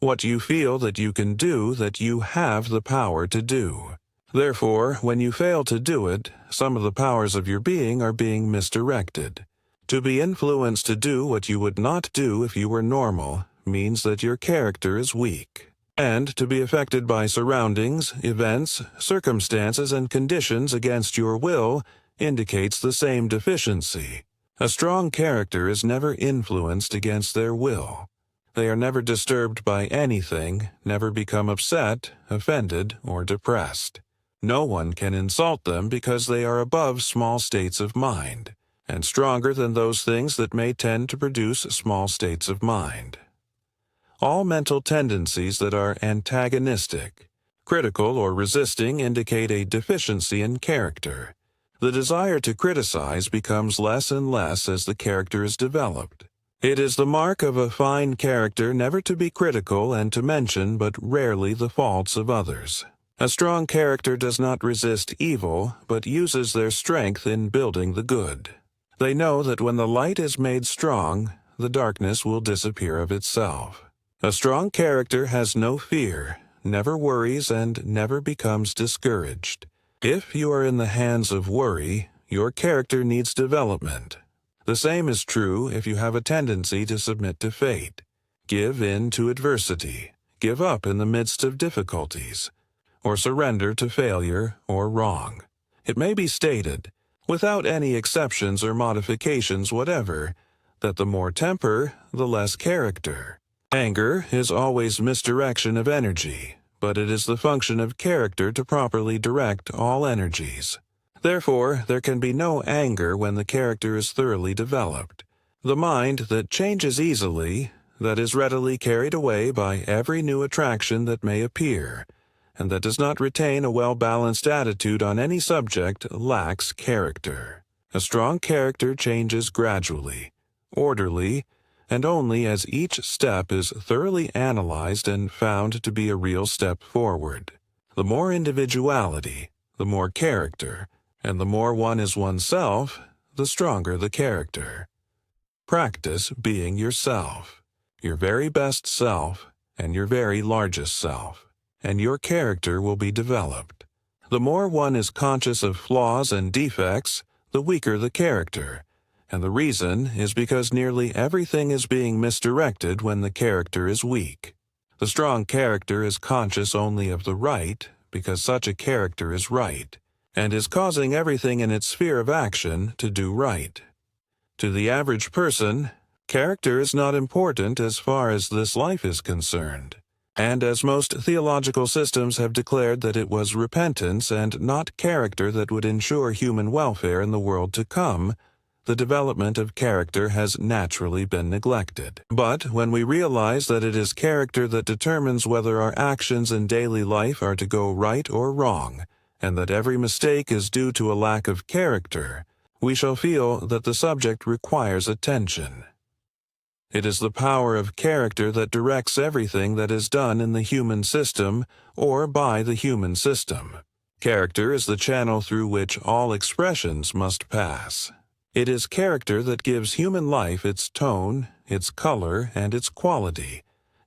What you feel that you can do, that you have the power to do. Therefore, when you fail to do it, some of the powers of your being are being misdirected. To be influenced to do what you would not do if you were normal means that your character is weak. And to be affected by surroundings, events, circumstances, and conditions against your will indicates the same deficiency. A strong character is never influenced against their will. They are never disturbed by anything, never become upset, offended, or depressed. No one can insult them because they are above small states of mind, and stronger than those things that may tend to produce small states of mind. All mental tendencies that are antagonistic, critical, or resisting indicate a deficiency in character. The desire to criticize becomes less and less as the character is developed. It is the mark of a fine character never to be critical and to mention but rarely the faults of others. A strong character does not resist evil, but uses their strength in building the good. They know that when the light is made strong, the darkness will disappear of itself. A strong character has no fear, never worries, and never becomes discouraged. If you are in the hands of worry, your character needs development. The same is true if you have a tendency to submit to fate, give in to adversity, give up in the midst of difficulties, or surrender to failure or wrong. It may be stated, without any exceptions or modifications whatever, that the more temper, the less character. Anger is always misdirection of energy, but it is the function of character to properly direct all energies. Therefore, there can be no anger when the character is thoroughly developed. The mind that changes easily, that is readily carried away by every new attraction that may appear, and that does not retain a well-balanced attitude on any subject, lacks character. A strong character changes gradually, orderly, and only as each step is thoroughly analyzed and found to be a real step forward. The more individuality, the more character, and the more one is oneself, the stronger the character. Practice being yourself, your very best self, and your very largest self, and your character will be developed. The more one is conscious of flaws and defects, the weaker the character, and the reason is because nearly everything is being misdirected when the character is weak. The strong character is conscious only of the right, because such a character is right, and is causing everything in its sphere of action to do right. To the average person, character is not important as far as this life is concerned, and as most theological systems have declared that it was repentance and not character that would ensure human welfare in the world to come, the development of character has naturally been neglected. But when we realize that it is character that determines whether our actions in daily life are to go right or wrong, and that every mistake is due to a lack of character, we shall feel that the subject requires attention. It is the power of character that directs everything that is done in the human system or by the human system. Character is the channel through which all expressions must pass. It is character that gives human life its tone, its color, and its quality,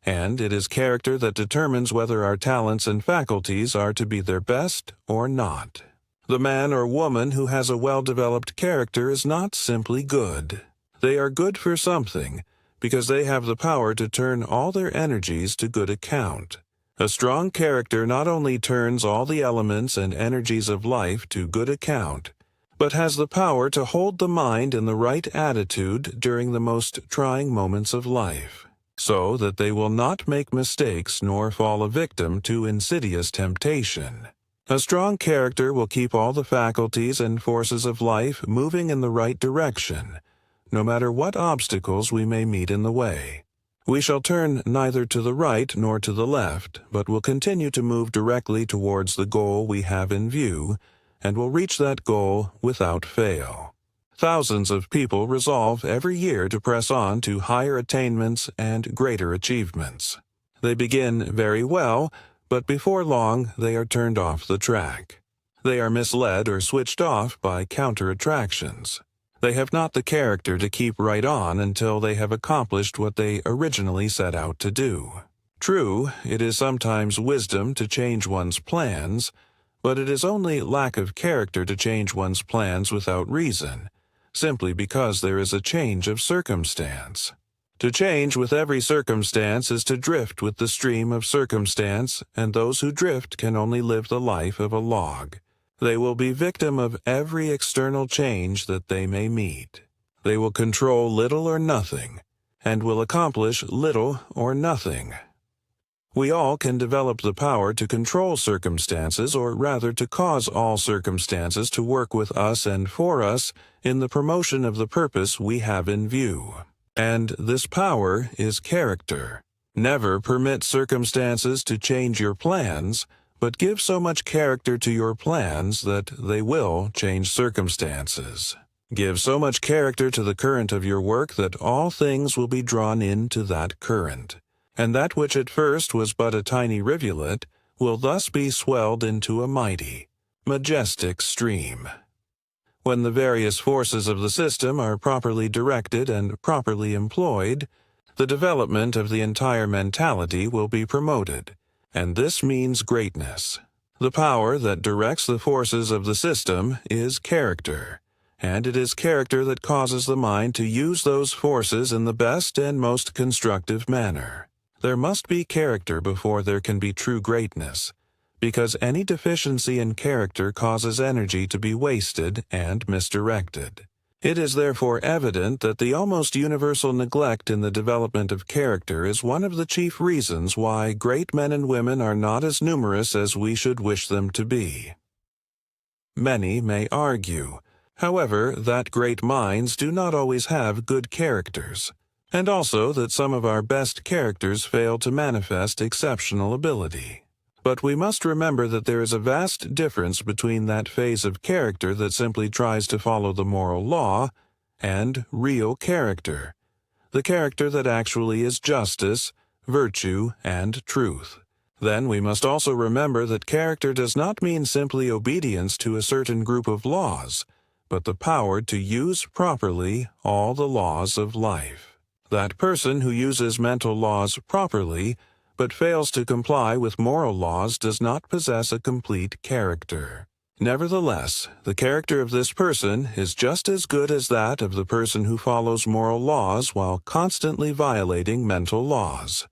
and it is character that determines whether our talents and faculties are to be their best or not. The man or woman who has a well-developed character is not simply good. They are good for something, because they have the power to turn all their energies to good account. A strong character not only turns all the elements and energies of life to good account, but has the power to hold the mind in the right attitude during the most trying moments of life, so that they will not make mistakes nor fall a victim to insidious temptation. A strong character will keep all the faculties and forces of life moving in the right direction, no matter what obstacles we may meet in the way. We shall turn neither to the right nor to the left, but will continue to move directly towards the goal we have in view, and will reach that goal without fail. Thousands of people resolve every year to press on to higher attainments and greater achievements. They begin very well, but before long they are turned off the track. They are misled or switched off by counter-attractions. They have not the character to keep right on until they have accomplished what they originally set out to do. True, it is sometimes wisdom to change one's plans, but it is only lack of character to change one's plans without reason, simply because there is a change of circumstance. To change with every circumstance is to drift with the stream of circumstance, and those who drift can only live the life of a log. They will be victim of every external change that they may meet. They will control little or nothing, and will accomplish little or nothing. We all can develop the power to control circumstances, or rather to cause all circumstances to work with us and for us in the promotion of the purpose we have in view. And this power is character. Never permit circumstances to change your plans, but give so much character to your plans that they will change circumstances. Give so much character to the current of your work that all things will be drawn into that current, and that which at first was but a tiny rivulet will thus be swelled into a mighty, majestic stream. When the various forces of the system are properly directed and properly employed, the development of the entire mentality will be promoted, and this means greatness. The power that directs the forces of the system is character, and it is character that causes the mind to use those forces in the best and most constructive manner. There must be character before there can be true greatness, because any deficiency in character causes energy to be wasted and misdirected. It is therefore evident that the almost universal neglect in the development of character is one of the chief reasons why great men and women are not as numerous as we should wish them to be. Many may argue, however, that great minds do not always have good characters, and also that some of our best characters fail to manifest exceptional ability. But we must remember that there is a vast difference between that phase of character that simply tries to follow the moral law and real character, the character that actually is justice, virtue, and truth. Then we must also remember that character does not mean simply obedience to a certain group of laws, but the power to use properly all the laws of life. That person who uses mental laws properly but fails to comply with moral laws does not possess a complete character. Nevertheless, the character of this person is just as good as that of the person who follows moral laws while constantly violating mental laws.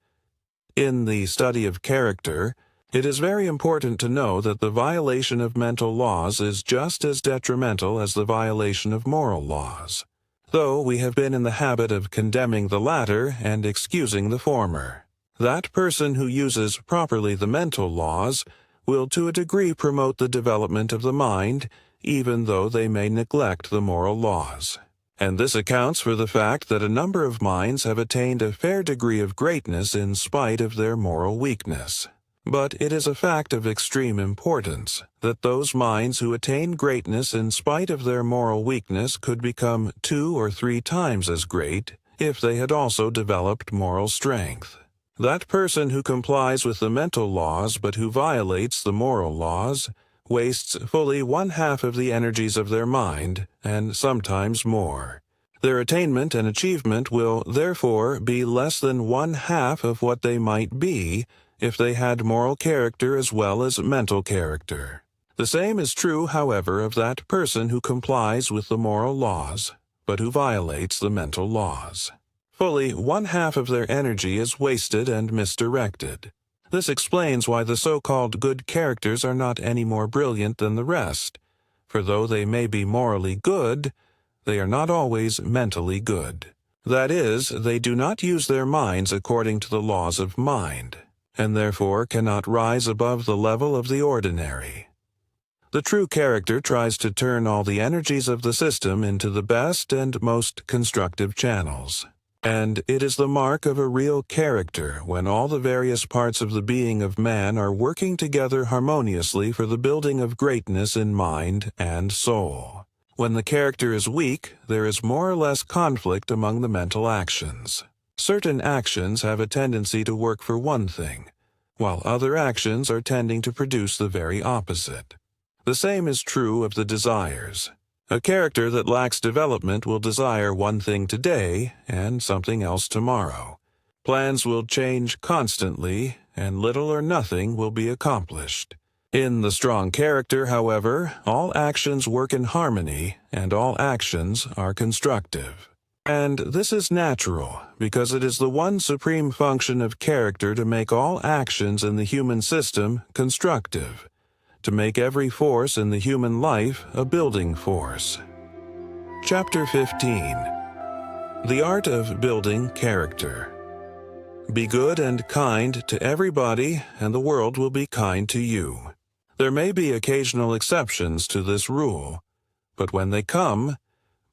In the study of character, it is very important to know that the violation of mental laws is just as detrimental as the violation of moral laws, though we have been in the habit of condemning the latter and excusing the former. That person who uses properly the mental laws will to a degree promote the development of the mind, even though they may neglect the moral laws. And this accounts for the fact that a number of minds have attained a fair degree of greatness in spite of their moral weakness. But it is a fact of extreme importance that those minds who attain greatness in spite of their moral weakness could become 2 or 3 times as great if they had also developed moral strength. That person who complies with the mental laws but who violates the moral laws wastes fully 1/2 of the energies of their mind, and sometimes more. Their attainment and achievement will, therefore, be less than 1/2 of what they might be if they had moral character as well as mental character. The same is true, however, of that person who complies with the moral laws, but who violates the mental laws. Fully 1/2 of their energy is wasted and misdirected. This explains why the so-called good characters are not any more brilliant than the rest, for though they may be morally good, they are not always mentally good. That is, they do not use their minds according to the laws of mind, and therefore cannot rise above the level of the ordinary. The true character tries to turn all the energies of the system into the best and most constructive channels. And it is the mark of a real character when all the various parts of the being of man are working together harmoniously for the building of greatness in mind and soul. When the character is weak, there is more or less conflict among the mental actions. Certain actions have a tendency to work for one thing, while other actions are tending to produce the very opposite. The same is true of the desires. A character that lacks development will desire one thing today and something else tomorrow. Plans will change constantly, and little or nothing will be accomplished. In the strong character, however, all actions work in harmony, and all actions are constructive. And this is natural, because it is the one supreme function of character to make all actions in the human system constructive, to make every force in the human life a building force. Chapter 15. The Art of Building Character. Be good and kind to everybody, and the world will be kind to you. There may be occasional exceptions to this rule, but when they come,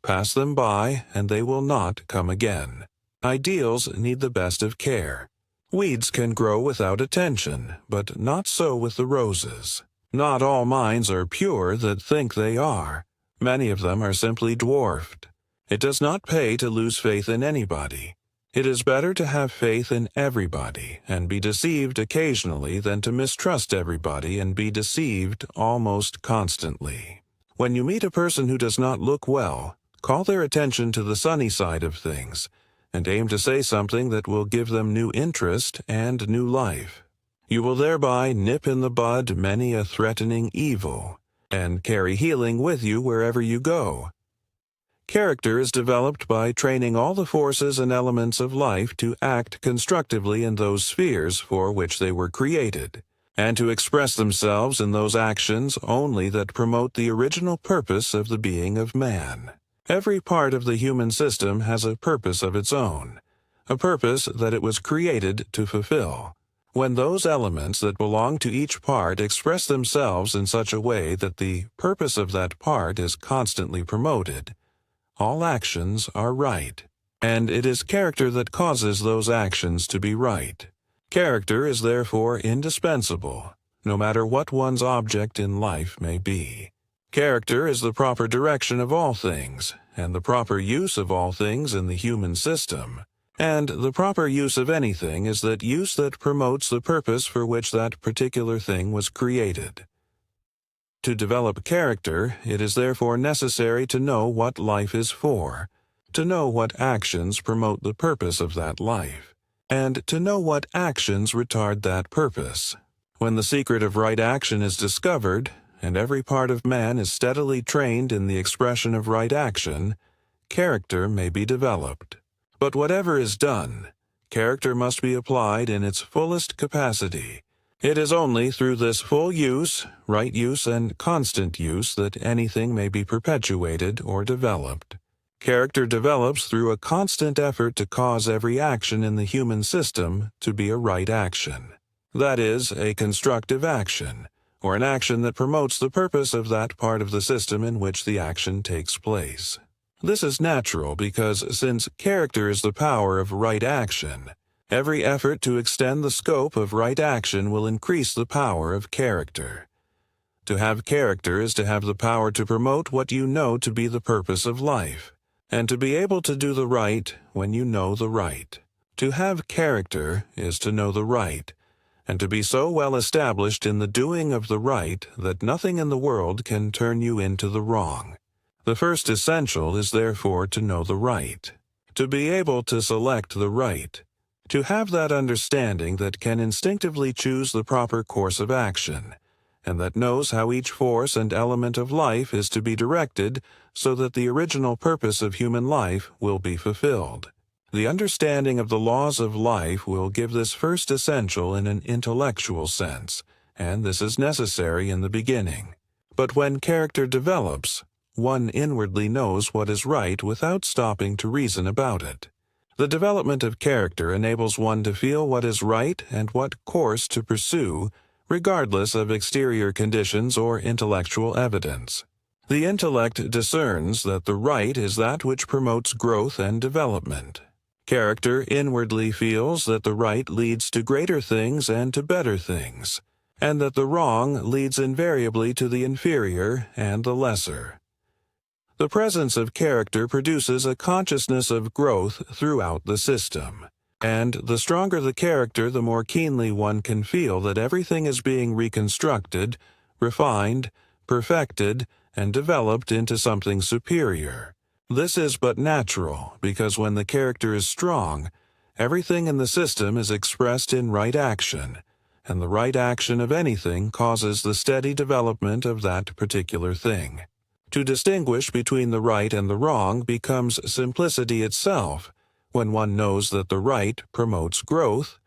pass them by and they will not come again. Ideals need the best of care. Weeds can grow without attention, but not so with the roses. Not all minds are pure that think they are. Many of them are simply dwarfed. It does not pay to lose faith in anybody. It is better to have faith in everybody and be deceived occasionally than to mistrust everybody and be deceived almost constantly. When you meet a person who does not look well, call their attention to the sunny side of things and aim to say something that will give them new interest and new life. You will thereby nip in the bud many a threatening evil and carry healing with you wherever you go. Character is developed by training all the forces and elements of life to act constructively in those spheres for which they were created, and to express themselves in those actions only that promote the original purpose of the being of man. Every part of the human system has a purpose of its own, a purpose that it was created to fulfill. When those elements that belong to each part express themselves in such a way that the purpose of that part is constantly promoted, all actions are right, and it is character that causes those actions to be right. Character is therefore indispensable, no matter what one's object in life may be. Character is the proper direction of all things, and the proper use of all things in the human system. And the proper use of anything is that use that promotes the purpose for which that particular thing was created. To develop character, it is therefore necessary to know what life is for, to know what actions promote the purpose of that life, and to know what actions retard that purpose. When the secret of right action is discovered, and every part of man is steadily trained in the expression of right action, character may be developed. But whatever is done, character must be applied in its fullest capacity. It is only through this full use, right use, and constant use that anything may be perpetuated or developed. Character develops through a constant effort to cause every action in the human system to be a right action. That is, a constructive action, or an action that promotes the purpose of that part of the system in which the action takes place. This is natural because since character is the power of right action, every effort to extend the scope of right action will increase the power of character. To have character is to have the power to promote what you know to be the purpose of life, and to be able to do the right when you know the right. To have character is to know the right, and to be so well established in the doing of the right that nothing in the world can turn you into the wrong. The first essential is therefore to know the right, to be able to select the right, to have that understanding that can instinctively choose the proper course of action, and that knows how each force and element of life is to be directed so that the original purpose of human life will be fulfilled. The understanding of the laws of life will give this first essential in an intellectual sense, and this is necessary in the beginning. But when character develops, one inwardly knows what is right without stopping to reason about it. The development of character enables one to feel what is right and what course to pursue, regardless of exterior conditions or intellectual evidence. The intellect discerns that the right is that which promotes growth and development. Character inwardly feels that the right leads to greater things and to better things, and that the wrong leads invariably to the inferior and the lesser. The presence of character produces a consciousness of growth throughout the system. And the stronger the character, the more keenly one can feel that everything is being reconstructed, refined, perfected, and developed into something superior. This is but natural, because when the character is strong, everything in the system is expressed in right action, and the right action of anything causes the steady development of that particular thing. To distinguish between the right and the wrong becomes simplicity itself, when one knows that the right promotes growth,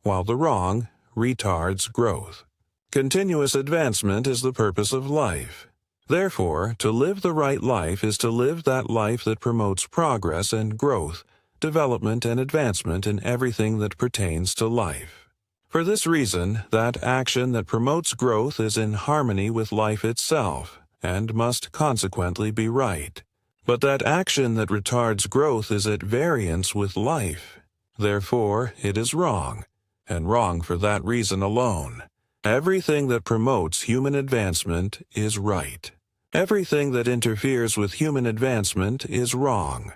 while the wrong retards growth. Continuous advancement is the purpose of life. Therefore, to live the right life is to live that life that promotes progress and growth, development and advancement in everything that pertains to life. For this reason, that action that promotes growth is in harmony with life itself, and must consequently be right. But that action that retards growth is at variance with life. Therefore, it is wrong, and wrong for that reason alone. Everything that promotes human advancement is right. Everything that interferes with human advancement is wrong.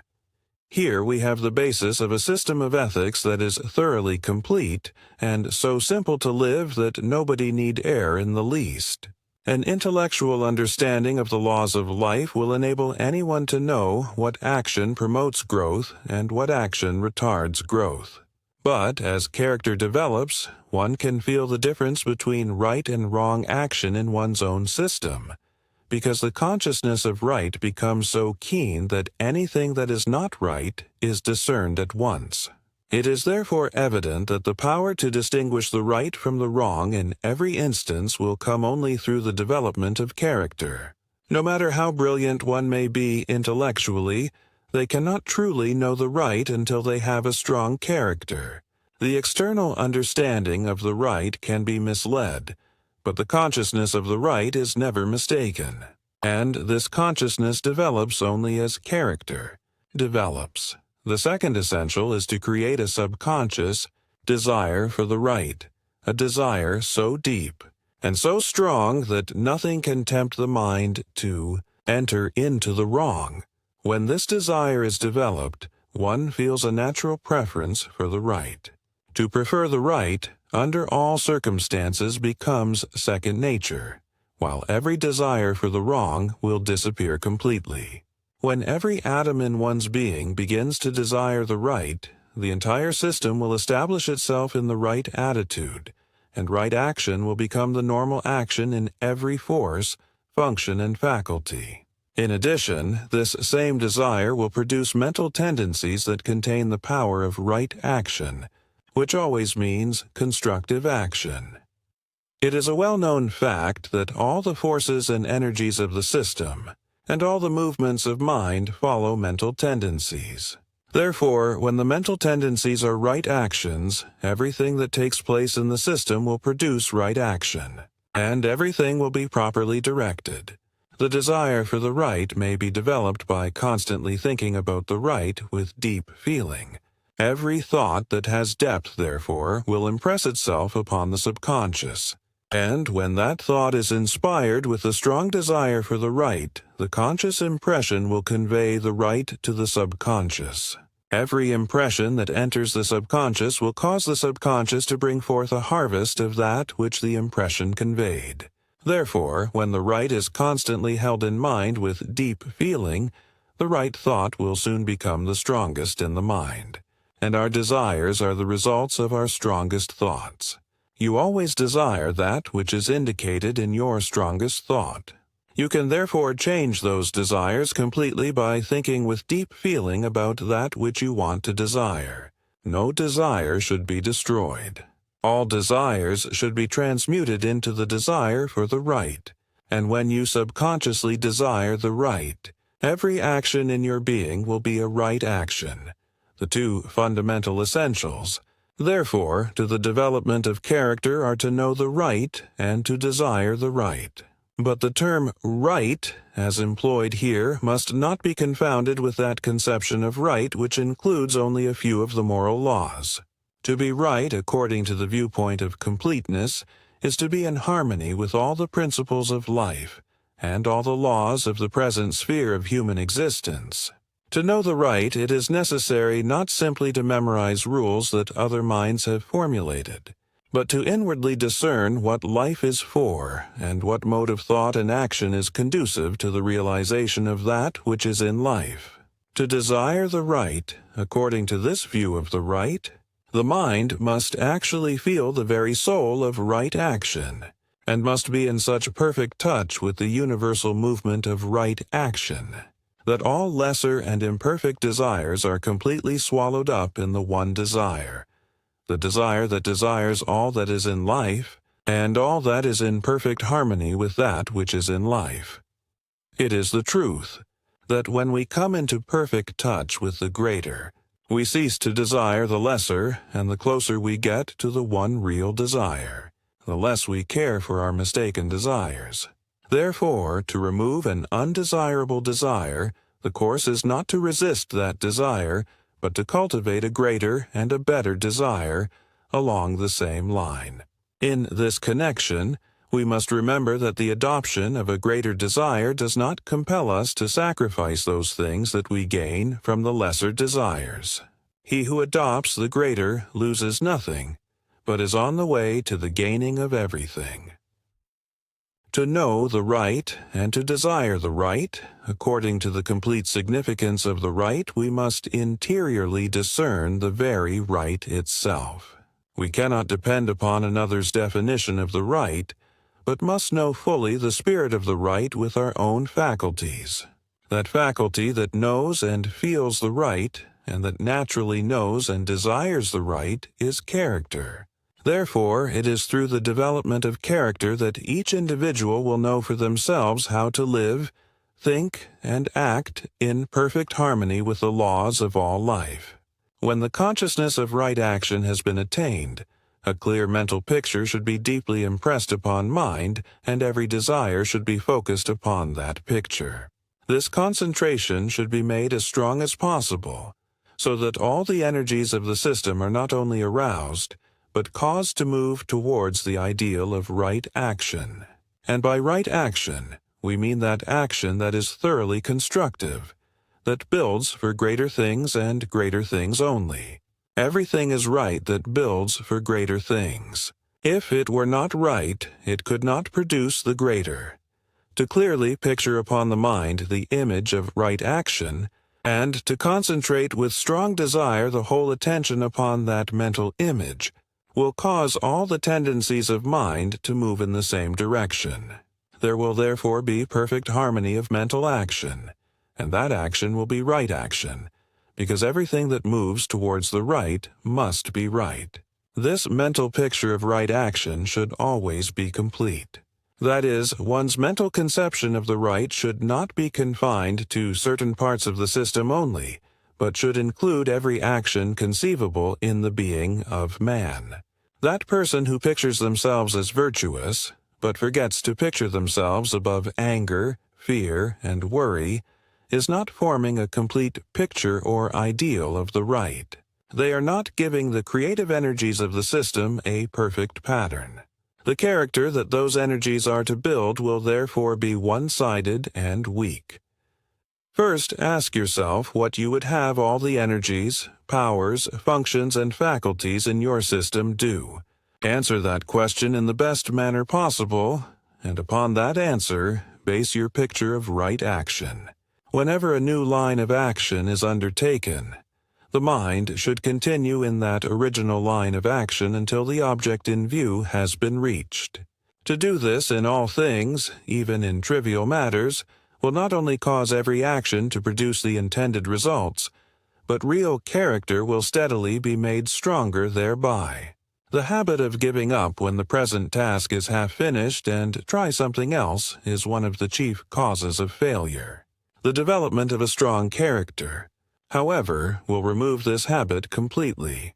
Here we have the basis of a system of ethics that is thoroughly complete, and so simple to live that nobody need err in the least. An intellectual understanding of the laws of life will enable anyone to know what action promotes growth and what action retards growth. But as character develops, one can feel the difference between right and wrong action in one's own system, because the consciousness of right becomes so keen that anything that is not right is discerned at once. It is therefore evident that the power to distinguish the right from the wrong in every instance will come only through the development of character. No matter how brilliant one may be intellectually, they cannot truly know the right until they have a strong character. The external understanding of the right can be misled, but the consciousness of the right is never mistaken. And this consciousness develops only as character develops. The second essential is to create a subconscious desire for the right, a desire so deep and so strong that nothing can tempt the mind to enter into the wrong. When this desire is developed, one feels a natural preference for the right. To prefer the right, under all circumstances, becomes second nature, while every desire for the wrong will disappear completely. When every atom in one's being begins to desire the right, the entire system will establish itself in the right attitude, and right action will become the normal action in every force, function, and faculty. In addition, this same desire will produce mental tendencies that contain the power of right action, which always means constructive action. It is a well-known fact that all the forces and energies of the system, and all the movements of mind follow mental tendencies. Therefore, when the mental tendencies are right actions, everything that takes place in the system will produce right action, and everything will be properly directed. The desire for the right may be developed by constantly thinking about the right with deep feeling. Every thought that has depth, therefore, will impress itself upon the subconscious. And when that thought is inspired with a strong desire for the right, the conscious impression will convey the right to the subconscious. Every impression that enters the subconscious will cause the subconscious to bring forth a harvest of that which the impression conveyed. Therefore, when the right is constantly held in mind with deep feeling, the right thought will soon become the strongest in the mind. And our desires are the results of our strongest thoughts. You always desire that which is indicated in your strongest thought. You can therefore change those desires completely by thinking with deep feeling about that which you want to desire. No desire should be destroyed. All desires should be transmuted into the desire for the right. And when you subconsciously desire the right, every action in your being will be a right action, the two fundamental essentials. Therefore, to the development of character are to know the right and to desire the right. But the term right, as employed here, must not be confounded with that conception of right which includes only a few of the moral laws. To be right, according to the viewpoint of completeness, is to be in harmony with all the principles of life and all the laws of the present sphere of human existence. To know the right, it is necessary not simply to memorize rules that other minds have formulated, but to inwardly discern what life is for and what mode of thought and action is conducive to the realization of that which is in life. To desire the right, according to this view of the right, the mind must actually feel the very soul of right action, and must be in such perfect touch with the universal movement of right action, that all lesser and imperfect desires are completely swallowed up in the one desire, the desire that desires all that is in life, and all that is in perfect harmony with that which is in life. It is the truth that when we come into perfect touch with the greater, we cease to desire the lesser, and the closer we get to the one real desire, the less we care for our mistaken desires. Therefore, to remove an undesirable desire, the course is not to resist that desire, but to cultivate a greater and a better desire along the same line. In this connection, we must remember that the adoption of a greater desire does not compel us to sacrifice those things that we gain from the lesser desires. He who adopts the greater loses nothing, but is on the way to the gaining of everything. To know the right and to desire the right, according to the complete significance of the right, we must interiorly discern the very right itself. We cannot depend upon another's definition of the right, but must know fully the spirit of the right with our own faculties. That faculty that knows and feels the right, and that naturally knows and desires the right, is character. Therefore, it is through the development of character that each individual will know for themselves how to live, think, and act in perfect harmony with the laws of all life. When the consciousness of right action has been attained, a clear mental picture should be deeply impressed upon mind, and every desire should be focused upon that picture. This concentration should be made as strong as possible, so that all the energies of the system are not only aroused, but caused to move towards the ideal of right action. And by right action, we mean that action that is thoroughly constructive, that builds for greater things and greater things only. Everything is right that builds for greater things. If it were not right, it could not produce the greater. To clearly picture upon the mind the image of right action, and to concentrate with strong desire the whole attention upon that mental image, will cause all the tendencies of mind to move in the same direction. There will therefore be perfect harmony of mental action, and that action will be right action, because everything that moves towards the right must be right. This mental picture of right action should always be complete. That is, one's mental conception of the right should not be confined to certain parts of the system only, but should include every action conceivable in the being of man. That person who pictures themselves as virtuous, but forgets to picture themselves above anger, fear, and worry, is not forming a complete picture or ideal of the right. They are not giving the creative energies of the system a perfect pattern. The character that those energies are to build will therefore be one-sided and weak. First, ask yourself what you would have all the energies, powers, functions, and faculties in your system do. Answer that question in the best manner possible, and upon that answer, base your picture of right action. Whenever a new line of action is undertaken, the mind should continue in that original line of action until the object in view has been reached. To do this in all things, even in trivial matters, will not only cause every action to produce the intended results, but real character will steadily be made stronger thereby. The habit of giving up when the present task is half finished and try something else is one of the chief causes of failure. The development of a strong character, however, will remove this habit completely.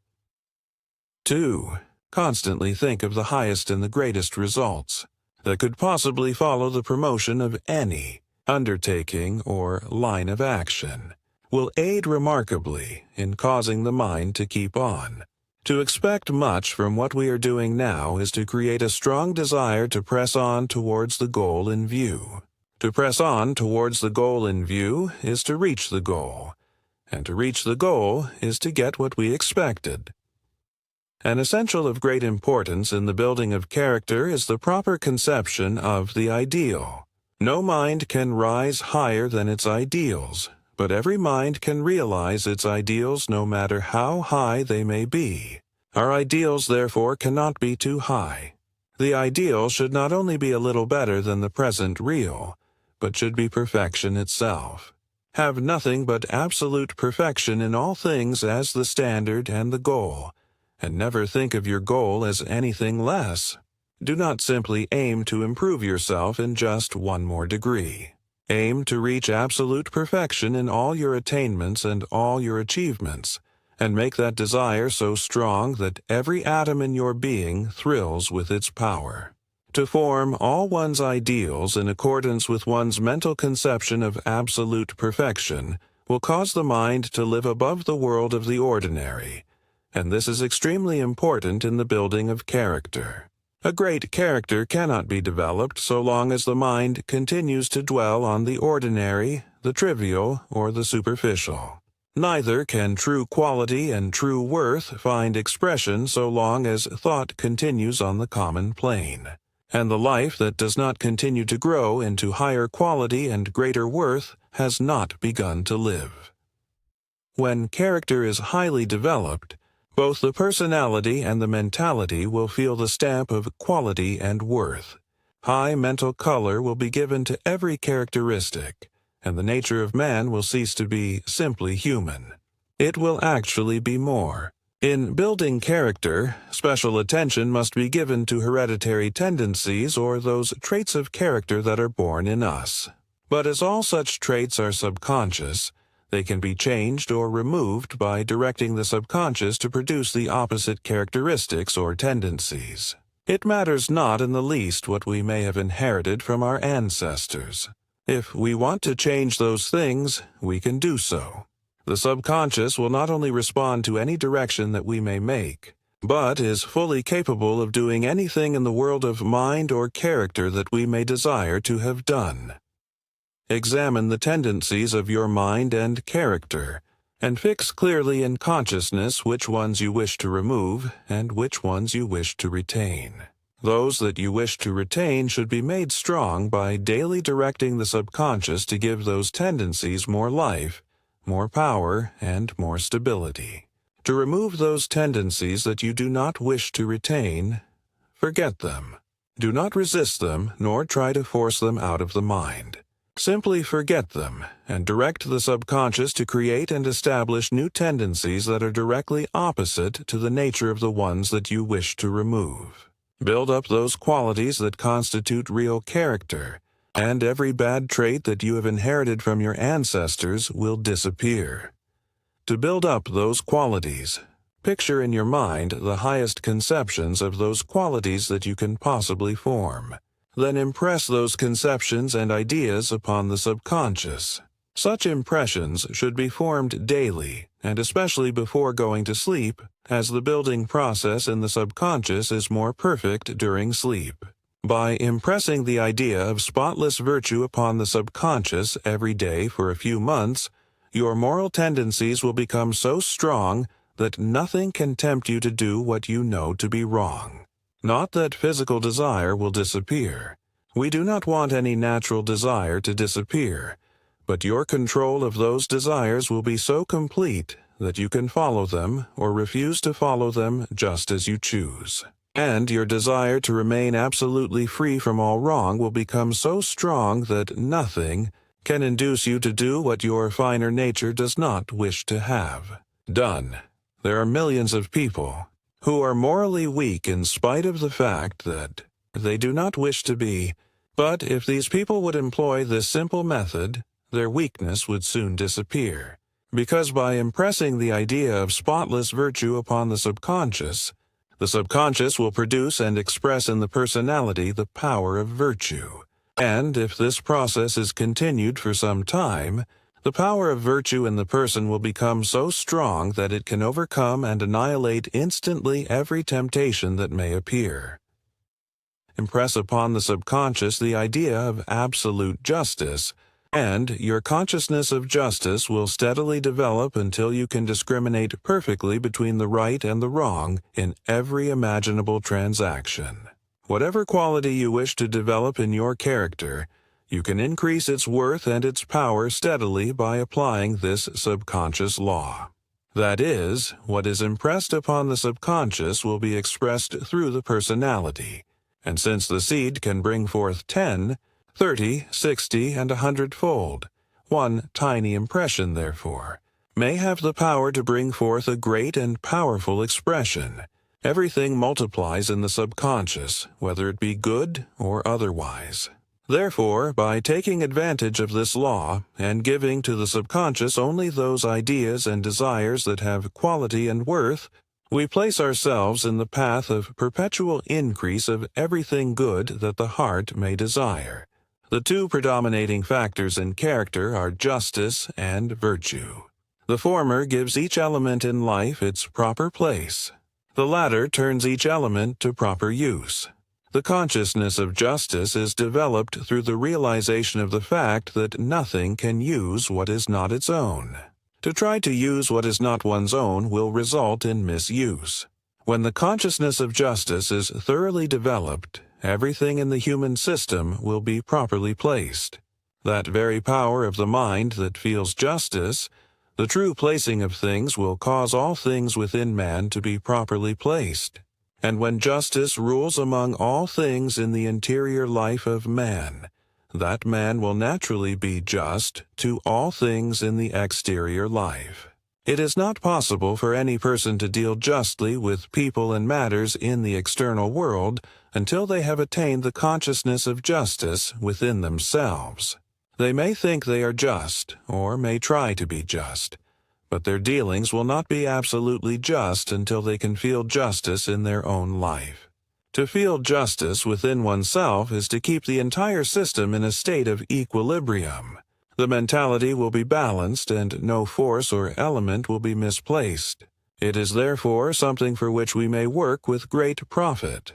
2. Constantly think of the highest and the greatest results that could possibly follow the promotion of any undertaking or line of action, will aid remarkably in causing the mind to keep on. To expect much from what we are doing now is to create a strong desire to press on towards the goal in view. To press on towards the goal in view is to reach the goal, and to reach the goal is to get what we expected. An essential of great importance in the building of character is the proper conception of the ideal. No mind can rise higher than its ideals, but every mind can realize its ideals no matter how high they may be. Our ideals, therefore, cannot be too high. The ideal should not only be a little better than the present real, but should be perfection itself. Have nothing but absolute perfection in all things as the standard and the goal, and never think of your goal as anything less. Do not simply aim to improve yourself in just one more degree. Aim to reach absolute perfection in all your attainments and all your achievements, and make that desire so strong that every atom in your being thrills with its power. To form all one's ideals in accordance with one's mental conception of absolute perfection will cause the mind to live above the world of the ordinary, and this is extremely important in the building of character. A great character cannot be developed so long as the mind continues to dwell on the ordinary, the trivial, or the superficial. Neither can true quality and true worth find expression so long as thought continues on the common plane. And the life that does not continue to grow into higher quality and greater worth has not begun to live. When character is highly developed, both the personality and the mentality will feel the stamp of quality and worth. High mental color will be given to every characteristic, and the nature of man will cease to be simply human. It will actually be more. In building character, special attention must be given to hereditary tendencies or those traits of character that are born in us. But as all such traits are subconscious, they can be changed or removed by directing the subconscious to produce the opposite characteristics or tendencies. It matters not in the least what we may have inherited from our ancestors. If we want to change those things, we can do so. The subconscious will not only respond to any direction that we may make, but is fully capable of doing anything in the world of mind or character that we may desire to have done. Examine the tendencies of your mind and character, and fix clearly in consciousness which ones you wish to remove and which ones you wish to retain. Those that you wish to retain should be made strong by daily directing the subconscious to give those tendencies more life, more power, and more stability. To remove those tendencies that you do not wish to retain, forget them. Do not resist them, nor try to force them out of the mind. Simply forget them, and direct the subconscious to create and establish new tendencies that are directly opposite to the nature of the ones that you wish to remove. Build up those qualities that constitute real character, and every bad trait that you have inherited from your ancestors will disappear. To build up those qualities, picture in your mind the highest conceptions of those qualities that you can possibly form. Then impress those conceptions and ideas upon the subconscious. Such impressions should be formed daily, and especially before going to sleep, as the building process in the subconscious is more perfect during sleep. By impressing the idea of spotless virtue upon the subconscious every day for a few months, your moral tendencies will become so strong that nothing can tempt you to do what you know to be wrong. Not that physical desire will disappear. We do not want any natural desire to disappear, but your control of those desires will be so complete that you can follow them or refuse to follow them just as you choose. And your desire to remain absolutely free from all wrong will become so strong that nothing can induce you to do what your finer nature does not wish to have done. There are millions of people who are morally weak in spite of the fact that they do not wish to be, but if these people would employ this simple method, their weakness would soon disappear. Because by impressing the idea of spotless virtue upon the subconscious will produce and express in the personality the power of virtue. And if this process is continued for some time, the power of virtue in the person will become so strong that it can overcome and annihilate instantly every temptation that may appear. Impress upon the subconscious the idea of absolute justice, And your consciousness of justice will steadily develop until you can discriminate perfectly between the right and the wrong in every imaginable transaction. Whatever quality you wish to develop in your character, you can increase its worth and its power steadily by applying this subconscious law. That is, what is impressed upon the subconscious will be expressed through the personality, and since the seed can bring forth 10, 30, 60, and 100-fold, one tiny impression, therefore, may have the power to bring forth a great and powerful expression. Everything multiplies in the subconscious, whether it be good or otherwise. Therefore, by taking advantage of this law and giving to the subconscious only those ideas and desires that have quality and worth, we place ourselves in the path of perpetual increase of everything good that the heart may desire. The two predominating factors in character are justice and virtue. The former gives each element in life its proper place. The latter turns each element to proper use. The consciousness of justice is developed through the realization of the fact that nothing can use what is not its own. To try to use what is not one's own will result in misuse. When the consciousness of justice is thoroughly developed, everything in the human system will be properly placed. That very power of the mind that feels justice, the true placing of things, will cause all things within man to be properly placed. And when justice rules among all things in the interior life of man, that man will naturally be just to all things in the exterior life. It is not possible for any person to deal justly with people and matters in the external world until they have attained the consciousness of justice within themselves. They may think they are just, or may try to be just, but their dealings will not be absolutely just until they can feel justice in their own life. To feel justice within oneself is to keep the entire system in a state of equilibrium. The mentality will be balanced and no force or element will be misplaced. It is therefore something for which we may work with great profit.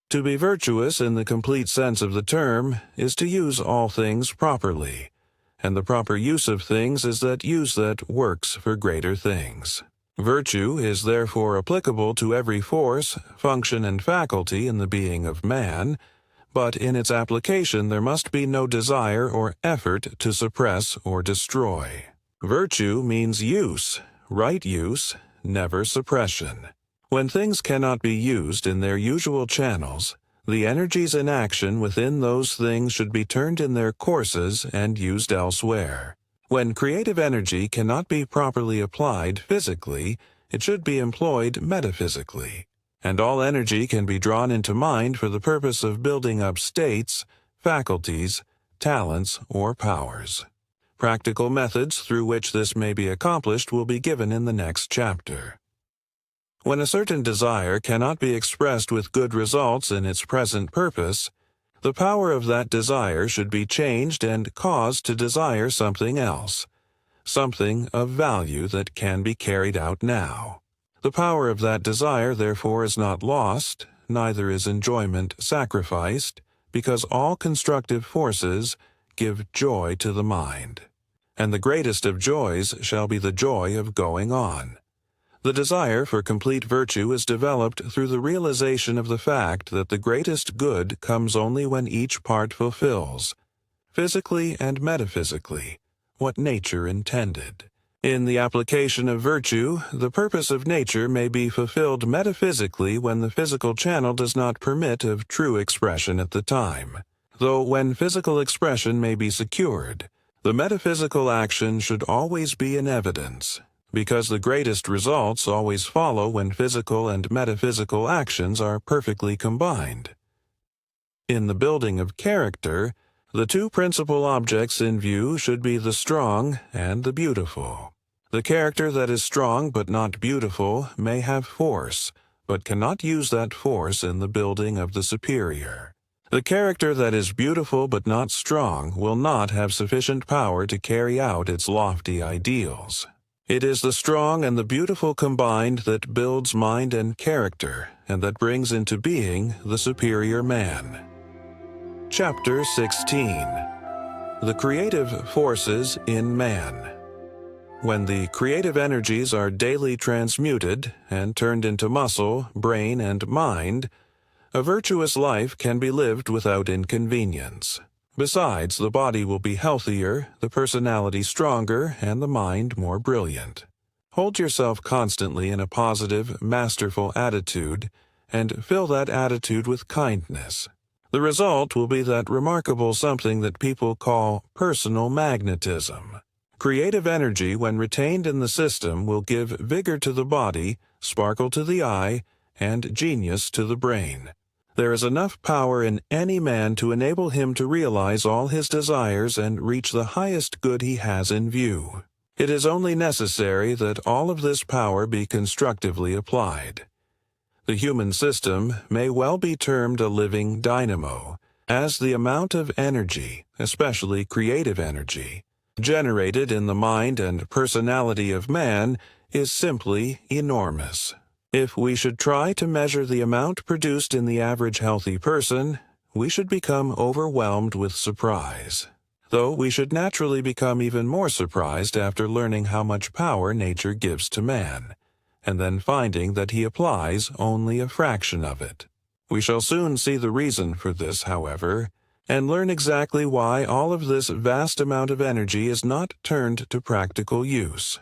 To be virtuous in the complete sense of the term is to use all things properly. And the proper use of things is that use that works for greater things. Virtue is therefore applicable to every force, function, and faculty in the being of man, but in its application there must be no desire or effort to suppress or destroy. Virtue means use, right use, never suppression. When things cannot be used in their usual channels, the energies in action within those things should be turned in their courses and used elsewhere. When creative energy cannot be properly applied physically, it should be employed metaphysically. And all energy can be drawn into mind for the purpose of building up states, faculties, talents, or powers. Practical methods through which this may be accomplished will be given in the next chapter. When a certain desire cannot be expressed with good results in its present purpose, the power of that desire should be changed and caused to desire something else, something of value that can be carried out now. The power of that desire, therefore, is not lost, neither is enjoyment sacrificed, because all constructive forces give joy to the mind. And the greatest of joys shall be the joy of going on. The desire for complete virtue is developed through the realization of the fact that the greatest good comes only when each part fulfills, physically and metaphysically, what nature intended. In the application of virtue, the purpose of nature may be fulfilled metaphysically when the physical channel does not permit of true expression at the time. Though when physical expression may be secured, the metaphysical action should always be in evidence, because the greatest results always follow when physical and metaphysical actions are perfectly combined. In the building of character, the two principal objects in view should be the strong and the beautiful. The character that is strong but not beautiful may have force, but cannot use that force in the building of the superior. The character that is beautiful but not strong will not have sufficient power to carry out its lofty ideals. It is the strong and the beautiful combined that builds mind and character, and that brings into being the superior man. Chapter 16. The creative forces in man. When the creative energies are daily transmuted and turned into muscle, brain, and mind, a virtuous life can be lived without inconvenience. Besides, the body will be healthier, the personality stronger, and the mind more brilliant. Hold yourself constantly in a positive, masterful attitude, and fill that attitude with kindness. The result will be that remarkable something that people call personal magnetism. Creative energy, when retained in the system, will give vigor to the body, sparkle to the eye, and genius to the brain. There is enough power in any man to enable him to realize all his desires and reach the highest good he has in view. It is only necessary that all of this power be constructively applied. The human system may well be termed a living dynamo, as the amount of energy, especially creative energy, generated in the mind and personality of man is simply enormous. If we should try to measure the amount produced in the average healthy person, we should become overwhelmed with surprise. Though we should naturally become even more surprised after learning how much power nature gives to man, and then finding that he applies only a fraction of it. We shall soon see the reason for this, however, and learn exactly why all of this vast amount of energy is not turned to practical use.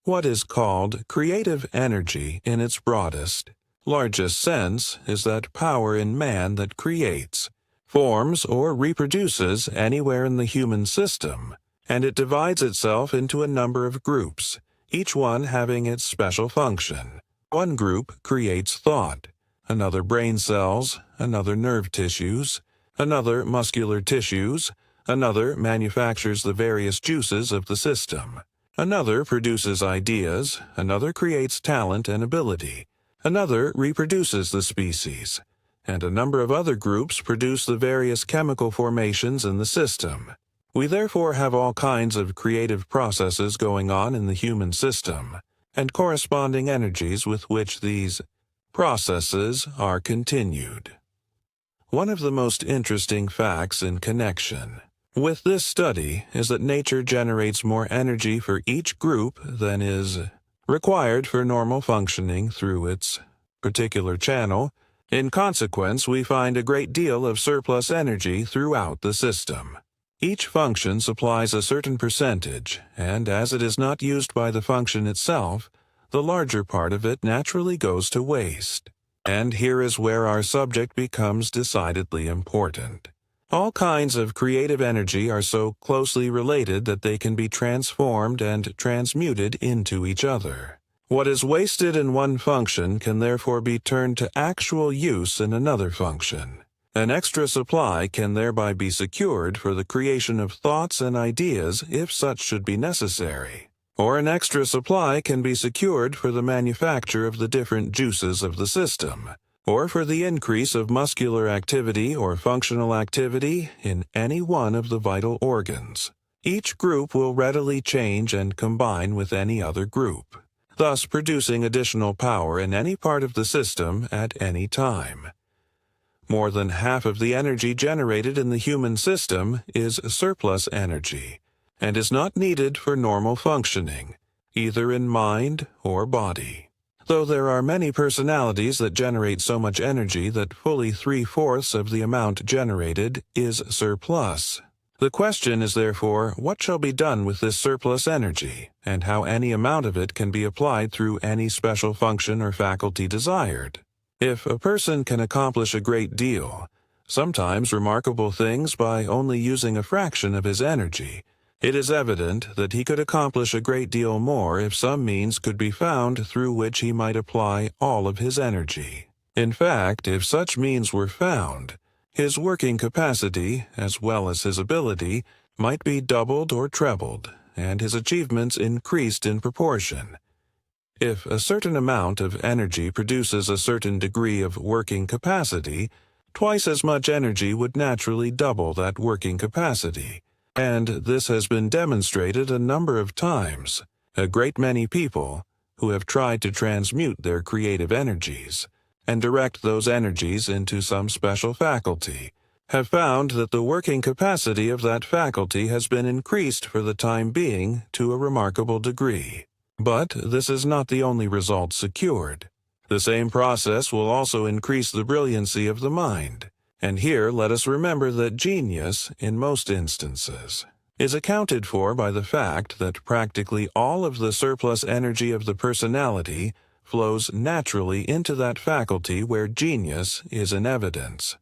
What is called creative energy in its broadest, largest sense is that power in man that creates, forms, or reproduces anywhere in the human system, and it divides itself into a number of groups, each one having its special function. One group creates thought, another brain cells, another nerve tissues, another muscular tissues, another manufactures the various juices of the system, another produces ideas, another creates talent and ability, another reproduces the species, and a number of other groups produce the various chemical formations in the system. We therefore have all kinds of creative processes going on in the human system, and corresponding energies with which these processes are continued. One of the most interesting facts in connection with this study is that nature generates more energy for each group than is required for normal functioning through its particular channel. In consequence, we find a great deal of surplus energy throughout the system. Each function supplies a certain percentage, and as it is not used by the function itself, the larger part of it naturally goes to waste. And here is where our subject becomes decidedly important. All kinds of creative energy are so closely related that they can be transformed and transmuted into each other. What is wasted in one function can therefore be turned to actual use in another function. An extra supply can thereby be secured for the creation of thoughts and ideas if such should be necessary. Or an extra supply can be secured for the manufacture of the different juices of the system, or for the increase of muscular activity or functional activity in any one of the vital organs. Each group will readily change and combine with any other group, thus producing additional power in any part of the system at any time. More than half of the energy generated in the human system is surplus energy, and is not needed for normal functioning, either in mind or body. Though there are many personalities that generate so much energy that fully 3/4 of the amount generated is surplus. The question is therefore, what shall be done with this surplus energy, and how any amount of it can be applied through any special function or faculty desired? If a person can accomplish a great deal, sometimes remarkable things by only using a fraction of his energy, it is evident that he could accomplish a great deal more if some means could be found through which he might apply all of his energy. In fact, if such means were found, his working capacity, as well as his ability, might be doubled or trebled, and his achievements increased in proportion. If a certain amount of energy produces a certain degree of working capacity, twice as much energy would naturally double that working capacity. And this has been demonstrated a number of times. A great many people, who have tried to transmute their creative energies, and direct those energies into some special faculty, have found that the working capacity of that faculty has been increased for the time being to a remarkable degree. But this is not the only result secured. The same process will also increase the brilliancy of the mind. And here let us remember that genius, in most instances, is accounted for by the fact that practically all of the surplus energy of the personality flows naturally into that faculty where genius is in evidence.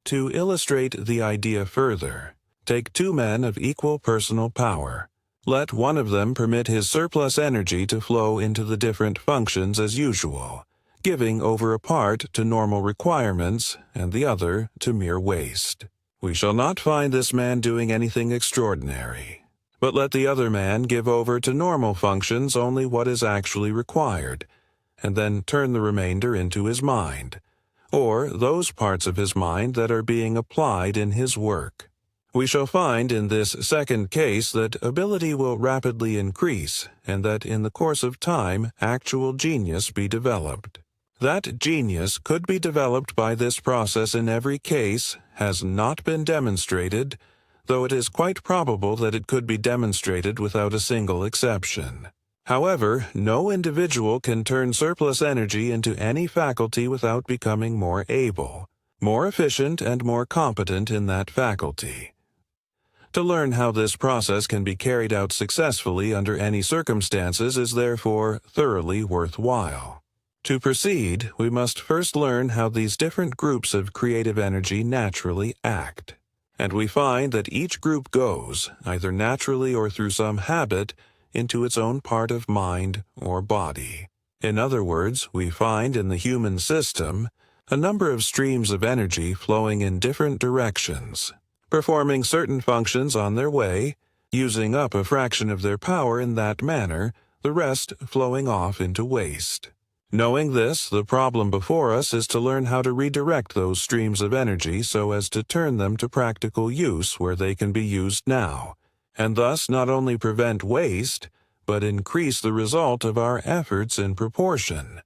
To illustrate the idea further, take two men of equal personal power. Let one of them permit his surplus energy to flow into the different functions as usual, giving over a part to normal requirements and the other to mere waste. We shall not find this man doing anything extraordinary. But let the other man give over to normal functions only what is actually required, and then turn the remainder into his mind, or those parts of his mind that are being applied in his work. We shall find in this second case that ability will rapidly increase, and that in the course of time actual genius be developed. That genius could be developed by this process in every case has not been demonstrated, though it is quite probable that it could be demonstrated without a single exception. However, no individual can turn surplus energy into any faculty without becoming more able, more efficient, and more competent in that faculty. To learn how this process can be carried out successfully under any circumstances is therefore thoroughly worthwhile. To proceed, we must first learn how these different groups of creative energy naturally act. And we find that each group goes, either naturally or through some habit, into its own part of mind or body. In other words, we find in the human system a number of streams of energy flowing in different directions, performing certain functions on their way, using up a fraction of their power in that manner, the rest flowing off into waste. Knowing this, the problem before us is to learn how to redirect those streams of energy so as to turn them to practical use where they can be used now, and thus not only prevent waste, but increase the result of our efforts in proportion.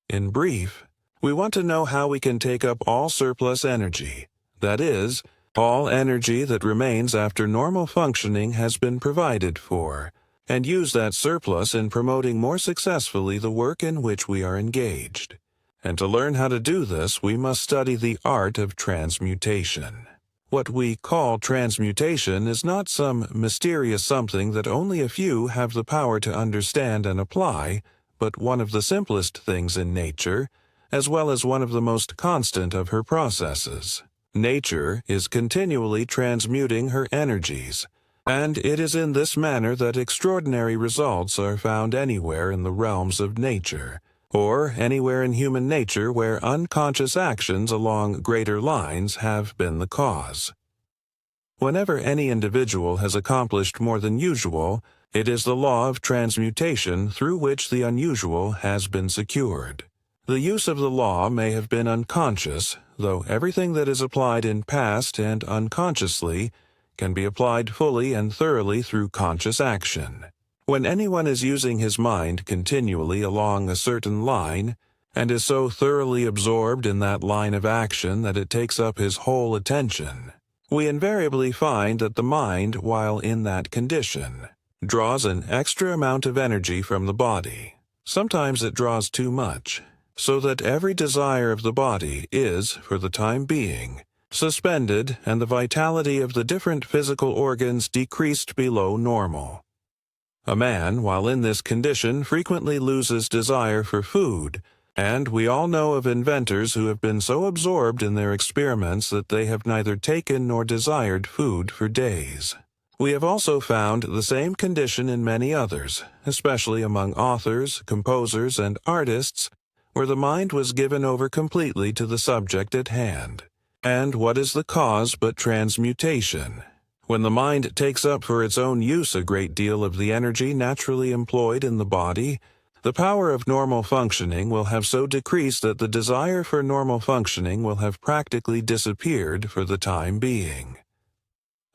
In brief, we want to know how we can take up all surplus energy, that is, all energy that remains after normal functioning has been provided for, and use that surplus in promoting more successfully the work in which we are engaged. And to learn how to do this, we must study the art of transmutation. What we call transmutation is not some mysterious something that only a few have the power to understand and apply, but one of the simplest things in nature, as well as one of the most constant of her processes. Nature is continually transmuting her energies, and it is in this manner that extraordinary results are found anywhere in the realms of nature, or anywhere in human nature where unconscious actions along greater lines have been the cause. Whenever any individual has accomplished more than usual, it is the law of transmutation through which the unusual has been secured. The use of the law may have been unconscious, though everything that is applied in past and unconsciously can be applied fully and thoroughly through conscious action. When anyone is using his mind continually along a certain line, and is so thoroughly absorbed in that line of action that it takes up his whole attention, we invariably find that the mind, while in that condition, draws an extra amount of energy from the body. Sometimes it draws too much, so that every desire of the body is, for the time being, suspended and the vitality of the different physical organs decreased below normal. A man, while in this condition, frequently loses desire for food, and we all know of inventors who have been so absorbed in their experiments that they have neither taken nor desired food for days. We have also found the same condition in many others, especially among authors, composers, and artists, where the mind was given over completely to the subject at hand. And what is the cause but transmutation? When the mind takes up for its own use a great deal of the energy naturally employed in the body, the power of normal functioning will have so decreased that the desire for normal functioning will have practically disappeared for the time being.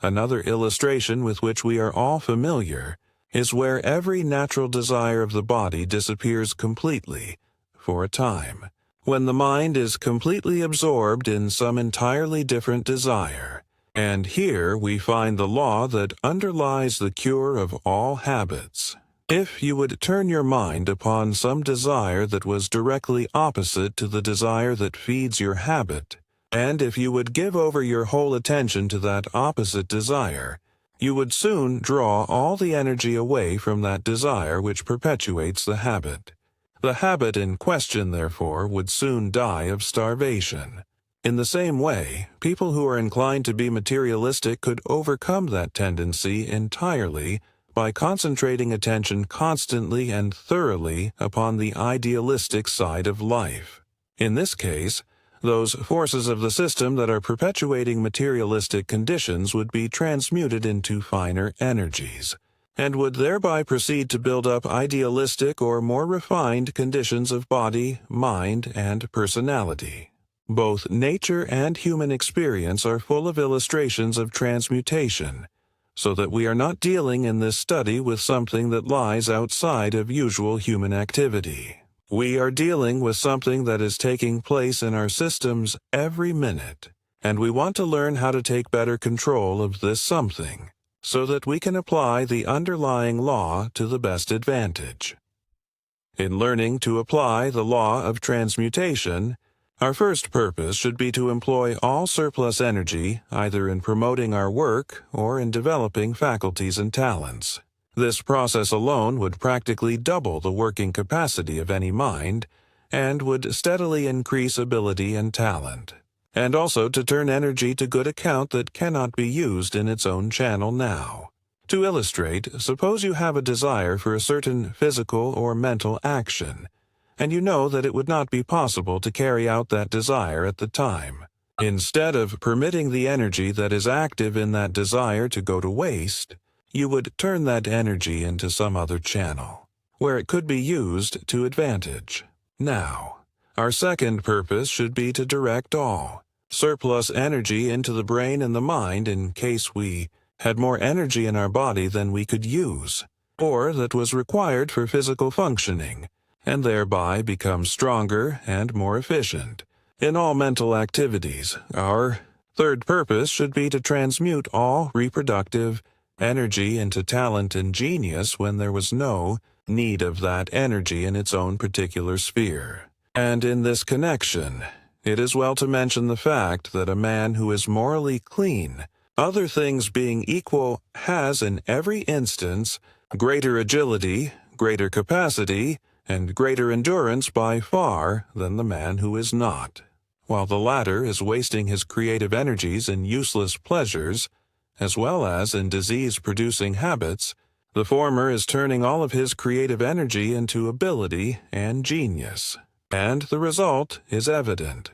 Another illustration with which we are all familiar is where every natural desire of the body disappears completely, for a time, when the mind is completely absorbed in some entirely different desire. And here we find the law that underlies the cure of all habits. If you would turn your mind upon some desire that was directly opposite to the desire that feeds your habit, and if you would give over your whole attention to that opposite desire, you would soon draw all the energy away from that desire which perpetuates the habit. The habit in question, therefore, would soon die of starvation. In the same way, people who are inclined to be materialistic could overcome that tendency entirely by concentrating attention constantly and thoroughly upon the idealistic side of life. In this case, those forces of the system that are perpetuating materialistic conditions would be transmuted into finer energies, and would thereby proceed to build up idealistic or more refined conditions of body, mind, and personality. Both nature and human experience are full of illustrations of transmutation, so that we are not dealing in this study with something that lies outside of usual human activity. We are dealing with something that is taking place in our systems every minute, and we want to learn how to take better control of this something, so that we can apply the underlying law to the best advantage. In learning to apply the law of transmutation, our first purpose should be to employ all surplus energy either in promoting our work or in developing faculties and talents. This process alone would practically double the working capacity of any mind and would steadily increase ability and talent, and also to turn energy to good account that cannot be used in its own channel now. To illustrate, suppose you have a desire for a certain physical or mental action, and you know that it would not be possible to carry out that desire at the time. Instead of permitting the energy that is active in that desire to go to waste, you would turn that energy into some other channel, where it could be used to advantage. Now, our second purpose should be to direct all surplus energy into the brain and the mind in case we had more energy in our body than we could use, or that was required for physical functioning, and thereby become stronger and more efficient. In all mental activities, our third purpose should be to transmute all reproductive energy into talent and genius when there was no need of that energy in its own particular sphere. And in this connection, it is well to mention the fact that a man who is morally clean, other things being equal, has in every instance greater agility, greater capacity, and greater endurance by far than the man who is not. While the latter is wasting his creative energies in useless pleasures, as well as in disease-producing habits, the former is turning all of his creative energy into ability and genius, and the result is evident.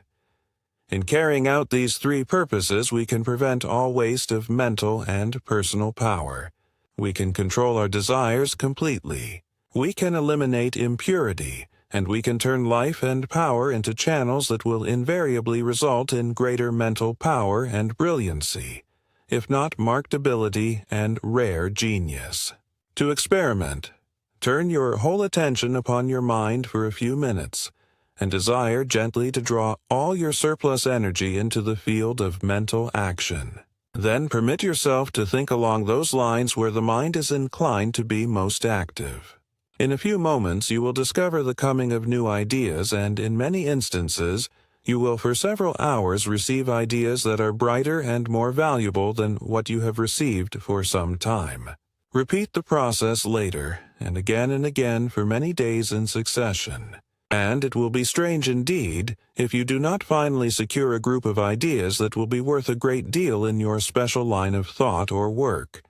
In carrying out these three purposes, we can prevent all waste of mental and personal power. We can control our desires completely. We can eliminate impurity, and we can turn life and power into channels that will invariably result in greater mental power and brilliancy, if not marked ability and rare genius. To experiment, turn your whole attention upon your mind for a few minutes, and desire gently to draw all your surplus energy into the field of mental action. Then permit yourself to think along those lines where the mind is inclined to be most active. In a few moments you will discover the coming of new ideas, and in many instances you will for several hours receive ideas that are brighter and more valuable than what you have received for some time. Repeat the process later, and again for many days in succession. And it will be strange indeed if you do not finally secure a group of ideas that will be worth a great deal in your special line of thought or work.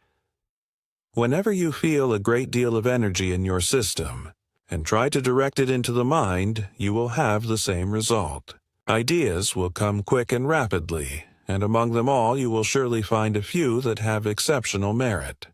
Whenever you feel a great deal of energy in your system, and try to direct it into the mind, you will have the same result. Ideas will come quick and rapidly, and among them all you will surely find a few that have exceptional merit.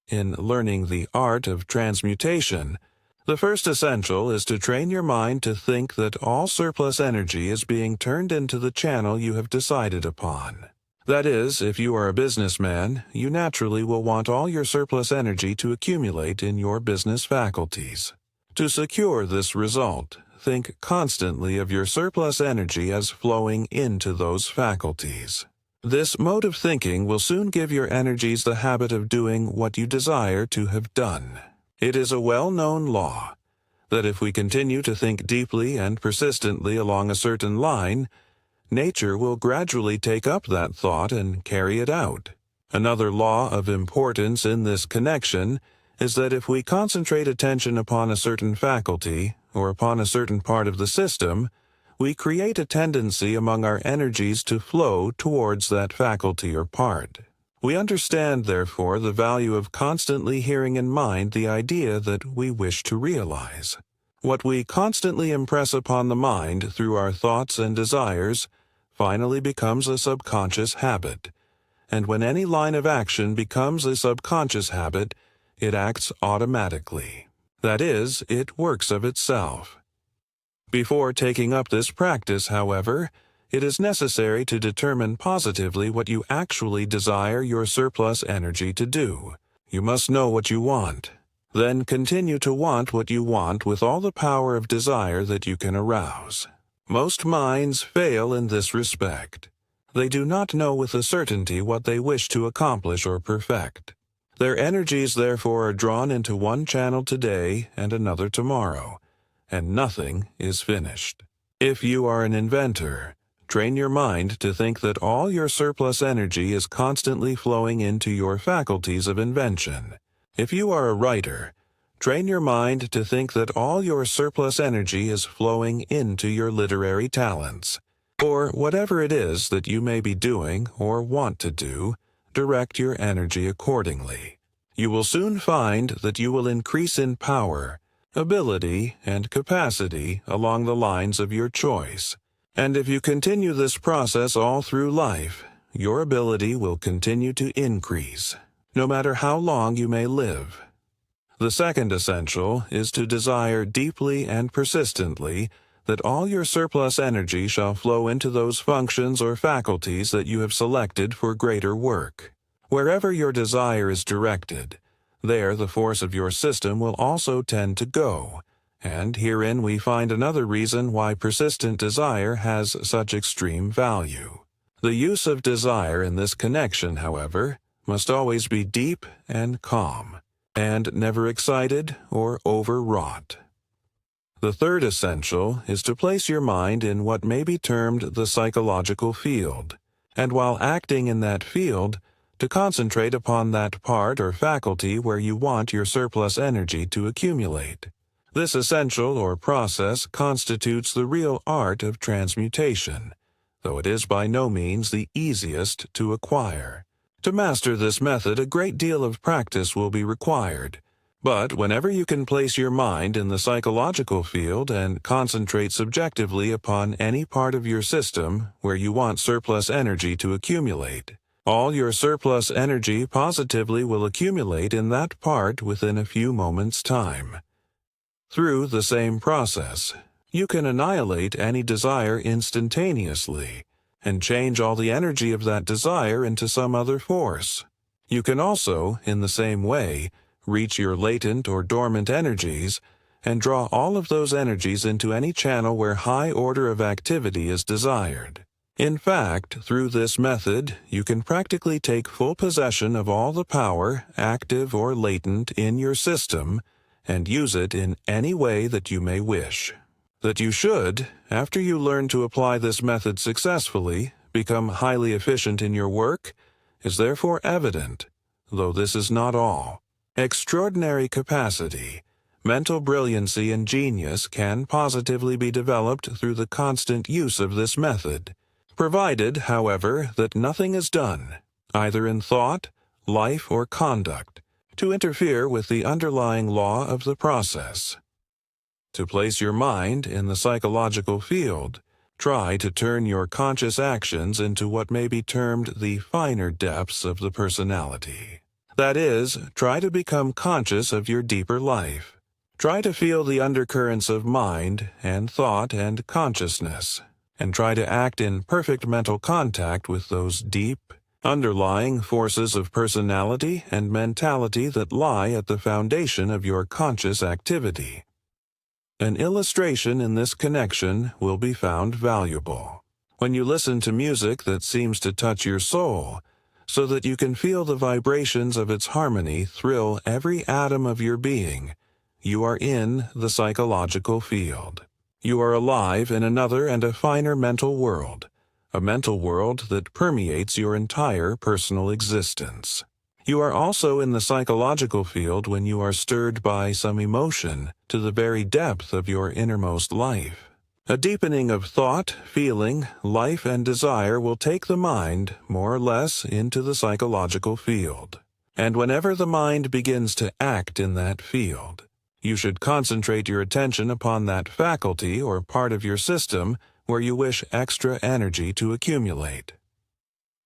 In learning the art of transmutation, the first essential is to train your mind to think that all surplus energy is being turned into the channel you have decided upon. That is, if you are a businessman, you naturally will want all your surplus energy to accumulate in your business faculties. To secure this result, think constantly of your surplus energy as flowing into those faculties. This mode of thinking will soon give your energies the habit of doing what you desire to have done. It is a well-known law that if we continue to think deeply and persistently along a certain line, nature will gradually take up that thought and carry it out. Another law of importance in this connection is that if we concentrate attention upon a certain faculty or upon a certain part of the system, we create a tendency among our energies to flow towards that faculty or part. We understand, therefore, the value of constantly hearing in mind the idea that we wish to realize. What we constantly impress upon the mind through our thoughts and desires finally becomes a subconscious habit, and when any line of action becomes a subconscious habit, it acts automatically. That is, it works of itself. Before taking up this practice, however, it is necessary to determine positively what you actually desire your surplus energy to do. You must know what you want. Then continue to want what you want with all the power of desire that you can arouse. Most minds fail in this respect. They do not know with a certainty what they wish to accomplish or perfect. Their energies therefore are drawn into one channel today and another tomorrow, and nothing is finished. If you are an inventor, train your mind to think that all your surplus energy is constantly flowing into your faculties of invention. If you are a writer, train your mind to think that all your surplus energy is flowing into your literary talents. Or whatever it is that you may be doing or want to do, direct your energy accordingly. You will soon find that you will increase in power, ability, and capacity along the lines of your choice. And if you continue this process all through life, your ability will continue to increase, no matter how long you may live. The second essential is to desire deeply and persistently that all your surplus energy shall flow into those functions or faculties that you have selected for greater work. Wherever your desire is directed, there the force of your system will also tend to go, and herein we find another reason why persistent desire has such extreme value. The use of desire in this connection, however, must always be deep and calm, and never excited or overwrought. The third essential is to place your mind in what may be termed the psychological field, and while acting in that field, to concentrate upon that part or faculty where you want your surplus energy to accumulate. This essential or process constitutes the real art of transmutation, though it is by no means the easiest to acquire. To master this method, a great deal of practice will be required. But whenever you can place your mind in the psychological field and concentrate subjectively upon any part of your system where you want surplus energy to accumulate, all your surplus energy positively will accumulate in that part within a few moments' time. Through the same process, you can annihilate any desire instantaneously and change all the energy of that desire into some other force. You can also, in the same way, reach your latent or dormant energies and draw all of those energies into any channel where high order of activity is desired. In fact, through this method, you can practically take full possession of all the power, active or latent, in your system and use it in any way that you may wish. That you should, after you learn to apply this method successfully, become highly efficient in your work, is therefore evident, though this is not all. Extraordinary capacity, mental brilliancy, and genius can positively be developed through the constant use of this method, provided, however, that nothing is done, either in thought, life, or conduct, to interfere with the underlying law of the process. To place your mind in the psychological field, try to turn your conscious actions into what may be termed the finer depths of the personality. That is, try to become conscious of your deeper life. Try to feel the undercurrents of mind and thought and consciousness, and try to act in perfect mental contact with those deep, underlying forces of personality and mentality that lie at the foundation of your conscious activity. An illustration in this connection will be found valuable. When you listen to music that seems to touch your soul, so that you can feel the vibrations of its harmony thrill every atom of your being, you are in the psychological field. You are alive in another and a finer mental world, a mental world that permeates your entire personal existence. You are also in the psychological field when you are stirred by some emotion to the very depth of your innermost life. A deepening of thought, feeling, life, and desire will take the mind, more or less, into the psychological field. And whenever the mind begins to act in that field, you should concentrate your attention upon that faculty or part of your system where you wish extra energy to accumulate.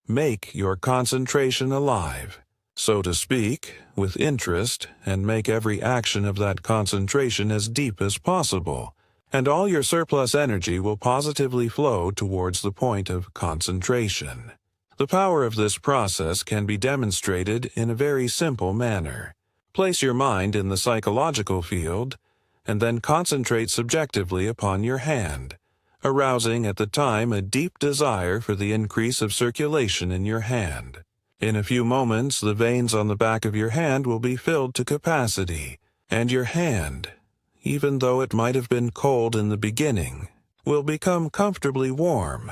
Make your concentration alive, so to speak, with interest, and make every action of that concentration as deep as possible, and all your surplus energy will positively flow towards the point of concentration. The power of this process can be demonstrated in a very simple manner. Place your mind in the psychological field, and then concentrate subjectively upon your hand, arousing at the time a deep desire for the increase of circulation in your hand. In a few moments, the veins on the back of your hand will be filled to capacity, and your hand, even though it might have been cold in the beginning, will become comfortably warm.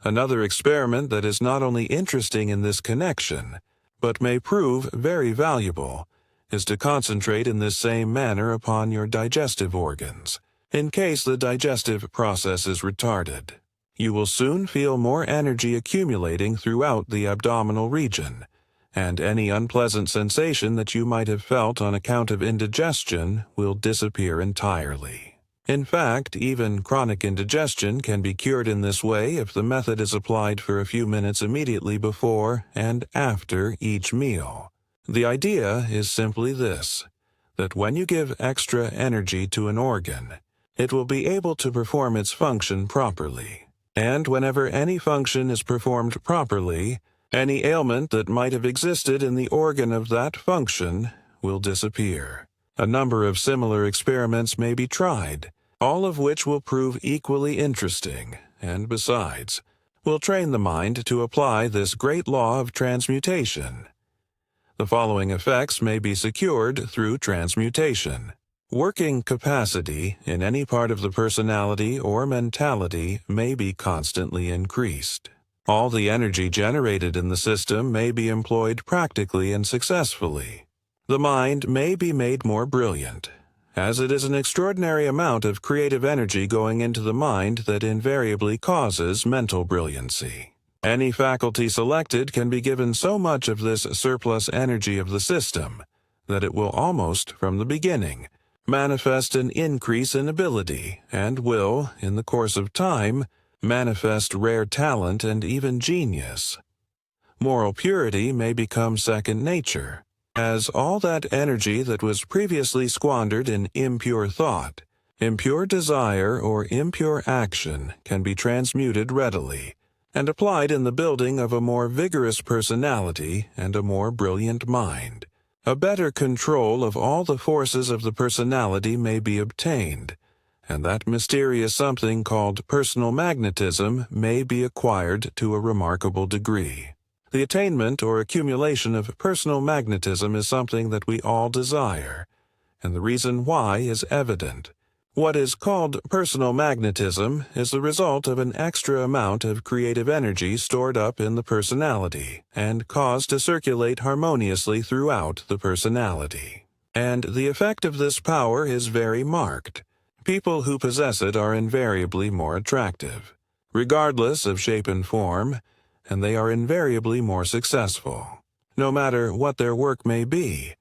Another experiment that is not only interesting in this connection, but may prove very valuable, is to concentrate in this same manner upon your digestive organs, in case the digestive process is retarded. You will soon feel more energy accumulating throughout the abdominal region, and any unpleasant sensation that you might have felt on account of indigestion will disappear entirely. In fact, even chronic indigestion can be cured in this way if the method is applied for a few minutes immediately before and after each meal. The idea is simply this, that when you give extra energy to an organ, it will be able to perform its function properly. And whenever any function is performed properly, any ailment that might have existed in the organ of that function will disappear. A number of similar experiments may be tried, all of which will prove equally interesting, and besides, will train the mind to apply this great law of transmutation. The following effects may be secured through transmutation. Working capacity in any part of the personality or mentality may be constantly increased. All the energy generated in the system may be employed practically and successfully. The mind may be made more brilliant, as it is an extraordinary amount of creative energy going into the mind that invariably causes mental brilliancy. Any faculty selected can be given so much of this surplus energy of the system that it will almost from the beginning manifest an increase in ability and will, in the course of time, manifest rare talent and even genius. Moral purity may become second nature, as all that energy that was previously squandered in impure thought, impure desire, or impure action can be transmuted readily and applied in the building of a more vigorous personality and a more brilliant mind. A better control of all the forces of the personality may be obtained, and that mysterious something called personal magnetism may be acquired to a remarkable degree. The attainment or accumulation of personal magnetism is something that we all desire, and the reason why is evident. What is called personal magnetism is the result of an extra amount of creative energy stored up in the personality and caused to circulate harmoniously throughout the personality. And the effect of this power is very marked. People who possess it are invariably more attractive, regardless of shape and form, and they are invariably more successful, no matter what their work may be.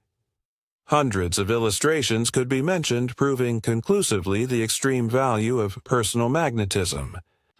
Hundreds of illustrations could be mentioned proving conclusively the extreme value of personal magnetism,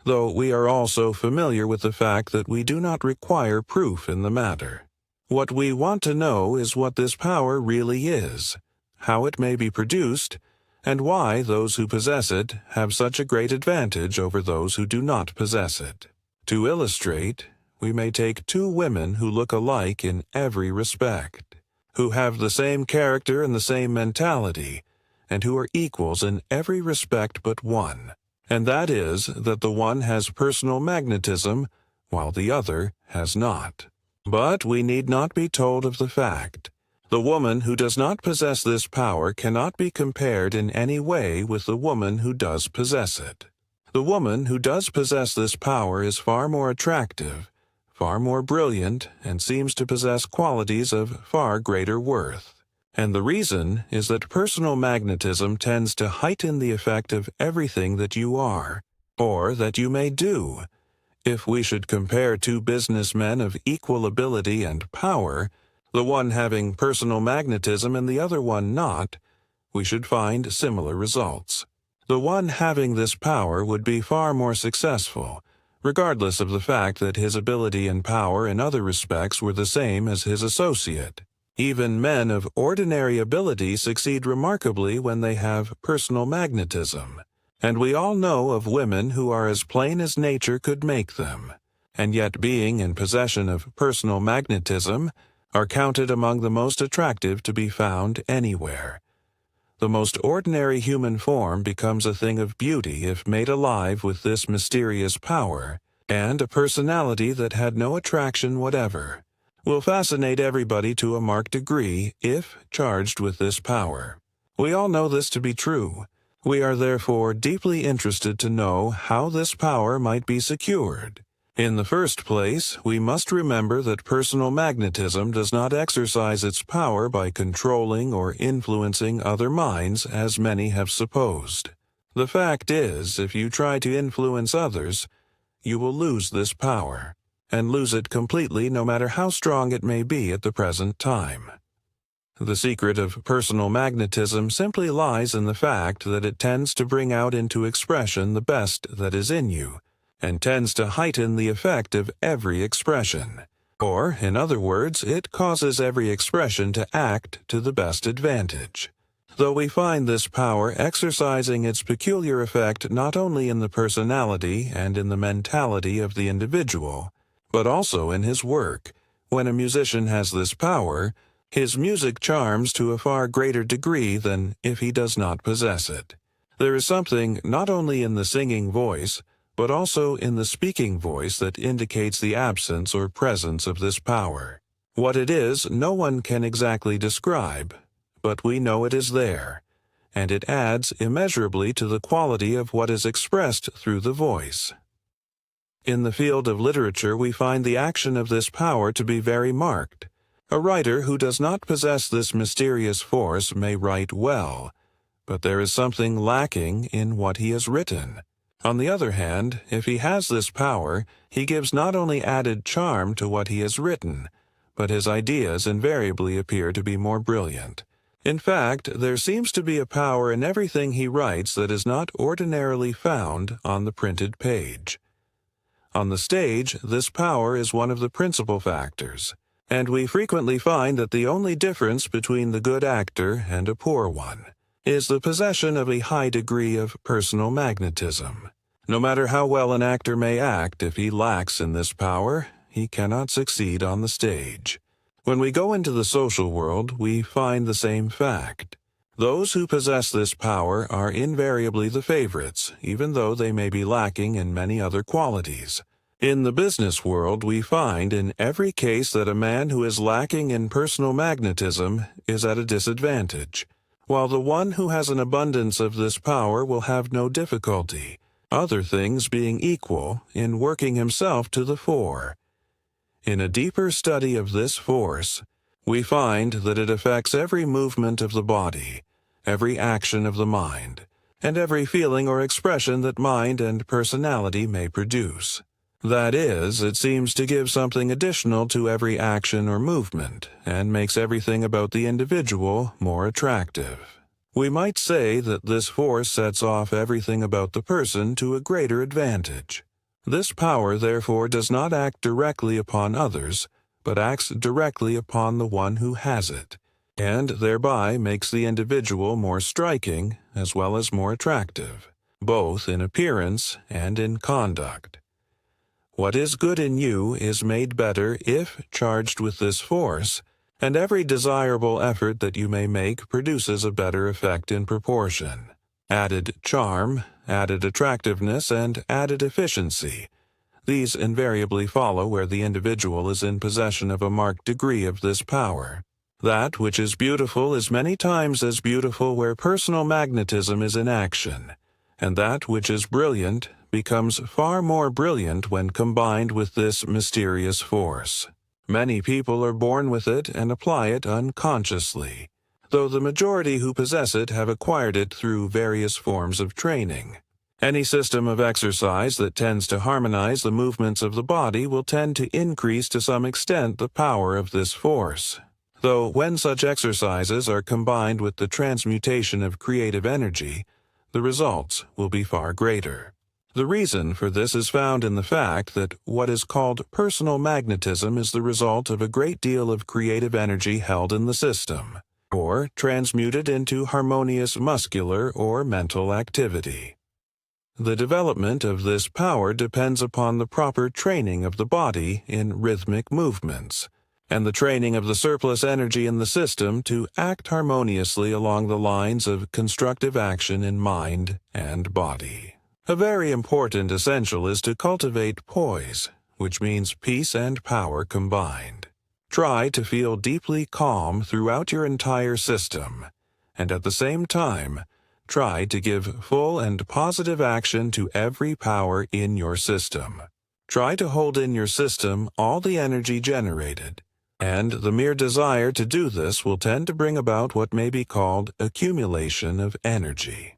though we are also familiar with the fact that we do not require proof in the matter. What we want to know is what this power really is, how it may be produced, and why those who possess it have such a great advantage over those who do not possess it. To illustrate, we may take two women who look alike in every respect, who have the same character and the same mentality, and who are equals in every respect but one, and that is that the one has personal magnetism, while the other has not. But we need not be told of the fact. The woman who does not possess this power cannot be compared in any way with the woman who does possess it. The woman who does possess this power is far more attractive, far more brilliant, and seems to possess qualities of far greater worth. And the reason is that personal magnetism tends to heighten the effect of everything that you are, or that you may do. If we should compare two businessmen of equal ability and power, the one having personal magnetism and the other one not, we should find similar results. The one having this power would be far more successful, regardless of the fact that his ability and power in other respects were the same as his associate. Even men of ordinary ability succeed remarkably when they have personal magnetism, and we all know of women who are as plain as nature could make them, and yet being in possession of personal magnetism, are counted among the most attractive to be found anywhere. The most ordinary human form becomes a thing of beauty if made alive with this mysterious power, and a personality that had no attraction whatever will fascinate everybody to a marked degree if charged with this power. We all know this to be true. We are therefore deeply interested to know how this power might be secured. In the first place, we must remember that personal magnetism does not exercise its power by controlling or influencing other minds as many have supposed. The fact is, if you try to influence others, you will lose this power, and lose it completely no matter how strong it may be at the present time. The secret of personal magnetism simply lies in the fact that it tends to bring out into expression the best that is in you, and tends to heighten the effect of every expression. Or, in other words, it causes every expression to act to the best advantage. Though we find this power exercising its peculiar effect not only in the personality and in the mentality of the individual, but also in his work. When a musician has this power, his music charms to a far greater degree than if he does not possess it. There is something not only in the singing voice, but also in the speaking voice that indicates the absence or presence of this power. What it is, no one can exactly describe, but we know it is there, and it adds immeasurably to the quality of what is expressed through the voice. In the field of literature, we find the action of this power to be very marked. A writer who does not possess this mysterious force may write well, but there is something lacking in what he has written. On the other hand, if he has this power, he gives not only added charm to what he has written, but his ideas invariably appear to be more brilliant. In fact, there seems to be a power in everything he writes that is not ordinarily found on the printed page. On the stage, this power is one of the principal factors, and we frequently find that the only difference between the good actor and a poor one is the possession of a high degree of personal magnetism. No matter how well an actor may act, if he lacks in this power, he cannot succeed on the stage. When we go into the social world, we find the same fact. Those who possess this power are invariably the favorites, even though they may be lacking in many other qualities. In the business world, we find in every case that a man who is lacking in personal magnetism is at a disadvantage, while the one who has an abundance of this power will have no difficulty, other things being equal, in working himself to the fore. In a deeper study of this force, we find that it affects every movement of the body, every action of the mind, and every feeling or expression that mind and personality may produce. That is, it seems to give something additional to every action or movement, and makes everything about the individual more attractive. We might say that this force sets off everything about the person to a greater advantage. This power, therefore, does not act directly upon others, but acts directly upon the one who has it, and thereby makes the individual more striking as well as more attractive, both in appearance and in conduct. What is good in you is made better if charged with this force, and every desirable effort that you may make produces a better effect in proportion. Added charm, added attractiveness, and added efficiency. These invariably follow where the individual is in possession of a marked degree of this power. That which is beautiful is many times as beautiful where personal magnetism is in action, and that which is brilliant becomes far more brilliant when combined with this mysterious force. Many people are born with it and apply it unconsciously, though the majority who possess it have acquired it through various forms of training. Any system of exercise that tends to harmonize the movements of the body will tend to increase to some extent the power of this force, though when such exercises are combined with the transmutation of creative energy, the results will be far greater. The reason for this is found in the fact that what is called personal magnetism is the result of a great deal of creative energy held in the system, or transmuted into harmonious muscular or mental activity. The development of this power depends upon the proper training of the body in rhythmic movements, and the training of the surplus energy in the system to act harmoniously along the lines of constructive action in mind and body. A very important essential is to cultivate poise, which means peace and power combined. Try to feel deeply calm throughout your entire system, and at the same time, try to give full and positive action to every power in your system. Try to hold in your system all the energy generated, and the mere desire to do this will tend to bring about what may be called accumulation of energy.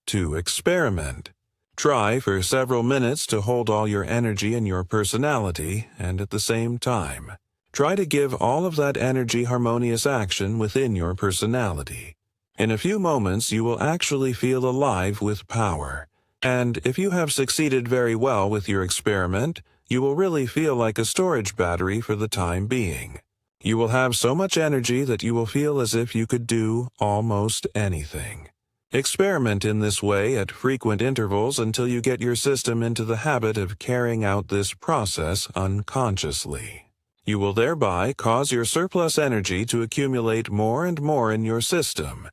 To experiment. Try for several minutes to hold all your energy in your personality, and at the same time, try to give all of that energy harmonious action within your personality. In a few moments you will actually feel alive with power, and if you have succeeded very well with your experiment, you will really feel like a storage battery for the time being. You will have so much energy that you will feel as if you could do almost anything. Experiment in this way at frequent intervals until you get your system into the habit of carrying out this process unconsciously. You will thereby cause your surplus energy to accumulate more and more in your system,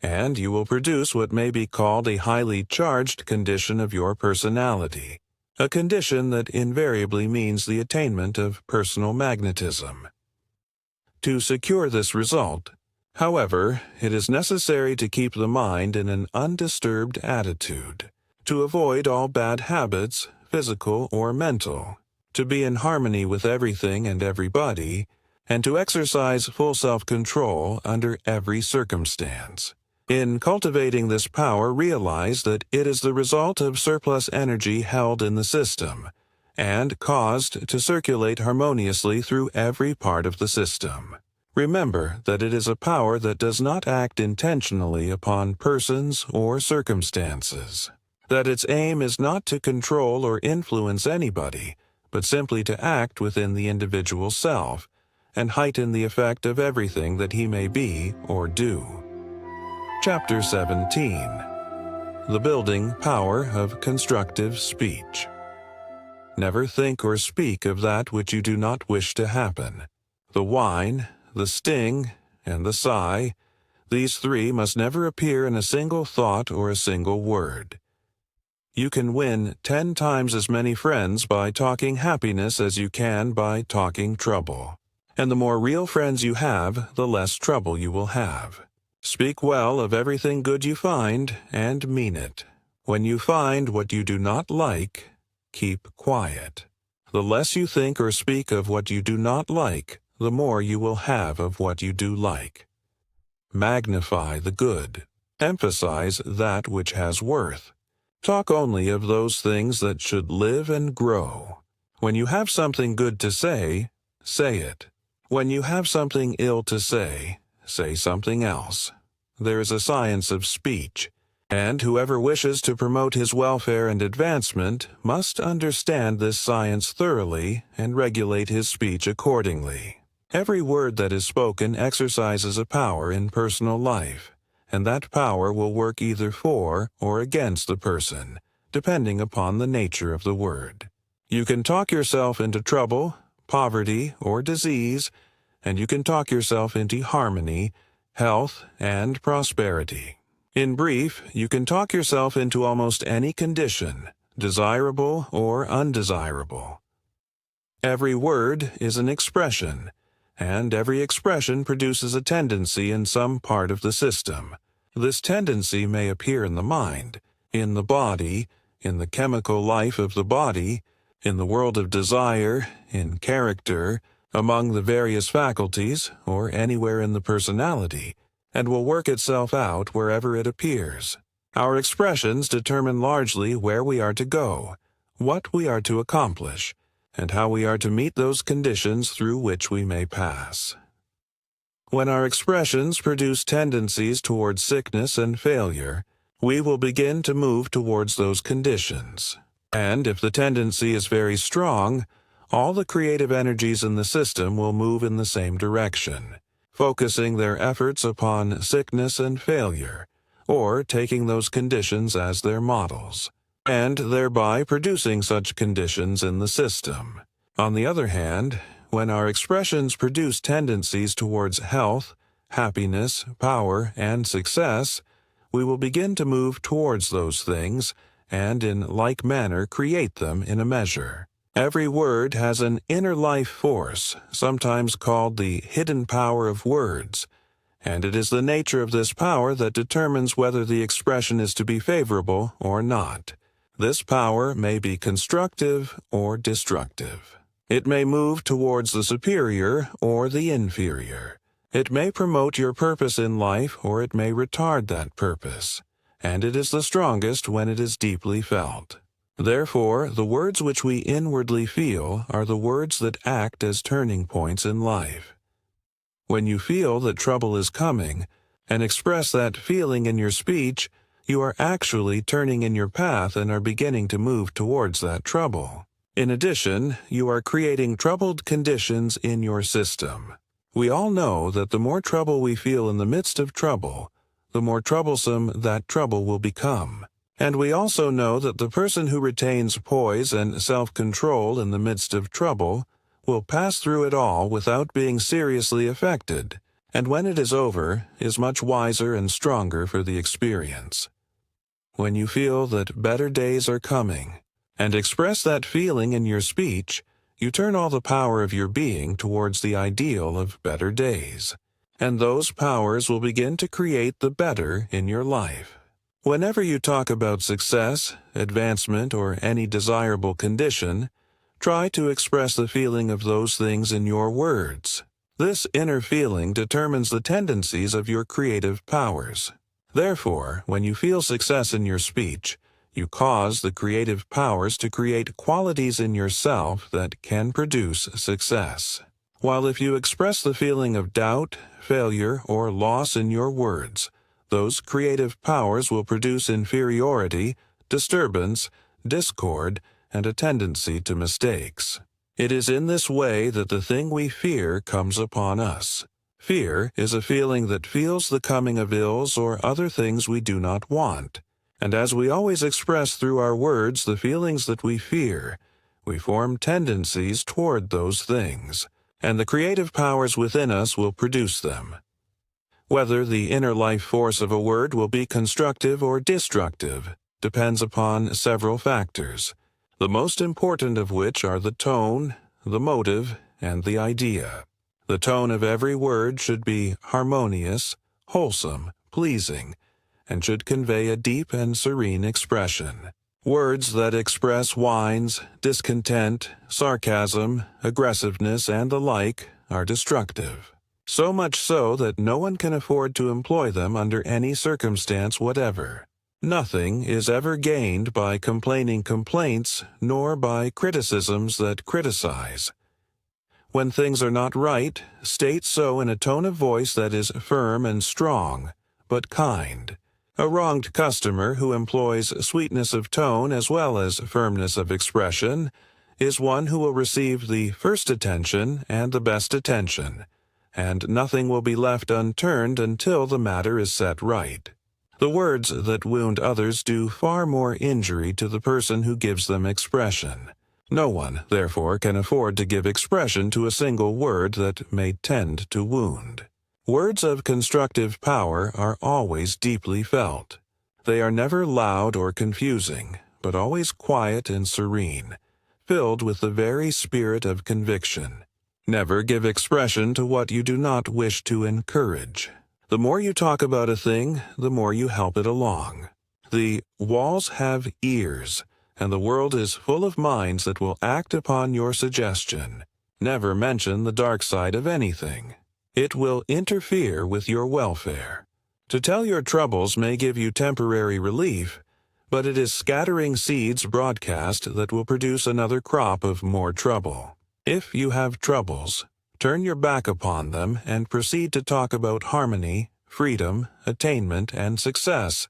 and you will produce what may be called a highly charged condition of your personality, a condition that invariably means the attainment of personal magnetism. To secure this result, however, it is necessary to keep the mind in an undisturbed attitude, to avoid all bad habits, physical or mental, to be in harmony with everything and everybody, and to exercise full self-control under every circumstance. In cultivating this power, realize that it is the result of surplus energy held in the system, and caused to circulate harmoniously through every part of the system. Remember that it is a power that does not act intentionally upon persons or circumstances, that its aim is not to control or influence anybody, but simply to act within the individual self, and heighten the effect of everything that he may be or do. Chapter 17. The Building Power of Constructive Speech. Never think or speak of that which you do not wish to happen. The whine, the sting, and the sigh, these three must never appear in a single thought or a single word. You can win 10 times as many friends by talking happiness as you can by talking trouble. And the more real friends you have, the less trouble you will have. Speak well of everything good you find, and mean it. When you find what you do not like, keep quiet. The less you think or speak of what you do not like, the more you will have of what you do like. Magnify the good. Emphasize that which has worth. Talk only of those things that should live and grow. When you have something good to say, say it. When you have something ill to say something else. There is a science of speech, and whoever wishes to promote his welfare and advancement must understand this science thoroughly and regulate his speech accordingly. Every word that is spoken exercises a power in personal life, and that power will work either for or against the person, depending upon the nature of the word. You can talk yourself into trouble, poverty, or disease, and you can talk yourself into harmony, health, and prosperity. In brief, you can talk yourself into almost any condition, desirable or undesirable. Every word is an expression, and every expression produces a tendency in some part of the system. This tendency may appear in the mind, in the body, in the chemical life of the body, in the world of desire, in character, among the various faculties, or anywhere in the personality, and will work itself out wherever it appears. Our expressions determine largely where we are to go, what we are to accomplish, and how we are to meet those conditions through which we may pass. When our expressions produce tendencies towards sickness and failure, we will begin to move towards those conditions. And if the tendency is very strong, all the creative energies in the system will move in the same direction, focusing their efforts upon sickness and failure, or taking those conditions as their models, and thereby producing such conditions in the system. On the other hand, when our expressions produce tendencies towards health, happiness, power, and success, we will begin to move towards those things, and in like manner create them in a measure. Every word has an inner life force, sometimes called the hidden power of words, and it is the nature of this power that determines whether the expression is to be favorable or not. This power may be constructive or destructive. It may move towards the superior or the inferior. It may promote your purpose in life or it may retard that purpose, and it is the strongest when it is deeply felt. Therefore, the words which we inwardly feel are the words that act as turning points in life. When you feel that trouble is coming, and express that feeling in your speech, you are actually turning in your path and are beginning to move towards that trouble. In addition, you are creating troubled conditions in your system. We all know that the more trouble we feel in the midst of trouble, the more troublesome that trouble will become. And we also know that the person who retains poise and self-control in the midst of trouble will pass through it all without being seriously affected, and when it is over, is much wiser and stronger for the experience. When you feel that better days are coming, and express that feeling in your speech, you turn all the power of your being towards the ideal of better days, and those powers will begin to create the better in your life. Whenever you talk about success, advancement, or any desirable condition, try to express the feeling of those things in your words. This inner feeling determines the tendencies of your creative powers. Therefore, when you feel success in your speech, you cause the creative powers to create qualities in yourself that can produce success. While if you express the feeling of doubt, failure, or loss in your words, those creative powers will produce inferiority, disturbance, discord, and a tendency to mistakes. It is in this way that the thing we fear comes upon us. Fear is a feeling that feels the coming of ills or other things we do not want. And as we always express through our words the feelings that we fear, we form tendencies toward those things, and the creative powers within us will produce them. Whether the inner life force of a word will be constructive or destructive depends upon several factors, the most important of which are the tone, the motive, and the idea. The tone of every word should be harmonious, wholesome, pleasing, and should convey a deep and serene expression. Words that express whines, discontent, sarcasm, aggressiveness, and the like are destructive. So much so that no one can afford to employ them under any circumstance whatever. Nothing is ever gained by complaining complaints, nor by criticisms that criticize. When things are not right, state so in a tone of voice that is firm and strong, but kind. A wronged customer who employs sweetness of tone as well as firmness of expression is one who will receive the first attention and the best attention, and nothing will be left unturned until the matter is set right. The words that wound others do far more injury to the person who gives them expression. No one, therefore, can afford to give expression to a single word that may tend to wound. Words of constructive power are always deeply felt. They are never loud or confusing, but always quiet and serene, filled with the very spirit of conviction. Never give expression to what you do not wish to encourage. The more you talk about a thing, the more you help it along. The walls have ears, and the world is full of minds that will act upon your suggestion. Never mention the dark side of anything. It will interfere with your welfare. To tell your troubles may give you temporary relief, but it is scattering seeds broadcast that will produce another crop of more trouble. If you have troubles, turn your back upon them and proceed to talk about harmony, freedom, attainment, and success,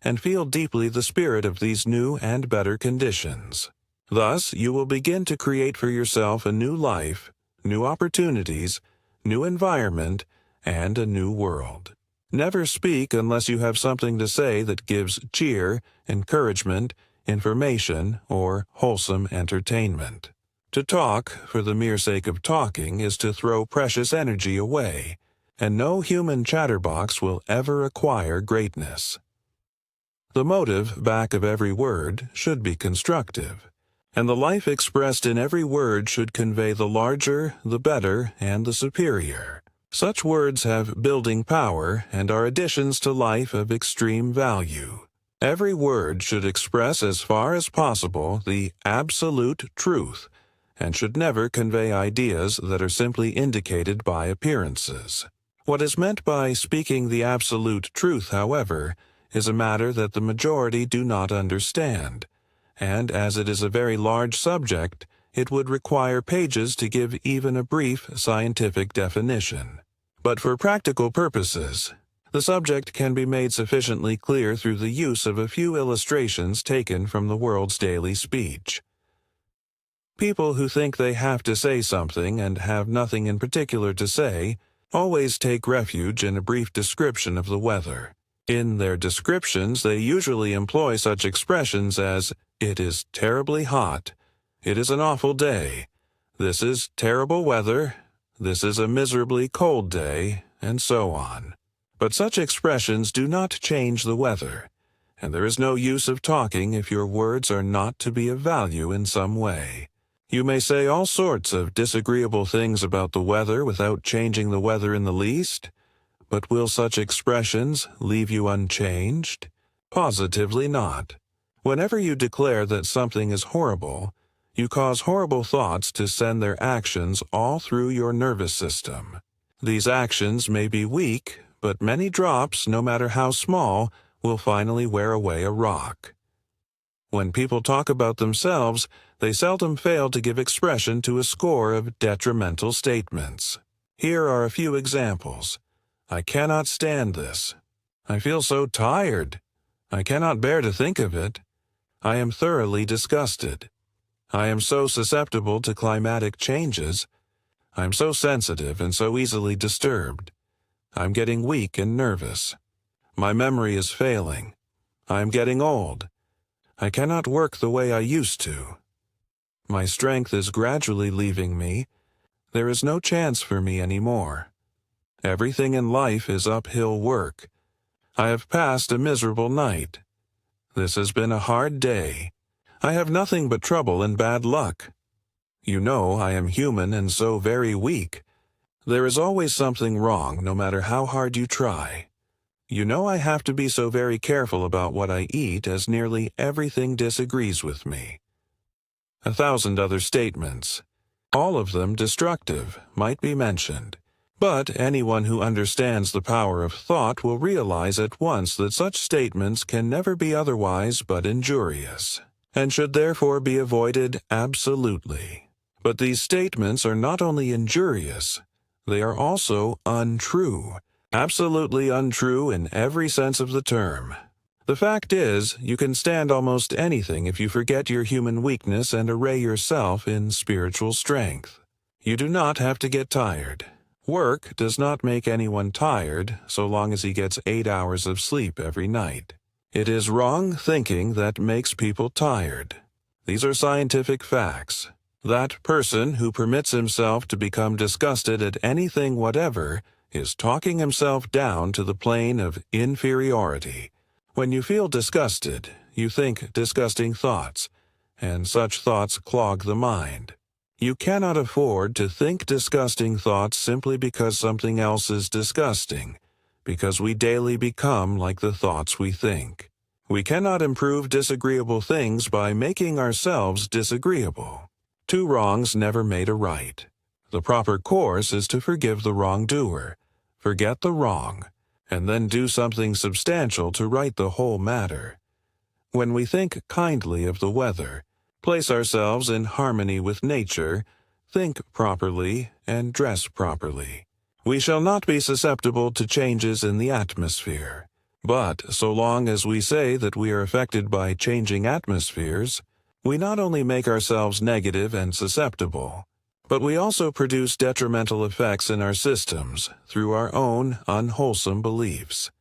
and feel deeply the spirit of these new and better conditions. Thus, you will begin to create for yourself a new life, new opportunities, new environment, and a new world. Never speak unless you have something to say that gives cheer, encouragement, information, or wholesome entertainment. To talk, for the mere sake of talking, is to throw precious energy away, and no human chatterbox will ever acquire greatness. The motive back of every word should be constructive, and the life expressed in every word should convey the larger, the better, and the superior. Such words have building power and are additions to life of extreme value. Every word should express as far as possible the absolute truth, and should never convey ideas that are simply indicated by appearances. What is meant by speaking the absolute truth, however, is a matter that the majority do not understand, and as it is a very large subject, it would require pages to give even a brief scientific definition. But for practical purposes, the subject can be made sufficiently clear through the use of a few illustrations taken from the world's daily speech. People who think they have to say something and have nothing in particular to say always take refuge in a brief description of the weather. In their descriptions, they usually employ such expressions as, "It is terribly hot," "It is an awful day," "This is terrible weather," "This is a miserably cold day," and so on. But such expressions do not change the weather, and there is no use of talking if your words are not to be of value in some way. You may say all sorts of disagreeable things about the weather without changing the weather in the least, but will such expressions leave you unchanged? Positively not. Whenever you declare that something is horrible, you cause horrible thoughts to send their actions all through your nervous system. These actions may be weak, but many drops, no matter how small, will finally wear away a rock. When people talk about themselves, they seldom fail to give expression to a score of detrimental statements. Here are a few examples. "I cannot stand this." "I feel so tired." "I cannot bear to think of it." "I am thoroughly disgusted." "I am so susceptible to climatic changes." "I am so sensitive and so easily disturbed." "I'm getting weak and nervous." "My memory is failing." "I am getting old." "I cannot work the way I used to." "My strength is gradually leaving me." "There is no chance for me anymore." "Everything in life is uphill work." "I have passed a miserable night." "This has been a hard day." "I have nothing but trouble and bad luck." "You know I am human and so very weak." "There is always something wrong, no matter how hard you try." "You know I have to be so very careful about what I eat, as nearly everything disagrees with me." 1,000 other statements, all of them destructive, might be mentioned. But anyone who understands the power of thought will realize at once that such statements can never be otherwise but injurious, and should therefore be avoided absolutely. But these statements are not only injurious, they are also untrue, absolutely untrue in every sense of the term. The fact is, you can stand almost anything if you forget your human weakness and array yourself in spiritual strength. You do not have to get tired. Work does not make anyone tired so long as he gets 8 hours of sleep every night. It is wrong thinking that makes people tired. These are scientific facts. That person who permits himself to become disgusted at anything whatever is talking himself down to the plane of inferiority. When you feel disgusted, you think disgusting thoughts, and such thoughts clog the mind. You cannot afford to think disgusting thoughts simply because something else is disgusting, because we daily become like the thoughts we think. We cannot improve disagreeable things by making ourselves disagreeable. Two wrongs never made a right. The proper course is to forgive the wrongdoer, forget the wrong, and then do something substantial to right the whole matter. When we think kindly of the weather, place ourselves in harmony with nature, think properly, and dress properly, we shall not be susceptible to changes in the atmosphere. But so long as we say that we are affected by changing atmospheres, we not only make ourselves negative and susceptible, but we also produce detrimental effects in our systems through our own unwholesome beliefs.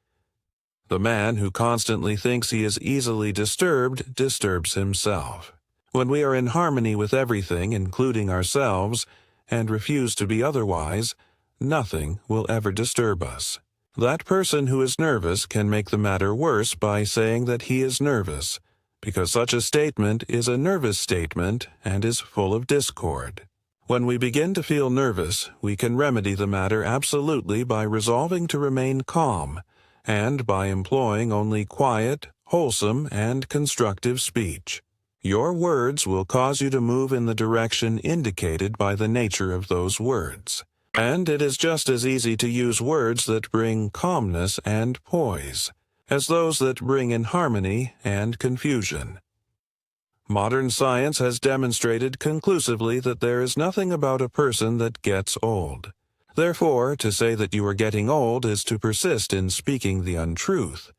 The man who constantly thinks he is easily disturbed disturbs himself. When we are in harmony with everything, including ourselves, and refuse to be otherwise, nothing will ever disturb us. That person who is nervous can make the matter worse by saying that he is nervous, because such a statement is a nervous statement and is full of discord. When we begin to feel nervous, we can remedy the matter absolutely by resolving to remain calm, and by employing only quiet, wholesome, and constructive speech. Your words will cause you to move in the direction indicated by the nature of those words. And it is just as easy to use words that bring calmness and poise as those that bring inharmony and confusion. Modern science has demonstrated conclusively that there is nothing about a person that gets old. Therefore, to say that you are getting old is to persist in speaking the untruth,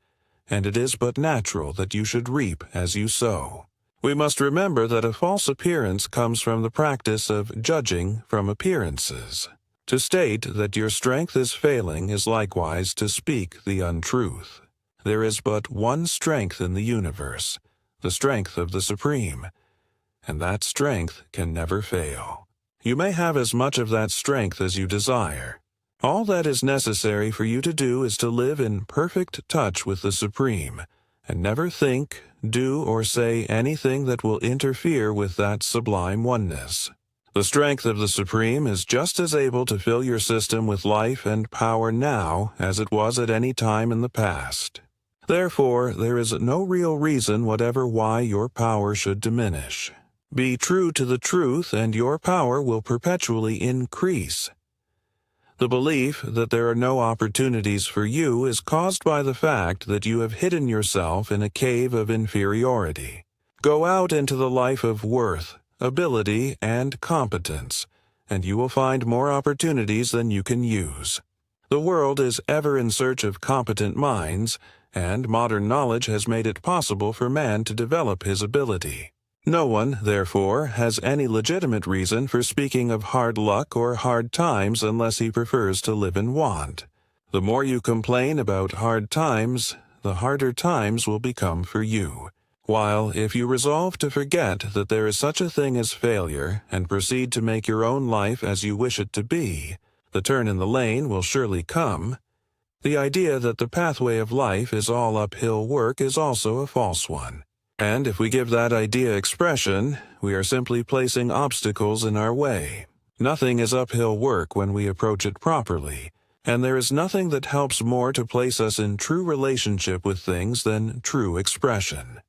and it is but natural that you should reap as you sow. We must remember that a false appearance comes from the practice of judging from appearances. To state that your strength is failing is likewise to speak the untruth. There is but one strength in the universe, the strength of the Supreme, and that strength can never fail. You may have as much of that strength as you desire. All that is necessary for you to do is to live in perfect touch with the Supreme, and never think, do, or say anything that will interfere with that sublime oneness. The strength of the Supreme is just as able to fill your system with life and power now as it was at any time in the past. Therefore, there is no real reason whatever why your power should diminish. Be true to the truth, and your power will perpetually increase. The belief that there are no opportunities for you is caused by the fact that you have hidden yourself in a cave of inferiority. Go out into the life of worth, ability, and competence, and you will find more opportunities than you can use. The world is ever in search of competent minds, and modern knowledge has made it possible for man to develop his ability. No one, therefore, has any legitimate reason for speaking of hard luck or hard times unless he prefers to live in want. The more you complain about hard times, the harder times will become for you. While if you resolve to forget that there is such a thing as failure and proceed to make your own life as you wish it to be, the turn in the lane will surely come. The idea that the pathway of life is all uphill work is also a false one. And if we give that idea expression, we are simply placing obstacles in our way. Nothing is uphill work when we approach it properly, and there is nothing that helps more to place us in true relationship with things than true expression.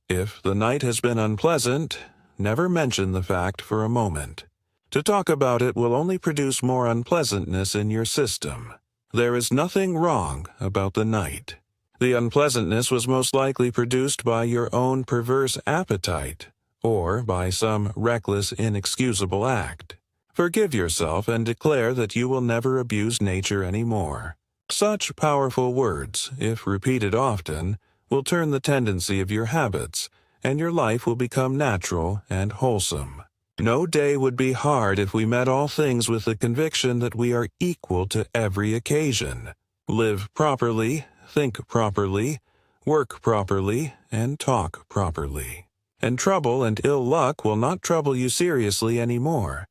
If the night has been unpleasant, never mention the fact for a moment. To talk about it will only produce more unpleasantness in your system. There is nothing wrong about the night. The unpleasantness was most likely produced by your own perverse appetite, or by some reckless, inexcusable act. Forgive yourself and declare that you will never abuse nature anymore. Such powerful words, if repeated often, will turn the tendency of your habits, and your life will become natural and wholesome. No day would be hard if we met all things with the conviction that we are equal to every occasion. Live properly, think properly, work properly, and talk properly. and trouble and ill luck will not trouble you seriously anymore.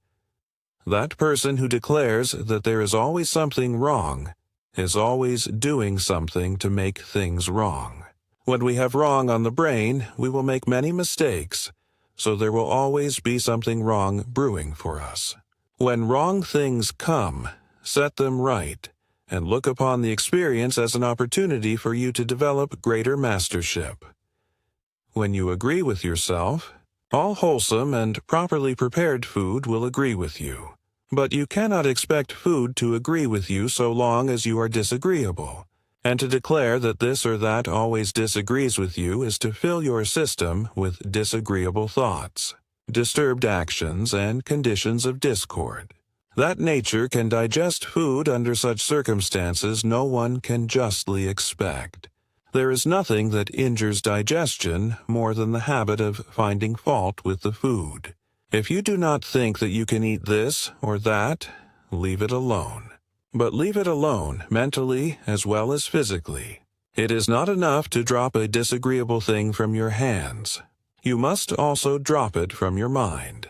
That person who declares that there is always something wrong is always doing something to make things wrong. When we have wrong on the brain, we will make many mistakes, so there will always be something wrong brewing for us. When wrong things come, set them right, and look upon the experience as an opportunity for you to develop greater mastership. When you agree with yourself, all wholesome and properly prepared food will agree with you. But you cannot expect food to agree with you so long as you are disagreeable. And to declare that this or that always disagrees with you is to fill your system with disagreeable thoughts, disturbed actions, and conditions of discord. That nature can digest food under such circumstances no one can justly expect. There is nothing that injures digestion more than the habit of finding fault with the food. If you do not think that you can eat this or that, leave it alone. But leave it alone mentally as well as physically. It is not enough to drop a disagreeable thing from your hands. You must also drop it from your mind.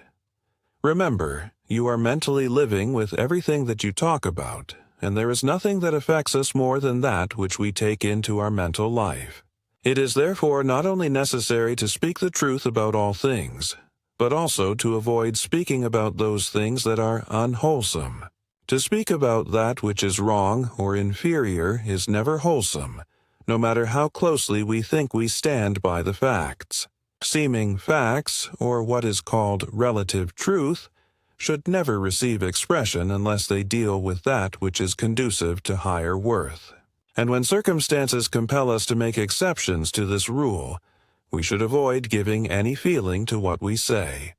Remember, you are mentally living with everything that you talk about, and there is nothing that affects us more than that which we take into our mental life. It is therefore not only necessary to speak the truth about all things, but also to avoid speaking about those things that are unwholesome. To speak about that which is wrong or inferior is never wholesome, no matter how closely we think we stand by the facts. Seeming facts, or what is called relative truth, should never receive expression unless they deal with that which is conducive to higher worth. And when circumstances compel us to make exceptions to this rule, we should avoid giving any feeling to what we say.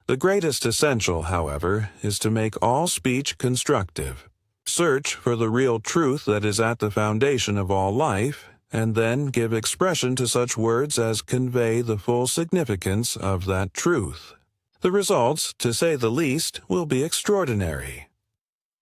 The greatest essential, however, is to make all speech constructive. Search for the real truth that is at the foundation of all life, and then give expression to such words as convey the full significance of that truth. The results, to say the least, will be extraordinary.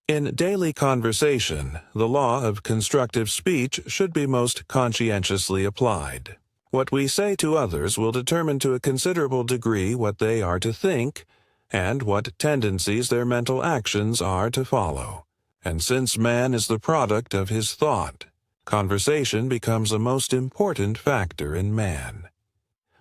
In daily conversation, the law of constructive speech should be most conscientiously applied. What we say to others will determine to a considerable degree what they are to think, and what tendencies their mental actions are to follow. And since man is the product of his thought, conversation becomes a most important factor in man.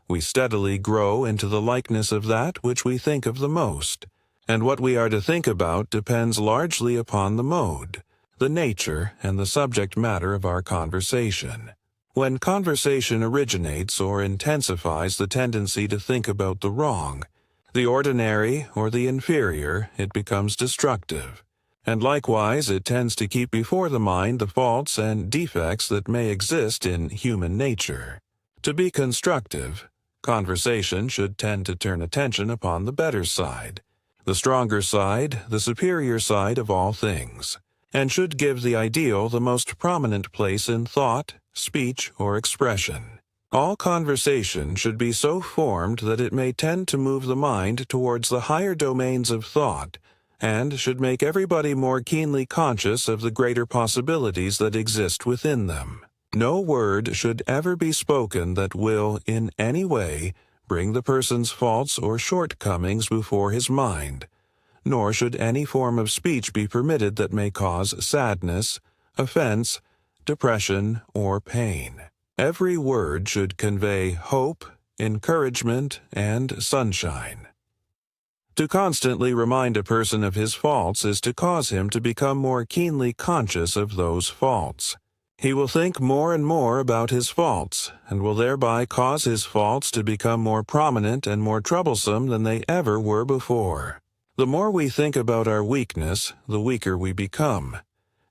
We steadily grow into the likeness of that which we think of the most, and what we are to think about depends largely upon the mode, the nature, and the subject matter of our conversation. When conversation originates or intensifies the tendency to think about the wrong, the ordinary or the inferior, it becomes destructive. And likewise it tends to keep before the mind the faults and defects that may exist in human nature. To be constructive, conversation should tend to turn attention upon the better side, the stronger side, the superior side of all things, and should give the ideal the most prominent place in thought, speech, or expression. All conversation should be so formed that it may tend to move the mind towards the higher domains of thought, and should make everybody more keenly conscious of the greater possibilities that exist within them. No word should ever be spoken that will, in any way, bring the person's faults or shortcomings before his mind, nor should any form of speech be permitted that may cause sadness, offense, depression, or pain. Every word should convey hope, encouragement, and sunshine. To constantly remind a person of his faults is to cause him to become more keenly conscious of those faults. He will think more and more about his faults, and will thereby cause his faults to become more prominent and more troublesome than they ever were before. The more we think about our weakness, the weaker we become,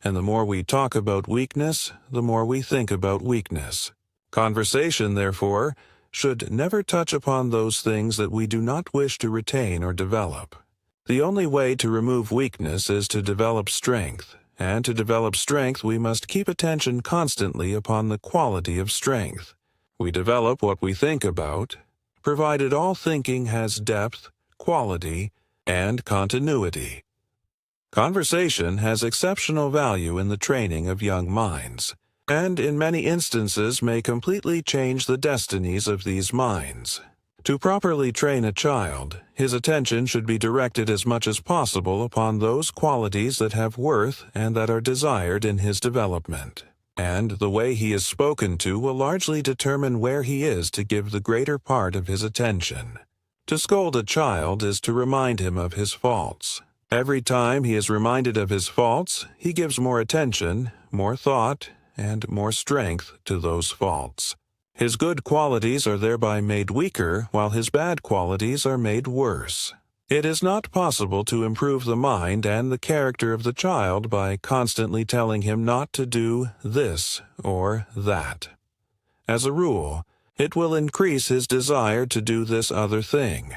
and the more we talk about weakness, the more we think about weakness. Conversation, therefore, should never touch upon those things that we do not wish to retain or develop. The only way to remove weakness is to develop strength, and to develop strength we must keep attention constantly upon the quality of strength. We develop what we think about, provided all thinking has depth, quality, and continuity. Conversation has exceptional value in the training of young minds. and in many instances may completely change the destinies of these minds. To properly train a child, his attention should be directed as much as possible upon those qualities that have worth and that are desired in his development. And the way he is spoken to will largely determine where he is to give the greater part of his attention. To scold a child is to remind him of his faults. Every time he is reminded of his faults, he gives more attention, more thought, and more strength to those faults. His good qualities are thereby made weaker, while his bad qualities are made worse. It is not possible to improve the mind and the character of the child by constantly telling him not to do this or that. As a rule, it will increase his desire to do this other thing,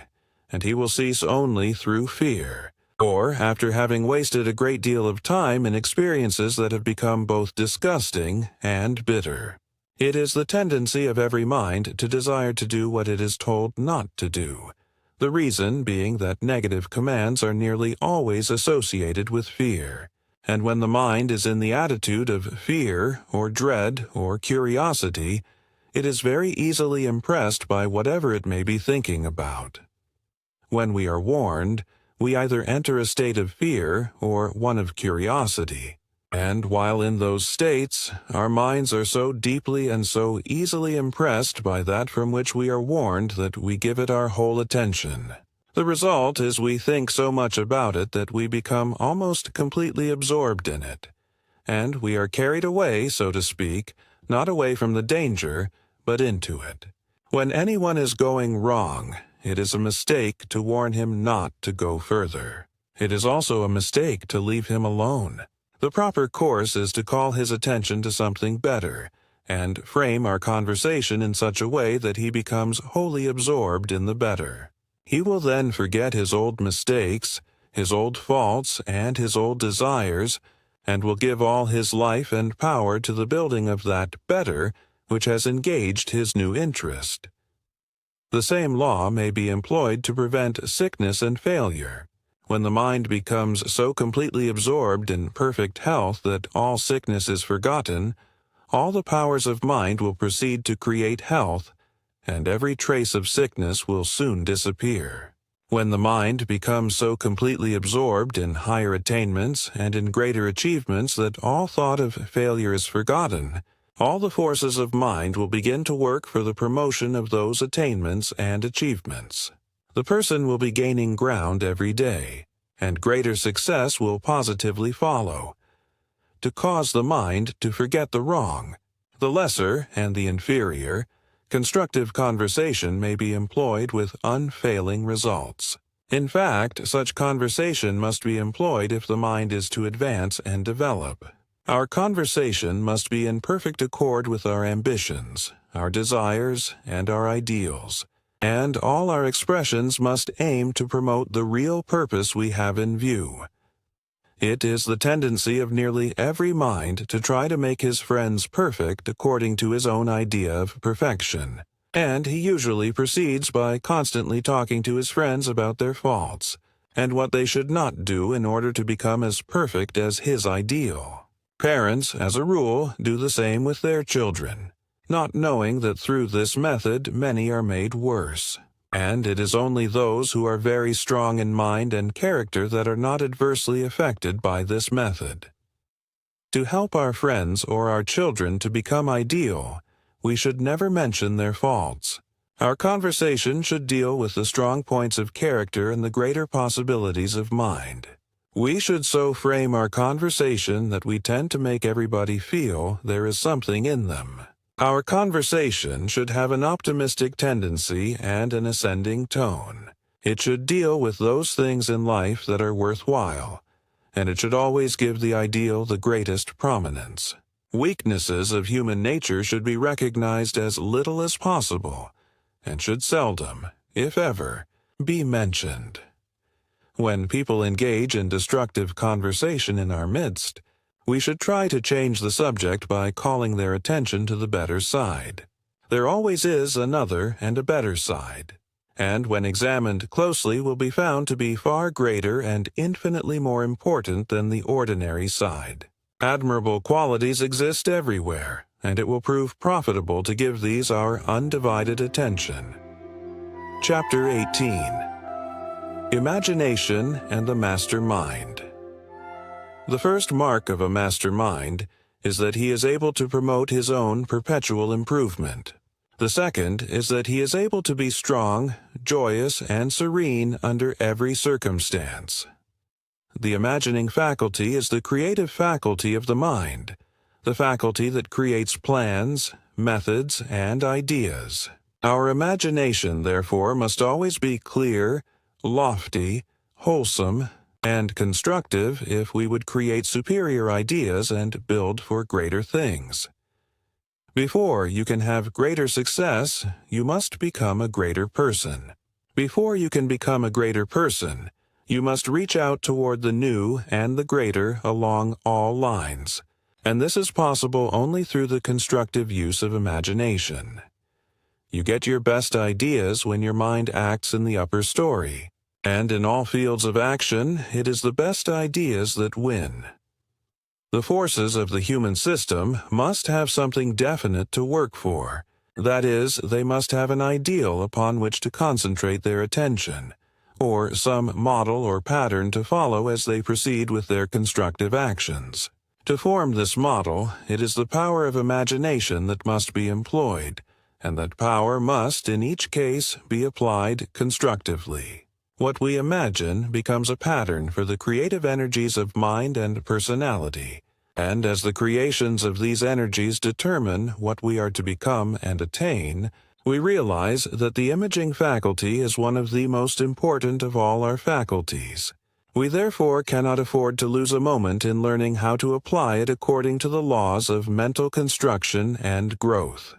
and he will cease only through fear, or after having wasted a great deal of time in experiences that have become both disgusting and bitter. It is the tendency of every mind to desire to do what it is told not to do, the reason being that negative commands are nearly always associated with fear, and when the mind is in the attitude of fear or dread or curiosity, it is very easily impressed by whatever it may be thinking about. When we are warned, we either enter a state of fear or one of curiosity. And while in those states, our minds are so deeply and so easily impressed by that from which we are warned that we give it our whole attention. The result is we think so much about it that we become almost completely absorbed in it. And we are carried away, so to speak, not away from the danger, but into it. When anyone is going wrong, it is a mistake to warn him not to go further. It is also a mistake to leave him alone. The proper course is to call his attention to something better, and frame our conversation in such a way that he becomes wholly absorbed in the better. He will then forget his old mistakes, his old faults, and his old desires, and will give all his life and power to the building of that better which has engaged his new interest. The same law may be employed to prevent sickness and failure. When the mind becomes so completely absorbed in perfect health that all sickness is forgotten, all the powers of mind will proceed to create health, and every trace of sickness will soon disappear. When the mind becomes so completely absorbed in higher attainments and in greater achievements that all thought of failure is forgotten, all the forces of mind will begin to work for the promotion of those attainments and achievements. The person will be gaining ground every day, and greater success will positively follow. To cause the mind to forget the wrong, the lesser and the inferior, constructive conversation may be employed with unfailing results. In fact, such conversation must be employed if the mind is to advance and develop. Our conversation must be in perfect accord with our ambitions, our desires, and our ideals. And all our expressions must aim to promote the real purpose we have in view. It is the tendency of nearly every mind to try to make his friends perfect according to his own idea of perfection, and he usually proceeds by constantly talking to his friends about their faults, and what they should not do in order to become as perfect as his ideal. Parents, as a rule, do the same with their children, not knowing that through this method many are made worse, and it is only those who are very strong in mind and character that are not adversely affected by this method. To help our friends or our children to become ideal, we should never mention their faults. Our conversation should deal with the strong points of character and the greater possibilities of mind. We should so frame our conversation that we tend to make everybody feel there is something in them. Our conversation should have an optimistic tendency and an ascending tone. It should deal with those things in life that are worthwhile, and it should always give the ideal the greatest prominence. Weaknesses of human nature should be recognized as little as possible, and should seldom, if ever, be mentioned. When people engage in destructive conversation in our midst, we should try to change the subject by calling their attention to the better side. There always is another and a better side, and when examined closely will be found to be far greater and infinitely more important than the ordinary side. Admirable qualities exist everywhere, and it will prove profitable to give these our undivided attention. Chapter 18. Imagination and the Master Mind. The first mark of a master mind is that he is able to promote his own perpetual improvement. The second is that he is able to be strong, joyous, and serene under every circumstance. The imagining faculty is the creative faculty of the mind, the faculty that creates plans, methods, and ideas. Our imagination, therefore, must always be clear, lofty, wholesome, and constructive if we would create superior ideas and build for greater things. Before you can have greater success, you must become a greater person. Before you can become a greater person, you must reach out toward the new and the greater along all lines, and this is possible only through the constructive use of imagination. You get your best ideas when your mind acts in the upper story, and in all fields of action, it is the best ideas that win. The forces of the human system must have something definite to work for. That is, they must have an ideal upon which to concentrate their attention, or some model or pattern to follow as they proceed with their constructive actions. To form this model, it is the power of imagination that must be employed, and that power must, in each case, be applied constructively. What we imagine becomes a pattern for the creative energies of mind and personality, and as the creations of these energies determine what we are to become and attain, we realize that the imaging faculty is one of the most important of all our faculties. We therefore cannot afford to lose a moment in learning how to apply it according to the laws of mental construction and growth.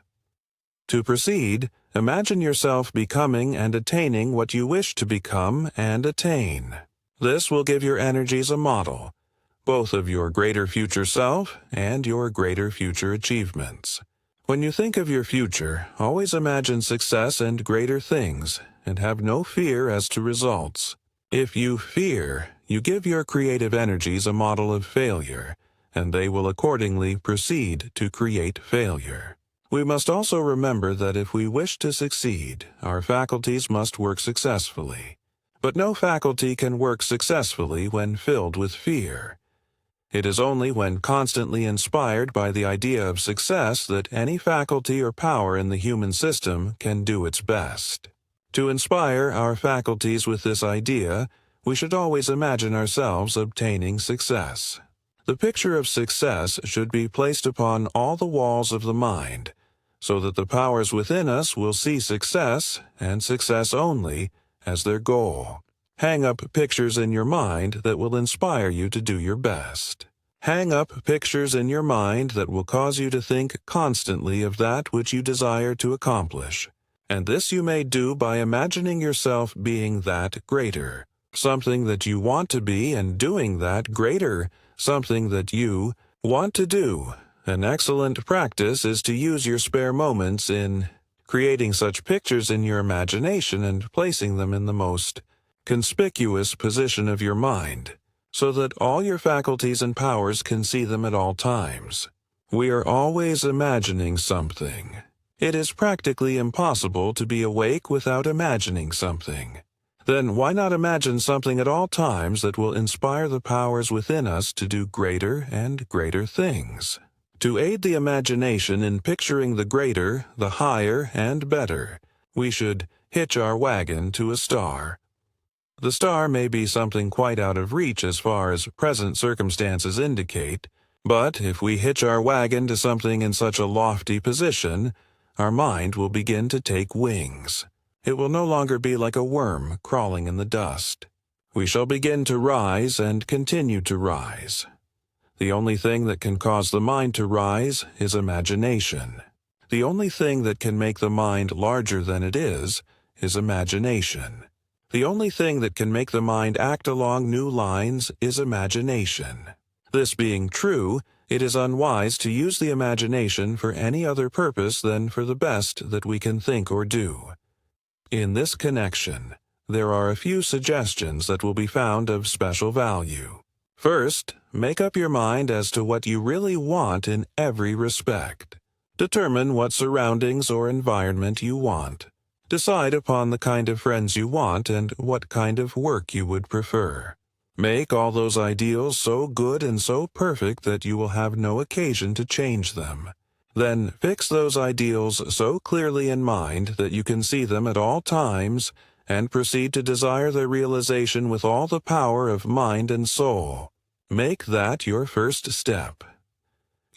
To proceed, imagine yourself becoming and attaining what you wish to become and attain. This will give your energies a model, both of your greater future self and your greater future achievements. When you think of your future, always imagine success and greater things, and have no fear as to results. If you fear, you give your creative energies a model of failure, and they will accordingly proceed to create failure. We must also remember that if we wish to succeed, our faculties must work successfully. But no faculty can work successfully when filled with fear. It is only when constantly inspired by the idea of success that any faculty or power in the human system can do its best. To inspire our faculties with this idea, we should always imagine ourselves obtaining success. The picture of success should be placed upon all the walls of the mind, so that the powers within us will see success, and success only, as their goal. Hang up pictures in your mind that will inspire you to do your best. Hang up pictures in your mind that will cause you to think constantly of that which you desire to accomplish. And this you may do by imagining yourself being that greater, something that you want to be, and doing that greater, something that you want to do. An excellent practice is to use your spare moments in creating such pictures in your imagination and placing them in the most conspicuous position of your mind, so that all your faculties and powers can see them at all times. We are always imagining something. It is practically impossible to be awake without imagining something. Then why not imagine something at all times that will inspire the powers within us to do greater and greater things? To aid the imagination in picturing the greater, the higher, and better, we should hitch our wagon to a star. The star may be something quite out of reach as far as present circumstances indicate, but if we hitch our wagon to something in such a lofty position, our mind will begin to take wings. It will no longer be like a worm crawling in the dust. We shall begin to rise and continue to rise. The only thing that can cause the mind to rise is imagination. The only thing that can make the mind larger than it is imagination. The only thing that can make the mind act along new lines is imagination. This being true, it is unwise to use the imagination for any other purpose than for the best that we can think or do. In this connection, there are a few suggestions that will be found of special value. First, make up your mind as to what you really want in every respect. Determine what surroundings or environment you want. Decide upon the kind of friends you want and what kind of work you would prefer. Make all those ideals so good and so perfect that you will have no occasion to change them. Then fix those ideals so clearly in mind that you can see them at all times and proceed to desire their realization with all the power of mind and soul. Make that your first step.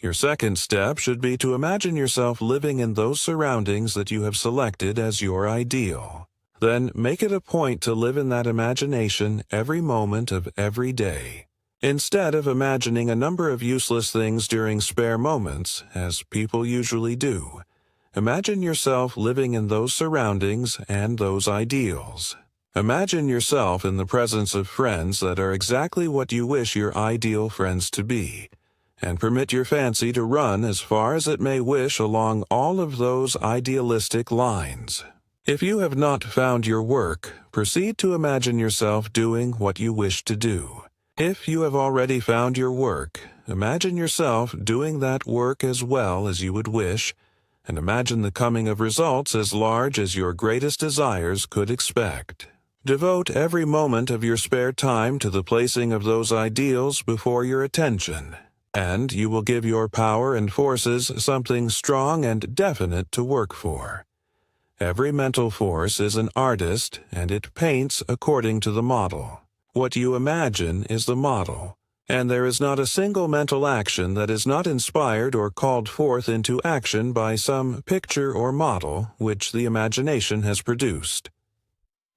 Your second step should be to imagine yourself living in those surroundings that you have selected as your ideal. Then make it a point to live in that imagination every moment of every day. Instead of imagining a number of useless things during spare moments, as people usually do, imagine yourself living in those surroundings and those ideals. Imagine yourself in the presence of friends that are exactly what you wish your ideal friends to be, and permit your fancy to run as far as it may wish along all of those idealistic lines. If you have not found your work, proceed to imagine yourself doing what you wish to do. If you have already found your work, imagine yourself doing that work as well as you would wish, and imagine the coming of results as large as your greatest desires could expect. Devote every moment of your spare time to the placing of those ideals before your attention, and you will give your power and forces something strong and definite to work for. Every mental force is an artist, and it paints according to the model. What you imagine is the model, and there is not a single mental action that is not inspired or called forth into action by some picture or model which the imagination has produced.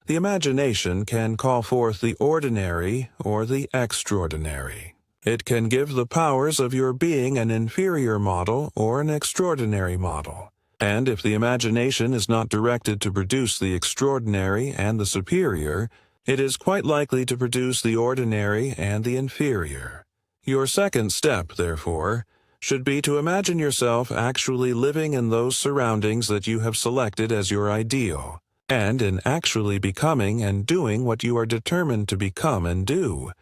The imagination can call forth the ordinary or the extraordinary. It can give the powers of your being an inferior model or an extraordinary model. And if the imagination is not directed to produce the extraordinary and the superior, it is quite likely to produce the ordinary and the inferior. Your second step, therefore, should be to imagine yourself actually living in those surroundings that you have selected as your ideal, and in actually becoming and doing what you are determined to become and do.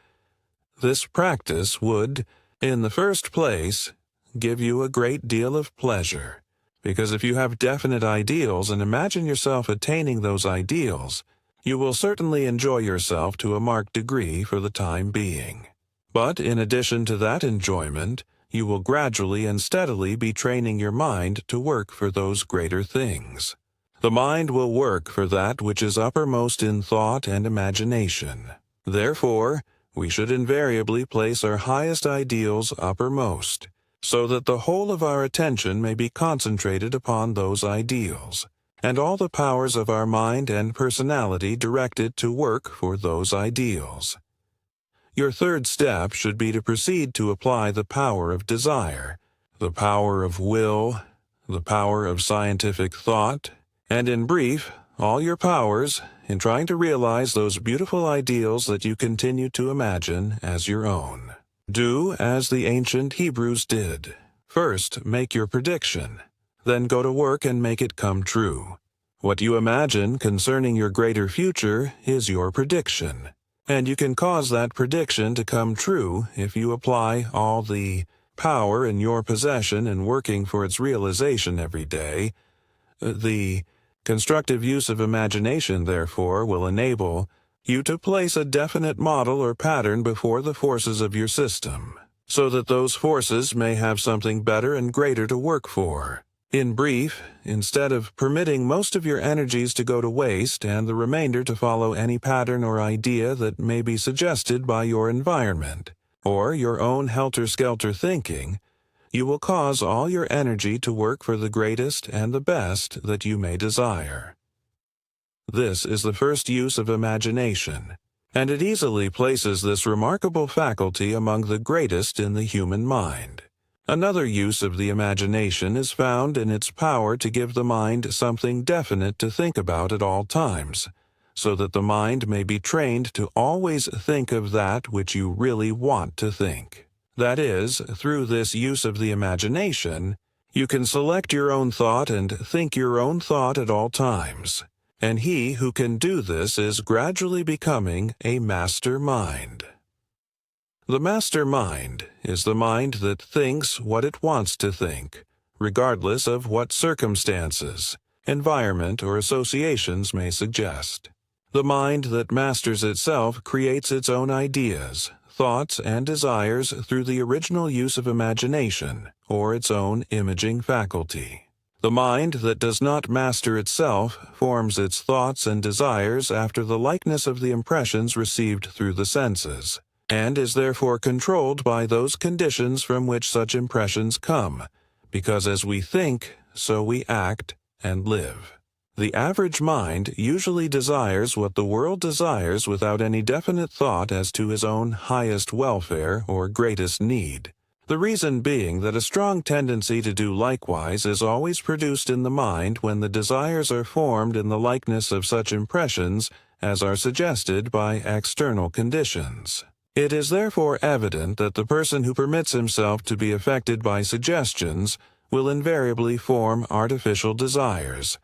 This practice would, in the first place, give you a great deal of pleasure. Because if you have definite ideals and imagine yourself attaining those ideals, you will certainly enjoy yourself to a marked degree for the time being. But in addition to that enjoyment, you will gradually and steadily be training your mind to work for those greater things. The mind will work for that which is uppermost in thought and imagination. Therefore, we should invariably place our highest ideals uppermost, so that the whole of our attention may be concentrated upon those ideals, and all the powers of our mind and personality directed to work for those ideals. Your third step should be to proceed to apply the power of desire, the power of will, the power of scientific thought, and in brief, all your powers in trying to realize those beautiful ideals that you continue to imagine as your own. Do as the ancient Hebrews did. First, make your prediction. Then go to work and make it come true. What you imagine concerning your greater future is your prediction, and you can cause that prediction to come true if you apply all the power in your possession in working for its realization every day. The constructive use of imagination, therefore, will enable you to place a definite model or pattern before the forces of your system, so that those forces may have something better and greater to work for. In brief, instead of permitting most of your energies to go to waste and the remainder to follow any pattern or idea that may be suggested by your environment, or your own helter-skelter thinking, you will cause all your energy to work for the greatest and the best that you may desire. This is the first use of imagination, and it easily places this remarkable faculty among the greatest in the human mind. Another use of the imagination is found in its power to give the mind something definite to think about at all times, so that the mind may be trained to always think of that which you really want to think. That is, through this use of the imagination, you can select your own thought and think your own thought at all times. And he who can do this is gradually becoming a master mind. The master mind is the mind that thinks what it wants to think, regardless of what circumstances, environment, or associations may suggest. The mind that masters itself creates its own ideas, thoughts, and desires through the original use of imagination, or its own imaging faculty. The mind that does not master itself forms its thoughts and desires after the likeness of the impressions received through the senses, and is therefore controlled by those conditions from which such impressions come, because as we think, so we act and live. The average mind usually desires what the world desires without any definite thought as to his own highest welfare or greatest need. The reason being that a strong tendency to do likewise is always produced in the mind when the desires are formed in the likeness of such impressions as are suggested by external conditions. It is therefore evident that the person who permits himself to be affected by suggestions will invariably form artificial desires,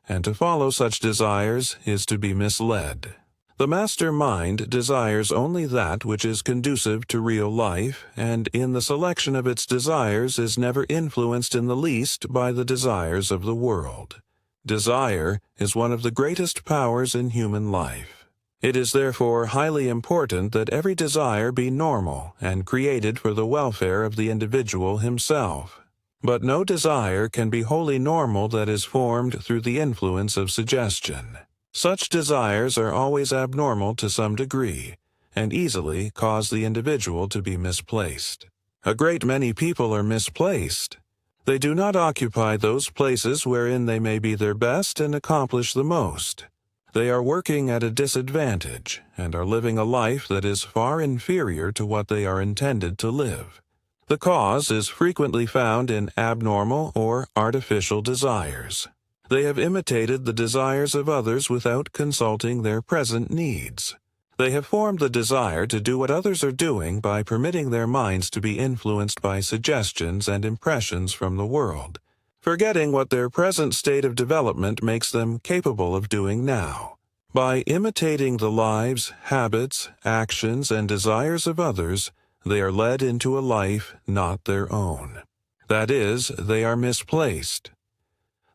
and to follow such desires is to be misled. The master mind desires only that which is conducive to real life, and in the selection of its desires is never influenced in the least by the desires of the world. Desire is one of the greatest powers in human life. It is therefore highly important that every desire be normal and created for the welfare of the individual himself. But no desire can be wholly normal that is formed through the influence of suggestion. Such desires are always abnormal to some degree, and easily cause the individual to be misplaced. A great many people are misplaced. They do not occupy those places wherein they may be their best and accomplish the most. They are working at a disadvantage, and are living a life that is far inferior to what they are intended to live. The cause is frequently found in abnormal or artificial desires. They have imitated the desires of others without consulting their present needs. They have formed the desire to do what others are doing by permitting their minds to be influenced by suggestions and impressions from the world, forgetting what their present state of development makes them capable of doing now. By imitating the lives, habits, actions, and desires of others, they are led into a life not their own. That is, they are misplaced.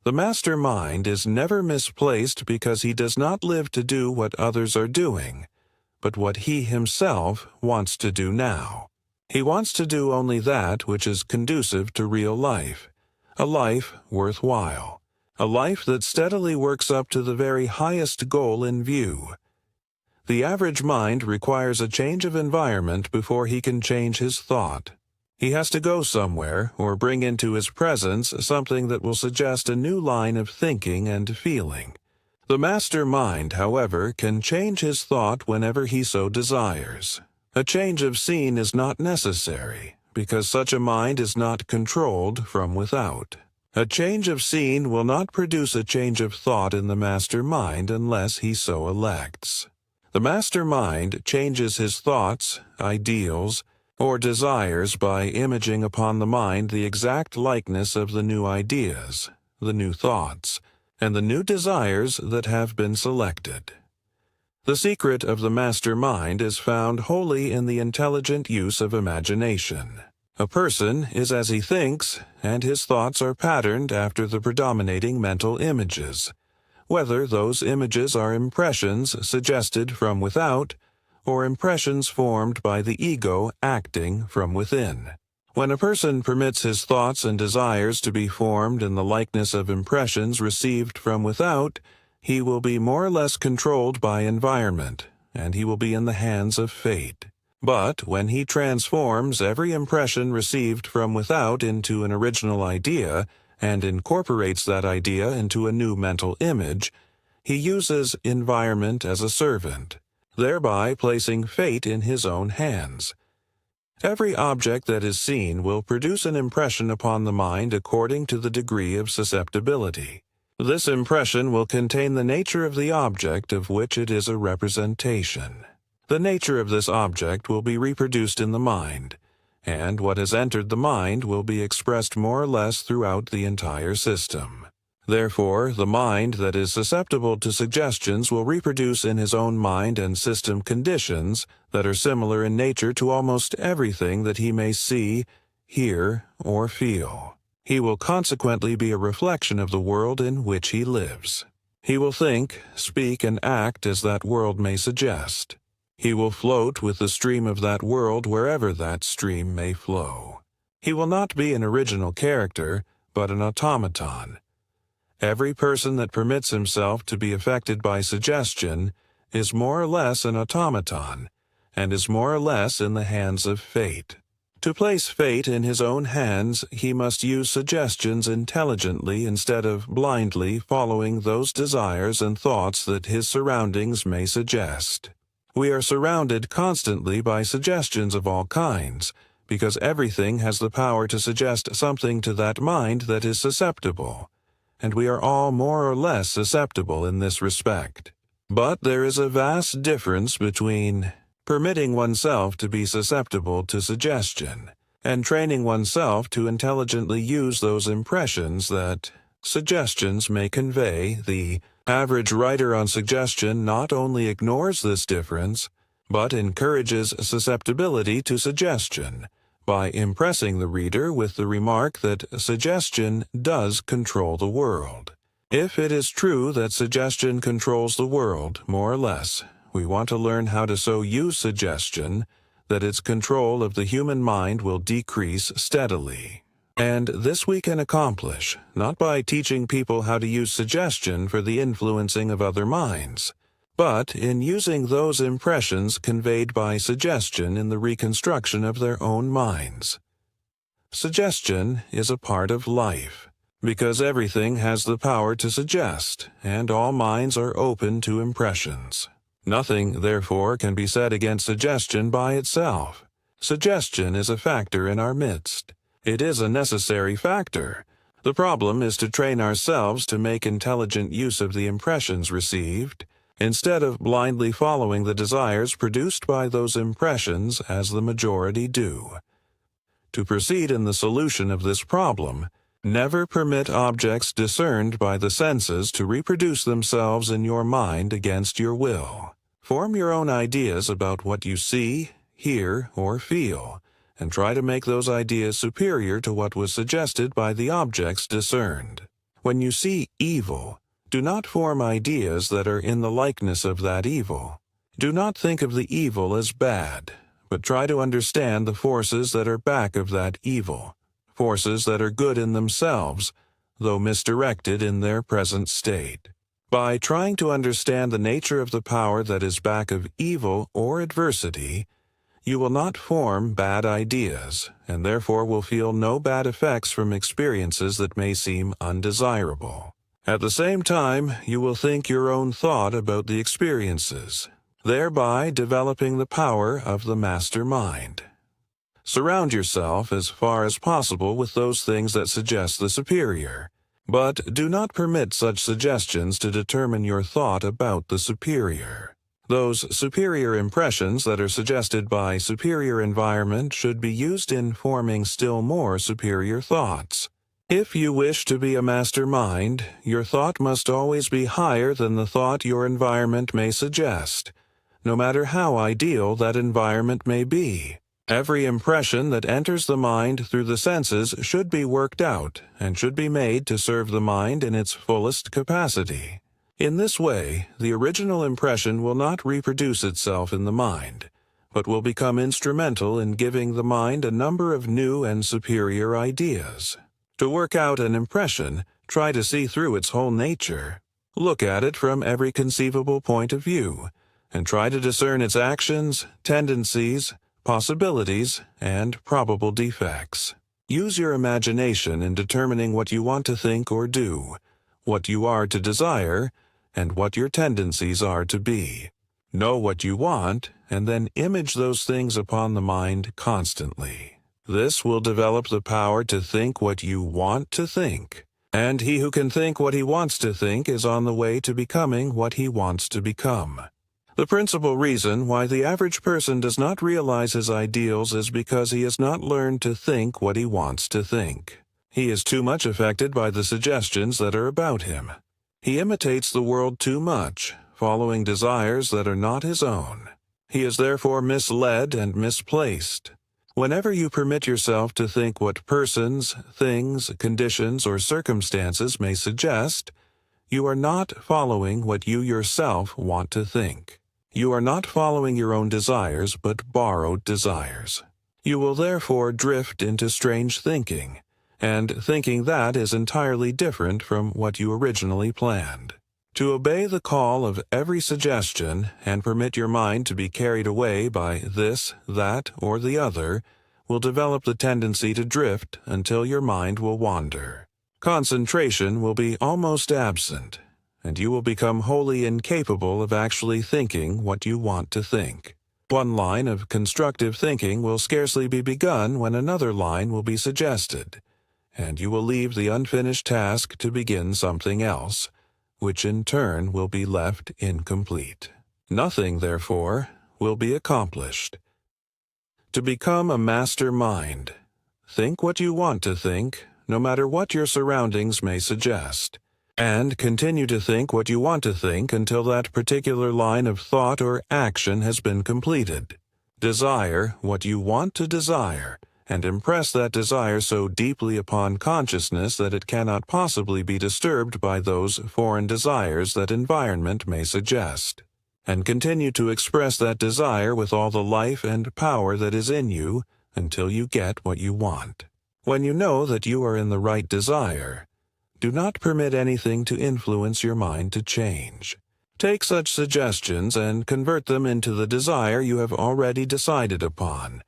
The master mind is never misplaced because he does not live to do what others are doing, but what he himself wants to do now. He wants to do only that which is conducive to real life, a life worthwhile, a life that steadily works up to the very highest goal in view. The average mind requires a change of environment before he can change his thought. He has to go somewhere or bring into his presence something that will suggest a new line of thinking and feeling. The master mind, however, can change his thought whenever he so desires. A change of scene is not necessary, because such a mind is not controlled from without. A change of scene will not produce a change of thought in the master mind unless he so elects. The master mind changes his thoughts, ideals, or desires by imaging upon the mind the exact likeness of the new ideas, the new thoughts, and the new desires that have been selected. The secret of the master mind is found wholly in the intelligent use of imagination. A person is as he thinks, and his thoughts are patterned after the predominating mental images, whether those images are impressions suggested from without, or impressions formed by the ego acting from within. When a person permits his thoughts and desires to be formed in the likeness of impressions received from without, he will be more or less controlled by environment, and he will be in the hands of fate. But when he transforms every impression received from without into an original idea, and incorporates that idea into a new mental image, he uses environment as a servant, thereby placing fate in his own hands. Every object that is seen will produce an impression upon the mind according to the degree of susceptibility. This impression will contain the nature of the object of which it is a representation. The nature of this object will be reproduced in the mind, and what has entered the mind will be expressed more or less throughout the entire system. Therefore, the mind that is susceptible to suggestions will reproduce in his own mind and system conditions that are similar in nature to almost everything that he may see, hear, or feel. He will consequently be a reflection of the world in which he lives. He will think, speak, and act as that world may suggest. He will float with the stream of that world wherever that stream may flow. He will not be an original character, but an automaton. Every person that permits himself to be affected by suggestion is more or less an automaton, and is more or less in the hands of fate. To place fate in his own hands, he must use suggestions intelligently instead of blindly following those desires and thoughts that his surroundings may suggest. We are surrounded constantly by suggestions of all kinds, because everything has the power to suggest something to that mind that is susceptible, and we are all more or less susceptible in this respect. But there is a vast difference between permitting oneself to be susceptible to suggestion and training oneself to intelligently use those impressions that suggestions may convey. The average writer on suggestion not only ignores this difference, but encourages susceptibility to suggestion by impressing the reader with the remark that suggestion does control the world. If it is true that suggestion controls the world, more or less, we want to learn how to so use suggestion that its control of the human mind will decrease steadily. And this we can accomplish, not by teaching people how to use suggestion for the influencing of other minds, but in using those impressions conveyed by suggestion in the reconstruction of their own minds. Suggestion is a part of life, because everything has the power to suggest, and all minds are open to impressions. Nothing, therefore, can be said against suggestion by itself. Suggestion is a factor in our midst. It is a necessary factor. The problem is to train ourselves to make intelligent use of the impressions received, instead of blindly following the desires produced by those impressions as the majority do. To proceed in the solution of this problem, never permit objects discerned by the senses to reproduce themselves in your mind against your will. Form your own ideas about what you see, hear, or feel, and try to make those ideas superior to what was suggested by the objects discerned. When you see evil, do not form ideas that are in the likeness of that evil. Do not think of the evil as bad, but try to understand the forces that are back of that evil, forces that are good in themselves, though misdirected in their present state. By trying to understand the nature of the power that is back of evil or adversity, you will not form bad ideas, and therefore will feel no bad effects from experiences that may seem undesirable. At the same time, you will think your own thought about the experiences, thereby developing the power of the master mind. Surround yourself as far as possible with those things that suggest the superior, but do not permit such suggestions to determine your thought about the superior. Those superior impressions that are suggested by superior environment should be used in forming still more superior thoughts. If you wish to be a master mind, your thought must always be higher than the thought your environment may suggest, no matter how ideal that environment may be. Every impression that enters the mind through the senses should be worked out and should be made to serve the mind in its fullest capacity. In this way, the original impression will not reproduce itself in the mind, but will become instrumental in giving the mind a number of new and superior ideas. To work out an impression, try to see through its whole nature. Look at it from every conceivable point of view, and try to discern its actions, tendencies, possibilities, and probable defects. Use your imagination in determining what you want to think or do, what you are to desire, and what your tendencies are to be. Know what you want, and then image those things upon the mind constantly. This will develop the power to think what you want to think, and he who can think what he wants to think is on the way to becoming what he wants to become. The principal reason why the average person does not realize his ideals is because he has not learned to think what he wants to think. He is too much affected by the suggestions that are about him. He imitates the world too much, following desires that are not his own. He is therefore misled and misplaced. Whenever you permit yourself to think what persons, things, conditions, or circumstances may suggest, you are not following what you yourself want to think. You are not following your own desires, but borrowed desires. You will therefore drift into strange thinking, and thinking that is entirely different from what you originally planned. To obey the call of every suggestion and permit your mind to be carried away by this, that, or the other will develop the tendency to drift until your mind will wander. Concentration will be almost absent, and you will become wholly incapable of actually thinking what you want to think. One line of constructive thinking will scarcely be begun when another line will be suggested, and you will leave the unfinished task to begin something else, which in turn will be left incomplete. Nothing, therefore, will be accomplished. To become a master mind, think what you want to think, no matter what your surroundings may suggest, and continue to think what you want to think until that particular line of thought or action has been completed. Desire what you want to desire, and impress that desire so deeply upon consciousness that it cannot possibly be disturbed by those foreign desires that environment may suggest. And continue to express that desire with all the life and power that is in you until you get what you want. When you know that you are in the right desire, do not permit anything to influence your mind to change. Take such suggestions and convert them into the desire you have already decided upon,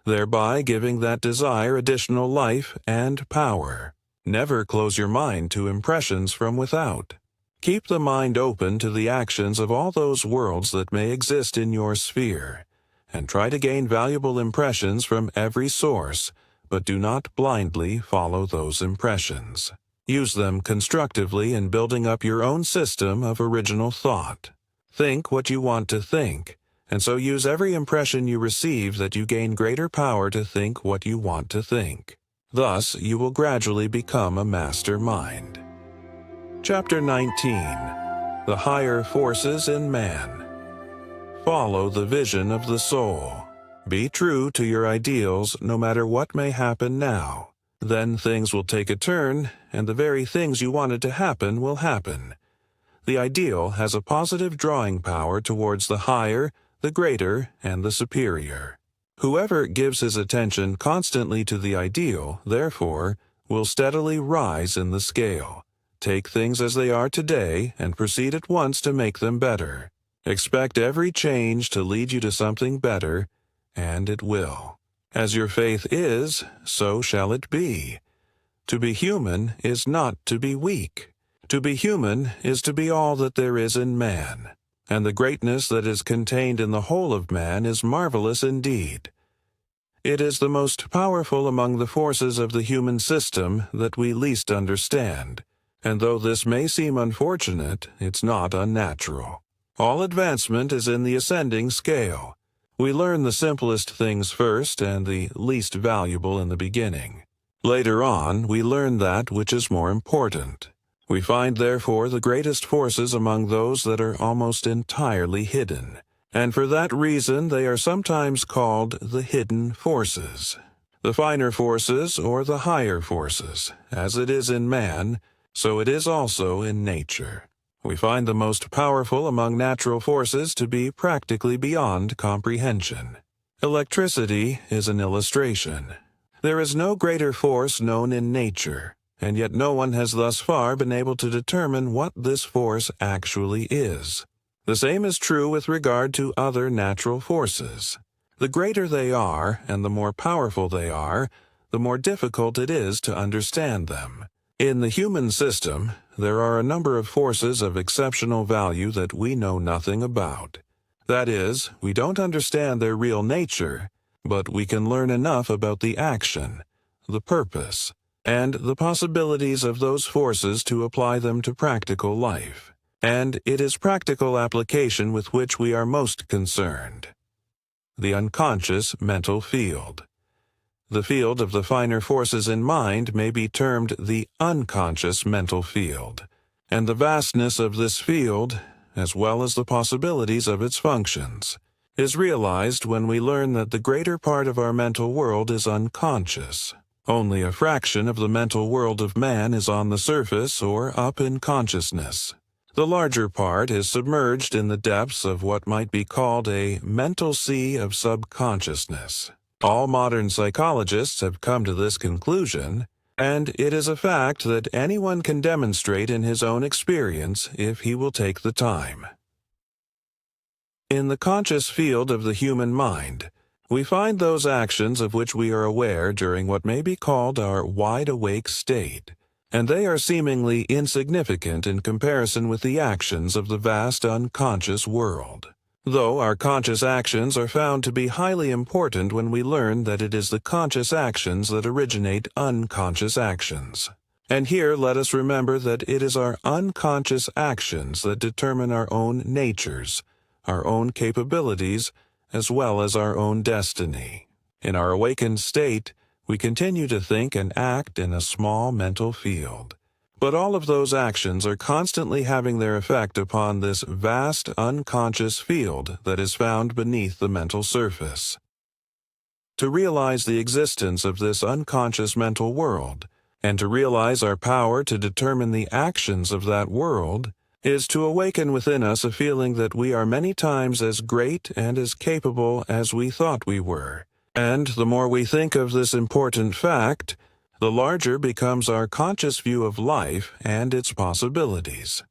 thereby giving that desire additional life and power. Never close your mind to impressions from without. Keep the mind open to the actions of all those worlds that may exist in your sphere, and try to gain valuable impressions from every source, but do not blindly follow those impressions. Use them constructively in building up your own system of original thought. Think what you want to think, and so use every impression you receive that you gain greater power to think what you want to think. Thus, you will gradually become a master mind. Chapter 19. The Higher Forces in Man. Follow the vision of the soul. Be true to your ideals no matter what may happen now. Then things will take a turn, and the very things you wanted to happen will happen. The ideal has a positive drawing power towards the higher, the greater, and the superior. Whoever gives his attention constantly to the ideal, therefore, will steadily rise in the scale. Take things as they are today and proceed at once to make them better. Expect every change to lead you to something better, and it will. As your faith is, so shall it be. To be human is not to be weak. To be human is to be all that there is in man, and the greatness that is contained in the whole of man is marvelous indeed. It is the most powerful among the forces of the human system that we least understand, and though this may seem unfortunate, it's not unnatural. All advancement is in the ascending scale. We learn the simplest things first and the least valuable in the beginning. Later on, we learn that which is more important. We find, therefore, the greatest forces among those that are almost entirely hidden, and for that reason they are sometimes called the hidden forces. The finer forces or the higher forces, as it is in man, so it is also in nature. We find the most powerful among natural forces to be practically beyond comprehension. Electricity is an illustration. There is no greater force known in nature, and yet no one has thus far been able to determine what this force actually is. The same is true with regard to other natural forces. The greater they are, and the more powerful they are, the more difficult it is to understand them. In the human system, there are a number of forces of exceptional value that we know nothing about. That is, we don't understand their real nature, but we can learn enough about the action, the purpose, and the possibilities of those forces to apply them to practical life. And it is practical application with which we are most concerned. The unconscious mental field. The field of the finer forces in mind may be termed the unconscious mental field, and the vastness of this field, as well as the possibilities of its functions, is realized when we learn that the greater part of our mental world is unconscious. Only a fraction of the mental world of man is on the surface or up in consciousness. The larger part is submerged in the depths of what might be called a mental sea of subconsciousness. All modern psychologists have come to this conclusion, and it is a fact that anyone can demonstrate in his own experience if he will take the time. In the conscious field of the human mind, we find those actions of which we are aware during what may be called our wide-awake state, and they are seemingly insignificant in comparison with the actions of the vast unconscious world. Though our conscious actions are found to be highly important when we learn that it is the conscious actions that originate unconscious actions. And here let us remember that it is our unconscious actions that determine our own natures, our own capabilities, as well as our own destiny. In our awakened state, we continue to think and act in a small mental field. But all of those actions are constantly having their effect upon this vast unconscious field that is found beneath the mental surface. To realize the existence of this unconscious mental world, and to realize our power to determine the actions of that world, is to awaken within us a feeling that we are many times as great and as capable as we thought we were. And the more we think of this important fact, the larger becomes our conscious view of life and its possibilities.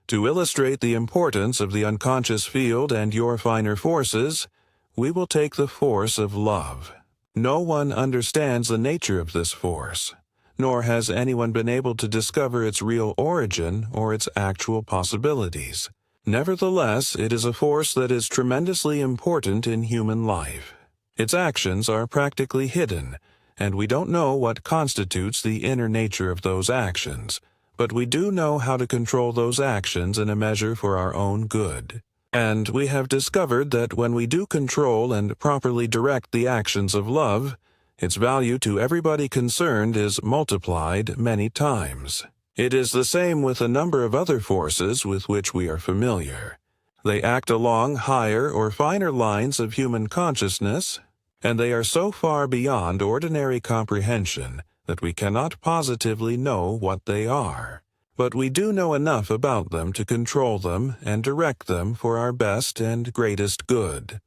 To illustrate the importance of the unconscious field and your finer forces, we will take the force of love. No one understands the nature of this force, nor has anyone been able to discover its real origin or its actual possibilities. Nevertheless, it is a force that is tremendously important in human life. Its actions are practically hidden, and we don't know what constitutes the inner nature of those actions, but we do know how to control those actions in a measure for our own good. And we have discovered that when we do control and properly direct the actions of love, its value to everybody concerned is multiplied many times. It is the same with a number of other forces with which we are familiar. They act along higher or finer lines of human consciousness, and they are so far beyond ordinary comprehension that we cannot positively know what they are. But we do know enough about them to control them and direct them for our best and greatest good.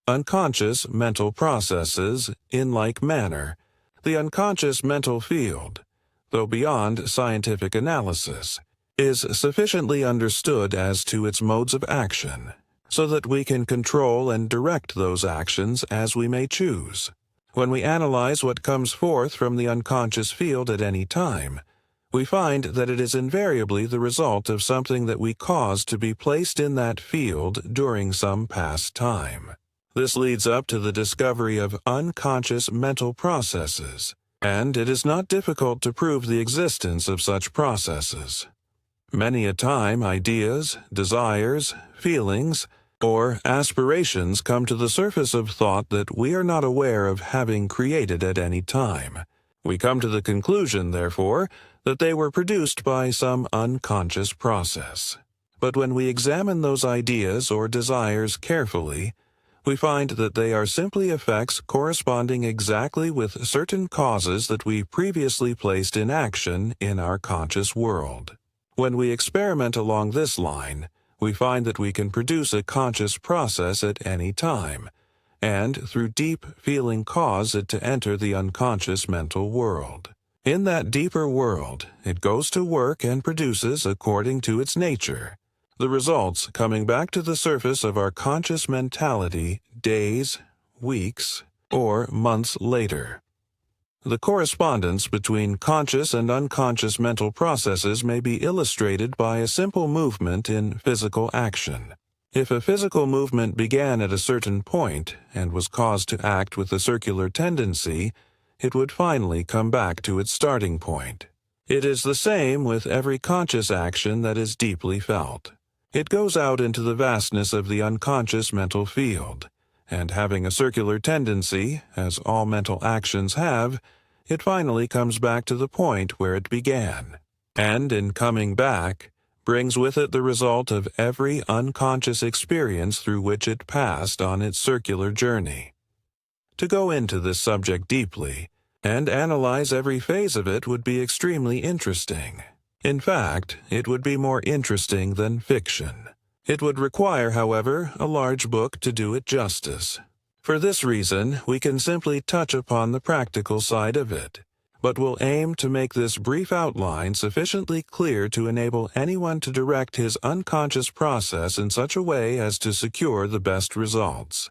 Unconscious mental processes, in like manner, the unconscious mental field, though beyond scientific analysis, is sufficiently understood as to its modes of action, so that we can control and direct those actions as we may choose. When we analyze what comes forth from the unconscious field at any time, we find that it is invariably the result of something that we caused to be placed in that field during some past time. This leads up to the discovery of unconscious mental processes, and it is not difficult to prove the existence of such processes. Many a time ideas, desires, feelings, or aspirations come to the surface of thought that we are not aware of having created at any time. We come to the conclusion, therefore, that they were produced by some unconscious process. But when we examine those ideas or desires carefully, we find that they are simply effects corresponding exactly with certain causes that we previously placed in action in our conscious world. When we experiment along this line, we find that we can produce a conscious process at any time, and through deep feeling cause it to enter the unconscious mental world. In that deeper world, it goes to work and produces according to its nature, the results coming back to the surface of our conscious mentality days, weeks, or months later. The correspondence between conscious and unconscious mental processes may be illustrated by a simple movement in physical action. If a physical movement began at a certain point and was caused to act with a circular tendency, it would finally come back to its starting point. It is the same with every conscious action that is deeply felt. It goes out into the vastness of the unconscious mental field, and having a circular tendency, as all mental actions have, it finally comes back to the point where it began, and in coming back, brings with it the result of every unconscious experience through which it passed on its circular journey. To go into this subject deeply and analyze every phase of it would be extremely interesting. In fact, it would be more interesting than fiction. It would require, however, a large book to do it justice. For this reason, we can simply touch upon the practical side of it, but will aim to make this brief outline sufficiently clear to enable anyone to direct his unconscious process in such a way as to secure the best results.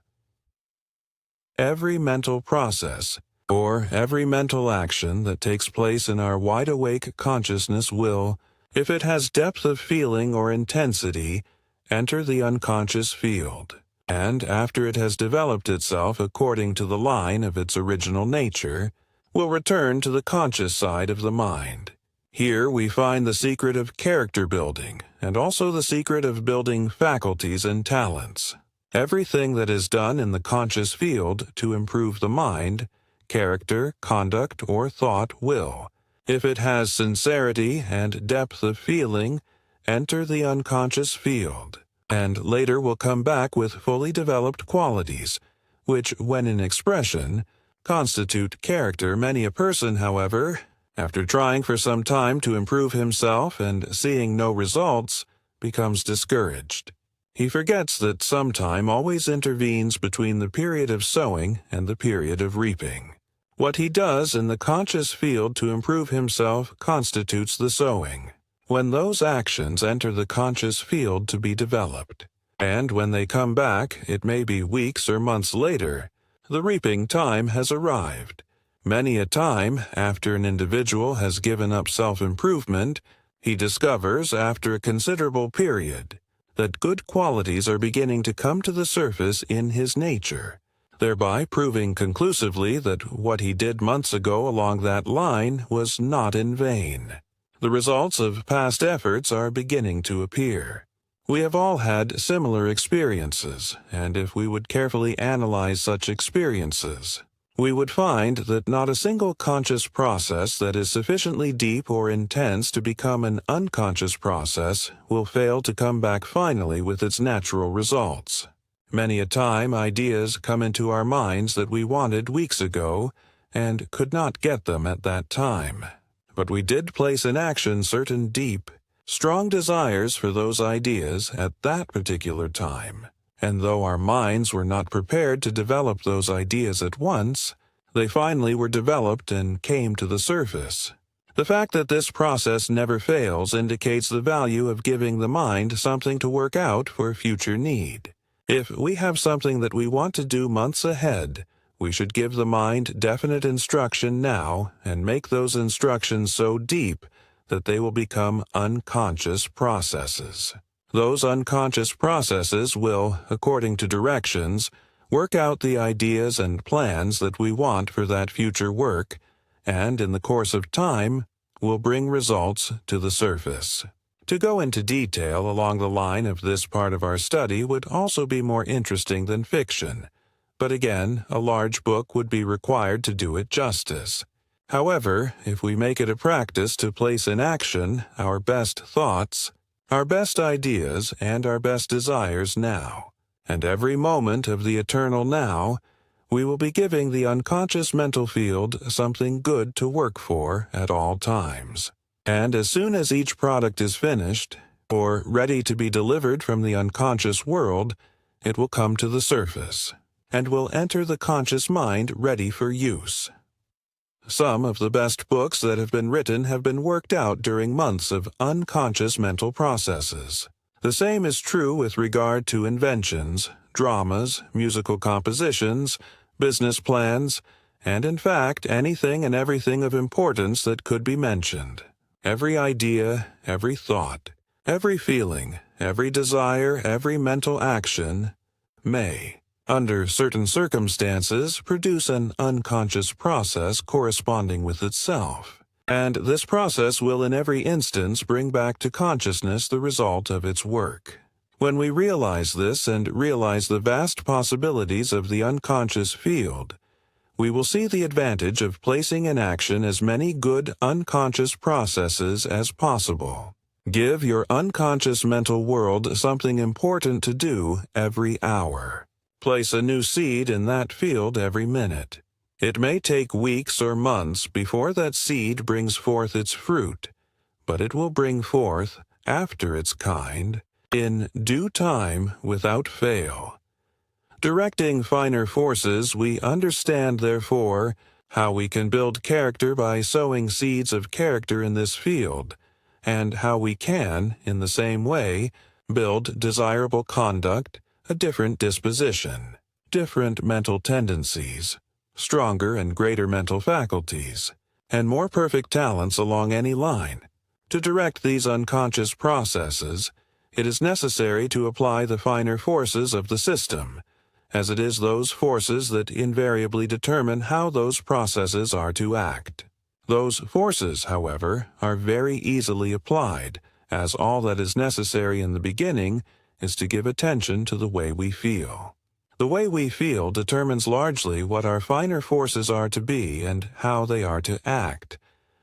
Every mental process, or every mental action that takes place in our wide-awake consciousness will, if it has depth of feeling or intensity, enter the unconscious field, and after it has developed itself according to the line of its original nature, will return to the conscious side of the mind. Here we find the secret of character building, and also the secret of building faculties and talents. Everything that is done in the conscious field to improve the mind, character, conduct, or thought will, if it has sincerity and depth of feeling, enter the unconscious field, and later will come back with fully developed qualities, which, when in expression, constitute character. Many a person, however, after trying for some time to improve himself and seeing no results, becomes discouraged. He forgets that some time always intervenes between the period of sowing and the period of reaping. What he does in the conscious field to improve himself constitutes the sowing. When those actions enter the conscious field to be developed, and when they come back, it may be weeks or months later, the reaping time has arrived. Many a time, after an individual has given up self-improvement, he discovers, after a considerable period, that good qualities are beginning to come to the surface in his nature, thereby proving conclusively that what he did months ago along that line was not in vain. The results of past efforts are beginning to appear. We have all had similar experiences, and if we would carefully analyze such experiences, we would find that not a single conscious process that is sufficiently deep or intense to become an unconscious process will fail to come back finally with its natural results. Many a time ideas come into our minds that we wanted weeks ago and could not get them at that time. But we did place in action certain deep, strong desires for those ideas at that particular time. And though our minds were not prepared to develop those ideas at once, they finally were developed and came to the surface. The fact that this process never fails indicates the value of giving the mind something to work out for future need. If we have something that we want to do months ahead, we should give the mind definite instruction now and make those instructions so deep that they will become unconscious processes. Those unconscious processes will, according to directions, work out the ideas and plans that we want for that future work, and in the course of time, will bring results to the surface. To go into detail along the line of this part of our study would also be more interesting than fiction, but again, a large book would be required to do it justice. However, if we make it a practice to place in action our best thoughts, our best ideas, and our best desires now, and every moment of the eternal now, we will be giving the unconscious mental field something good to work for at all times. And as soon as each product is finished, or ready to be delivered from the unconscious world, it will come to the surface, and will enter the conscious mind ready for use. Some of the best books that have been written have been worked out during months of unconscious mental processes. The same is true with regard to inventions, dramas, musical compositions, business plans, and in fact anything and everything of importance that could be mentioned. Every idea, every thought, every feeling, every desire, every mental action may, under certain circumstances, produce an unconscious process corresponding with itself, and this process will in every instance bring back to consciousness the result of its work. When we realize this and realize the vast possibilities of the unconscious field, we will see the advantage of placing in action as many good unconscious processes as possible. Give your unconscious mental world something important to do every hour. Place a new seed in that field every minute. It may take weeks or months before that seed brings forth its fruit, but it will bring forth, after its kind, in due time without fail. Directing finer forces, we understand, therefore, how we can build character by sowing seeds of character in this field, and how we can, in the same way, build desirable conduct, a different disposition, different mental tendencies, stronger and greater mental faculties, and more perfect talents along any line. To direct these unconscious processes, it is necessary to apply the finer forces of the system, as it is those forces that invariably determine how those processes are to act. Those forces, however, are very easily applied, as all that is necessary in the beginning is to give attention to the way we feel. The way we feel determines largely what our finer forces are to be and how they are to act,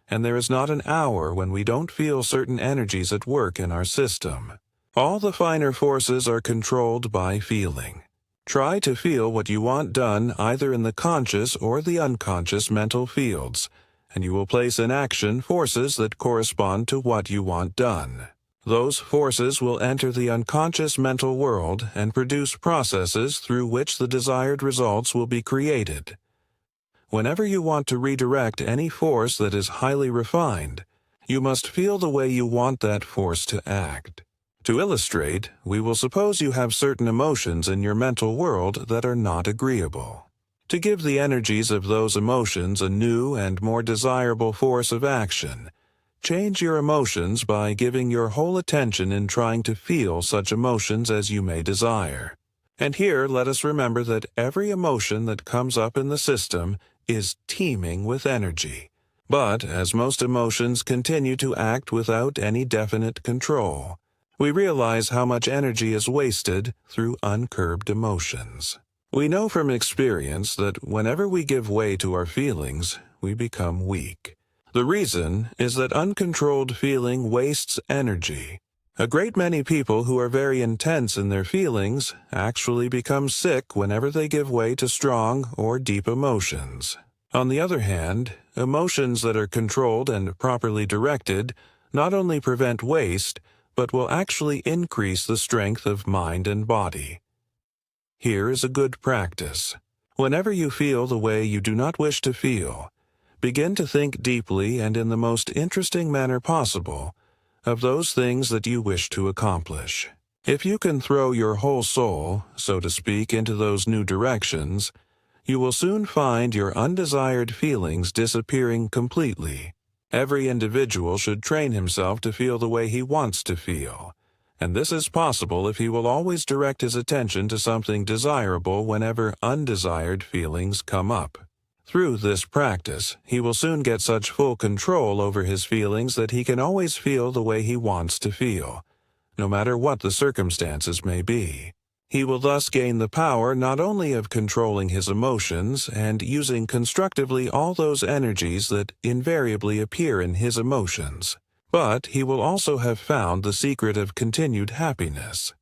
and there is not an hour when we don't feel certain energies at work in our system. All the finer forces are controlled by feeling. Try to feel what you want done either in the conscious or the unconscious mental fields, and you will place in action forces that correspond to what you want done. Those forces will enter the unconscious mental world and produce processes through which the desired results will be created. Whenever you want to redirect any force that is highly refined, you must feel the way you want that force to act. To illustrate, we will suppose you have certain emotions in your mental world that are not agreeable. To give the energies of those emotions a new and more desirable force of action, change your emotions by giving your whole attention in trying to feel such emotions as you may desire. And here let us remember that every emotion that comes up in the system is teeming with energy. But as most emotions continue to act without any definite control, we realize how much energy is wasted through uncurbed emotions. We know from experience that whenever we give way to our feelings, we become weak. The reason is that uncontrolled feeling wastes energy. A great many people who are very intense in their feelings actually become sick whenever they give way to strong or deep emotions. On the other hand, emotions that are controlled and properly directed not only prevent waste, but will actually increase the strength of mind and body. Here is a good practice. Whenever you feel the way you do not wish to feel, begin to think deeply and in the most interesting manner possible of those things that you wish to accomplish. If you can throw your whole soul, so to speak, into those new directions, you will soon find your undesired feelings disappearing completely. Every individual should train himself to feel the way he wants to feel, and this is possible if he will always direct his attention to something desirable whenever undesired feelings come up. Through this practice, he will soon get such full control over his feelings that he can always feel the way he wants to feel, no matter what the circumstances may be. He will thus gain the power not only of controlling his emotions and using constructively all those energies that invariably appear in his emotions, but he will also have found the secret of continued happiness.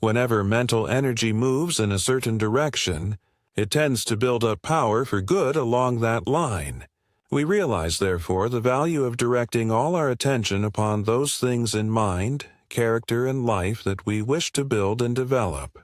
Whenever mental energy moves in a certain direction, it tends to build up power for good along that line. We realize, therefore, the value of directing all our attention upon those things in mind, character, and life that we wish to build and develop.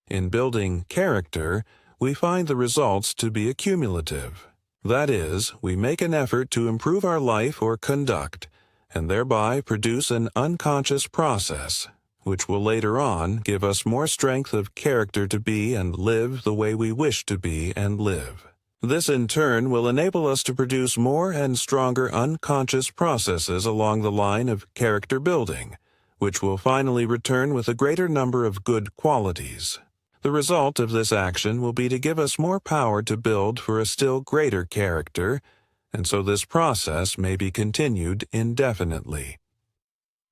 In building character, we find the results to be accumulative. That is, we make an effort to improve our life or conduct, and thereby produce an unconscious process, which will later on give us more strength of character to be and live the way we wish to be and live. This in turn will enable us to produce more and stronger unconscious processes along the line of character building, which will finally return with a greater number of good qualities. The result of this action will be to give us more power to build for a still greater character, and so this process may be continued indefinitely.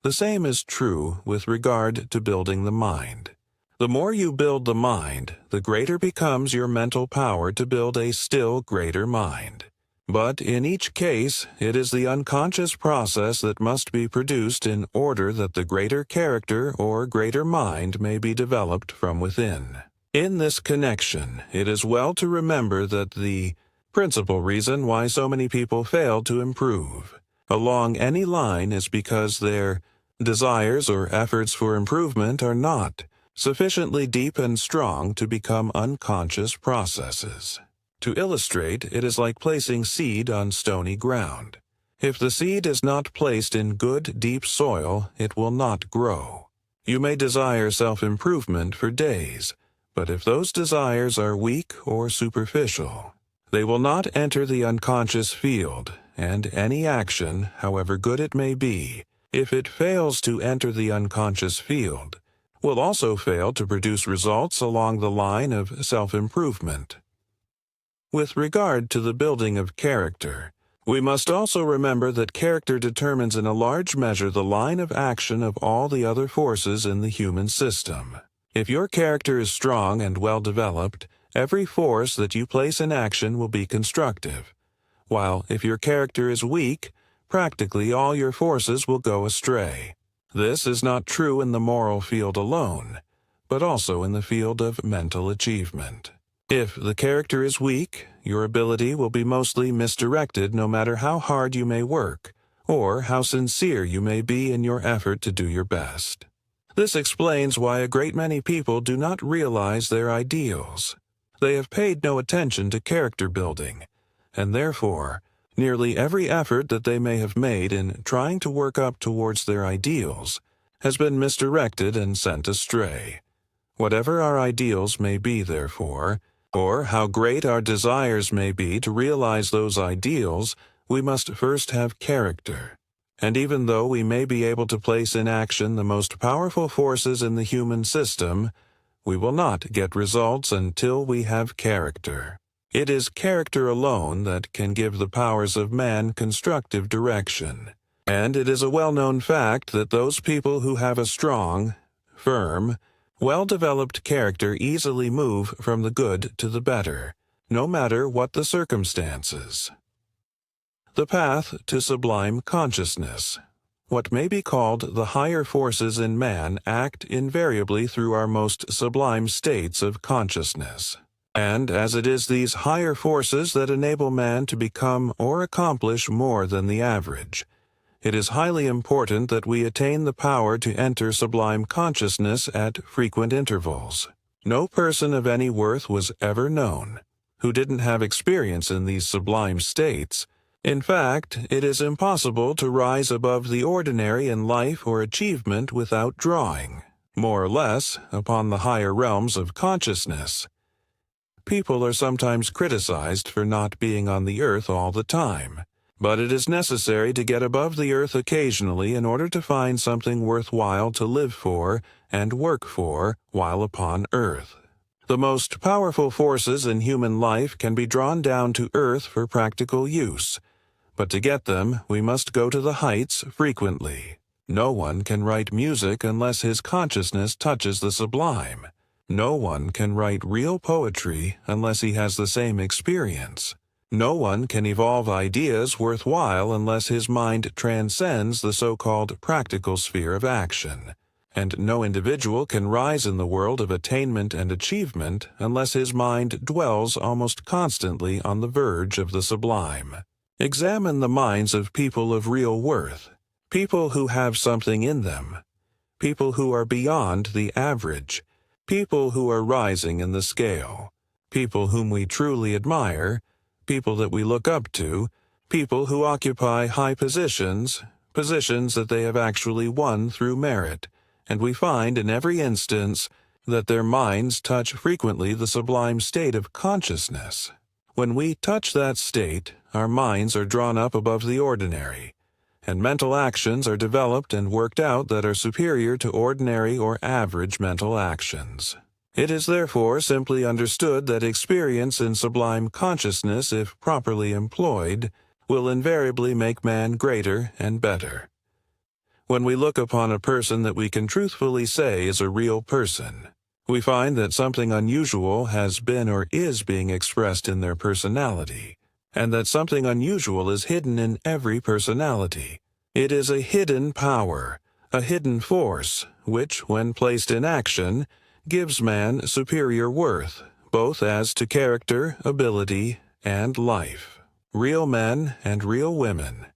The same is true with regard to building the mind. The more you build the mind, the greater becomes your mental power to build a still greater mind. But in each case, it is the unconscious process that must be produced in order that the greater character or greater mind may be developed from within. In this connection, it is well to remember that the principal reason why so many people fail to improve along any line is because their desires or efforts for improvement are not sufficiently deep and strong to become unconscious processes. To illustrate, it is like placing seed on stony ground. If the seed is not placed in good, deep soil, it will not grow. You may desire self-improvement for days, but if those desires are weak or superficial, they will not enter the unconscious field, and any action, however good it may be, if it fails to enter the unconscious field, will also fail to produce results along the line of self-improvement. With regard to the building of character, we must also remember that character determines in a large measure the line of action of all the other forces in the human system. If your character is strong and well developed, every force that you place in action will be constructive, while if your character is weak, practically all your forces will go astray. This is not true in the moral field alone, but also in the field of mental achievement. If the character is weak, your ability will be mostly misdirected no matter how hard you may work, or how sincere you may be in your effort to do your best. This explains why a great many people do not realize their ideals. They have paid no attention to character building, and therefore, nearly every effort that they may have made in trying to work up towards their ideals has been misdirected and sent astray. Whatever our ideals may be, therefore, or how great our desires may be to realize those ideals, we must first have character. And even though we may be able to place in action the most powerful forces in the human system, we will not get results until we have character. It is character alone that can give the powers of man constructive direction. And it is a well-known fact that those people who have a strong, firm, well-developed character easily move from the good to the better, no matter what the circumstances. The path to sublime consciousness. What may be called the higher forces in man act invariably through our most sublime states of consciousness. And as it is these higher forces that enable man to become or accomplish more than the average, it is highly important that we attain the power to enter sublime consciousness at frequent intervals. No person of any worth was ever known who didn't have experience in these sublime states. In fact, it is impossible to rise above the ordinary in life or achievement without drawing, more or less, upon the higher realms of consciousness. People are sometimes criticized for not being on the earth all the time, but it is necessary to get above the earth occasionally in order to find something worthwhile to live for and work for while upon earth. The most powerful forces in human life can be drawn down to earth for practical use, but to get them, we must go to the heights frequently. No one can write music unless his consciousness touches the sublime. No one can write real poetry unless he has the same experience. No one can evolve ideas worthwhile unless his mind transcends the so-called practical sphere of action. And no individual can rise in the world of attainment and achievement unless his mind dwells almost constantly on the verge of the sublime. Examine the minds of people of real worth, people who have something in them, people who are beyond the average, people who are rising in the scale, people whom we truly admire, people that we look up to, people who occupy high positions, positions that they have actually won through merit, and we find in every instance that their minds touch frequently the sublime state of consciousness. When we touch that state, our minds are drawn up above the ordinary, and mental actions are developed and worked out that are superior to ordinary or average mental actions. It is therefore simply understood that experience in sublime consciousness, if properly employed, will invariably make man greater and better. when we look upon a person that we can truthfully say is a real person, we find that something unusual has been or is being expressed in their personality, and that something unusual is hidden in every personality. It is a hidden power, a hidden force, which, when placed in action, gives man superior worth, both as to character, ability, and life. Real men and real women,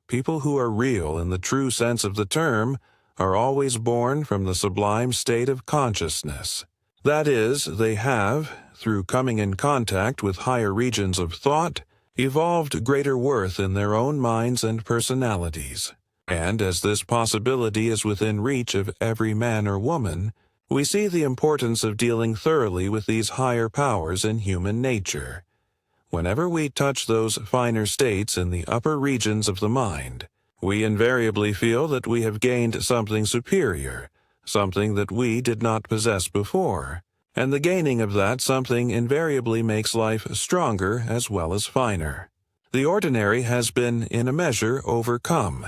people who are real in the true sense of the term, are always born from the sublime state of consciousness. That is, they have, through coming in contact with higher regions of thought, evolved greater worth in their own minds and personalities. And as this possibility is within reach of every man or woman, we see the importance of dealing thoroughly with these higher powers in human nature. Whenever we touch those finer states in the upper regions of the mind, we invariably feel that we have gained something superior, something that we did not possess before, and the gaining of that something invariably makes life stronger as well as finer. The ordinary has been, in a measure, overcome,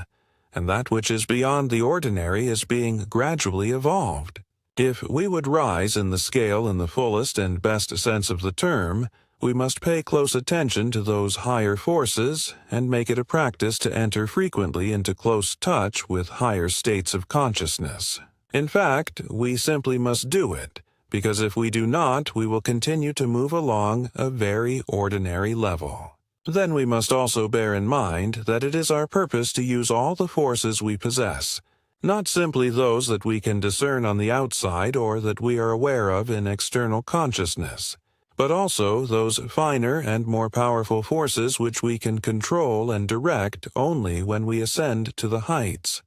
and that which is beyond the ordinary is being gradually evolved. If we would rise in the scale in the fullest and best sense of the term, we must pay close attention to those higher forces and make it a practice to enter frequently into close touch with higher states of consciousness. In fact, we simply must do it, because if we do not, we will continue to move along a very ordinary level. Then we must also bear in mind that it is our purpose to use all the forces we possess, not simply those that we can discern on the outside or that we are aware of in external consciousness, but also those finer and more powerful forces which we can control and direct only when we ascend to the heights.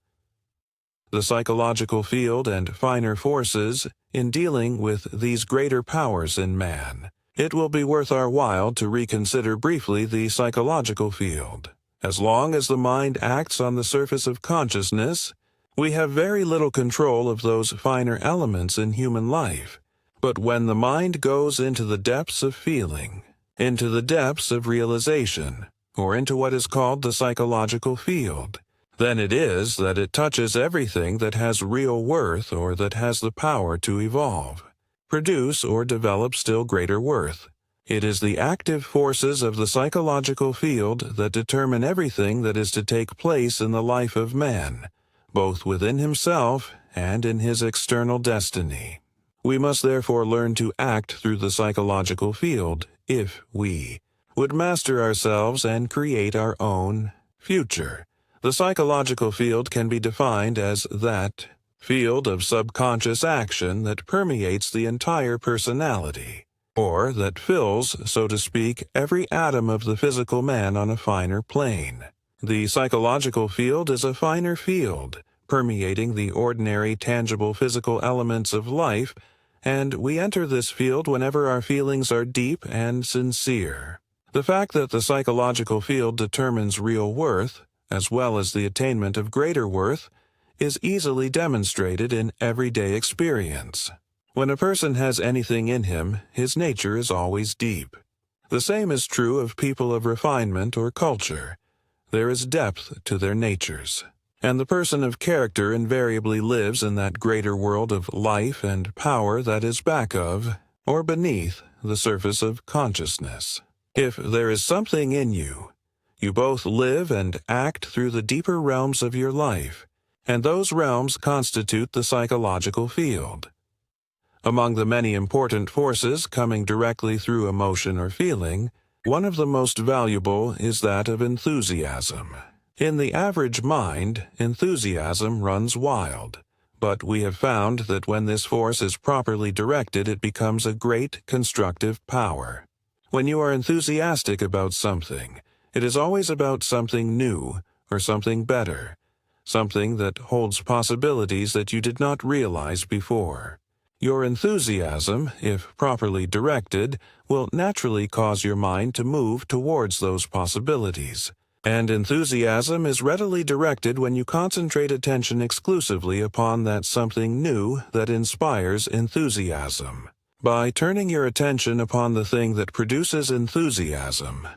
The psychological field and finer forces, in dealing with these greater powers in man, it will be worth our while to reconsider briefly the psychological field. As long as the mind acts on the surface of consciousness, we have very little control of those finer elements in human life. But when the mind goes into the depths of feeling, into the depths of realization, or into what is called the psychological field, then it is that it touches everything that has real worth or that has the power to evolve, produce, or develop still greater worth. It is the active forces of the psychological field that determine everything that is to take place in the life of man, both within himself and in his external destiny. We must therefore learn to act through the psychological field if we would master ourselves and create our own future. The psychological field can be defined as that field of subconscious action that permeates the entire personality, or that fills, so to speak, every atom of the physical man on a finer plane. The psychological field is a finer field, permeating the ordinary tangible physical elements of life, and we enter this field whenever our feelings are deep and sincere. The fact that the psychological field determines real worth, as well as the attainment of greater worth, is easily demonstrated in everyday experience. When a person has anything in him, his nature is always deep. The same is true of people of refinement or culture. There is depth to their natures, and the person of character invariably lives in that greater world of life and power that is back of, or beneath, the surface of consciousness. If there is something in you, you both live and act through the deeper realms of your life, and those realms constitute the psychological field. Among the many important forces coming directly through emotion or feeling, one of the most valuable is that of enthusiasm. In the average mind, enthusiasm runs wild, but we have found that when this force is properly directed, it becomes a great constructive power. When you are enthusiastic about something, it is always about something new or something better, something that holds possibilities that you did not realize before. Your enthusiasm, if properly directed, will naturally cause your mind to move towards those possibilities. And enthusiasm is readily directed when you concentrate attention exclusively upon that something new that inspires enthusiasm. By turning your attention upon the thing that produces enthusiasm,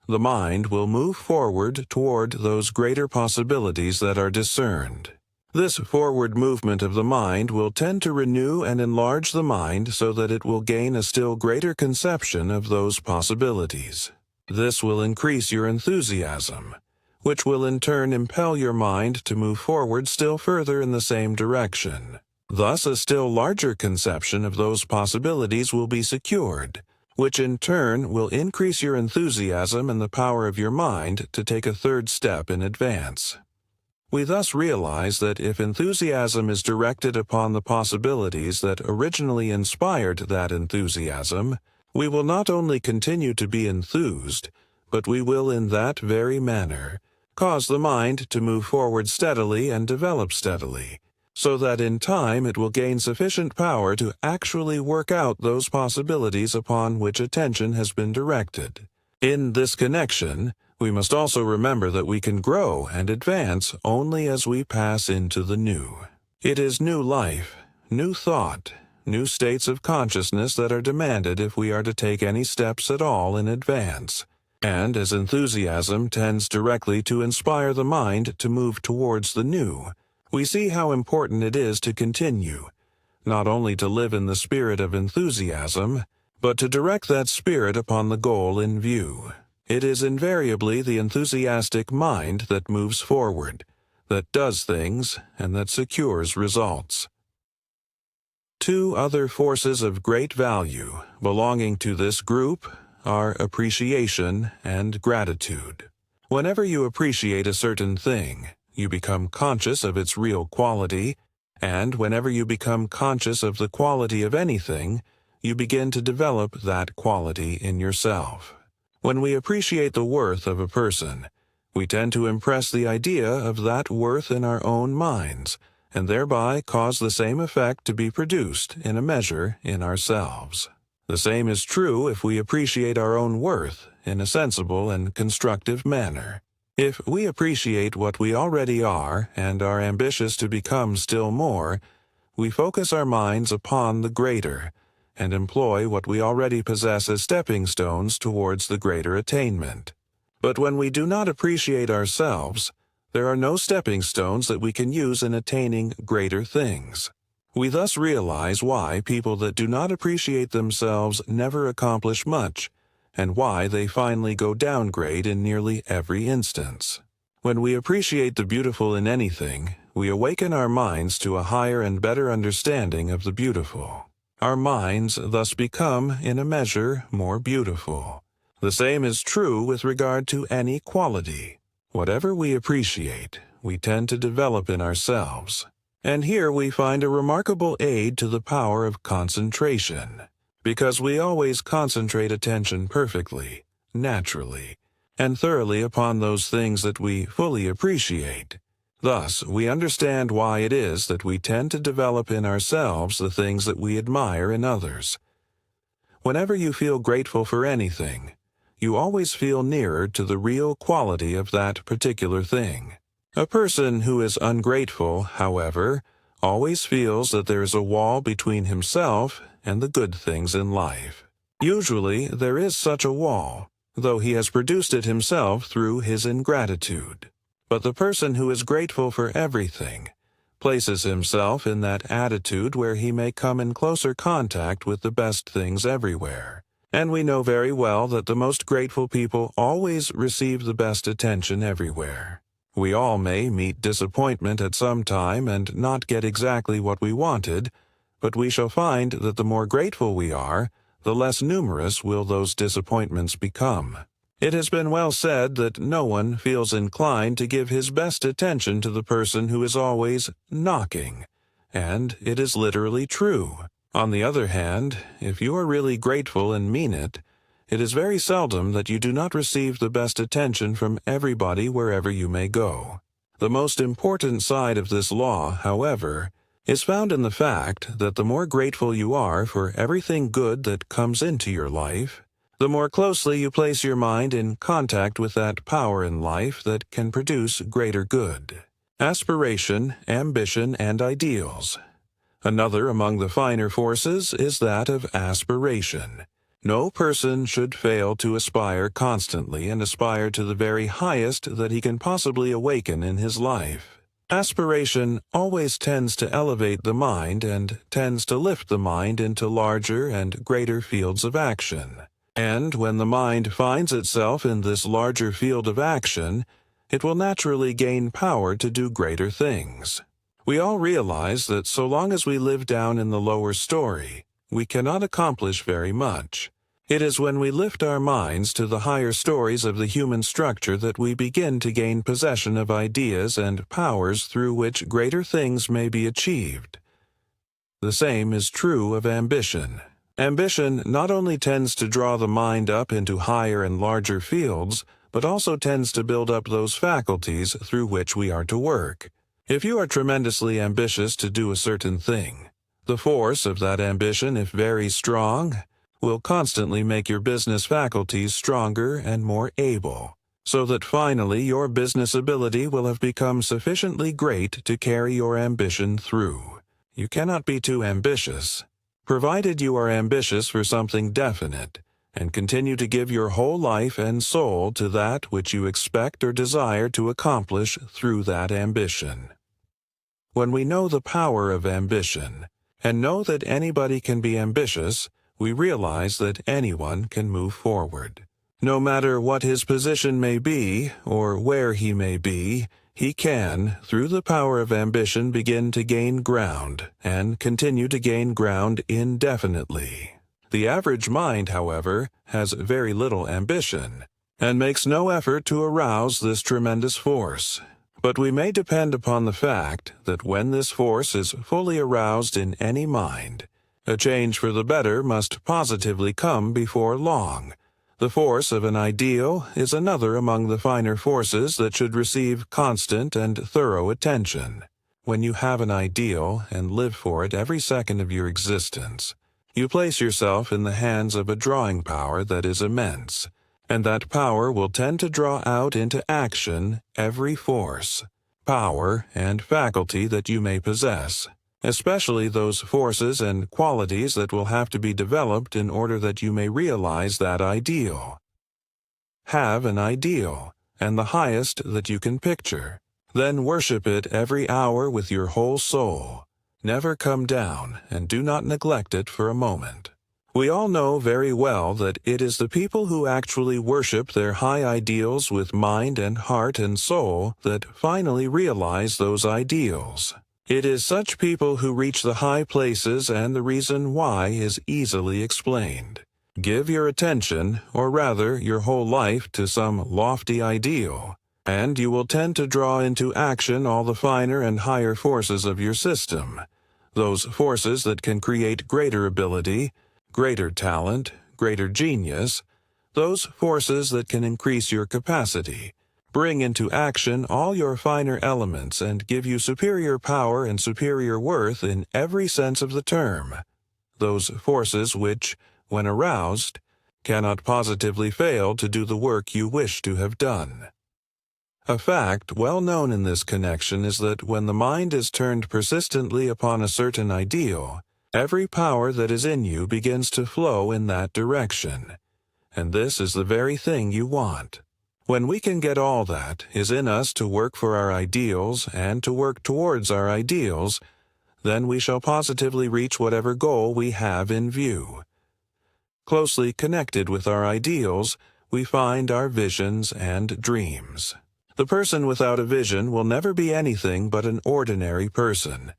the mind will move forward toward those greater possibilities that are discerned. This forward movement of the mind will tend to renew and enlarge the mind so that it will gain a still greater conception of those possibilities. This will increase your enthusiasm, which will in turn impel your mind to move forward still further in the same direction. Thus, a still larger conception of those possibilities will be secured, which in turn will increase your enthusiasm and the power of your mind to take a third step in advance. We thus realize that if enthusiasm is directed upon the possibilities that originally inspired that enthusiasm, we will not only continue to be enthused, but we will in that very manner cause the mind to move forward steadily and develop steadily, so that in time it will gain sufficient power to actually work out those possibilities upon which attention has been directed. In this connection, we must also remember that we can grow and advance only as we pass into the new. It is new life, new thought, new states of consciousness that are demanded if we are to take any steps at all in advance. And as enthusiasm tends directly to inspire the mind to move towards the new, we see how important it is to continue, not only to live in the spirit of enthusiasm, but to direct that spirit upon the goal in view. It is invariably the enthusiastic mind that moves forward, that does things, and that secures results. Two other forces of great value belonging to this group are appreciation and gratitude. Whenever you appreciate a certain thing, you become conscious of its real quality, and whenever you become conscious of the quality of anything, you begin to develop that quality in yourself. When we appreciate the worth of a person, we tend to impress the idea of that worth in our own minds, and thereby cause the same effect to be produced in a measure in ourselves. The same is true if we appreciate our own worth in a sensible and constructive manner. If we appreciate what we already are and are ambitious to become still more, we focus our minds upon the greater, and employ what we already possess as stepping stones towards the greater attainment. But when we do not appreciate ourselves, there are no stepping stones that we can use in attaining greater things. We thus realize why people that do not appreciate themselves never accomplish much, and why they finally go downgrade in nearly every instance. When we appreciate the beautiful in anything, we awaken our minds to a higher and better understanding of the beautiful. Our minds thus become, in a measure, more beautiful. The same is true with regard to any quality. Whatever we appreciate, we tend to develop in ourselves. And here we find a remarkable aid to the power of concentration, because we always concentrate attention perfectly, naturally, and thoroughly upon those things that we fully appreciate. Thus, we understand why it is that we tend to develop in ourselves the things that we admire in others. Whenever you feel grateful for anything, you always feel nearer to the real quality of that particular thing. A person who is ungrateful, however, always feels that there is a wall between himself and the good things in life. Usually, there is such a wall, though he has produced it himself through his ingratitude. But the person who is grateful for everything places himself in that attitude where he may come in closer contact with the best things everywhere. And we know very well that the most grateful people always receive the best attention everywhere. We all may meet disappointment at some time and not get exactly what we wanted, but we shall find that the more grateful we are, the less numerous will those disappointments become. It has been well said that no one feels inclined to give his best attention to the person who is always knocking, and it is literally true. On the other hand, if you are really grateful and mean it, it is very seldom that you do not receive the best attention from everybody wherever you may go. The most important side of this law, however, is found in the fact that the more grateful you are for everything good that comes into your life, the more closely you place your mind in contact with that power in life that can produce greater good. Aspiration, ambition, and ideals. Another among the finer forces is that of aspiration. No person should fail to aspire constantly and aspire to the very highest that he can possibly awaken in his life. Aspiration always tends to elevate the mind and tends to lift the mind into larger and greater fields of action. And when the mind finds itself in this larger field of action, it will naturally gain power to do greater things. We all realize that so long as we live down in the lower story, we cannot accomplish very much. It is when we lift our minds to the higher stories of the human structure that we begin to gain possession of ideas and powers through which greater things may be achieved. The same is true of ambition. Ambition not only tends to draw the mind up into higher and larger fields, but also tends to build up those faculties through which we are to work. If you are tremendously ambitious to do a certain thing, the force of that ambition, if very strong, will constantly make your business faculties stronger and more able, so that finally your business ability will have become sufficiently great to carry your ambition through. You cannot be too ambitious, provided you are ambitious for something definite, and continue to give your whole life and soul to that which you expect or desire to accomplish through that ambition. When we know the power of ambition, and know that anybody can be ambitious, we realize that anyone can move forward. No matter what his position may be, or where he may be, he can, through the power of ambition, begin to gain ground, and continue to gain ground indefinitely. The average mind, however, has very little ambition, and makes no effort to arouse this tremendous force. But we may depend upon the fact that when this force is fully aroused in any mind, a change for the better must positively come before long. The force of an ideal is another among the finer forces that should receive constant and thorough attention. When you have an ideal and live for it every second of your existence, you place yourself in the hands of a drawing power that is immense, and that power will tend to draw out into action every force, power, and faculty that you may possess, especially those forces and qualities that will have to be developed in order that you may realize that ideal. Have an ideal, and the highest that you can picture. Then worship it every hour with your whole soul. Never come down, and do not neglect it for a moment. We all know very well that it is the people who actually worship their high ideals with mind and heart and soul that finally realize those ideals. It is such people who reach the high places, and the reason why is easily explained. Give your attention, or rather your whole life, to some lofty ideal, and you will tend to draw into action all the finer and higher forces of your system, those forces that can create greater ability, greater talent, greater genius, those forces that can increase your capacity, bring into action all your finer elements, and give you superior power and superior worth in every sense of the term, those forces which, when aroused, cannot positively fail to do the work you wish to have done. A fact well known in this connection is that when the mind is turned persistently upon a certain ideal, every power that is in you begins to flow in that direction, and this is the very thing you want. When we can get all that is in us to work for our ideals and to work towards our ideals, then we shall positively reach whatever goal we have in view. Closely connected with our ideals, we find our visions and dreams. The person without a vision will never be anything but an ordinary person,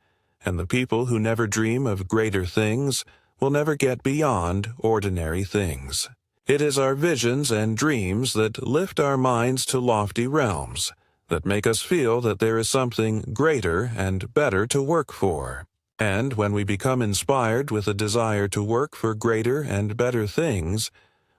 and the people who never dream of greater things will never get beyond ordinary things. It is our visions and dreams that lift our minds to lofty realms, that make us feel that there is something greater and better to work for. And when we become inspired with a desire to work for greater and better things,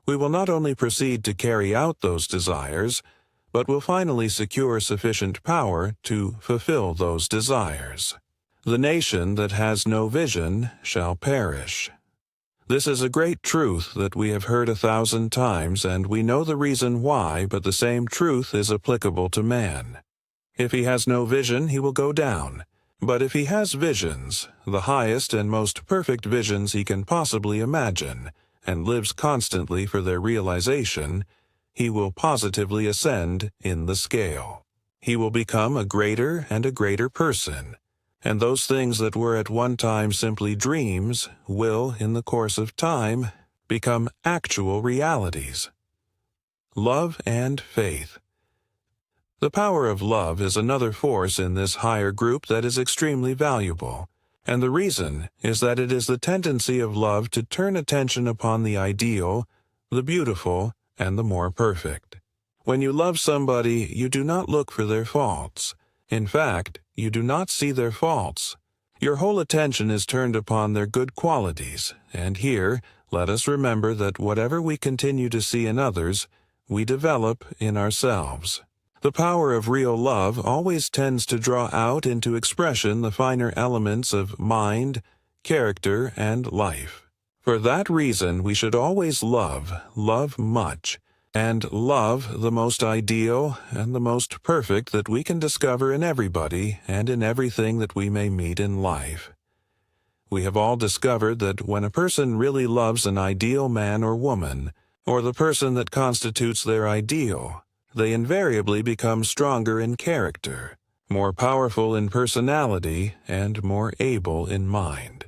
we will not only proceed to carry out those desires, but will finally secure sufficient power to fulfill those desires. The nation that has no vision shall perish. This is a great truth that we have heard 1,000 times, and we know the reason why, but the same truth is applicable to man. If he has no vision, he will go down. But if he has visions, the highest and most perfect visions he can possibly imagine, and lives constantly for their realization, he will positively ascend in the scale. he will become a greater and a greater person, and those things that were at one time simply dreams will, in the course of time, become actual realities. Love and faith. The power of love is another force in this higher group that is extremely valuable, and the reason is that it is the tendency of love to turn attention upon the ideal, the beautiful, and the more perfect. When you love somebody, you do not look for their faults. In fact, you do not see their faults. Your whole attention is turned upon their good qualities, and here, let us remember that whatever we continue to see in others, we develop in ourselves. The power of real love always tends to draw out into expression the finer elements of mind, character, and life. For that reason, we should always love much, and love the most ideal and the most perfect that we can discover in everybody and in everything that we may meet in life. We have all discovered that when a person really loves an ideal man or woman, or the person that constitutes their ideal, they invariably become stronger in character, more powerful in personality, and more able in mind.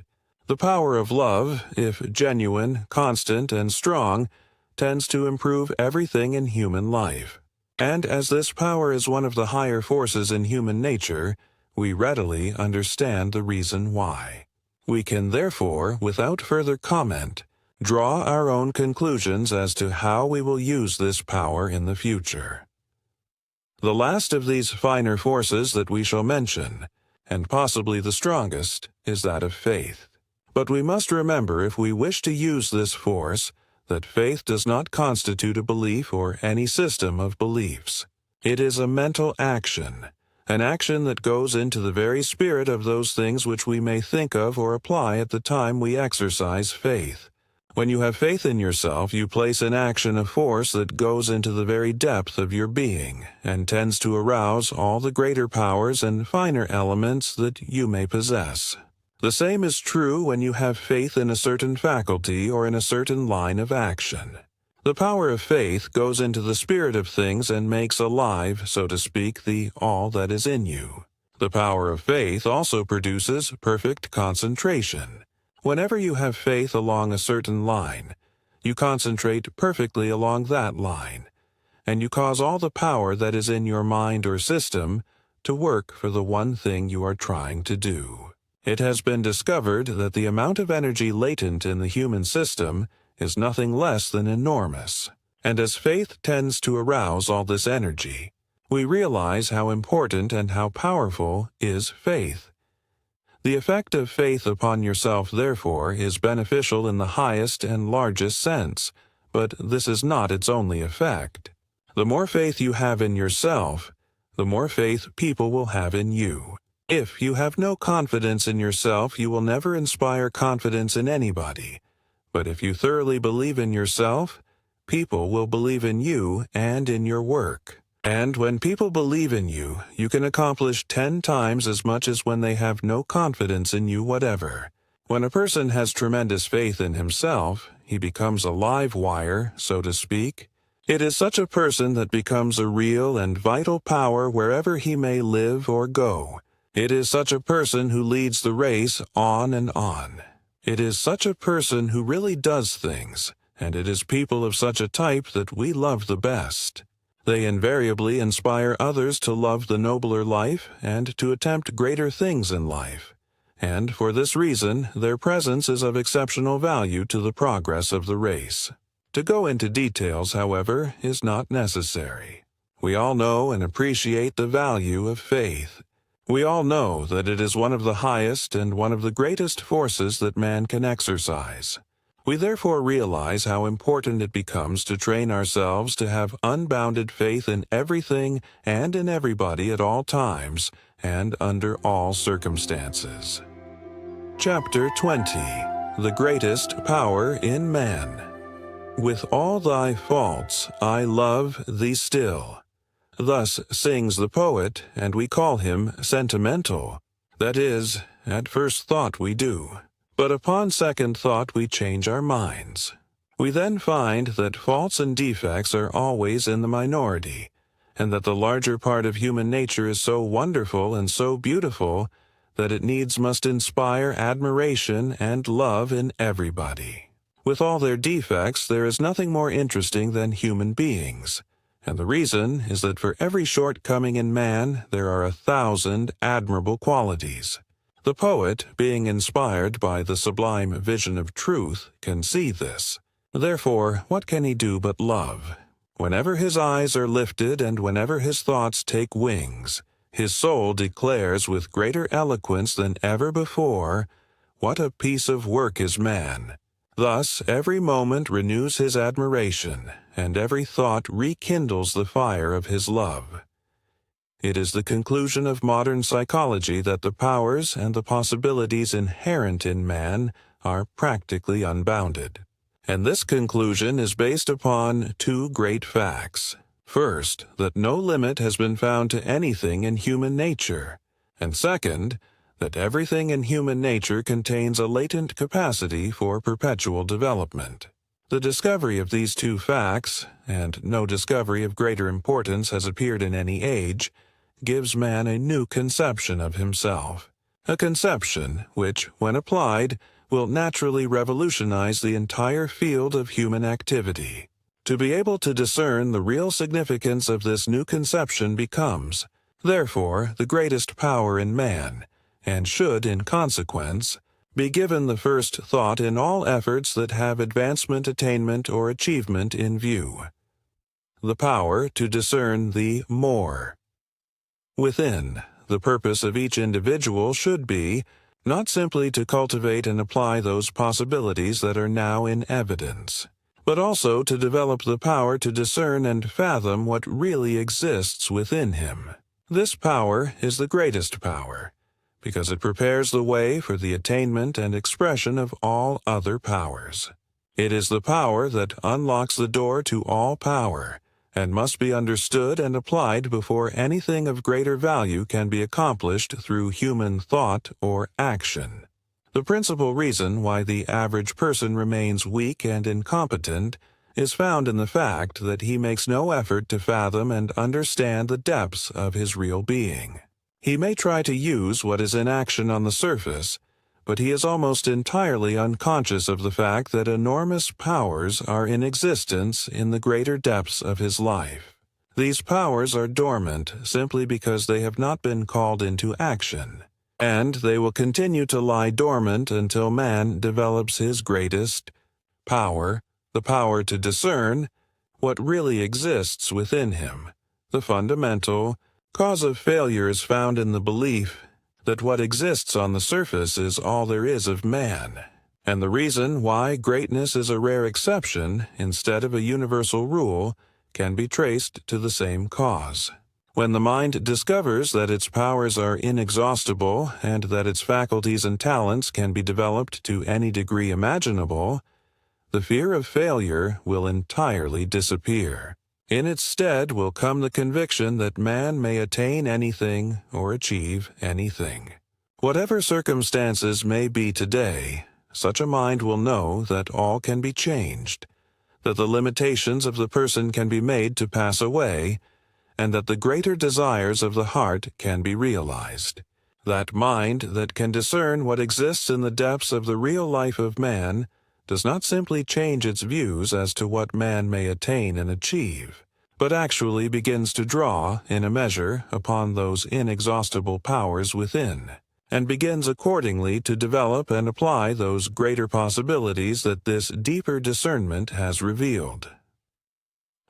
The power of love, if genuine, constant, and strong, tends to improve everything in human life. And as this power is one of the higher forces in human nature, we readily understand the reason why. We can therefore, without further comment, draw our own conclusions as to how we will use this power in the future. The last of these finer forces that we shall mention, and possibly the strongest, is that of faith. But we must remember, if we wish to use this force, that faith does not constitute a belief or any system of beliefs. It is a mental action, an action that goes into the very spirit of those things which we may think of or apply at the time we exercise faith. When you have faith in yourself, you place in action a force that goes into the very depth of your being, and tends to arouse all the greater powers and finer elements that you may possess. The same is true when you have faith in a certain faculty or in a certain line of action. The power of faith goes into the spirit of things and makes alive, so to speak, the all that is in you. The power of faith also produces perfect concentration. Whenever you have faith along a certain line, you concentrate perfectly along that line, and you cause all the power that is in your mind or system to work for the one thing you are trying to do. It has been discovered that the amount of energy latent in the human system is nothing less than enormous, and as faith tends to arouse all this energy, we realize how important and how powerful is faith. The effect of faith upon yourself, therefore, is beneficial in the highest and largest sense, but this is not its only effect. The more faith you have in yourself, the more faith people will have in you. If you have no confidence in yourself, you will never inspire confidence in anybody. But if you thoroughly believe in yourself, people will believe in you and in your work. And when people believe in you, you can accomplish 10 times as much as when they have no confidence in you whatever. When a person has tremendous faith in himself, he becomes a live wire, so to speak. It is such a person that becomes a real and vital power wherever he may live or go. It is such a person who leads the race on and on. It is such a person who really does things, and it is people of such a type that we love the best. They invariably inspire others to love the nobler life and to attempt greater things in life. And for this reason, their presence is of exceptional value to the progress of the race. To go into details, however, is not necessary. We all know and appreciate the value of faith. We all know that it is one of the highest and one of the greatest forces that man can exercise. We therefore realize how important it becomes to train ourselves to have unbounded faith in everything and in everybody at all times and under all circumstances. Chapter 20. The Greatest Power in Man. With all thy faults I love thee still. Thus sings the poet, and we call him sentimental. That is, at first thought we do. But upon second thought we change our minds. We then find that faults and defects are always in the minority, and that the larger part of human nature is so wonderful and so beautiful that it needs must inspire admiration and love in everybody. With all their defects, there is nothing more interesting than human beings, and the reason is that for every shortcoming in man there are 1,000 admirable qualities. The poet, being inspired by the sublime vision of truth, can see this. Therefore, what can he do but love? Whenever his eyes are lifted and whenever his thoughts take wings, his soul declares with greater eloquence than ever before, "What a piece of work is man!" Thus, every moment renews his admiration, and every thought rekindles the fire of his love. It is the conclusion of modern psychology that the powers and the possibilities inherent in man are practically unbounded. And this conclusion is based upon two great facts. First, that no limit has been found to anything in human nature, and second, that everything in human nature contains a latent capacity for perpetual development. The discovery of these two facts, and no discovery of greater importance has appeared in any age, gives man a new conception of himself, a conception which, when applied, will naturally revolutionize the entire field of human activity. To be able to discern the real significance of this new conception becomes, therefore, the greatest power in man, and should, in consequence, be given the first thought in all efforts that have advancement, attainment, or achievement in view. The power to discern the more. Within, the purpose of each individual should be, not simply to cultivate and apply those possibilities that are now in evidence, but also to develop the power to discern and fathom what really exists within him. This power is the greatest power, because it prepares the way for the attainment and expression of all other powers. It is the power that unlocks the door to all power, and must be understood and applied before anything of greater value can be accomplished through human thought or action. The principal reason why the average person remains weak and incompetent is found in the fact that he makes no effort to fathom and understand the depths of his real being. He may try to use what is in action on the surface, but he is almost entirely unconscious of the fact that enormous powers are in existence in the greater depths of his life. These powers are dormant simply because they have not been called into action, and they will continue to lie dormant until man develops his greatest power, the power to discern what really exists within him. The fundamental cause of failure is found in the belief that what exists on the surface is all there is of man, and the reason why greatness is a rare exception instead of a universal rule can be traced to the same cause. When the mind discovers that its powers are inexhaustible and that its faculties and talents can be developed to any degree imaginable, the fear of failure will entirely disappear. In its stead will come the conviction that man may attain anything or achieve anything. Whatever circumstances may be today, such a mind will know that all can be changed, that the limitations of the person can be made to pass away, and that the greater desires of the heart can be realized. That mind that can discern what exists in the depths of the real life of man does not simply change its views as to what man may attain and achieve, but actually begins to draw, in a measure, upon those inexhaustible powers within, and begins accordingly to develop and apply those greater possibilities that this deeper discernment has revealed.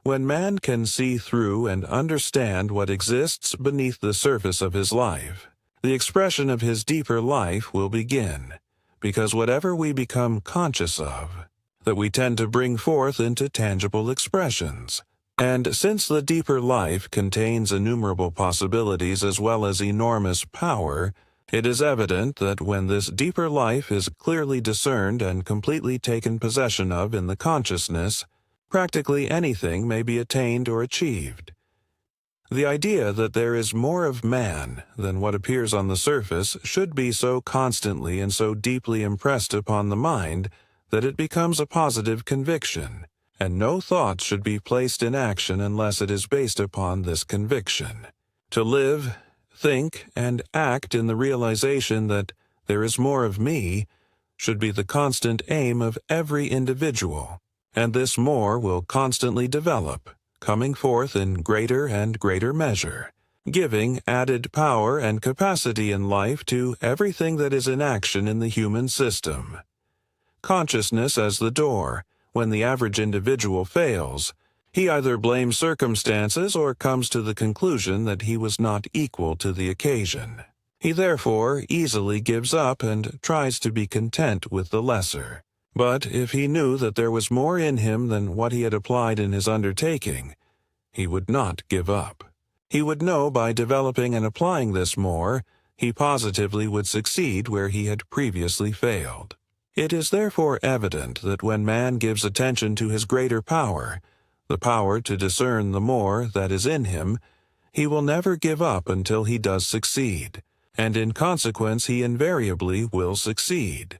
When man can see through and understand what exists beneath the surface of his life, the expression of his deeper life will begin, because whatever we become conscious of, that we tend to bring forth into tangible expressions. And since the deeper life contains innumerable possibilities as well as enormous power, it is evident that when this deeper life is clearly discerned and completely taken possession of in the consciousness, practically anything may be attained or achieved. The idea that there is more of man than what appears on the surface should be so constantly and so deeply impressed upon the mind that it becomes a positive conviction, and no thought should be placed in action unless it is based upon this conviction. To live, think, and act in the realization that there is more of me should be the constant aim of every individual, and this more will constantly develop, coming forth in greater and greater measure, giving added power and capacity in life to everything that is in action in the human system. Consciousness as the door. When the average individual fails, he either blames circumstances or comes to the conclusion that he was not equal to the occasion. He therefore easily gives up and tries to be content with the lesser. But if he knew that there was more in him than what he had applied in his undertaking, he would not give up. He would know by developing and applying this more, he positively would succeed where he had previously failed. It is therefore evident that when man gives attention to his greater power, the power to discern the more that is in him, he will never give up until he does succeed, and in consequence he invariably will succeed.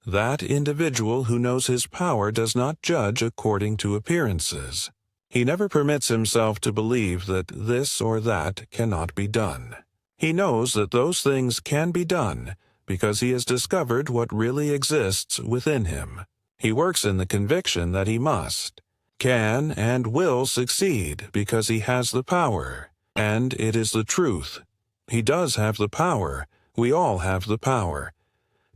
That individual who knows his power does not judge according to appearances. He never permits himself to believe that this or that cannot be done. He knows that those things can be done because he has discovered what really exists within him. He works in the conviction that he must, can, and will succeed because he has the power, and it is the truth. He does have the power, we all have the power,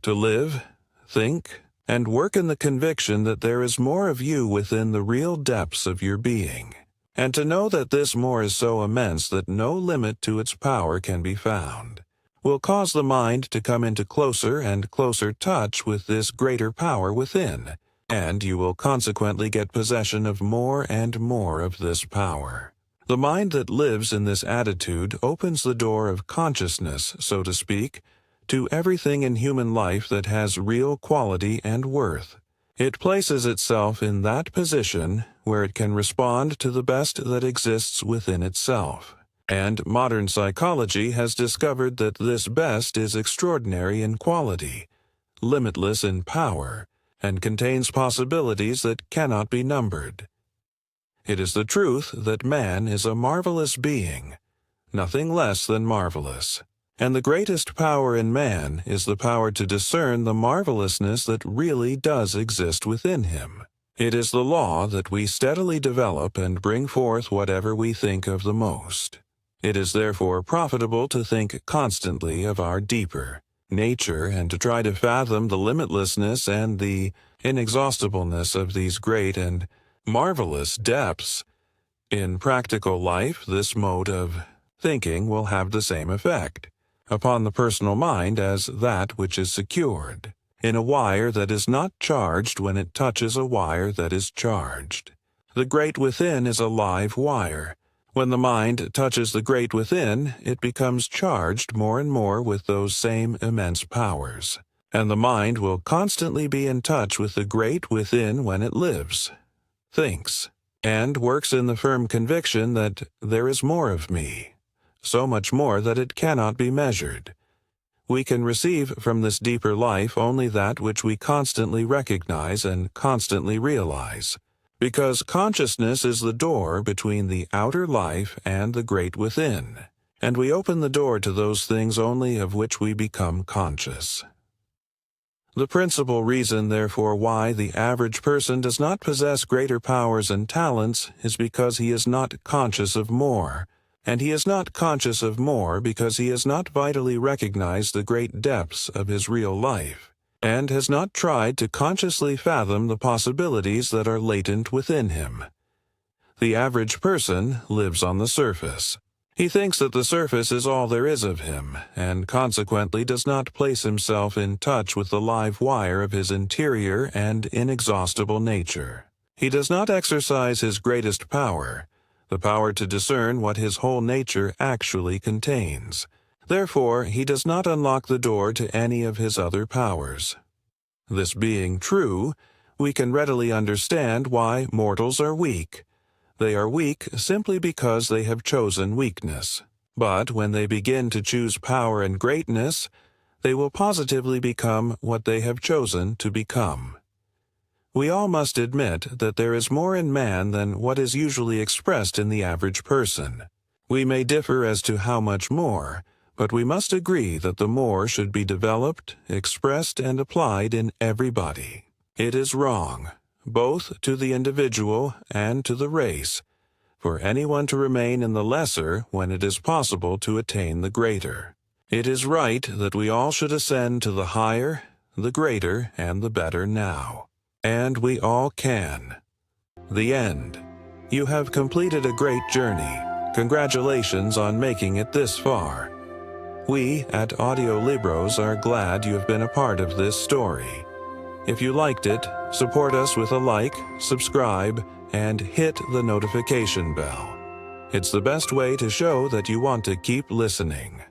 to live, think, and work in the conviction that there is more of you within the real depths of your being, and to know that this more is so immense that no limit to its power can be found, will cause the mind to come into closer and closer touch with this greater power within, and you will consequently get possession of more and more of this power. The mind that lives in this attitude opens the door of consciousness, so to speak, to everything in human life that has real quality and worth. It places itself in that position where it can respond to the best that exists within itself. And modern psychology has discovered that this best is extraordinary in quality, limitless in power, and contains possibilities that cannot be numbered. It is the truth that man is a marvelous being, nothing less than marvelous. And the greatest power in man is the power to discern the marvelousness that really does exist within him. It is the law that we steadily develop and bring forth whatever we think of the most. It is therefore profitable to think constantly of our deeper nature and to try to fathom the limitlessness and the inexhaustibleness of these great and marvelous depths. In practical life, this mode of thinking will have the same effect upon the personal mind as that which is secured in a wire that is not charged when it touches a wire that is charged. The great within is a live wire. When the mind touches the great within, it becomes charged more and more with those same immense powers, and the mind will constantly be in touch with the great within when it lives, thinks, and works in the firm conviction that there is more of me, so much more that it cannot be measured. We can receive from this deeper life only that which we constantly recognize and constantly realize, because consciousness is the door between the outer life and the great within, and we open the door to those things only of which we become conscious. The principal reason, therefore, why the average person does not possess greater powers and talents is because he is not conscious of more, and he is not conscious of more because he has not vitally recognized the great depths of his real life, and has not tried to consciously fathom the possibilities that are latent within him. The average person lives on the surface. He thinks that the surface is all there is of him, and consequently does not place himself in touch with the live wire of his interior and inexhaustible nature. He does not exercise his greatest power, the power to discern what his whole nature actually contains. Therefore, he does not unlock the door to any of his other powers. This being true, we can readily understand why mortals are weak. They are weak simply because they have chosen weakness. But when they begin to choose power and greatness, they will positively become what they have chosen to become. We all must admit that there is more in man than what is usually expressed in the average person. We may differ as to how much more, but we must agree that the more should be developed, expressed, and applied in everybody. It is wrong, both to the individual and to the race, for anyone to remain in the lesser when it is possible to attain the greater. It is right that we all should ascend to the higher, the greater, and the better now. And we all can. The end. You have completed a great journey. Congratulations on making it this far. We at Audio Libros are glad you have been a part of this story. If you liked it, support us with a like, subscribe, and hit the notification bell. It's the best way to show that you want to keep listening.